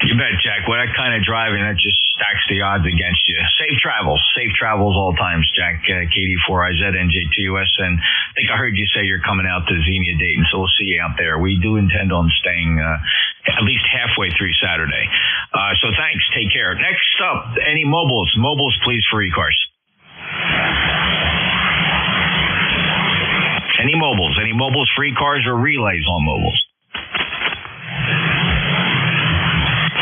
You bet, Jack. Well, that kind of driving, that just stacks the odds against you. Safe travels all times, Jack. KD4IZ, NJ2US, and I think I heard you say you're coming out to Xenia, Dayton, so we'll see you out there. We do intend on staying at least halfway through Saturday. So thanks. Take care. Next up, any mobiles? Mobiles, please, for ECARS. Any mobiles? Any mobiles for ECARS or relays on mobiles?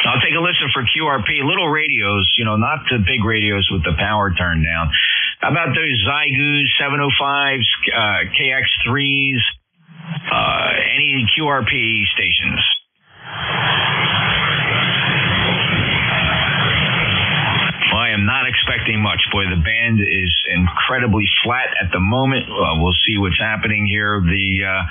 I'll take a listen for QRP. Little radios, you know, not the big radios with the power turned down. How about those Zygoos, 705s, KX3s, any QRP stations? Well, I am not expecting much. Boy, the band is incredibly flat at the moment. We'll see what's happening here. The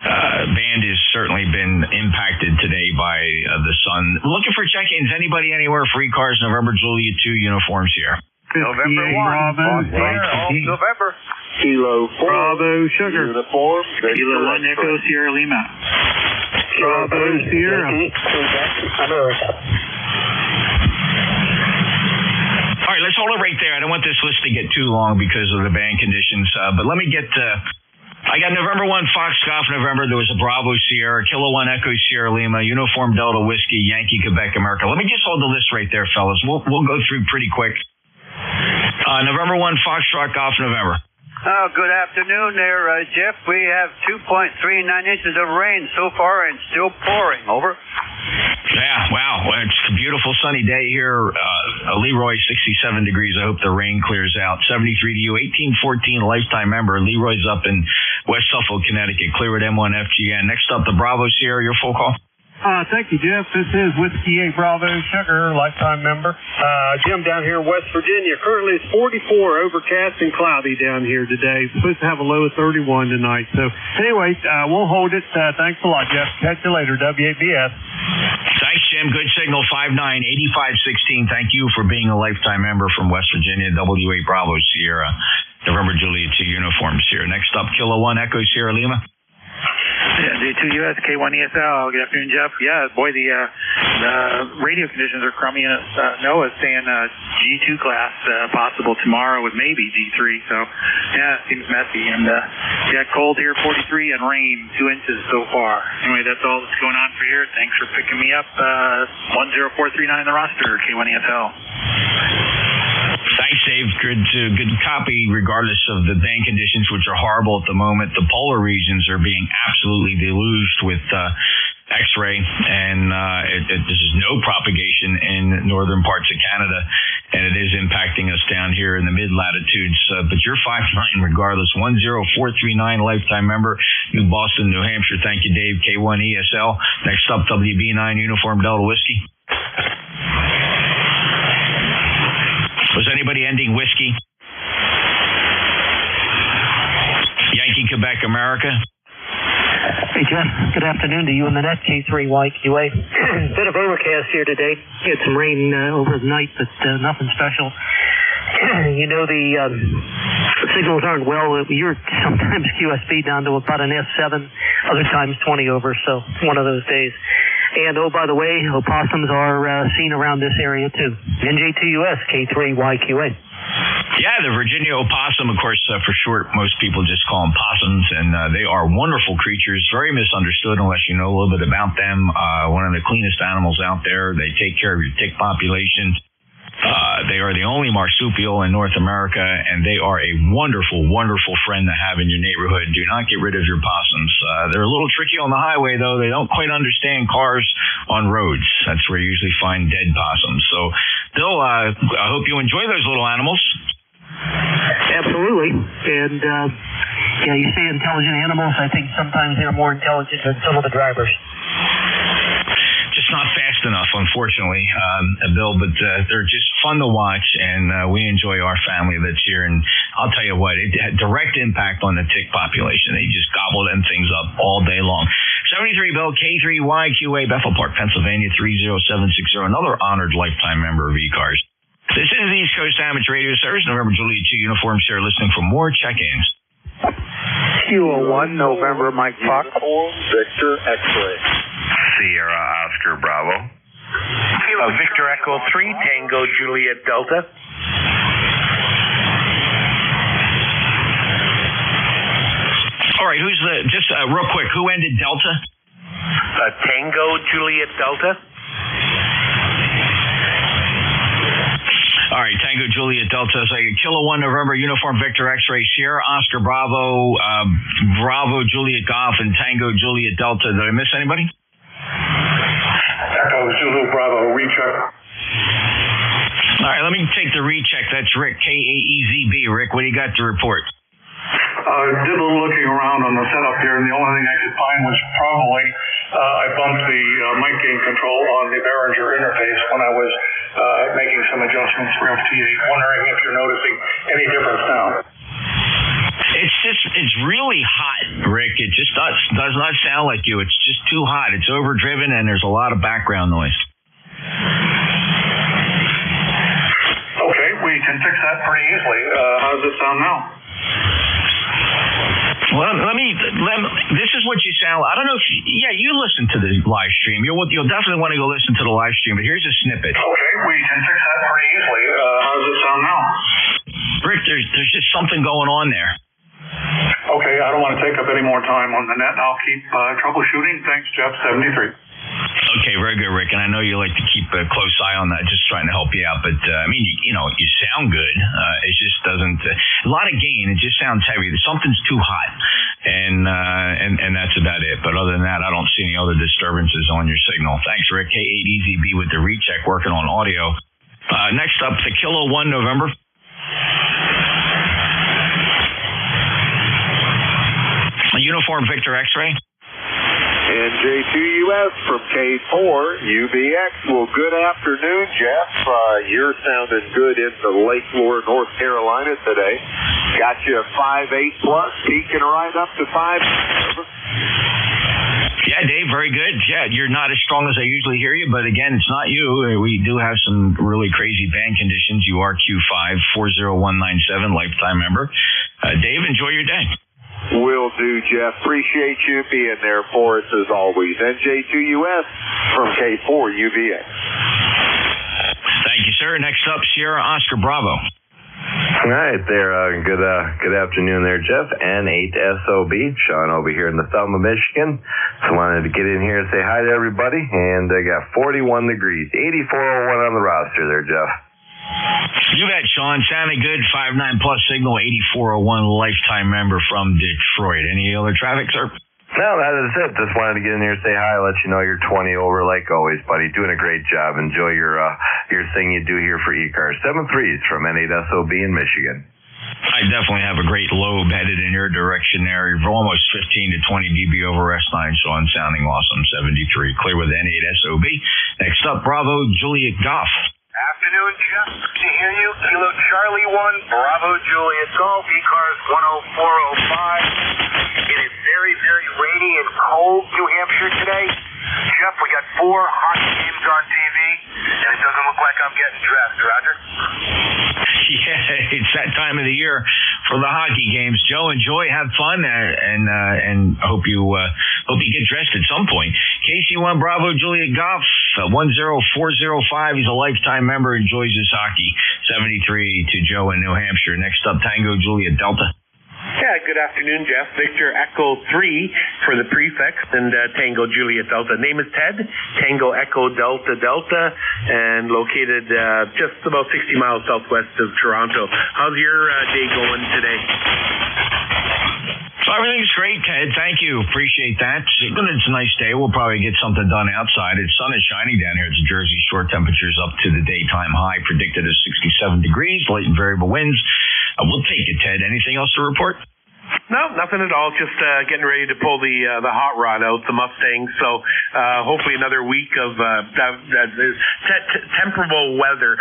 band has certainly been impacted today by the sun. Looking for check-ins. Anybody anywhere for ECARS November Juliet 2 uniforms here? November 1. November. Kilo 4. Bravo Sugar. Uniform. Kilo 1 Echo Sierra Lima. Bravo Sierra. All right, let's hold it right there. I don't want this list to get too long because of the band conditions, but let me get I got November 1 Foxtrot November. There was a Bravo Sierra, Kilo 1 Echo Sierra Lima, Uniform Delta Whiskey, Yankee Quebec America. Let me just hold the list right there, fellas. We'll go through pretty quick. November 1 Foxtrot Golf November. Oh, good afternoon there, Jeff. We have 2.39 inches of rain so far and still pouring. Over. Yeah, wow. It's beautiful sunny day here. Leroy, 67 degrees. I hope the rain clears out. 73 to you. 1814, lifetime member. Leroy's up in West Suffolk, Connecticut. Clear at M1FGN. Next up, the Bravo Sierra. Your full call. Thank you, Jeff. This is Whiskey 8 Bravo Sugar, lifetime member. Jim down here in West Virginia. Currently it's 44, overcast and cloudy down here today. Supposed to have a low of 31 tonight. So anyway, we'll hold it. Thanks a lot, Jeff. Catch you later, WABS. Thanks, Jim. Good signal, 598516. Thank you for being a lifetime member from West Virginia, W8 Bravo Sierra, November Juliet 2 uniforms here. Next up, Kilo 1 Echo Sierra Lima. NJ2US, K1ESL. Good afternoon, Jeff. Yeah, boy, the radio conditions are crummy, and NOAA's saying G2 class possible tomorrow with maybe G3. So, yeah, it seems messy. And, cold here, 43, and rain, 2 inches so far. Anyway, that's all that's going on for here. Thanks for picking me up. 10439 the roster, K1ESL. Thanks, Dave. Good copy, regardless of the bank conditions, which are horrible at the moment. The polar regions are being absolutely deluged with X-ray, and this is no propagation in northern parts of Canada, and it is impacting us down here in the mid-latitudes. But you're 5'9", regardless. 10439, lifetime member, New Boston, New Hampshire. Thank you, Dave. K1 ESL. Next up, WB9 Uniform Delta Whiskey. Was anybody ending whiskey? Yankee, Quebec, America. Hey, Jeff. Good afternoon to you and the net, K3YQA. Bit of overcast here today. Had some rain over the night, but nothing special. You know, the signals aren't well. You're sometimes QSB down to about an S7, other times 20 over, so one of those days. And, oh, by the way, opossums are seen around this area, too. NJ2US, K3YQA. Yeah, the Virginia opossum, of course, for short, most people just call them possums, and they are wonderful creatures, very misunderstood unless you know a little bit about them. One of the cleanest animals out there. They take care of your tick population. They are the only marsupial in North America, and they are a wonderful, wonderful friend to have in your neighborhood. Do not get rid of your possums. They're a little tricky on the highway, though. They don't quite understand cars on roads. That's where you usually find dead possums. So, Bill, I hope you enjoy those little animals. Absolutely. And, you say intelligent animals. I think sometimes they're more intelligent than some of the drivers. Just not fast enough, unfortunately, Bill, but they're just fun to watch, and we enjoy our family that's here. And I'll tell you what, it had direct impact on the tick population. They just gobble them things up all day long. 73 Bill, K3YQA, Bethel Park, Pennsylvania, 30760, another honored lifetime member of ECARS. This is the East Coast Amateur Radio Service, November Juliet 2 uniforms here, listening for more check-ins. Q01, November, Mike Fox. Victor X-ray. Sierra Oscar Bravo. Victor Echo 3, Tango Juliet Delta. All right, just real quick, who ended Delta? Tango Juliet Delta. All right, Tango Juliet Delta. So Kilo 1 November Uniform Victor X-ray Sierra Oscar Bravo, Bravo Juliet Golf, and Tango Juliet Delta. Did I miss anybody? Echo Zulu Bravo, recheck. All right, let me take the recheck. That's Rick, K-A-E-Z-B. Rick, what do you got to report? Did a little looking around on the setup here, and the only thing I could find was probably I bumped the mic gain control on the Behringer interface when I was making some adjustments for FT8. Wondering if you're noticing any difference now. It's really hot, Rick. It just does not sound like you. It's just too hot. It's overdriven, and there's a lot of background noise. Okay, we can fix that pretty easily. How does it sound now? Well, this is what you sound. I don't know if you listen to the live stream. You'll definitely want to go listen to the live stream. But here's a snippet. Okay, we can fix that pretty easily. How does it sound now? Rick, there's just something going on there. Okay, I don't want to take up any more time on the net. I'll keep troubleshooting. Thanks, Jeff. 73. Okay, very good, Rick. And I know you like to keep a close eye on that, just trying to help you out. But, you sound good. It just doesn't... a lot of gain. It just sounds heavy. Something's too hot. and that's about it. But other than that, I don't see any other disturbances on your signal. Thanks, Rick. K8EZB with the recheck working on audio. Next up, the Kilo 1 November. Uniform Victor X-ray. NJ2US from K4 UVX. Well, good afternoon, Jeff. You're sounding good into Lake Lure, North Carolina today. Got you a 5.8 plus, peaking right up to 5. Yeah, Dave, very good. Yeah, you're not as strong as I usually hear you, but again, it's not you. We do have some really crazy band conditions. You are Q5 40197, lifetime member. Dave, enjoy your day. Will do, Jeff. Appreciate you being there for us as always. NJ2US from K4 UVX. Thank you, sir. Next up, Sierra Oscar Bravo. All right there. Good afternoon there, Jeff. N8SOB. Sean over here in the Thelma, Michigan. So wanted to get in here and say hi to everybody. And I got 41 degrees. 8401 on the roster there, Jeff. You bet, Sean. Sounded good. 5.9 plus signal, 8401 lifetime member from Detroit. Any other traffic, sir? No, that is it. Just wanted to get in here and say hi, let you know you're 20 over like always, buddy. Doing a great job. Enjoy your thing you do here for ECARS. 7.3s from N8SOB in Michigan. I definitely have a great lobe headed in your direction there. You're almost 15 to 20 dB over S9, Sean. Sounding awesome. 73. Clear with N8SOB. Next up, Bravo, Juliet Goff. Afternoon, Jeff. Good to hear you. Kilo Charlie 1, Bravo Juliet Golf, ECARS 10405. It is very, very rainy and cold, New Hampshire today. Jeff, we got 4 hockey games on TV, and it doesn't look like I'm getting dressed. Roger? Yeah, it's that time of the year for the hockey games. Joe, enjoy, have fun, and hope you get dressed at some point. KC1 Bravo Juliet Goff, 10405. He's a lifetime member, enjoys his hockey. 73 to Joe in New Hampshire. Next up, Tango Juliet Delta. Yeah, good afternoon, Jeff. Victor Echo 3 for the prefix and Tango Juliet Delta. Name is Ted, Tango Echo Delta Delta, and located just about 60 miles southwest of Toronto. How's your day going today? Everything's great, Ted. Thank you. Appreciate that. It's a nice day. We'll probably get something done outside. The sun is shining down here at the Jersey Shore. Temperatures up to the daytime high predicted as 67 degrees. Light and variable winds. We'll take it, Ted. Anything else to report? No, nothing at all. Just getting ready to pull the hot rod out, the Mustang. So hopefully another week of temperable weather.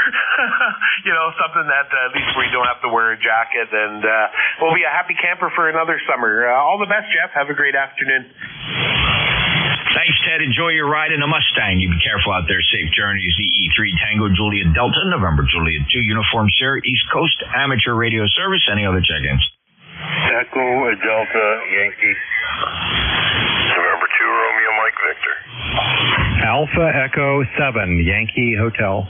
Something that at least we don't have to wear a jacket, and we'll be a happy camper for another summer. All the best, Jeff. Have a great afternoon. Thanks, Ted. Enjoy your ride in the Mustang. You be careful out there. Safe journeys. EE3 Tango Juliet Delta, November Juliet 2 Uniform Sierra East Coast Amateur Radio Service. Any other check-ins? Echo Delta Yankee. November 2 Romeo Mike Victor. Alpha Echo 7 Yankee Hotel.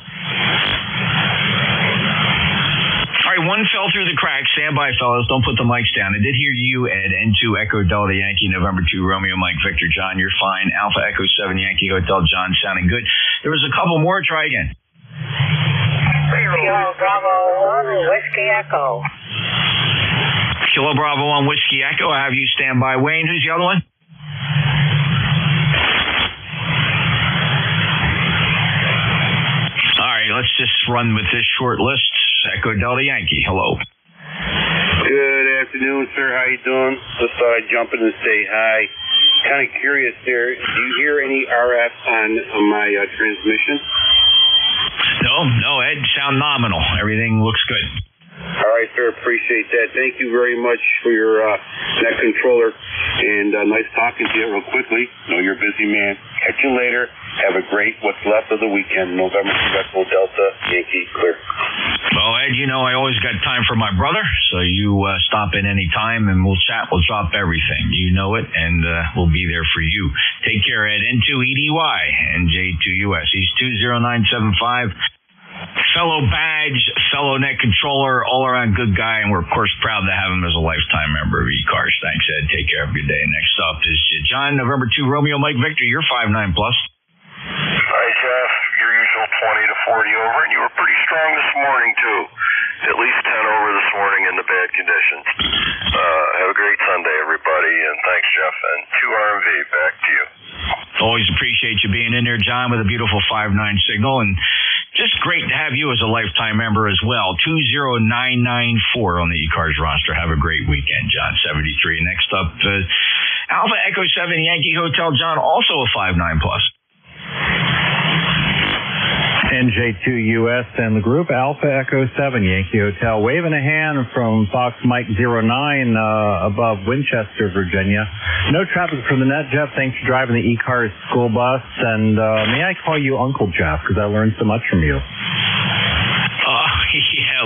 All right, one fell through the cracks. Stand by, fellas. Don't put the mics down. I did hear you, Ed. N2 Echo Delta Yankee, November 2 Romeo Mike Victor. John, you're fine. Alpha Echo 7 Yankee Hotel. John, sounding good. There was a couple more. Try again. Kilo Bravo 1 Whiskey Echo. Kilo Bravo 1 Whiskey Echo. I have you stand by. Wayne, who's the other one? All right, let's just run with this short list. Echo Delta Yankee, hello. Good afternoon, sir. How you doing? Just thought I'd jump in and say hi. Kind of curious there. Do you hear any RF on my transmission? No, Ed. Sound nominal. Everything looks good. All right, sir. Appreciate that. Thank you very much for your net controller. And nice talking to you real quickly. Know you're a busy man. Catch you later. Have a great what's left of the weekend. November 2 Echo Delta Yankee clear. Well, Ed, I always got time for my brother, so you stop in any time and we'll chat. We'll drop everything. You know it, and we'll be there for you. Take care, Ed. N2EDY, NJ2US. He's 20975. Fellow badge, fellow net controller, all-around good guy, and we're, of course, proud to have him as a lifetime member of ECARS. Thanks, Ed. Take care. Have a good day. Next up is John, November 2 Romeo Mike Victor. You're 5'9+. Hi, Jeff. Your usual 20 to 40 over, and you were pretty strong this morning, too. At least 10 over this morning in the bad conditions. Have a great Sunday, everybody, Jeff, and 2RMV, back to you. Always appreciate you being in there, John, with a beautiful 5.9 signal, and just great to have you as a lifetime member as well. 20994 on the ECARS roster. Have a great weekend, John. 73. Next up, Alpha Echo 7 Yankee Hotel, John, also a 5.9 plus. NJ2US and the group, Alpha Echo 7 Yankee Hotel. Waving a hand from Fox Mike 09 above Winchester, Virginia. No traffic from the net, Jeff. Thanks for driving the ECARS school bus. And may I call you Uncle Jeff, because I learned so much from you. Yeah,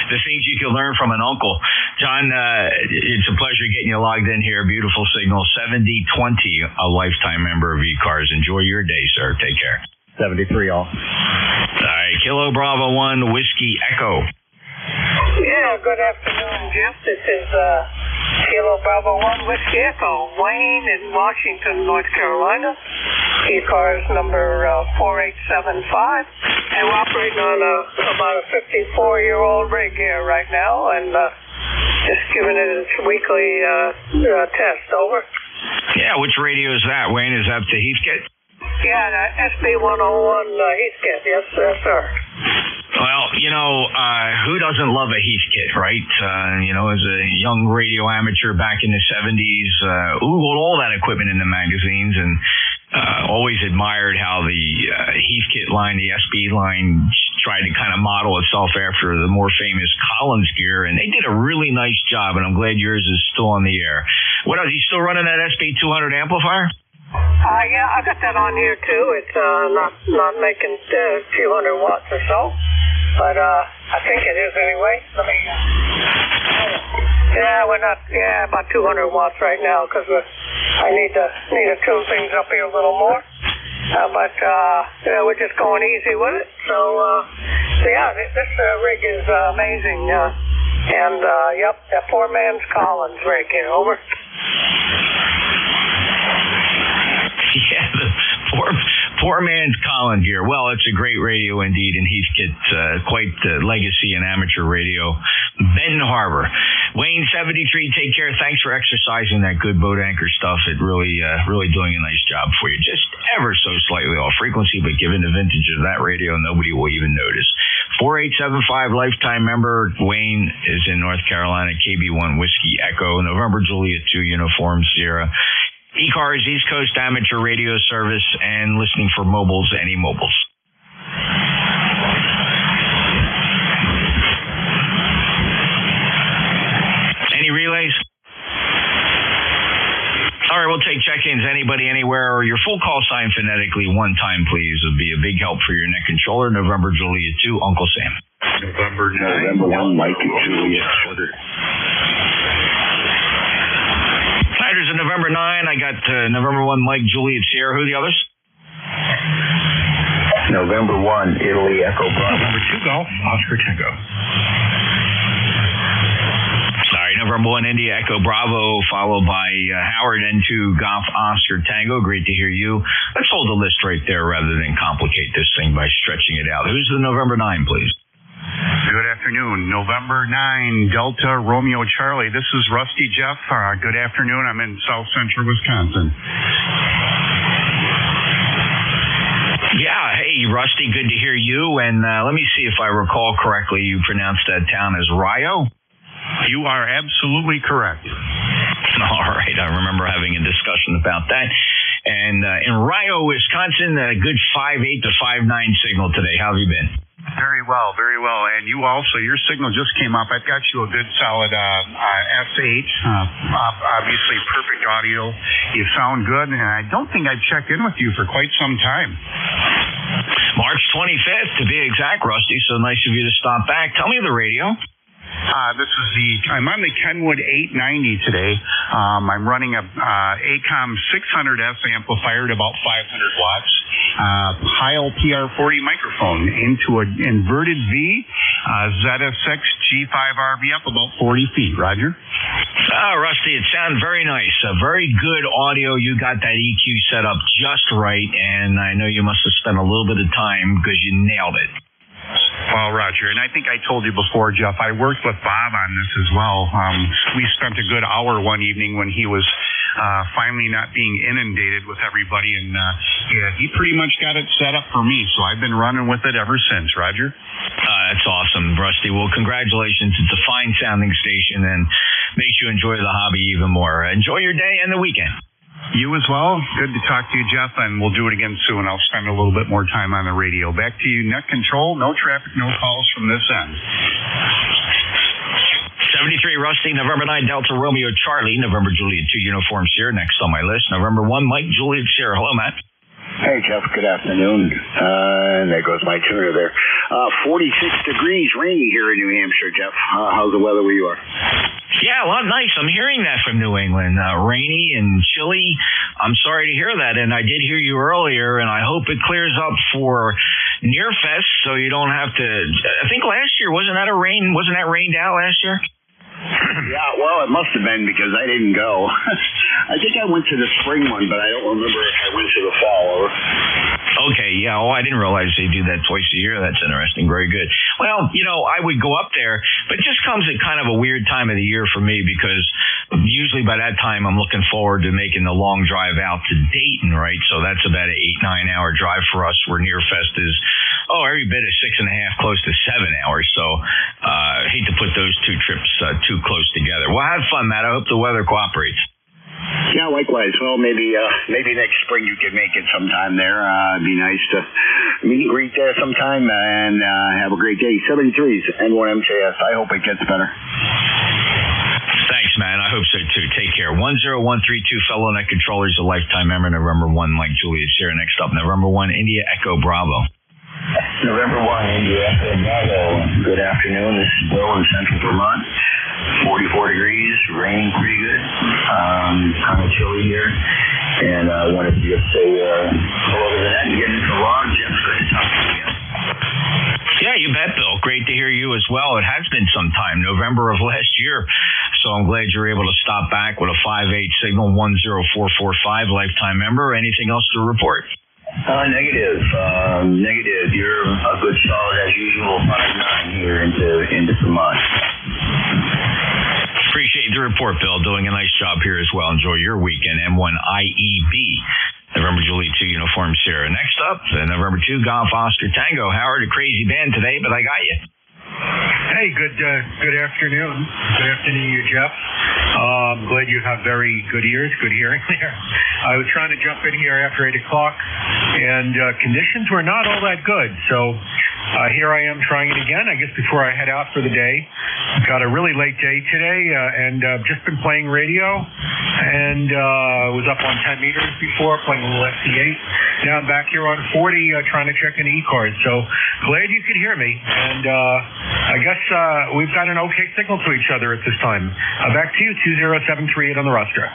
the things you can learn from an uncle. John, it's a pleasure getting you logged in here. Beautiful signal. 7020, a lifetime member of ECARS. Enjoy your day, sir. Take care. 73 all. All right, Kilo Bravo 1, Whiskey Echo. Yeah, good afternoon, Jeff. This is Kilo Bravo 1, Whiskey Echo. Wayne in Washington, North Carolina. ECARS number 4875. And we're operating on about a 54-year-old rig here right now, and just giving it its weekly test. Over. Yeah, which radio is that, Wayne? Is that the Heathkit? Yeah, SB 101 Heathkit. Yes, sir. Well, who doesn't love a Heathkit, right? As a young radio amateur back in the 70s, oogled all that equipment in the magazines and always admired how the Heathkit line, the SB line, tried to kind of model itself after the more famous Collins gear, and they did a really nice job, and I'm glad yours is still on the air. What else? You still running that SB 200 amplifier? Yeah, I got that on here too. It's not making 200 watts or so, but I think it is anyway. Let me. We're not. Yeah, about 200 watts right now because I need to tune things up here a little more. But we're just going easy with it. So this rig is amazing. And yep, that poor man's Collins rig here. Over. Yeah, the poor man's Collins gear. Well, it's a great radio indeed, and Heathkit, quite legacy in amateur radio. Benton Harbor. Wayne 73, take care. Thanks for exercising that good boat anchor stuff. It really doing a nice job for you. Just ever so slightly off frequency, but given the vintage of that radio, nobody will even notice. 4875 lifetime member. Wayne is in North Carolina. KB1 Whiskey Echo. November Juliet 2 Uniform Sierra. ECARS East Coast Amateur Radio Service, and listening for mobiles, any mobiles. Any relays? All right, we'll take check-ins. Anybody, anywhere, or your full call sign phonetically one time, please. Would be a big help for your neck controller. November Juliet 2, Uncle Sam. November 1, Mike and Juliet. Riders of November 9. I got November 1, Mike, Juliet, Sierra. Who are the others? November 1, Italy, Echo Bravo. Number 2, Golf, Oscar Tango. Sorry, November 1, India, Echo Bravo, followed by Howard, N2, Golf, Oscar Tango. Great to hear you. Let's hold the list right there rather than complicate this thing by stretching it out. Who's the November 9, please? Good afternoon. November 9, Delta Romeo Charlie. This is Rusty Jeff. Good afternoon. I'm in South Central Wisconsin. Yeah, hey, Rusty, good to hear you. And let me see if I recall correctly, you pronounced that town as Rio? You are absolutely correct. All right. I remember having a discussion about that. And in Rio, Wisconsin, a good 5.8 to 5.9 signal today. How have you been? Very well, very well. And you also, your signal just came up. I've got you a good solid SH, obviously perfect audio. You sound good, and I don't think I've checked in with you for quite some time. March 25th, to be exact, Rusty, so nice of you to stop back. Tell me the radio. I'm on the Kenwood 890 today. I'm running a ACOM 600S amplifier at about 500 watts. Heil PR40 microphone into an inverted V, ZSX G5RV up about 40 feet. Roger? Rusty, it sounds very nice. Very good audio. You got that EQ set up just right, and I know you must have spent a little bit of time because you nailed it. Well, Roger, and I think I told you before, Jeff, I worked with Bob on this as well. We spent a good hour one evening when he was finally not being inundated with everybody. And yeah, he pretty much got it set up for me, so I've been running with it ever since. Roger? That's awesome, Rusty. Well, congratulations. It's a fine sounding station and makes you enjoy the hobby even more. Enjoy your day and the weekend. You as well. Good to talk to you, Jeff, and we'll do it again soon. I'll spend a little bit more time on the radio. Back to you, Net Control. No traffic, no calls from this end. 73 Rusty, November 9 Delta Romeo Charlie, November Juliet 2 Uniform Sierra. Next on my list, November 1 Mike Juliet Sierra. Hello, Matt. Hey, Jeff. Good afternoon. And there goes my tuner there. 46 degrees, rainy here in New Hampshire, Jeff. How's the weather where you are? Yeah, well, nice. I'm hearing that from New England. Rainy and chilly. I'm sorry to hear that. And I did hear you earlier, and I hope it clears up for Nearfest so you don't have to. I think last year, wasn't that rained out last year? Yeah, well, it must have been because I didn't go. I think I went to the spring one, but I don't remember if I went to the fall. Okay, yeah. Oh, I didn't realize they do that twice a year. That's interesting. Very good. Well, I would go up there, but it just comes at kind of a weird time of the year for me because usually by that time I'm looking forward to making the long drive out to Dayton, right? So that's about an 8-9 hour drive for us where Nearfest is, every bit of 6.5, close to 7 hours. So I hate to put those two trips too close together. Well, have fun, Matt. I hope the weather cooperates. Yeah, likewise. Well, maybe next spring you could make it sometime there. It'd be nice to meet and greet there sometime and have a great day. 73s, N1MJS. I hope it gets better. Thanks, man. I hope so, too. Take care. 10132, fellow Net Controllers, a lifetime member. November 1, Mike Juliet Sierra. Next up, November 1, India Echo Bravo. November 1, India Echo Bravo. Good afternoon. This is Bill in Central Vermont. 44 degrees, raining pretty good. Kind of chilly here. And I wanted to just say hello to the net and get into the log. Jeff, good to talk to you again. Yeah, you bet, Bill. Great to hear you as well. It has been some time, November of last year. So I'm glad you're able to stop back with a 5.8 signal, 10445, lifetime member. Anything else to report? Negative. You're a good solid as usual, 5.9 here into Vermont. Appreciate the report, Bill. Doing a nice job here as well. Enjoy your weekend. M1 IEB. November Juliet 2 Uniform Sierra. Next up, November 2 Golf Oscar Tango. Howard, a crazy band today, but I got you. Hey, good afternoon. Good afternoon to you, Jeff. I'm glad you have very good ears, good hearing there. I was trying to jump in here after 8 o'clock, and conditions were not all that good. So here I am trying it again, I guess, before I head out for the day. Got a really late day today, and just been playing radio, and was up on 10 meters before, playing a little FT8. Now I'm back here on 40, trying to check an ECARS. So glad you could hear me, and I guess we've got an okay signal to each other at this time. Back to you, 20738 on the roster.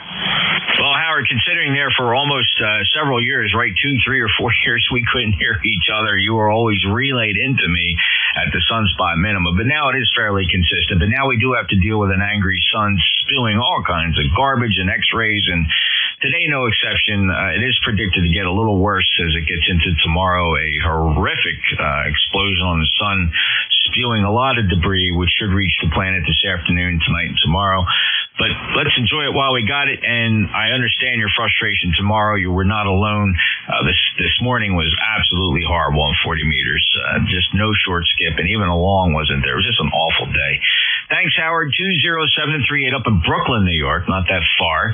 Well, Howard, considering there for almost several years, right, 2, 3, or 4 years, we couldn't hear each other. You were always relayed into me at the sunspot minimum. But now it is fairly consistent. But now we do have to deal with an angry sun spewing all kinds of garbage and X-rays. And today, no exception. It is predicted to get a little worse as it gets into tomorrow. A horrific explosion on the sun, spewing a lot of debris, which should reach the planet this afternoon, tonight, and tomorrow. But let's enjoy it while we got it. And I understand your frustration tomorrow. You were not alone. This morning was absolutely horrible on 40 meters. Just no short skip, and even a long wasn't there. It was just an awful day. Thanks, Howard. 20738 up in Brooklyn, New York. Not that far.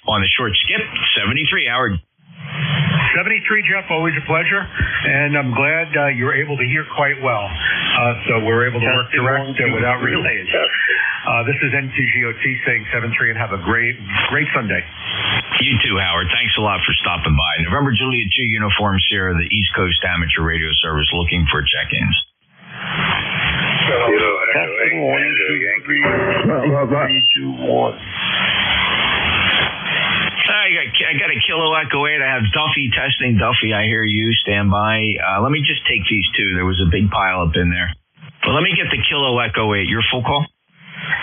On the short skip, 73, Howard. 73, Jeff, always a pleasure, and I'm glad you were able to hear quite well. So we're able to work direct without relays. This is N2GOT saying 73, and have a great Sunday. You too, Howard. Thanks a lot for stopping by. November Juliet 2 Uniform Sierra, the East Coast Amateur Radio Service, looking for check-ins. I got a Kilo Echo 8. I have Duffy testing. Duffy, I hear you. Stand by. Let me just take these two. There was a big pile up in there. Well, let me get the Kilo Echo 8. Your full call?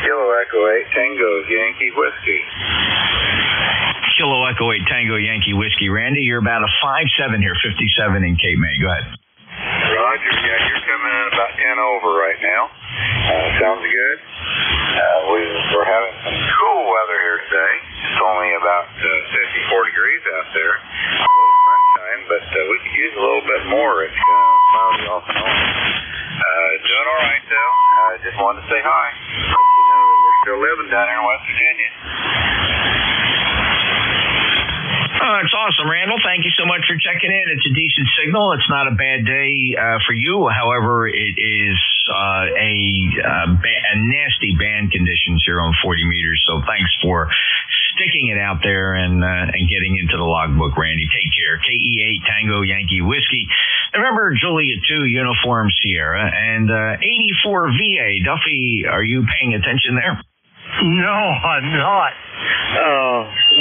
Kilo Echo 8, Tango Yankee Whiskey. Kilo Echo 8, Tango Yankee Whiskey. Randy, you're about a 5'7" here, 57 in Cape May. Go ahead. Roger, yeah, you're coming in about 10 over right now. Sounds good. We're having some cool weather here today. Just only about 54 degrees out there. A little sunshine, but we could use a little bit more. It's cloudy off and on. Doing all right, though. Just wanted to say hi. Let you know that we're still living down here in West Virginia. Oh, it's awesome, Randall. Thank you so much for checking in. It's a decent signal. It's not a bad day for you. However, it is a nasty band conditions here on 40 meters. So thanks for sticking it out there and getting into the logbook, Randy. Take care. KE8 Tango Yankee Whiskey. November Juliet 2 Uniform Sierra and 84 VA. Duffy, are you paying attention there? No, I'm not.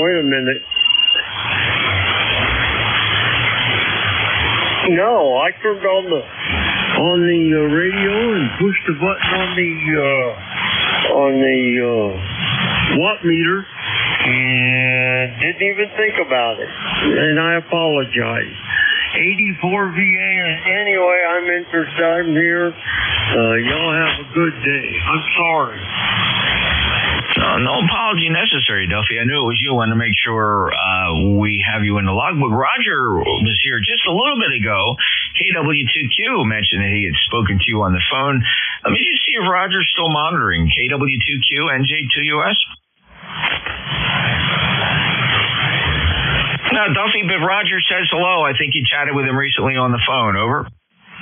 Wait a minute. No, I turned on the radio and pushed the button on the watt meter and didn't even think about it. And I apologize. 84 VA. Anyway, I'm interested. I'm here. Y'all have a good day. I'm sorry. No apology necessary, Duffy. I knew it was you. I wanted to make sure we have you in the logbook. Roger was here just a little bit ago. KW2Q mentioned that he had spoken to you on the phone. Let me just see if Roger's still monitoring. KW2Q, NJ2US. No, Duffy, but Roger says hello. I think you chatted with him recently on the phone. Over.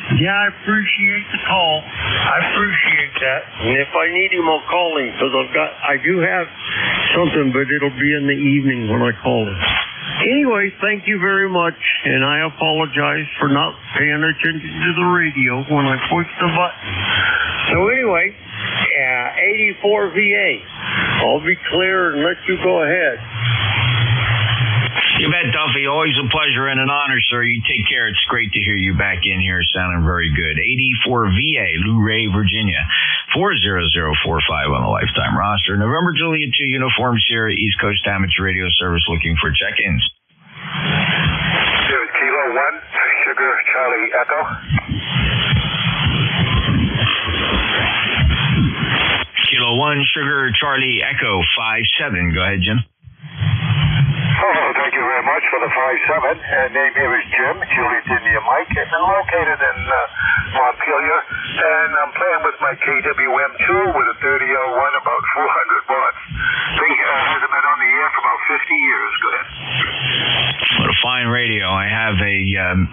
Yeah, I appreciate the call. I appreciate that. And if I need him, I'll call him because I do have something, but it'll be in the evening when I call him. Anyway, thank you very much, and I apologize for not paying attention to the radio when I pushed the button. So anyway, 84 VA. I'll be clear and let you go ahead. You bet, Duffy. Always a pleasure and an honor, sir. You take care. It's great to hear you back in here sounding very good. 84 VA, Luray, Virginia. 40045 on the lifetime roster. November Juliet 2 Uniform Sierra East Coast Amateur Radio Service looking for check-ins. Kilo 1, Sugar Charlie Echo. Kilo 1, Sugar Charlie Echo 57. Go ahead, Jim. Oh, thank you very much for the 57. Name here is Jim, Juliet India Mike, and I'm located in Montpelier, and I'm playing with my KWM2 with a 3001, about 400 watts. Thing hasn't been on the air for about 50 years. Go ahead. What a fine radio. I have a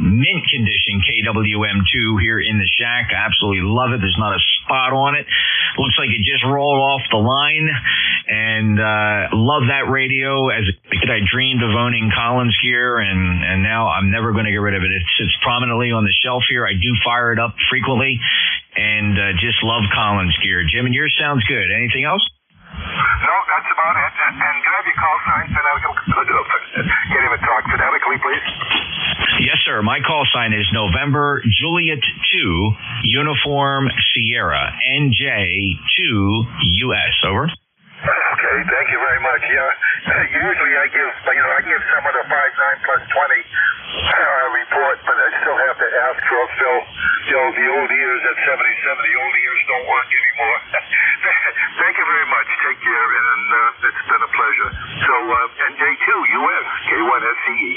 mint condition KWM2 here in the shack. I absolutely love it. There's not a spot on it. Looks like it just rolled off the line, and love that radio. As a kid, I dreamed of owning Collins gear, and now I'm never going to get rid of it. It sits prominently on the shelf here. I do fire it up frequently, and just love Collins gear. Jim, and yours sounds good. Anything else? No, that's about it. And can I have your call sign phonetically? Can't even talk phonetically, please. Yes, sir. My call sign is November Juliet 2 Uniform Sierra NJ2US. Over. Okay, thank you very much. Yeah, usually I give some of the 5-9 plus 20 report, but I still have to ask for Phil. The old ears at 77, the old ears don't work anymore. Thank you very much. Take care, and it's been a pleasure. So, NJ2US, K1SCE.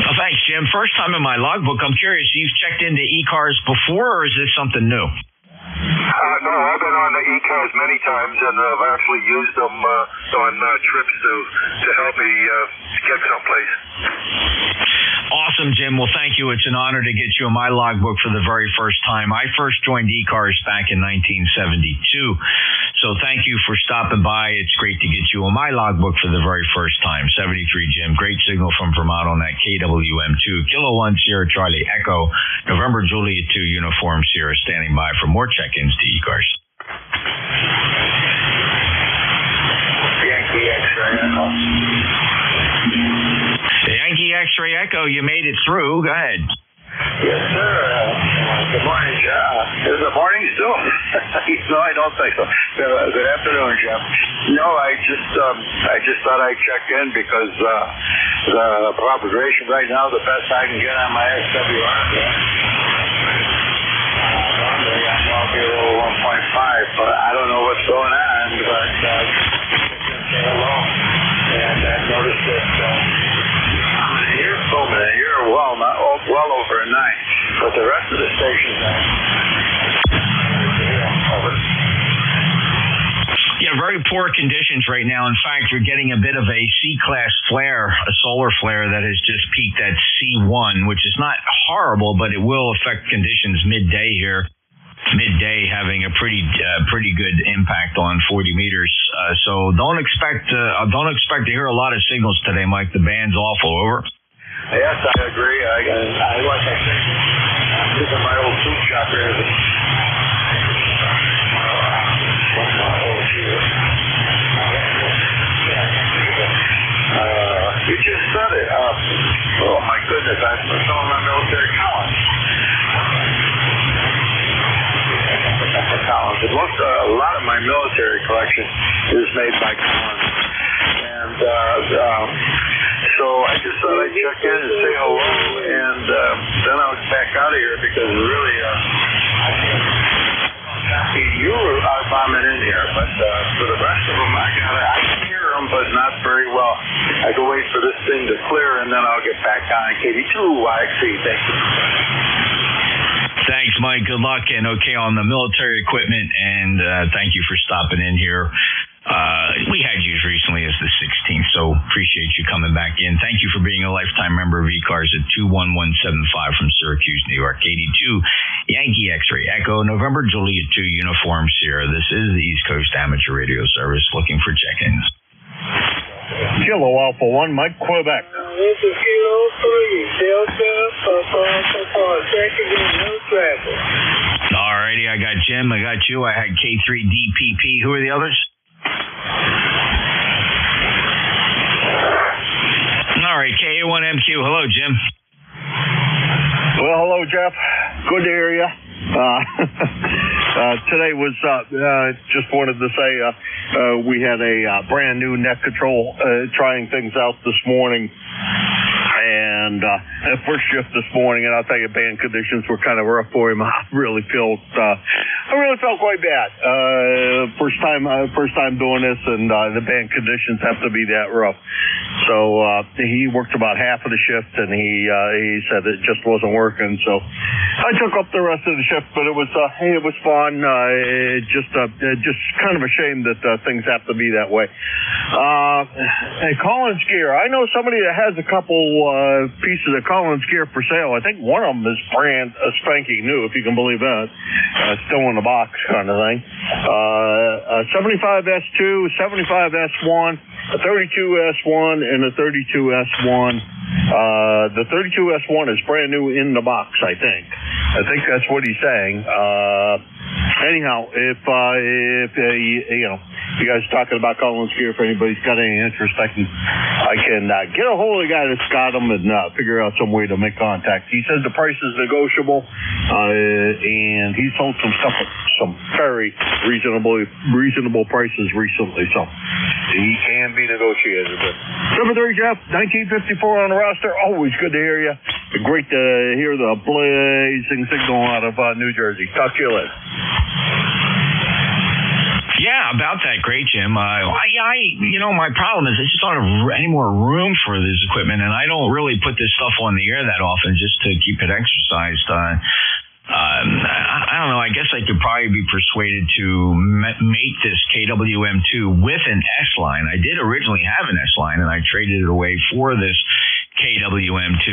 Oh, thanks, Jim. First time in my logbook. I'm curious, you've checked into ECARS before, or is this something new? No, I've been on the ECARS many times, and I've actually used them on trips to help me get someplace. Awesome, Jim. Well, thank you. It's an honor to get you in my logbook for the very first time. I first joined ECARS back in 1972. So thank you for stopping by. It's great to get you in my logbook for the very first time. 73, Jim. Great signal from Vermont on that KWM2. Kilo 1 Sierra Charlie Echo. November Juliet 2 Uniform Sierra standing by for more check-ins to ECARS. Yankee X-ray Echo. Yankee X-ray Echo, you made it through. Go ahead. Yes, sir. Good morning, Jeff. Is it morning still? No, I don't think so. Good afternoon, Jeff. No, I just thought I'd check in because the propagation right now, the best I can get on my XWR. Normally I'm probably a little 1.5, but I don't know what's going on. But say hello. noticed that you're filming it. You're well over a 9, but the rest of the stations over. Yeah, very poor conditions right now. In fact, you're getting a bit of a C-class flare, a solar flare that has just peaked at C1, which is not horrible, but it will affect conditions midday here. Midday having a pretty good impact on 40 meters. So don't expect to hear a lot of signals today, Mike. The band's awful. Over. Yes, I agree. I like I said, I'm using my old soup shop here. You just said it. Oh my goodness, I'm still in my military college. Collins. It looks a lot of my military collection is made by Collins, and so I just thought I'd check in and say hello, and then I'll back out of here because really, you are bombing in here, but for the rest of them, I can hear them, but not very well. I can wait for this thing to clear, and then I'll get back on NJ2US. Thank you. Thanks, Mike. Good luck and okay on the military equipment, and thank you for stopping in here. We had you as recently as the 16th, so appreciate you coming back in. Thank you for being a lifetime member of ECARS at 21175 from Syracuse, New York. 82 Yankee X-Ray Echo November Juliet 2 Uniform Sierra. This is the East Coast Amateur Radio Service looking for check-ins. Kilo Alpha 1, Mike, Quebec. This is Kilo 3, Delta, Papa, check again, no traffic. Alrighty, I got Jim, I got you, I had K3DPP. Who are the others? Alright, KA1MQ. Hello, Jim. Well, hello, Jeff. Good to hear you. Today was, just wanted to say, we had a brand new net control trying things out this morning. And first shift this morning, and I'll tell you, band conditions were kind of rough for him. I really felt quite bad. First time doing this, and the band conditions have to be that rough. So he worked about half of the shift, and he said it just wasn't working. So I took up the rest of the shift, but it was fun. Just kind of a shame that things have to be that way. Hey, Collins gear. I know somebody that has a couple pieces of Collins gear for sale. I think one of them is brand spanking new, if you can believe that. Still in the box kind of thing. 75S2, 75S1, a 32S1, and a 32S1. The 32S1 is brand new in the box, I think. I think that's what he's saying. Anyhow, if you guys are talking about Collins gear, if anybody's got any interest, I can get a hold of the guy that's got them and figure out some way to make contact. He says the price is negotiable, and he sold some stuff at some very reasonable prices recently, so he can be negotiated. But number 3, Jeff, 1954 on the roster. Always good to hear you. Great to hear the blazing signal out of New Jersey. Talk to you later. Yeah, about that. Great, Jim. My problem is I just don't have any more room for this equipment, and I don't really put this stuff on the air that often just to keep it exercised. I don't know. I guess I could probably be persuaded to mate this KWM2 with an S-line. I did originally have an S-line, and I traded it away for this KWM2.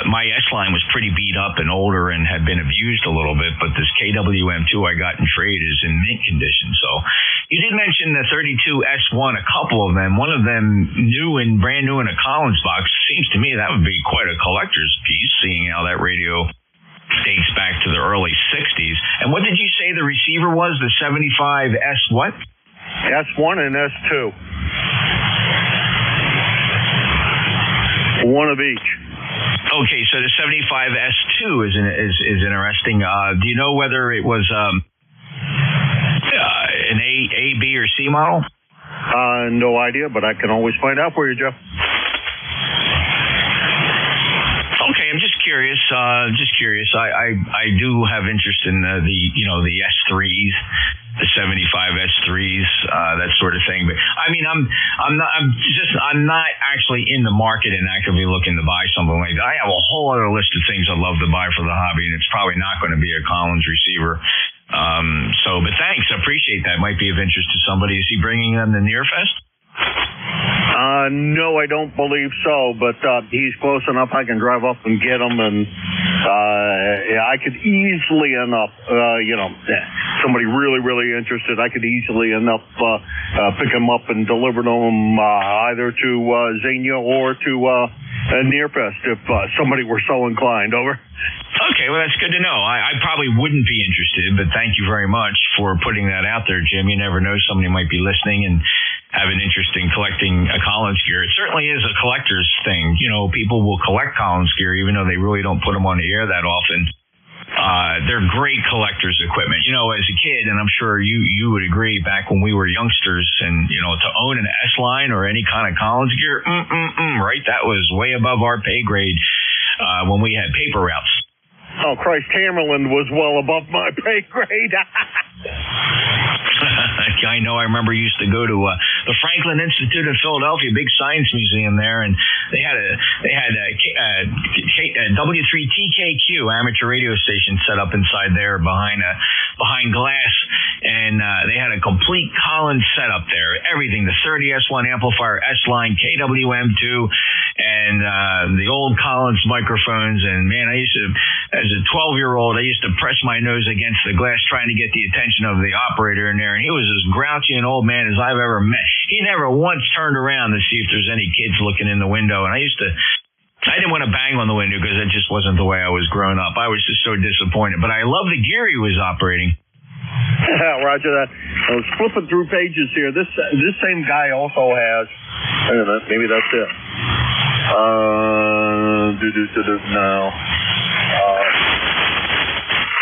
My S-line was pretty beat up and older and had been abused a little bit, but this KWM2 I got in trade is in mint condition. So you did mention the 32S1, a couple of them. One of them brand new in a Collins box. Seems to me that would be quite a collector's piece, seeing how that radio dates back to the early 60s. And what did you say the receiver was? The 75S what? S1 and S2. One of each. Okay, so the 75S2 is interesting. Do you know whether it was an A, B, or C model? No idea, but I can always find out for you, Jeff. Okay, I'm just curious. I do have interest in the S3s. the 75 S3s, that sort of thing. But I mean, I'm not actually in the market and actively looking to buy something like that. I have a whole other list of things I'd love to buy for the hobby, and it's probably not going to be a Collins receiver. But thanks, I appreciate that. Might be of interest to somebody. Is he bringing them to Nearfest? No, I don't believe so, but he's close enough I can drive up and get him, and I could easily end up, somebody really, really interested, I could easily end up pick him up and deliver them either to Xenia or to Nearfest if somebody were so inclined. Over. Okay, well, that's good to know. I probably wouldn't be interested, but thank you very much for putting that out there, Jim. You never know, somebody might be listening and have an interest in collecting a Collins gear. It certainly is a collector's thing. People will collect Collins gear even though they really don't put them on the air that often. They're great collector's equipment. As a kid, and I'm sure you would agree, back when we were youngsters, and to own an S-line or any kind of Collins gear, right? That was way above our pay grade when we had paper routes. Oh, Christ, Tamerlan was well above my pay grade. I know. I remember used to go to the Franklin Institute in Philadelphia, big science museum there, and they had a W3TKQ amateur radio station set up inside there behind glass, and they had a complete Collins setup there. Everything, the 30S1 amplifier, S-line, KWM2, and the old Collins microphones. And man, I used to, as a 12-year-old, I used to press my nose against the glass trying to get the attention of the operator in there, and he was as grouchy an old man as I've ever met. He never once turned around to see if there's any kids looking in the window, and I didn't want to bang on the window because that just wasn't the way I was growing up. I was just so disappointed, but I love the gear he was operating. Roger that. I was flipping through pages here. This same guy also has, I don't know, maybe that's it. No.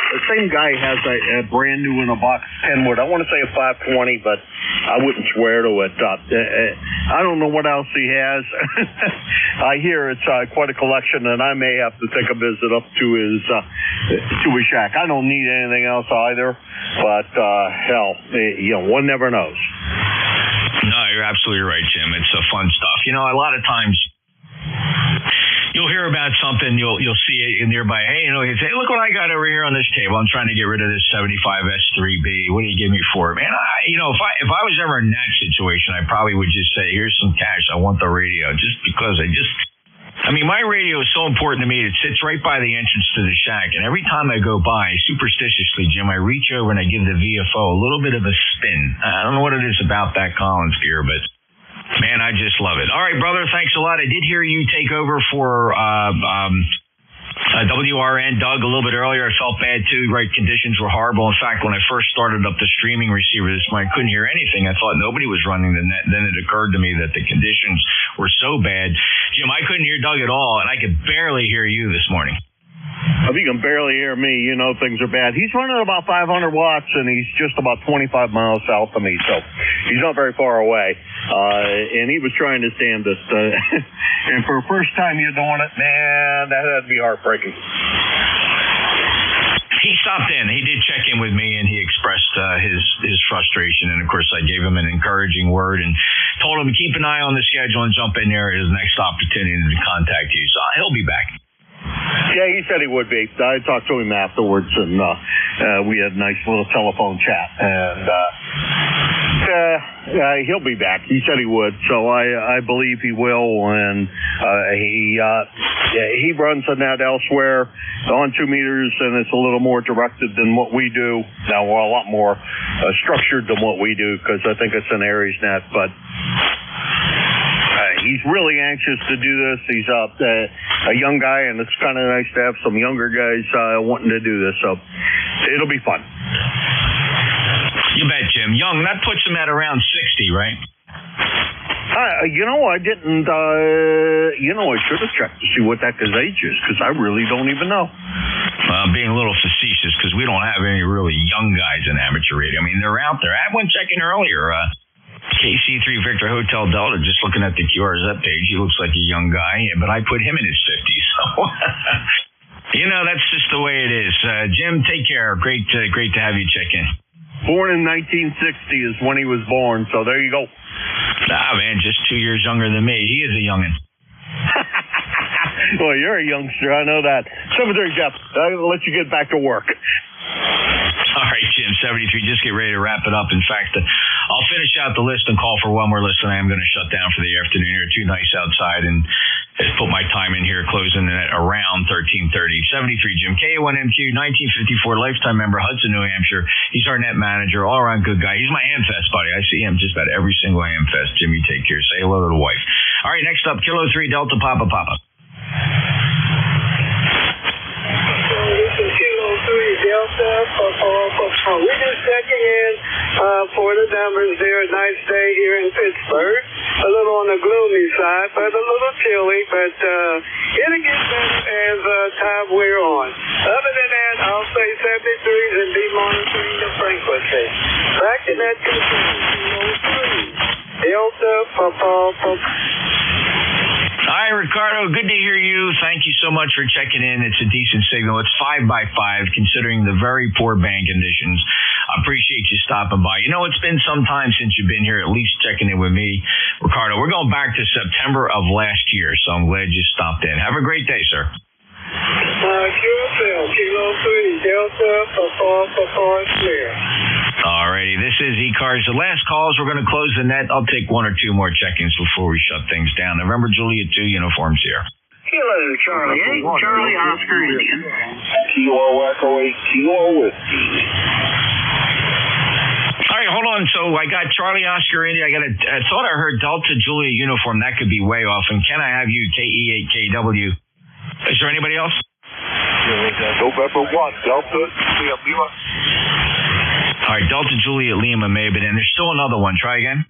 The same guy has a brand new in a box Kenwood. I want to say a 520, but I wouldn't swear to it. I don't know what else he has. I hear it's quite a collection, and I may have to take a visit up to his shack. I don't need anything else either, but hell, one never knows. No, you're absolutely right, Jim. It's fun stuff. A lot of times you'll hear about something, you'll see it nearby. Hey, you say, look what I got over here on this table. I'm trying to get rid of this 75 S3B. What do you give me for it? Man, if I was ever in that situation, I probably would just say, here's some cash. I want the radio, just because my radio is so important to me. It sits right by the entrance to the shack, and every time I go by, superstitiously, Jim, I reach over and I give the VFO a little bit of a spin. I don't know what it is about that Collins gear, but man, I just love it. All right, brother, thanks a lot. I did hear you take over for WRN Doug a little bit earlier. I felt bad too. Right, conditions were horrible. In fact, when I first started up the streaming receiver this morning, I couldn't hear anything. I thought nobody was running the net. Then it occurred to me that the conditions were so bad. Jim, I couldn't hear Doug at all, and I could barely hear you this morning. If you can barely hear me, things are bad. He's running about 500 watts, and he's just about 25 miles south of me, so he's not very far away. And he was trying to stand us. And for the first time you're doing it, man, that had to be heartbreaking. He stopped in. He did check in with me, and he expressed his frustration. And, of course, I gave him an encouraging word and told him to keep an eye on the schedule and jump in there at his next opportunity to contact you. So he'll be back. Yeah, he said he would be. I talked to him afterwards, and we had a nice little telephone chat. And he'll be back. He said he would, so I believe he will. And he runs a net elsewhere on 2 meters, and it's a little more directed than what we do. Now, we're a lot more structured than what we do, because I think it's an Aries net, but he's really anxious to do this. He's a young guy, and it's kind of nice to have some younger guys wanting to do this. So it'll be fun. You bet, Jim. Young, that puts him at around 60, right? I didn't. I should have checked to see what that guy's age is, because I really don't even know. I'm being a little facetious, because we don't have any really young guys in amateur radio. They're out there. I had one checking earlier. KC3 Victor Hotel Delta, just looking at the QRZ page, he looks like a young guy, but I put him in his 50s. So, that's just the way it is. Jim, take care. Great to have you check in. born in 1960 is when he was born, so there you go. Nah, man, just 2 years younger than me. He is a youngin'. Well, you're a youngster, I know that. 73, Jeff, I'll let you get back to work. All right, Jim, 73, just get ready to wrap it up. In fact, I'll finish out the list and call for one more list, and I am going to shut down for the afternoon here. Too nice outside, and just put my time in here, closing at around 13:30. 73, Jim, KA1MQ, 1954, lifetime member, Hudson, New Hampshire. He's our net manager, all-around good guy. He's my Hamfest buddy. I see him just about every single Hamfest. Jimmy, take care. Say hello to the wife. All right, next up, Kilo 3, Delta Papa Papa. This is Kilo 3 Delta. We're just checking in for the numbers there. A nice day here in Pittsburgh. A little on the gloomy side, but a little chilly. But it'll get better as time wear on. Other than that, I'll say 73s and be monitoring the frequency. Back to that control. Kilo 3 Delta. Hi, Ricardo. Good to hear you. Thank you so much for checking in. It's a decent signal. It's 5x5, considering the very poor band conditions. I appreciate you stopping by. You know, it's been some time since you've been here, at least checking in with me, Ricardo. We're going back to September of last year, so I'm glad you stopped in. Have a great day, sir. QFL, Kilo 3, Delta, clear. Alrighty, this is ECARS. The last calls, we're going to close the net. I'll take one or two more check-ins before we shut things down. November Juliet 2 uniforms here. Kilo Charlie 8, Charlie Oscar Indian. Kilo Echo 8, Kilo Whiskey. All right, hold on. So I got Charlie Oscar India. I thought I heard Delta Juliet uniform. That could be way off. And can I have you KE8KW? Is there anybody else? November 1, Delta Lima. All right, Delta Juliet Lima may have been in. There's still another one. Try again.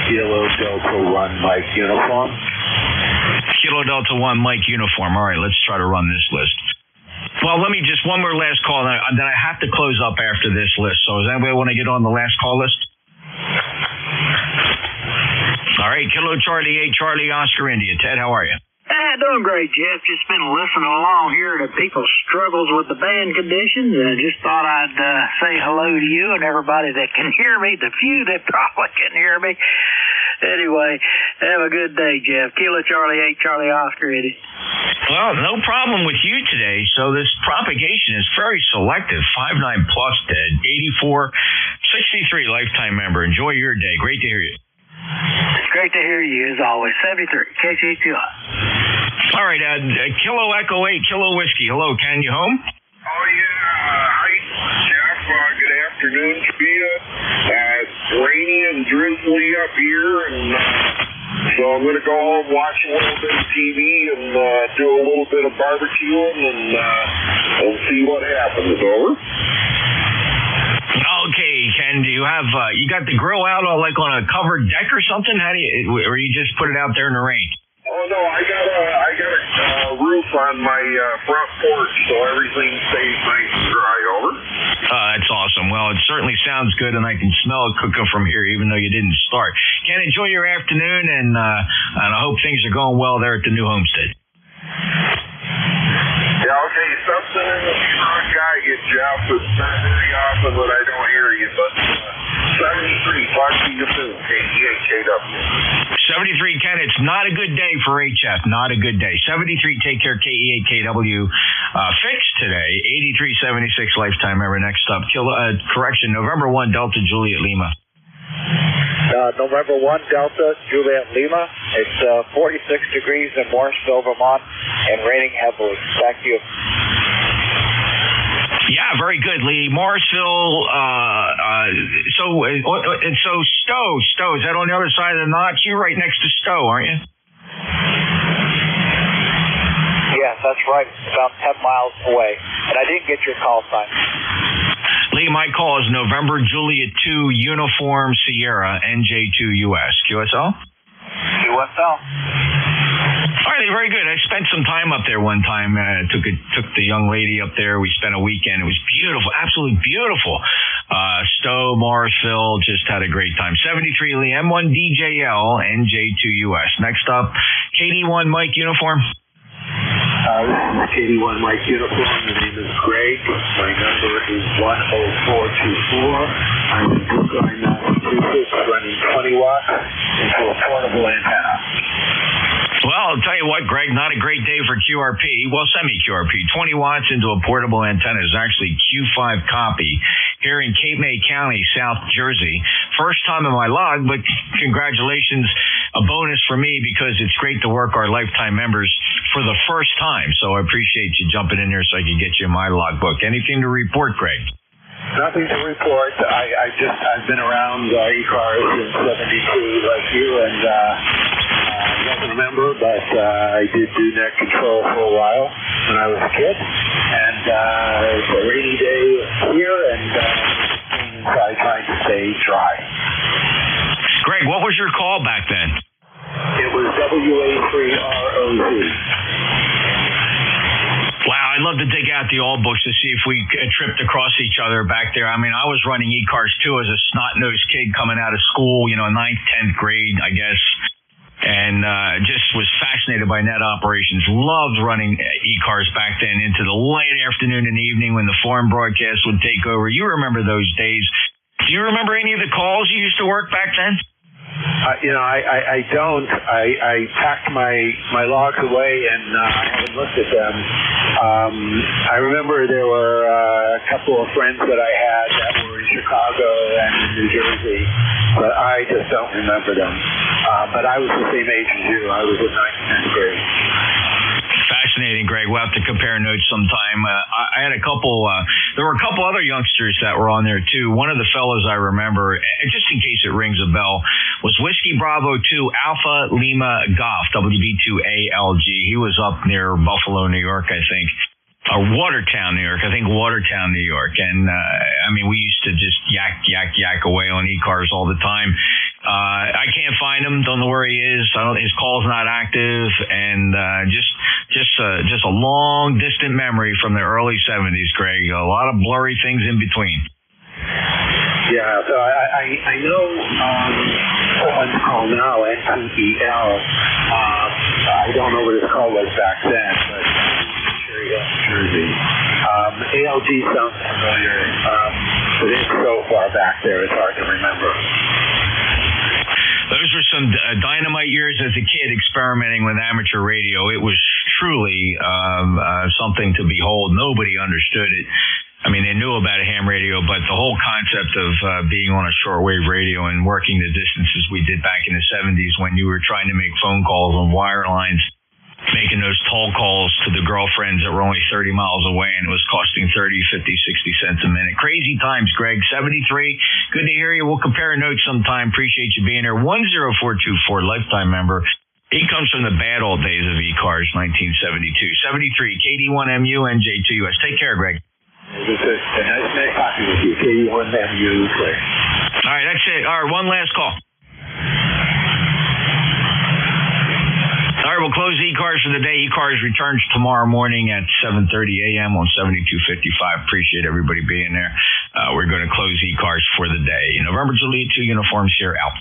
Kilo Delta 1 Mike uniform. Kilo Delta 1 Mike uniform. All right, let's try to run this list. Well, let me just one more last call. Then I have to close up after this list. So does anybody want to get on the last call list? All right, Kilo Charlie 8, Charlie Oscar India. Ted, how are you? Doing great, Jeff. Just been listening along here to people's struggles with the band conditions, and I just thought I'd say hello to you and everybody that can hear me, the few that probably can hear me. Anyway, have a good day, Jeff. Kilo Charlie 8, Charlie Oscar, Eddie. Well, no problem with you today. So this propagation is very selective. 5'9 plus, Ted. 84, 63 lifetime member. Enjoy your day. Great to hear you. It's great to hear you, as always. 73, KC2US. All right, Kilo Echo 8, Kilo Whiskey. Hello, Ken, you home? Oh, yeah. Hi, Jeff. Good afternoon to you. It's rainy and drizzly up here, and so I'm going to go home, watch a little bit of TV, and do a little bit of barbecuing, and see what happens. Over. Okay, Ken, do you have, you got the grill out on a covered deck or something? How do you, or you just put it out there in the rain? Oh, no, I got a roof on my front porch, so everything stays nice and dry. Over. That's awesome. Well, it certainly sounds good, and I can smell it cooking from here, even though you didn't start. Ken, enjoy your afternoon, and I hope things are going well there at the new homestead. Yeah, I'll tell you something in the front guy gets Jeff. It's not very often that I don't hear you, but 73, talk to you soon, KEHKW. 73, Ken, it's not a good day for HF. Not a good day. 73, take care, KE8KW. Fixed today. 8376 lifetime member. Next up, correction, November 1, Delta Juliet Lima. November 1, Delta Juliet Lima. It's 46 degrees in Morrisville, Vermont, and raining heavily. Back to you. Yeah, very good, Lee. Morrisville, so Stowe, is that on the other side of the notch? You're right next to Stowe, aren't you? Yes, that's right. It's about 10 miles away. And I didn't get your call sign. Lee, my call is November Juliet 2 Uniform Sierra NJ2US. QSL? QSL. All right, very good. I spent some time up there one time. Took the young lady up there. We spent a weekend. It was beautiful, absolutely beautiful. Stowe, Morrisville, just had a great time. 73 Lee, M1 DJL, NJ2US. Next up, KD1 Mike uniform. This is KD1 Mike uniform. The name is Greg. My number is I'm in Brookline, Massachusetts, running 20 watts into a portable antenna. Well, I'll tell you what, Greg, not a great day for QRP. Well, semi-QRP. 20 watts into a portable antenna is actually Q5 copy here in Cape May County, South Jersey. First time in my log, but congratulations, a bonus for me because it's great to work our lifetime members for the first time. So I appreciate you jumping in there so I can get you in my logbook. Anything to report, Greg? Nothing to report. I've been around ECARS since '72 like you, and I don't remember, but I did do net control for a while when I was a kid. And it's a rainy day here, and inside trying to stay dry. Greg, what was your call back then? It was WA3ROZ. Wow, I'd love to dig out the old books to see if we tripped across each other back there. I mean, I was running ECARS too as a snot-nosed kid coming out of school, 9th, 10th grade, I guess. And just was fascinated by net operations. Loved running ECARS back then into the late afternoon and evening when the foreign broadcast would take over. You remember those days. Do you remember any of the calls you used to work back then? I don't. I packed my logs away and I haven't looked at them. I remember there were a couple of friends that I had that were in Chicago and in New Jersey, but I just don't remember them. But I was the same age as you. I was in 9th and 10th grade. Fascinating, Greg. We'll have to compare notes sometime. I had a couple, there were a couple other youngsters that were on there too. One of the fellows I remember, just in case it rings a bell, was Whiskey Bravo 2 Alpha Lima Golf, WB2ALG. He was up near Buffalo, New York, I think. Watertown, New York. I think Watertown, New York. And, we used to just yak away on ECARS all the time. I can't find him. Don't know where he is. His call's not active. And, just a long, distant memory from the early 70s, Greg. A lot of blurry things in between. Yeah, so I know someone's call now, NTEL. I don't know what his call was back then, but Jersey. ALG sounds familiar, but it's so far back there, it's hard to remember. Those were some dynamite years as a kid experimenting with amateur radio. It was truly something to behold. Nobody understood it. They knew about a ham radio, but the whole concept of being on a shortwave radio and working the distances we did back in the 70s when you were trying to make phone calls on wire lines, making those toll calls to the girlfriends that were only 30 miles away, and it was costing 30, 50, 60 cents a minute. Crazy times, Greg. 73. Good to hear you. We'll compare notes sometime. Appreciate you being here. 10424, lifetime member. He comes from the bad old days of ECARS, 1972. 73, KD1MU, NJ2US. Take care, Greg. It was a nice talking with you. KD1MU. All right, that's it. All right, one last call. All right, we'll close ECARS for the day. ECARS returns tomorrow morning at 7:30 a.m. on 7255. Appreciate everybody being there. We're going to close ECARS for the day. November Juliet 2 uniforms here out.